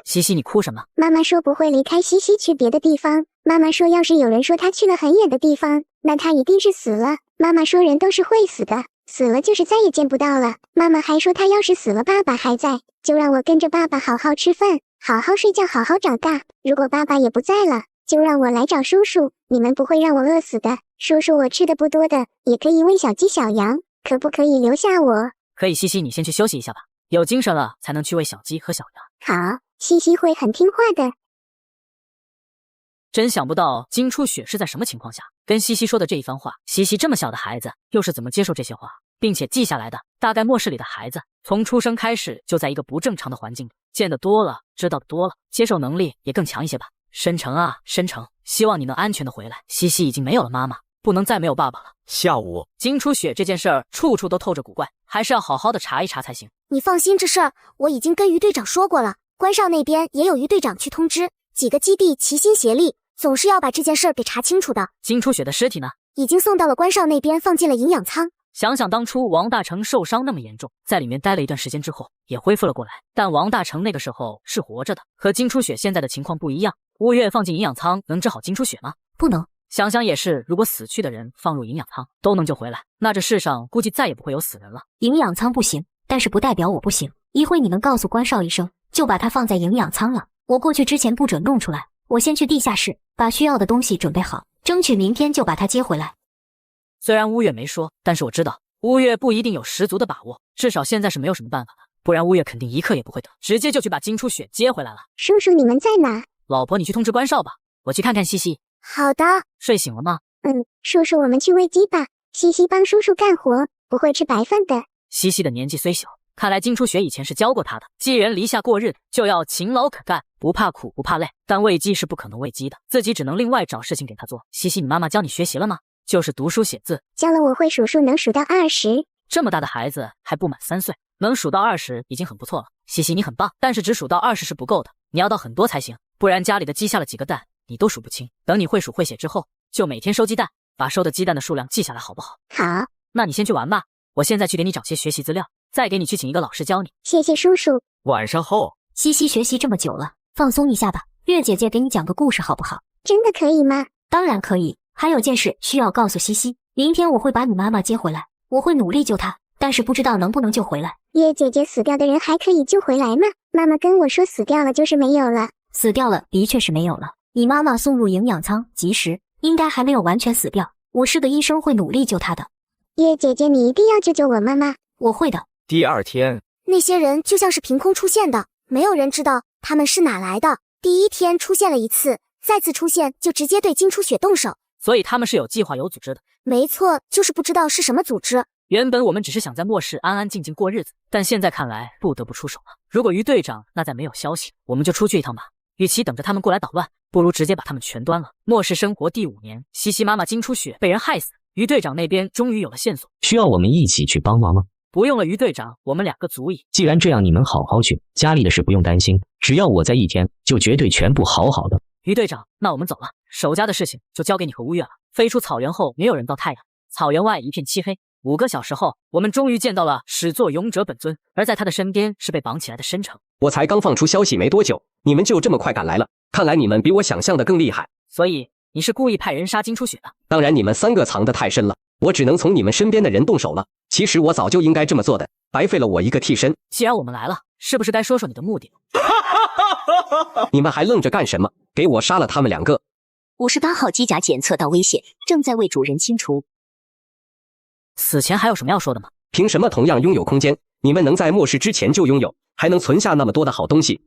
西西，你哭什么？妈妈说不会离开西西去别的地方。妈妈说要是有人说他去了很远的地方，那他一定是死了。妈妈说人都是会死的，死了就是再也见不到了。妈妈还说他要是死了爸爸还在，就让我跟着爸爸好好吃饭，好好睡觉，好好长大。如果爸爸也不在了，就让我来找叔叔，你们不会让我饿死的。叔叔，我吃的不多的，也可以喂小鸡小羊，可不可以留下我？可以，西西，你先去休息一下吧，有精神了才能去喂小鸡和小羊。好，西西会很听话的。真想不到金初雪是在什么情况下跟西西说的这一番话。西西这么小的孩子，又是怎么接受这些话，并且记下来的？大概末世里的孩子从出生开始就在一个不正常的环境里，见得多了，知道的多了，接受能力也更强一些吧。申成啊，申成，希望你能安全的回来。西西已经没有了妈妈，不能再没有爸爸了。下午，金初雪这件事儿处处都透着古怪，还是要好好的查一查才行。你放心，这事儿我已经跟于队长说过了，关少那边也有于队长去通知，几个基地齐心协力，总是要把这件事儿给查清楚的。金初雪的尸体呢？已经送到了关少那边，放进了营养舱。想想当初王大成受伤那么严重，在里面待了一段时间之后也恢复了过来，但王大成那个时候是活着的，和金初雪现在的情况不一样。乌月放进营养舱能治好金初雪吗？不能。想想也是，如果死去的人放入营养舱都能救回来，那这世上估计再也不会有死人了。营养舱不行，但是不代表我不行。一会你们告诉关少一声，就把他放在营养舱了。我过去之前不准弄出来，我先去地下室把需要的东西准备好，争取明天就把他接回来。虽然乌月没说，但是我知道乌月不一定有十足的把握，至少现在是没有什么办法的，不然乌月肯定一刻也不会等，直接就去把金初雪接回来了。叔叔，你们在哪？老婆，你去通知关少吧，我去看看西西。好的。睡醒了吗？叔叔，我们去喂鸡吧。西西帮叔叔干活，不会吃白饭的。西西的年纪虽小，看来金初雪以前是教过他的，寄人篱下过日就要勤劳可干，不怕苦不怕累，但喂鸡是不可能喂鸡的，自己只能另外找事情给他做。西西，你妈妈教你学习了吗？就是读书写字。教了，我会数数，能数到20。这么大的孩子还不满3岁，能数到20已经很不错了。西西，你很棒，但是只数到20是不够的，你要到很多才行，不然家里的鸡下了几个蛋你都数不清。等你会数会写之后，就每天收鸡蛋，把收的鸡蛋的数量记下来，好不好？好。那你先去玩吧，我现在去给你找些学习资料，再给你去请一个老师教你。谢谢叔叔。晚上后，西西学习这么久了，放松一下吧。月姐姐给你讲个故事好不好？真的可以吗？当然可以。还有件事需要告诉西西，明天我会把你妈妈接回来，我会努力救她，但是不知道能不能救回来。月姐姐，死掉的人还可以救回来吗？妈妈跟我说死掉了就是没有了。死掉了，的确是没有了。你妈妈送入营养舱，及时，应该还没有完全死掉。我是个医生，会努力救她的。月姐姐，你一定要救救我妈妈。我会的。第二天，那些人就像是凭空出现的，没有人知道他们是哪来的。第一天出现了一次，再次出现就直接对金初雪动手。所以他们是有计划、有组织的。没错，就是不知道是什么组织。原本我们只是想在末世安安静静过日子，但现在看来不得不出手了。如果于队长那再没有消息，我们就出去一趟吧。与其等着他们过来捣乱，不如直接把他们全端了。末世生活第5年，西西妈妈金初雪被人害死，于队长那边终于有了线索。需要我们一起去帮忙吗？不用了，于队长，我们2个足矣。既然这样，你们好好去，家里的事不用担心，只要我在1天，就绝对全部好好的。于队长，那我们走了，守家的事情就交给你和乌月了。飞出草原后，没有人到太阳，草原外一片漆黑。5个小时后，我们终于见到了始作俑者本尊，而在他的身边是被绑起来的申城。我才刚放出消息没多久，你们就这么快赶来了，看来你们比我想象的更厉害。所以你是故意派人杀金初雪的？当然，你们3个藏得太深了，我只能从你们身边的人动手了。其实我早就应该这么做的，白费了我一个替身。既然我们来了，是不是该说说你的目的？你们还愣着干什么？给我杀了他们2个！58号机甲检测到危险，正在为主人清除。死前还有什么要说的吗？凭什么同样拥有空间，你们能在末世之前就拥有，还能存下那么多的好东西？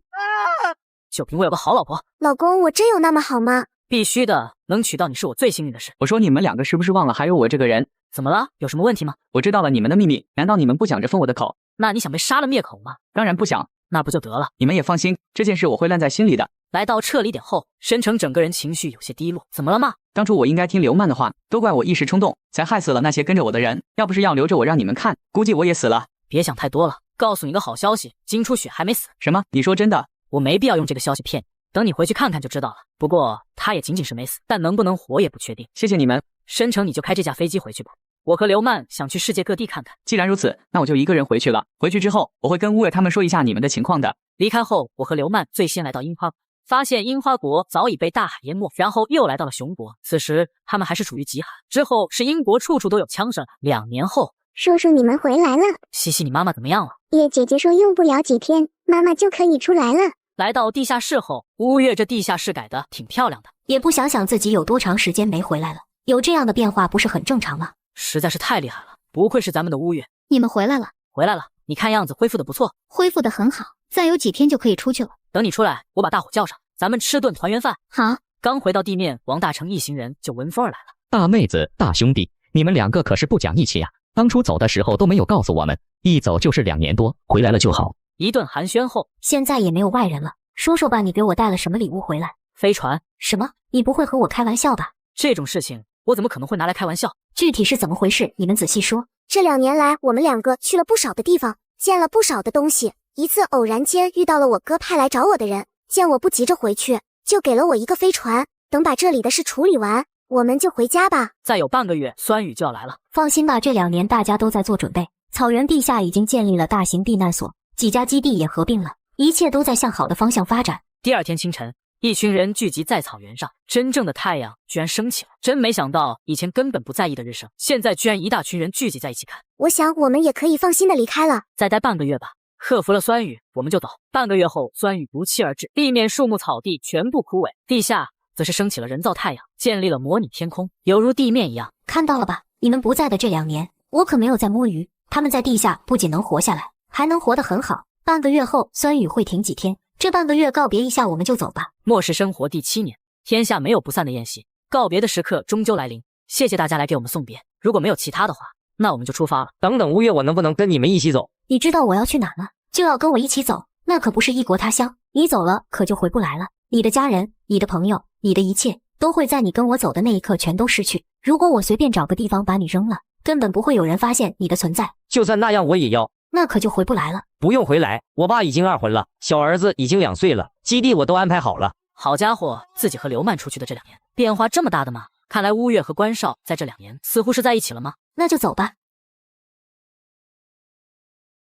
就凭我有个好老婆。老公，我真有那么好吗？必须的，能娶到你是我最幸运的事。我说你们2个是不是忘了还有我这个人？怎么了？有什么问题吗？我知道了你们的秘密，难道你们不想着封我的口？那你想被杀了灭口吗？当然不想。那不就得了？你们也放心，这件事我会烂在心里的。来到撤离点后，申城整个人情绪有些低落。怎么了吗？当初我应该听刘曼的话，都怪我一时冲动，才害死了那些跟着我的人。要不是要留着我让你们看，估计我也死了。别想太多了，告诉你个好消息，金初雪还没死。什么？你说真的？我没必要用这个消息骗你，等你回去看看就知道了。不过他也仅仅是没死，但能不能活也不确定。谢谢你们。申城，你就开这架飞机回去吧。我和刘曼想去世界各地看看。既然如此，那我就一个人回去了。回去之后，我会跟乌尔他们说一下你们的情况的。离开后，我和刘曼最先来到樱花国，发现樱花国早已被大海淹没，然后又来到了熊国。此时他们还是处于极寒，之后是英国处处都有枪声。2年后，叔叔你们回来了。西西，你妈妈怎么样了？月姐姐说用不了几天，妈妈就可以出来了。来到地下室后，乌月这地下室改得挺漂亮的，也不想想自己有多长时间没回来了，有这样的变化不是很正常吗？实在是太厉害了，不愧是咱们的乌月。你们回来了？回来了，你看样子恢复的不错。恢复的很好，再有几天就可以出去了。等你出来，我把大伙叫上，咱们吃顿团圆饭。好。刚回到地面，王大成一行人就闻风而来了。大妹子，大兄弟，你们2个可是不讲义气呀！当初走的时候都没有告诉我们，一走就是2年多，回来了就好。一顿寒暄后，现在也没有外人了，说说吧，你给我带了什么礼物回来？飞船。什么？你不会和我开玩笑吧？这种事情我怎么可能会拿来开玩笑？具体是怎么回事？你们仔细说。这2年来，我们2个去了不少的地方，见了不少的东西。一次偶然间遇到了我哥派来找我的人，见我不急着回去，就给了我一个飞船。等把这里的事处理完，我们就回家吧。再有半个月，酸雨就要来了。放心吧，这2年大家都在做准备。草原地下已经建立了大型避难所，几家基地也合并了，一切都在向好的方向发展。第2天清晨，一群人聚集在草原上，真正的太阳居然升起了。真没想到，以前根本不在意的日升，现在居然一大群人聚集在一起看。我想我们也可以放心的离开了。再待半个月吧，克服了酸雨，我们就走。半个月后，酸雨如期而至，地面树木草地全部枯萎，地下则是升起了人造太阳，建立了模拟天空，犹如地面一样。看到了吧，你们不在的这2年，我可没有在摸鱼。他们在地下不仅能活下来，还能活得很好。半个月后，酸雨会停几天，这半个月告别一下，我们就走吧。末世生活第7年，天下没有不散的宴席，告别的时刻终究来临。谢谢大家来给我们送别，如果没有其他的话，那我们就出发了。等等，乌月，我能不能跟你们一起走？你知道我要去哪吗？就要跟我一起走，那可不是异国他乡。你走了，可就回不来了。你的家人、你的朋友、你的一切，都会在你跟我走的那一刻全都失去。如果我随便找个地方把你扔了，根本不会有人发现你的存在。就算那样，我也要。那可就回不来了。不用回来，我爸已经2婚了，小儿子已经2岁了，基地我都安排好了。好家伙，自己和刘曼出去的这2年，变化这么大的吗？看来乌月和关少在这2年似乎是在一起了吗？那就走吧。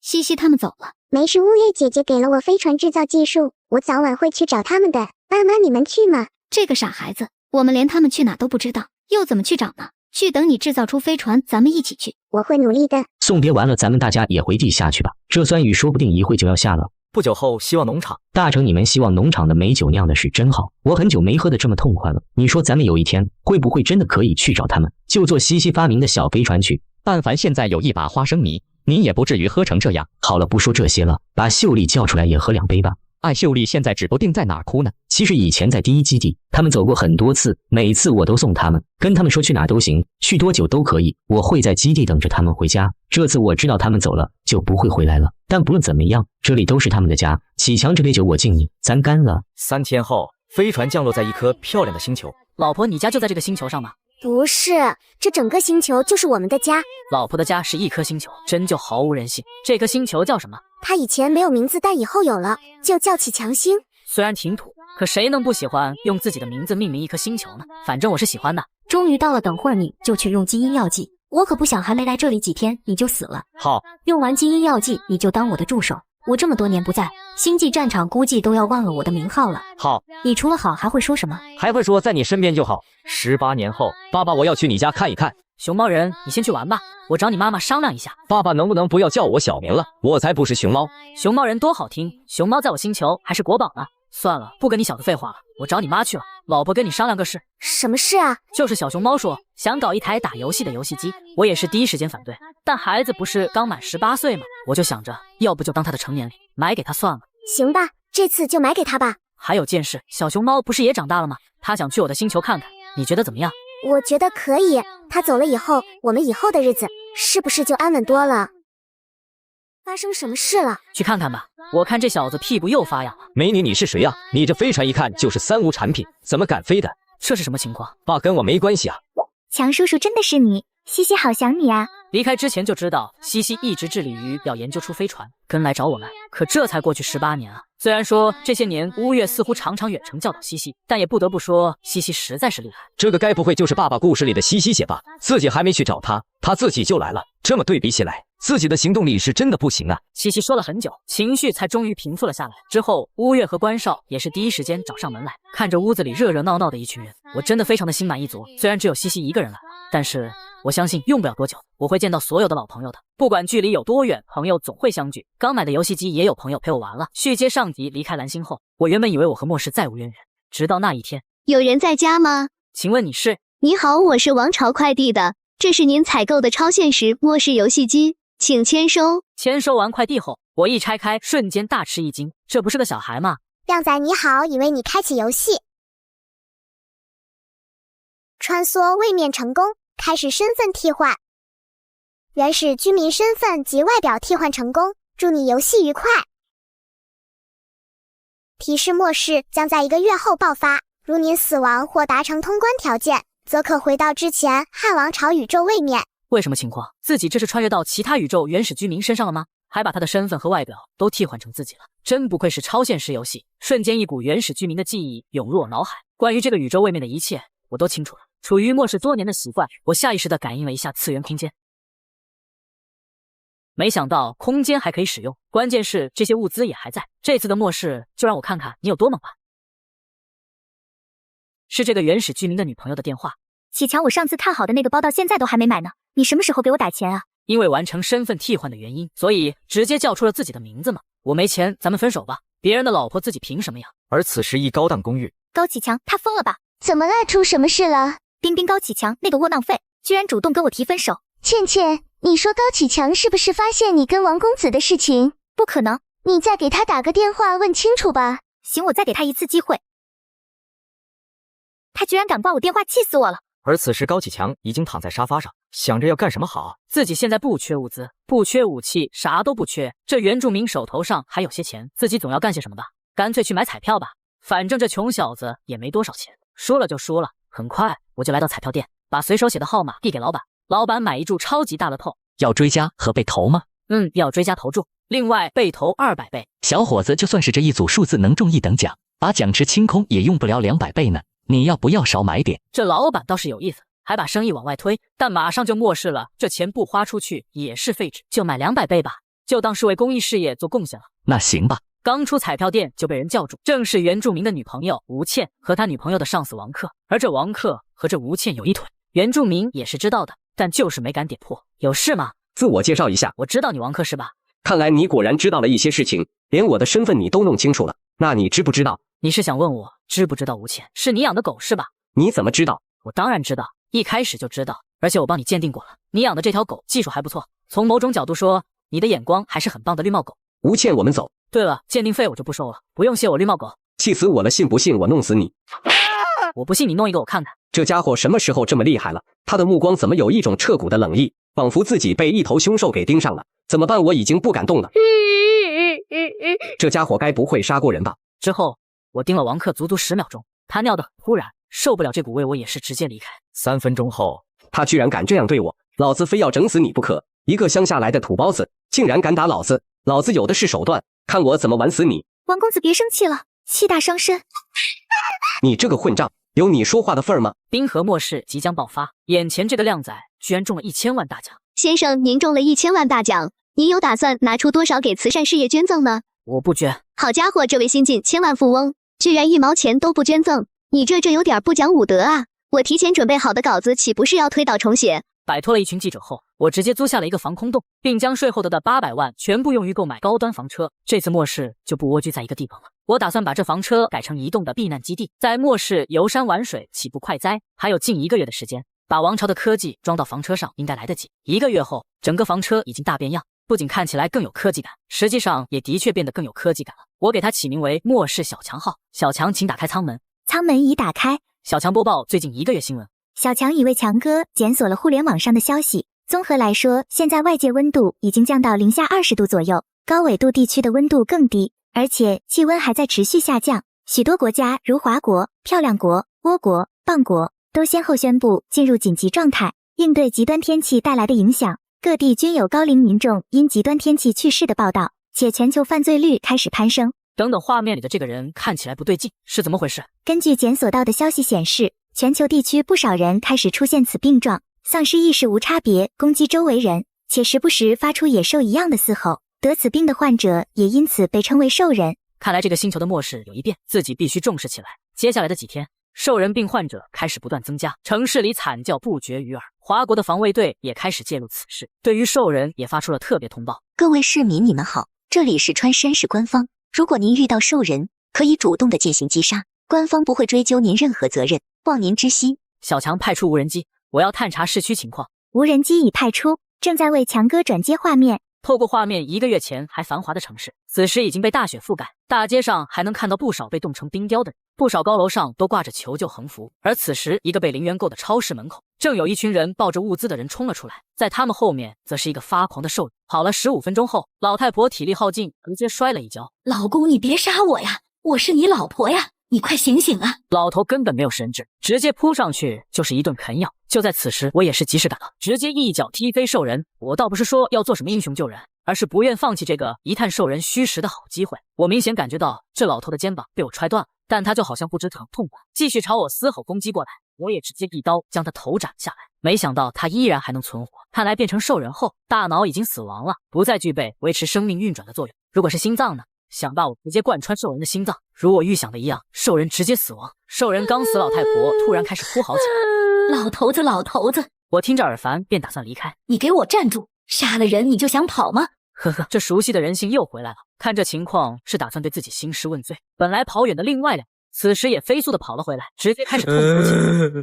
西西他们走了。没事，乌月姐姐给了我飞船制造技术，我早晚会去找他们的。妈妈，你们去吗？这个傻孩子，我们连他们去哪都不知道，又怎么去找呢？去等你制造出飞船，咱们一起去。我会努力的。送别完了，咱们大家也回地下去吧。这酸雨说不定一会就要下了。不久后，希望农场大成，你们希望农场的美酒酿的是真好，我很久没喝的这么痛快了。你说咱们有一天会不会真的可以去找他们，就坐西西发明的小飞船去？但凡现在有一把花生米，您也不至于喝成这样。好了，不说这些了，把秀丽叫出来也喝2杯吧。艾秀丽现在指不定在哪儿哭呢。其实以前在第1基地，他们走过很多次，每次我都送他们，跟他们说去哪都行，去多久都可以，我会在基地等着他们回家。这次我知道他们走了，就不会回来了。但不论怎么样，这里都是他们的家。启强，这杯酒我敬你，咱干了。3天后，飞船降落在一颗漂亮的星球。老婆，你家就在这个星球上吗？不是，这整个星球就是我们的家。老婆的家是一颗星球，真就毫无人性。这颗星球叫什么？它以前没有名字，但以后有了，就叫启强星。虽然挺土，可谁能不喜欢用自己的名字命名一颗星球呢？反正我是喜欢的。终于到了，等会儿你就去用基因药剂，我可不想还没来这里几天你就死了。好，用完基因药剂你就当我的助手。我这么多年不在星际战场，估计都要忘了我的名号了。好，你除了好还会说什么？还会说在你身边就好。18年后，爸爸，我要去你家看一看。熊猫人，你先去玩吧，我找你妈妈商量一下。爸爸，能不能不要叫我小名了？我才不是熊猫。熊猫人多好听，熊猫在我星球还是国宝呢。算了，不跟你小子废话了，我找你妈去了。老婆跟你商量个事。什么事啊？就是小熊猫说想搞一台打游戏的游戏机，我也是第一时间反对。但孩子不是刚满18岁吗？我就想着，要不就当他的成年礼，买给他算了。行吧，这次就买给他吧。还有件事，小熊猫不是也长大了吗？他想去我的星球看看，你觉得怎么样？我觉得可以。他走了以后，我们以后的日子是不是就安稳多了？发生什么事了？去看看吧，我看这小子屁股又发痒了。美女，你是谁呀？你这飞船一看就是3无产品，怎么敢飞的？这是什么情况？爸，跟我没关系啊。强叔叔，真的是你，西西好想你啊。离开之前就知道西西一直致力于要研究出飞船，跟来找我们。可这才过去18年啊！虽然说这些年乌月似乎常常远程教导西西，但也不得不说西西实在是厉害。这个该不会就是爸爸故事里的西西姐吧？自己还没去找他，他自己就来了。这么对比起来，自己的行动力是真的不行啊。西西说了很久，情绪才终于平复了下来。之后乌月和关少也是第一时间找上门来，看着屋子里热热闹闹的一群人，我真的非常的心满意足。虽然只有西西一个人来，但是我相信用不了多久，我会见到所有的老朋友的。不管距离有多远，朋友总会相聚。刚买的游戏机也有朋友陪我玩了。续接上集离开蓝星后，我原本以为我和末世再无渊源，直到那一天。有人在家吗？请问你是？你好，我是王朝快递的，这是您采购的超现实末世游戏机，请签收。签收完快递后，我一拆开，瞬间大吃一惊，这不是个小孩吗？靓仔你好，以为你开启游戏。穿梭位面成功，开始身份替换。原始居民身份及外表替换成功，祝你游戏愉快。提示：末世将在1个月后爆发，如您死亡或达成通关条件，则可回到之前汉王朝宇宙位面。为什么情况？自己这是穿越到其他宇宙原始居民身上了吗？还把他的身份和外表都替换成自己了，真不愧是超现实游戏。瞬间一股原始居民的记忆涌入我脑海，关于这个宇宙位面的一切我都清楚了。处于末世多年的习惯，我下意识地感应了一下次元空间。没想到空间还可以使用，关键是这些物资也还在。这次的末世就让我看看你有多猛吧。是这个原始居民的女朋友的电话。启强，我上次看好的那个包到现在都还没买呢，你什么时候给我打钱啊？因为完成身份替换的原因，所以直接叫出了自己的名字嘛。我没钱，咱们分手吧。别人的老婆自己凭什么呀？而此时一高档公寓，高启强，他疯了吧？怎么了？出什么事了？冰冰，高启强那个窝囊废，居然主动跟我提分手。倩倩，你说高启强是不是发现你跟王公子的事情？不可能，你再给他打个电话问清楚吧。行，我再给他一次机会。他居然敢挂我电话，气死我了。而此时高启强已经躺在沙发上，想着要干什么好。自己现在不缺物资，不缺武器，啥都不缺。这原住民手头上还有些钱，自己总要干些什么吧。干脆去买彩票吧，反正这穷小子也没多少钱，输了就输了。很快我就来到彩票店，把随手写的号码递给老板。老板买一注超级大乐透。要追加和被投吗？要追加投注，另外被投200倍。小伙子，就算是这一组数字能中1等奖，把奖池清空也用不了200倍呢。你要不要少买点？这老板倒是有意思，还把生意往外推，但马上就漠视了，这钱不花出去也是废纸，就买200倍吧，就当是为公益事业做贡献了。那行吧。刚出彩票店就被人叫住，正是原住民的女朋友吴倩和他女朋友的上司王克，而这王克和这吴倩有一腿，原住民也是知道的。但就是没敢点破。有事吗？自我介绍一下，我知道你王克是吧？看来你果然知道了一些事情，连我的身份你都弄清楚了。那你知不知道？你是想问我知不知道吴倩是你养的狗是吧？你怎么知道？我当然知道，一开始就知道，而且我帮你鉴定过了，你养的这条狗技术还不错，从某种角度说，你的眼光还是很棒的绿帽狗。吴倩，我们走。对了，鉴定费我就不收了，不用谢我绿帽狗。气死我了，信不信我弄死你？我不信你弄一个我看看。这家伙什么时候这么厉害了？他的目光怎么有一种彻骨的冷意，仿佛自己被一头凶兽给盯上了。怎么办？我已经不敢动了。这家伙该不会杀过人吧？之后我盯了王克足足10秒钟，他尿得很突然，受不了这股味，我也是直接离开。3分钟后，他居然敢这样对我，老子非要整死你不可！一个乡下来的土包子，竟然敢打老子！老子有的是手段，看我怎么玩死你！王公子别生气了，气大伤身。你这个混账，有你说话的份儿吗？冰河末世即将爆发，眼前这个靓仔居然中了1000万大奖。先生，您中了1000万大奖，您有打算拿出多少给慈善事业捐赠呢？我不捐。好家伙，这位新晋千万富翁居然1毛钱都不捐赠，你这有点不讲武德啊！我提前准备好的稿子岂不是要推倒重写？摆脱了一群记者后，我直接租下了一个防空洞，并将税后的800万全部用于购买高端房车。这次末世就不蜗居在一个地方了，我打算把这房车改成移动的避难基地，在末世游山玩水，岂不快哉？还有近1个月的时间，把王朝的科技装到房车上应该来得及。1个月后，整个房车已经大变样，不仅看起来更有科技感，实际上也的确变得更有科技感了。我给它起名为末世小强号。小强，请打开舱门。舱门已打开。小强播报最近1个月新闻。小强已为强哥检索了互联网上的消息。综合来说，现在外界温度已经降到零下20度左右，高纬度地区的温度更低，而且气温还在持续下降。许多国家如华国、漂亮国、倭国、棒国都先后宣布进入紧急状态，应对极端天气带来的影响。各地均有高龄民众因极端天气去世的报道，且全球犯罪率开始攀升。等等，画面里的这个人看起来不对劲，是怎么回事？根据检索到的消息显示，全球地区不少人开始出现此病状，丧失意识，无差别攻击周围人，且时不时发出野兽一样的嘶吼。得此病的患者也因此被称为兽人。看来这个星球的末世有一变，自己必须重视起来。接下来的几天，兽人病患者开始不断增加，城市里惨叫不绝于耳。华国的防卫队也开始介入此事，对于兽人也发出了特别通报。各位市民，你们好，这里是川山市官方。如果您遇到兽人，可以主动的进行击杀，官方不会追究您任何责任，望您知悉。小强派出无人机，我要探查市区情况。无人机已派出，正在为强哥转接画面。透过画面，1个月前还繁华的城市，此时已经被大雪覆盖，大街上还能看到不少被冻成冰雕的人，不少高楼上都挂着求救横幅。而此时，一个被零元购的超市门口，正有一群人抱着物资的人冲了出来，在他们后面则是一个发狂的兽人。跑了15分钟后，老太婆体力耗尽，直接摔了一跤。老公，你别杀我呀，我是你老婆呀，你快醒醒啊！老头根本没有神智，直接扑上去就是一顿啃咬。就在此时，我也是及时赶到，直接一脚踢飞兽人。我倒不是说要做什么英雄救人，而是不愿放弃这个一探兽人虚实的好机会。我明显感觉到这老头的肩膀被我踹断了，但他就好像不知疼痛般，继续朝我嘶吼攻击过来。我也直接一刀将他头斩下来，没想到他依然还能存活。看来变成兽人后，大脑已经死亡了，不再具备维持生命运转的作用。如果是心脏呢？想把我直接贯穿兽人的心脏，如我预想的一样，兽人直接死亡。兽人刚死，老太婆突然开始哭嚎起来。老头子，老头子！我听着耳烦，便打算离开。你给我站住！杀了人你就想跑吗？呵呵，这熟悉的人性又回来了。看这情况，是打算对自己兴师问罪。本来跑远的另外两，此时也飞速的跑了回来，直接开始痛哭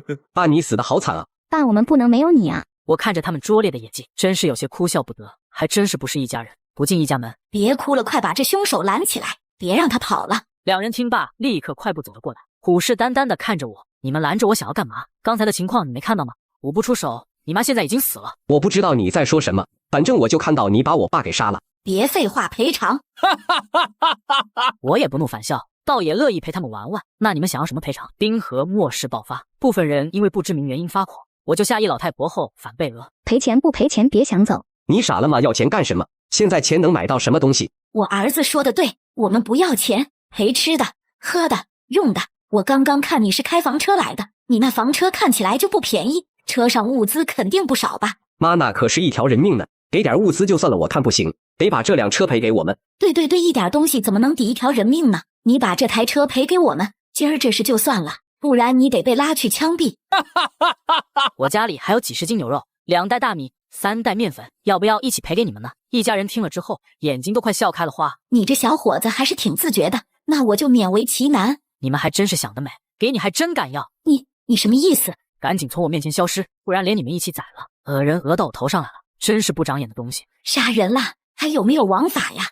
起来。爸，你死的好惨啊！爸，我们不能没有你啊！我看着他们拙劣的演技，真是有些哭笑不得。还真是不是一家人，不进一家门。别哭了，快把这凶手拦起来，别让他跑了。两人听罢，立刻快步走了过来，虎视眈眈的看着我。你们拦着我想要干嘛？刚才的情况你没看到吗？我不出手，你妈现在已经死了。我不知道你在说什么，反正我就看到你把我爸给杀了。别废话，赔偿！我也不怒反笑，倒也乐意陪他们玩玩。那你们想要什么赔偿？冰河末世爆发，部分人因为不知名原因发狂，我就下一老太婆后反被讹。赔钱不赔钱，别抢走。你傻了吗？要钱干什么？现在钱能买到什么东西？我儿子说的对，我们不要钱，赔吃的、喝的、用的。我刚刚看你是开房车来的，你那房车看起来就不便宜，车上物资肯定不少吧？妈，那可是一条人命呢，给点物资就算了，我看不行，得把这辆车赔给我们。对，一点东西怎么能抵一条人命呢？你把这台车赔给我们，今儿这事就算了，不然你得被拉去枪毙。我家里还有几十斤牛肉， 2袋大米，3袋面粉，要不要一起赔给你们呢？一家人听了之后，眼睛都快笑开了花。你这小伙子还是挺自觉的，那我就勉为其难。你们还真是想得美，给你还真敢要。你什么意思？赶紧从我面前消失，不然连你们一起宰了。讹人讹到我头上来了，真是不长眼的东西。杀人了，还有没有王法呀？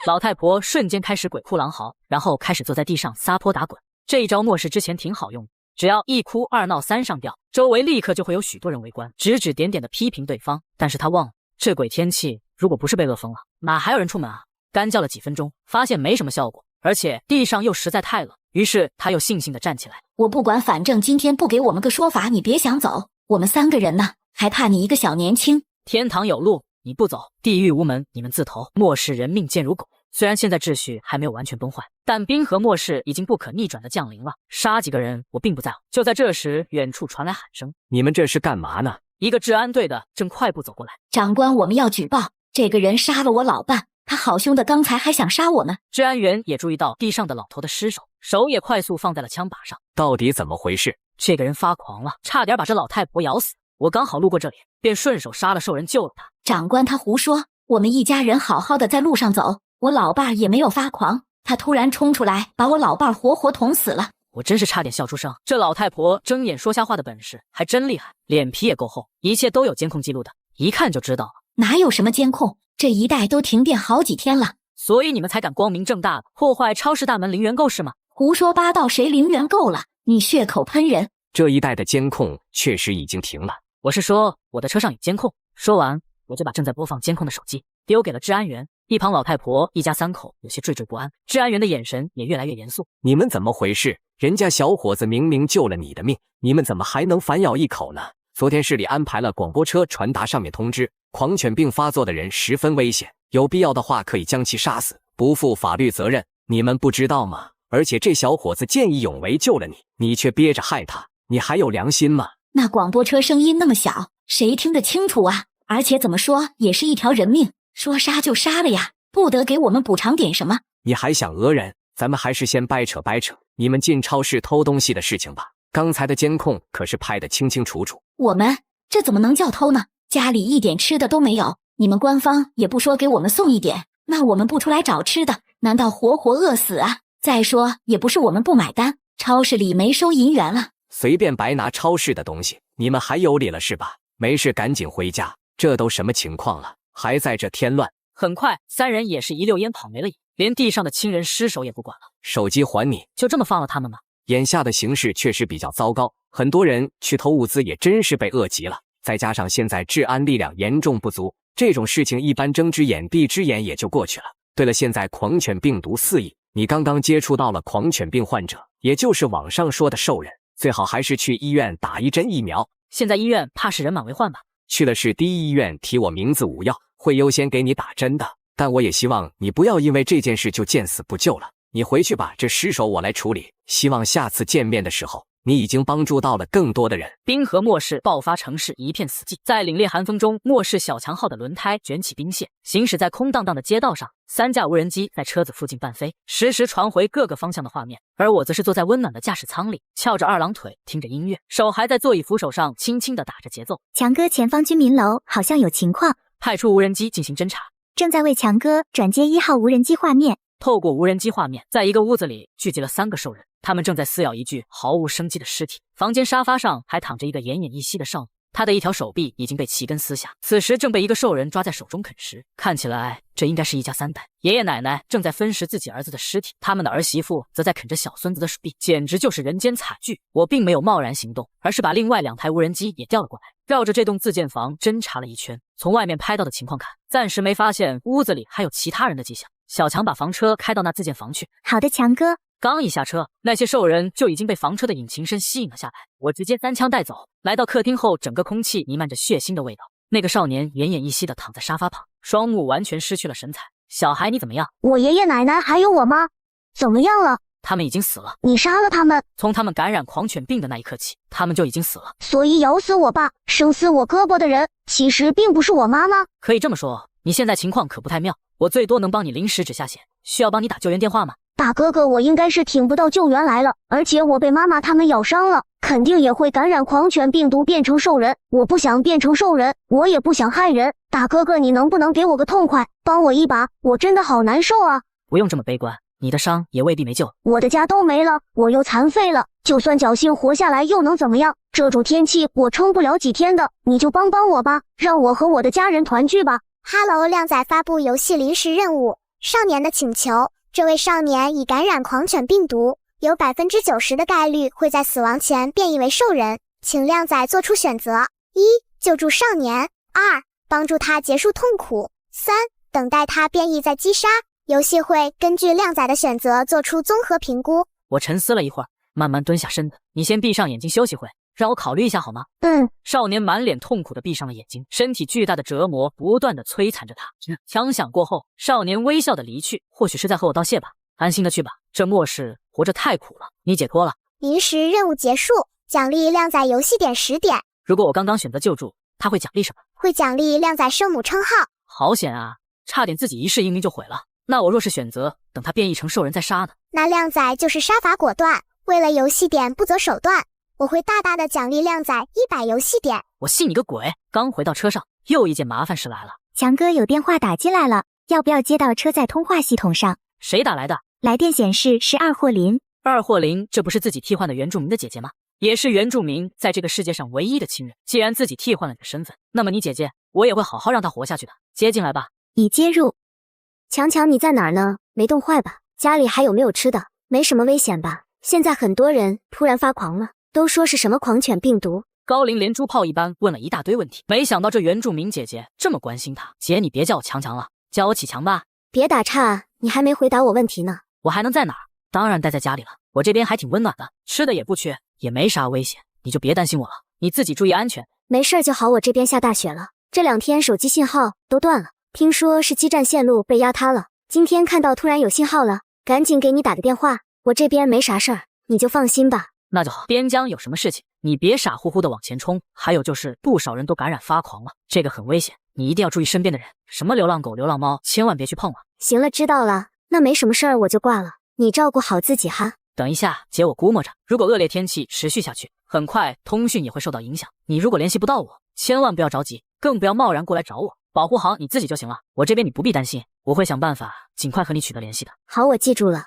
老太婆瞬间开始鬼哭狼嚎，然后开始坐在地上撒泼打滚。这一招漠视之前挺好用的，只要一哭二闹三上吊，周围立刻就会有许多人围观，指指点点的批评对方。但是他忘了，这鬼天气如果不是被饿疯了，哪还有人出门啊？干叫了几分钟，发现没什么效果，而且地上又实在太冷，于是他又悻悻地站起来。我不管，反正今天不给我们个说法，你别想走。我们3个人呢，还怕你一个小年轻？天堂有路，你不走，地狱无门，你们自投。漠视人命贱如狗。虽然现在秩序还没有完全崩坏，但冰河末世已经不可逆转的降临了。杀几个人我并不在乎。就在这时，远处传来喊声：“你们这是干嘛呢？”一个治安队的正快步走过来。长官，我们要举报，这个人杀了我老伴，他好凶的，刚才还想杀我们。治安员也注意到地上的老头的尸首，手也快速放在了枪把上。到底怎么回事？这个人发狂了，差点把这老太婆咬死。我刚好路过这里，便顺手杀了兽人救了他。长官，他胡说，我们一家人好好的在路上走，我老伴也没有发狂，他突然冲出来把我老伴活活捅死了。我真是差点笑出声，这老太婆睁眼说瞎话的本事还真厉害，脸皮也够厚，一切都有监控记录的，一看就知道了。哪有什么监控，这一带都停电好几天了。所以你们才敢光明正大的破坏超市大门零元购是吗？胡说八道，谁零元购了？你血口喷人。这一带的监控确实已经停了。我是说我的车上有监控。说完，我就把正在播放监控的手机丢给了治安员。一旁老太婆一家3口有些惴惴不安，治安员的眼神也越来越严肃。你们怎么回事？人家小伙子明明救了你的命，你们怎么还能反咬一口呢？昨天市里安排了广播车传达上面通知，狂犬病发作的人十分危险，有必要的话可以将其杀死，不负法律责任。你们不知道吗？而且这小伙子见义勇为救了你，你却憋着害他，你还有良心吗？那广播车声音那么小，谁听得清楚啊？而且怎么说也是一条人命，说杀就杀了呀，不得给我们补偿点什么？你还想讹人？咱们还是先掰扯掰扯你们进超市偷东西的事情吧。刚才的监控可是拍得清清楚楚。我们这怎么能叫偷呢？家里一点吃的都没有，你们官方也不说给我们送一点，那我们不出来找吃的，难道活活饿死啊？再说也不是我们不买单，超市里没收银元了，随便白拿超市的东西，你们还有理了是吧？没事赶紧回家，这都什么情况了，还在这添乱。很快3人也是一溜烟跑没了影，连地上的亲人尸首也不管了。手机还你，就这么放了他们吗？眼下的形势确实比较糟糕，很多人去偷物资也真是被饿急了，再加上现在治安力量严重不足，这种事情一般睁只眼闭只眼也就过去了。对了，现在狂犬病毒肆意，你刚刚接触到了狂犬病患者，也就是网上说的兽人，最好还是去医院打1针疫苗。现在医院怕是人满为患吧？去了市第一医院，提我名字5药，会优先给你打针的。但我也希望你不要因为这件事就见死不救了。你回去吧，这尸首我来处理。希望下次见面的时候，你已经帮助到了更多的人。冰河末世爆发，城市一片死寂。在凛冽寒风中，末世小强号的轮胎卷起冰屑，行驶在空荡荡的街道上。3架无人机在车子附近伴飞，实时传回各个方向的画面。而我则是坐在温暖的驾驶舱里，翘着2郎腿，听着音乐，手还在座椅扶手上轻轻地打着节奏。强哥，前方居民楼好像有情况，派出无人机进行侦查。正在为强哥转接1号无人机画面。透过无人机画面，在一个屋子里聚集了3个兽人，他们正在撕咬一具毫无生机的尸体。房间沙发上还躺着一个奄奄一息的少女，她的一条手臂已经被齐根撕下，此时正被一个兽人抓在手中啃食。看起来这应该是一家3代，爷爷奶奶正在分食自己儿子的尸体，他们的儿媳妇则在啃着小孙子的手臂，简直就是人间惨剧。我并没有贸然行动，而是把另外2台无人机也调了过来，绕着这栋自建房侦查了一圈。从外面拍到的情况看，暂时没发现屋子里还有其他人的迹象。小强把房车开到那自建房去。好的，强哥。刚一下车，那些兽人就已经被房车的引擎声吸引了下来。我直接3枪带走。来到客厅后，整个空气弥漫着血腥的味道。那个少年奄奄一息地躺在沙发旁，双目完全失去了神采。小孩，你怎么样？我爷爷奶奶还有我妈怎么样了？他们已经死了。你杀了他们？从他们感染狂犬病的那一刻起，他们就已经死了。所以咬死我爸、生撕我胳膊的人，其实并不是我妈吗？可以这么说，你现在情况可不太妙，我最多能帮你临时止下血。需要帮你打救援电话吗？大哥哥，我应该是挺不到救援来了，而且我被妈妈他们咬伤了，肯定也会感染狂犬病毒变成兽人。我不想变成兽人，我也不想害人。大哥哥，你能不能给我个痛快，帮我一把？我真的好难受啊！不用这么悲观，你的伤也未必没救。我的家都没了，我又残废了，就算侥幸活下来又能怎么样？这种天气我撑不了几天的，你就帮帮我吧，让我和我的家人团聚吧。Hello， 靓仔发布游戏临时任务，少年的请求。这位少年已感染狂犬病毒，有90%的概率会在死亡前变异为兽人，请靓仔做出选择：一、救助少年；二、帮助他结束痛苦；三、等待他变异再击杀。游戏会根据靓仔的选择做出综合评估。我沉思了一会儿，慢慢蹲下身子。你先闭上眼睛休息会，让我考虑一下好吗？少年满脸痛苦地闭上了眼睛，身体巨大的折磨不断地摧残着他。枪响过后，少年微笑地离去，或许是在和我道谢吧。安心的去吧，这末世活着太苦了。你解脱了。临时任务结束，奖励靓仔游戏点10点。如果我刚刚选择救助，他会奖励什么？会奖励靓仔圣母称号。好险啊，差点自己一世英名就毁了。那我若是选择等他变异成兽人再杀呢？那靓仔就是杀伐果断，为了游戏点不择手段。我会大大的奖励靓仔100游戏点。我信你个鬼！刚回到车上，又一件麻烦事来了。强哥有电话打进来了，要不要接到车载通话系统上？谁打来的？来电显示是二霍林。二霍林，这不是自己替换的原住民的姐姐吗？也是原住民在这个世界上唯一的亲人。既然自己替换了你的身份，那么你姐姐，我也会好好让她活下去的。接进来吧。已接入。强强，你在哪儿呢？没冻坏吧？家里还有没有吃的？没什么危险吧？现在很多人突然发狂了，都说是什么狂犬病毒。高林连珠炮一般问了一大堆问题，没想到这原住民姐姐这么关心她。姐，你别叫我强强了，叫我启强吧。别打岔，你还没回答我问题呢。我还能在哪儿？当然待在家里了，我这边还挺温暖的，吃的也不缺，也没啥危险，你就别担心我了，你自己注意安全。没事就好，我这边下大雪了，这2天手机信号都断了，听说是基站线路被压塌了。今天看到突然有信号了，赶紧给你打个电话，我这边没啥事儿，你就放心吧。那就好，边疆有什么事情，你别傻乎乎的往前冲。还有就是不少人都感染发狂了，这个很危险，你一定要注意身边的人，什么流浪狗、流浪猫，千万别去碰了。行了，知道了，那没什么事儿，我就挂了。你照顾好自己哈。等一下，姐，我估摸着，如果恶劣天气持续下去，很快通讯也会受到影响。你如果联系不到我，千万不要着急，更不要贸然过来找我，保护好你自己就行了。我这边你不必担心，我会想办法尽快和你取得联系的。好，我记住了。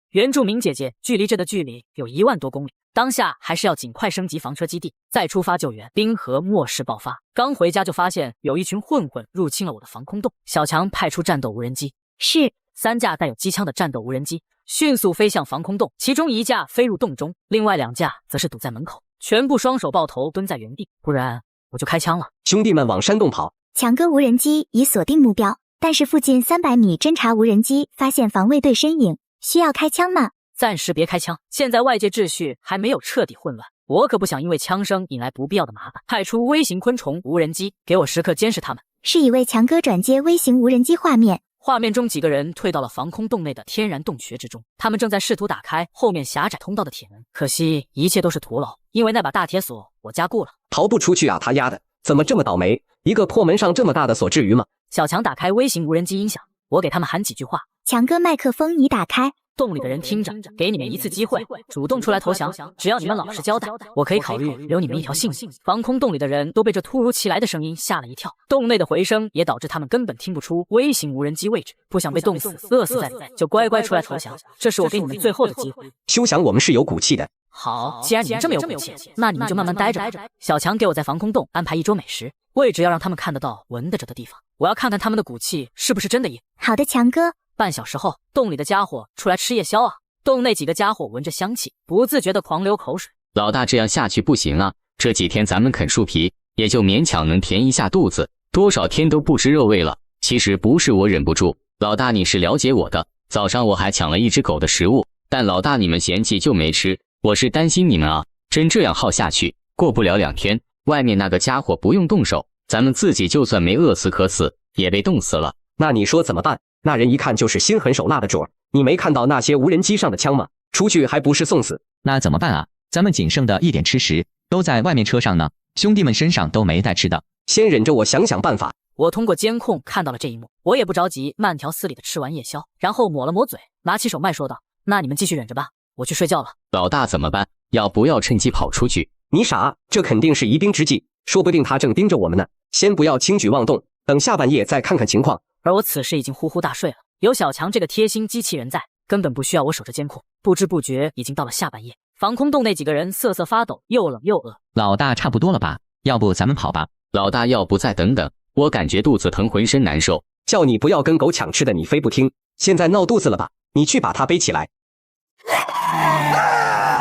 原住民姐姐，距离这的距离有1万多公里，当下还是要尽快升级房车基地，再出发救援。冰河末世爆发，刚回家就发现有一群混混入侵了我的防空洞。小强派出战斗无人机，是3架带有机枪的战斗无人机，迅速飞向防空洞，其中1架飞入洞中，另外2架则是堵在门口，全部双手抱头蹲在原地，不然我就开枪了。兄弟们往山洞跑！强哥无人机已锁定目标，但是附近300米侦察无人机发现防卫队身影，需要开枪吗？暂时别开枪，现在外界秩序还没有彻底混乱，我可不想因为枪声引来不必要的麻烦。派出微型昆虫无人机，给我时刻监视他们。是一位强哥转接微型无人机画面。画面中几个人退到了防空洞内的天然洞穴之中，他们正在试图打开后面狭窄通道的铁门，可惜一切都是徒劳，因为那把大铁锁我加固了，逃不出去啊！他丫的，怎么这么倒霉？一个破门上这么大的锁，至于吗？小强打开微型无人机音响，我给他们喊几句话。强哥麦克风已打开。洞里的人听着，给你们一次机会，主动出来投降，只要你们老实交代，我可以考虑留你们一条性命。防空洞里的人都被这突如其来的声音吓了一跳，洞内的回声也导致他们根本听不出微型无人机位置，不想被冻死、饿死在里，就乖乖出来投降。这是我给你们最后的机会。休想，我们是有骨气的。好，既然你们这么有骨气，那你们就慢慢待着吧。小强给我在防空洞安排1周美食，位置要让他们看得到、闻得着的地方，我要看看他们的骨气是不是真的硬。好的，强哥。半小时后，洞里的家伙出来吃夜宵啊！洞内几个家伙闻着香气，不自觉地狂流口水。老大，这样下去不行啊！这几天咱们啃树皮，也就勉强能填一下肚子，多少天都不吃肉味了。其实不是我忍不住，老大你是了解我的。早上我还抢了1只狗的食物，但老大你们嫌弃就没吃。我是担心你们啊，真这样耗下去，过不了2天，外面那个家伙不用动手，咱们自己就算没饿死渴死，也被冻死了。那你说怎么办？那人一看就是心狠手辣的主儿，你没看到那些无人机上的枪吗？出去还不是送死？那怎么办啊？咱们仅剩的1点吃食都在外面车上呢，兄弟们身上都没带吃的。先忍着，我想想办法。我通过监控看到了这一幕，我也不着急，慢条斯理的吃完夜宵，然后抹了抹嘴，拿起手麦说道：“那你们继续忍着吧，我去睡觉了。”老大怎么办？要不要趁机跑出去？你傻，这肯定是疑兵之计，说不定他正盯着我们呢。先不要轻举妄动，等下半夜再看看情况。而我此时已经呼呼大睡了，有小强这个贴心机器人在，根本不需要我守着监控。不知不觉已经到了下半夜，防空洞那几个人瑟瑟发抖，又冷又饿。老大差不多了吧？要不咱们跑吧？老大，要不再等等？我感觉肚子疼，浑身难受。叫你不要跟狗抢吃的，你非不听。现在闹肚子了吧？你去把它背起来。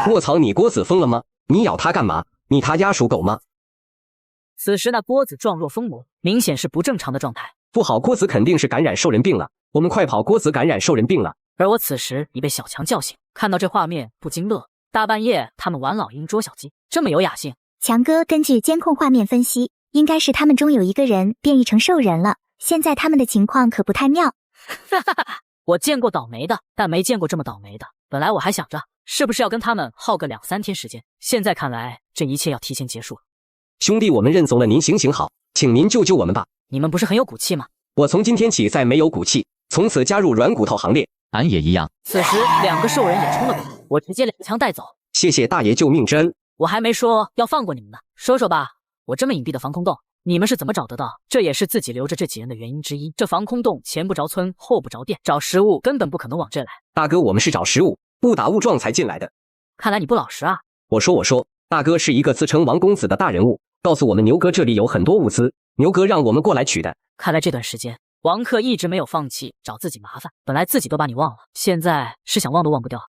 卧槽，你郭子疯了吗？你咬它干嘛？你他丫属狗吗？此时那郭子状若疯魔，明显是不正常的状态。不好，郭子肯定是感染兽人病了，我们快跑！郭子感染兽人病了。而我此时已被小强叫醒，看到这画面不禁乐。大半夜他们玩老鹰捉小鸡，这么有雅兴。强哥根据监控画面分析，应该是他们中有一个人变异成兽人了，现在他们的情况可不太妙。哈哈哈！我见过倒霉的，但没见过这么倒霉的。本来我还想着是不是要跟他们耗个2-3天时间，现在看来这一切要提前结束了。兄弟，我们认怂了，您行行好，请您救救我们吧。你们不是很有骨气吗？我从今天起再没有骨气，从此加入软骨头行列。俺也一样。此时2个兽人也冲了过来，我直接2枪带走。谢谢大爷救命之恩。我还没说要放过你们呢，说说吧，我这么隐蔽的防空洞，你们是怎么找得到？这也是自己留着这几人的原因之一。这防空洞前不着村后不着店，找食物根本不可能往这来。大哥，我们是找食物，误打误撞才进来的。看来你不老实啊。我说，大哥是一个自称王公子的大人物，告诉我们牛哥这里有很多物资，牛哥让我们过来取的。看来这段时间王克一直没有放弃找自己麻烦，本来自己都把你忘了，现在是想忘都忘不掉。